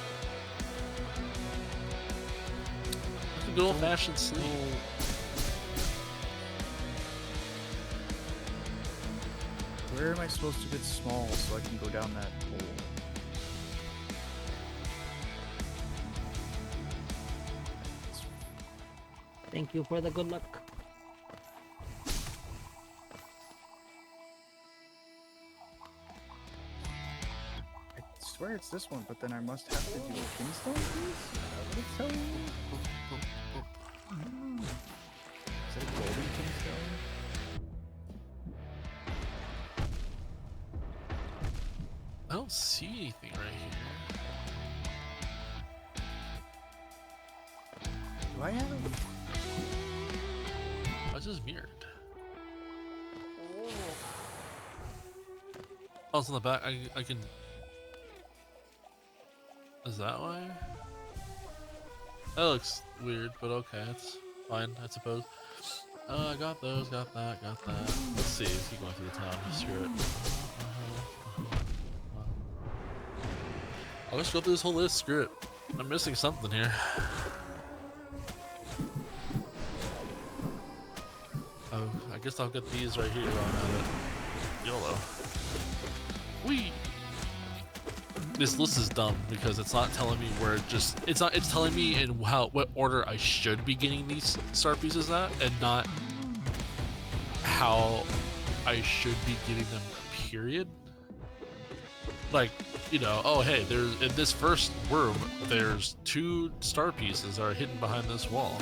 That's a good old fashioned sleep.
Where am I supposed to get small so I can go down that hole?
Thank you for the good luck.
I swear it's this one, but then I must have to do a kinstone piece? Is that what it's telling me? Is it a golden kinstone?
I don't see anything right here.
Do I have?
I just mirrored. Oh, it's on the back. I can. Is that why? That looks weird, but okay, it's fine, I suppose. I got those, got that, got that. Let's see, let's keep going through the town. Screw it. I'll just go through this whole list. Screw it. I'm missing something here. Oh, I guess I'll get these right here while I'm at it. YOLO. Whee! This list is dumb because it's not telling me where it's telling me in what order I should be getting these star pieces at, and not how I should be getting them, period. Like, you know, oh hey, there's in this first room there's 2 star pieces that are hidden behind this wall.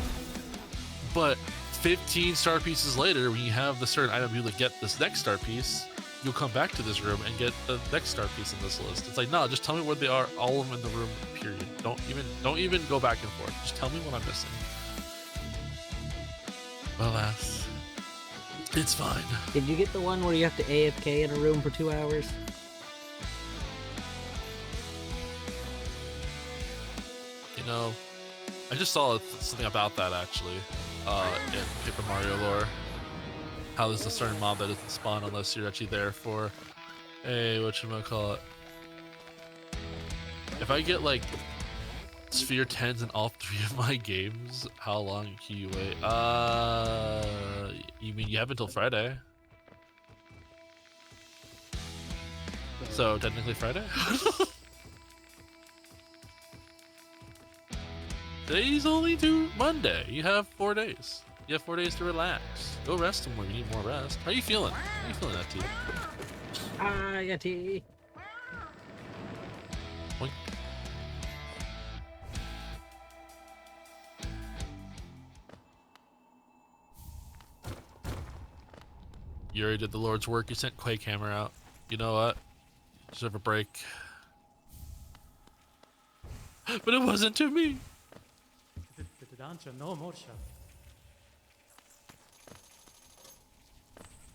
But 15 star pieces later, when you have the certain item you get this next star piece, you'll come back to this room and get the next star piece in this list. It's like, no, just tell me where they are, all of them in the room, period. Don't even go back and forth. Just tell me what I'm missing. Alas, it's fine.
Did you get the one where you have to AFK in a room for 2 hours?
You know, I just saw something about that actually in Paper Mario lore. How there's a certain mob that doesn't spawn unless you're actually there for a whatchamacallit. If I get like sphere 10s in all 3 of my games, how long can you wait? You mean you have until Friday? So technically Friday? Today's only Monday. You have 4 days. You have 4 days to relax. Go rest some more. You need more rest. How are you feeling? How are you feeling, that tea?
I got tea.
Boink. You already did the Lord's work. You sent Quake Hammer out. You know what? You deserve a break. But it wasn't to me.
No more shot.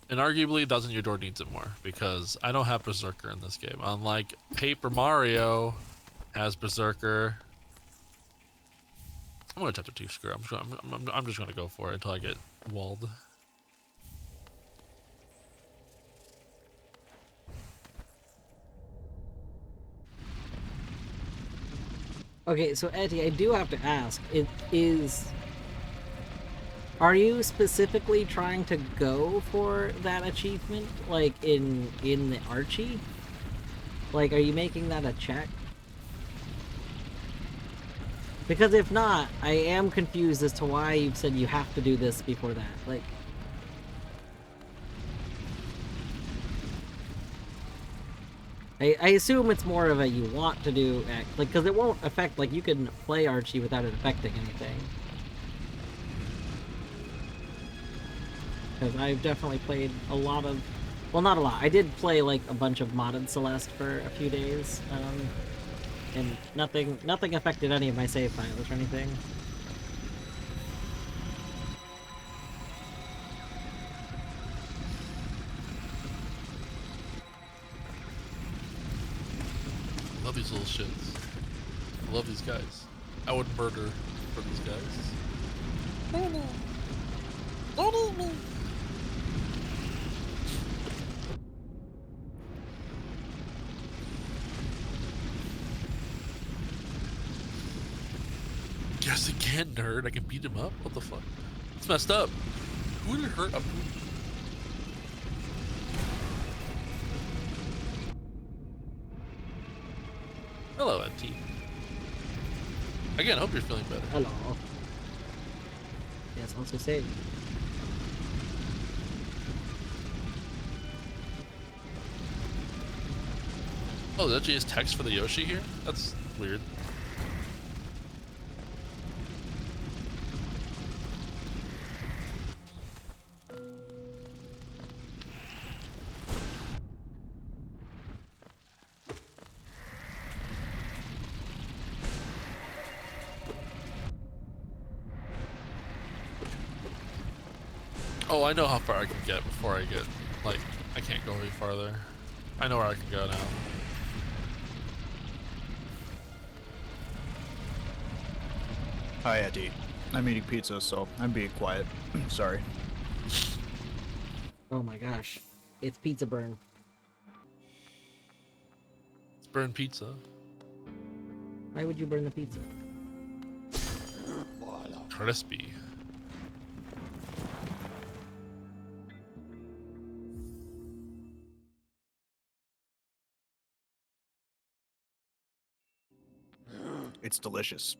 And arguably, Dozen Your Door needs it more because I don't have Berserker in this game. Unlike Paper Mario has Berserker. I'm gonna chapter 2. Screw it. I'm just gonna go for it until I get walled.
Okay, so Etty, I do have to ask, are you specifically trying to go for that achievement, like in the Archie? Like, are you making that a check? Because if not, I am confused as to why you've said you have to do this before that. Like, I assume it's more of a you want to do, like, because it won't affect, like, you can play Archie without it affecting anything. Because I've definitely played a lot of, well, not a lot. I did play, like, a bunch of modded Celeste for a few days, and nothing affected any of my save files or anything.
I love these little shits. I love these guys. I would murder for these guys. Don't eat me. Yes, again, nerd. I can beat him up? What the fuck? It's messed up. Who would it hurt? Hello, Auntie. Again, I hope you're feeling better.
Hello. Yes, also say.
Oh, that actually is text for the Yoshi here? That's weird. Oh, I know how far I can get before I get, like, I can't go any farther. I know where I can go now.
Hi, Eddie. I'm eating pizza, so I'm being quiet. Sorry.
Oh my gosh. It's pizza burn.
It's burn pizza.
Why would you burn the pizza?
Crispy.
It's delicious.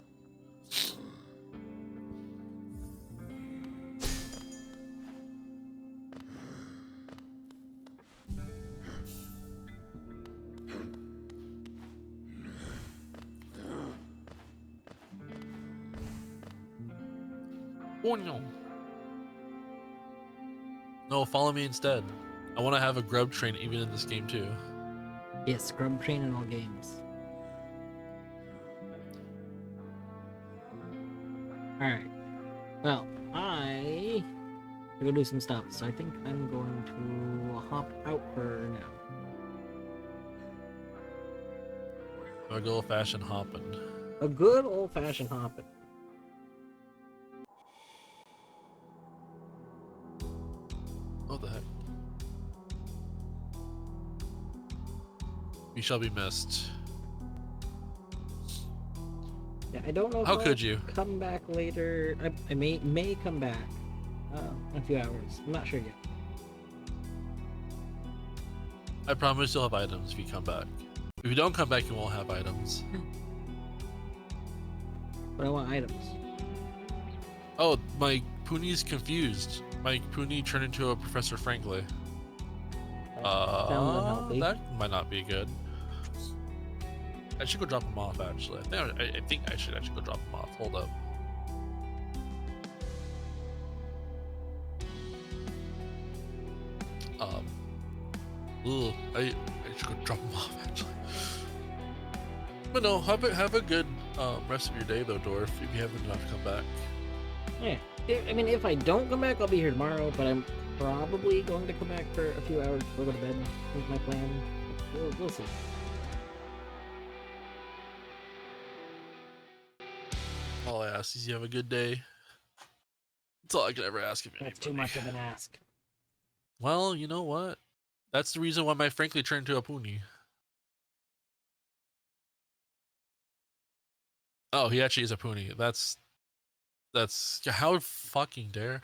Oh no. No, follow me instead. I want to have a grub train even in this game too.
Yes, scrub train in all games. Alright. Well, I gotta go do some stuff, so I think I'm going to hop out for now.
A good old-fashioned hopping.
A good old-fashioned hopping.
What the heck? You shall be missed.
Yeah, I don't know if
How
I'll
could you?
come back later. I may come back in a few hours. I'm not sure yet.
I promise you'll have items if you come back. If you don't come back, you won't have items.
But I want items.
Oh, my Pony's confused. My Pony turned into a Professor Frankly.
Sounds unhealthy.
That might not be good. I should go drop him off, actually. I think I should actually go drop him off. Hold up. I should go drop him off, actually. But no, have a good rest of your day, though, Dorf, if you haven't enough to come back.
Yeah. I mean, if I don't come back, I'll be here tomorrow, but I'm probably going to come back for a few hours before I go to bed. Is my plan. We'll see.
All I ask is you have a good day. That's all I can ever ask of anybody.
That's too much of an ask.
Well, you know what? That's the reason why my Frankly turned to a Pony. Oh, he actually is a pony. That's how fucking dare.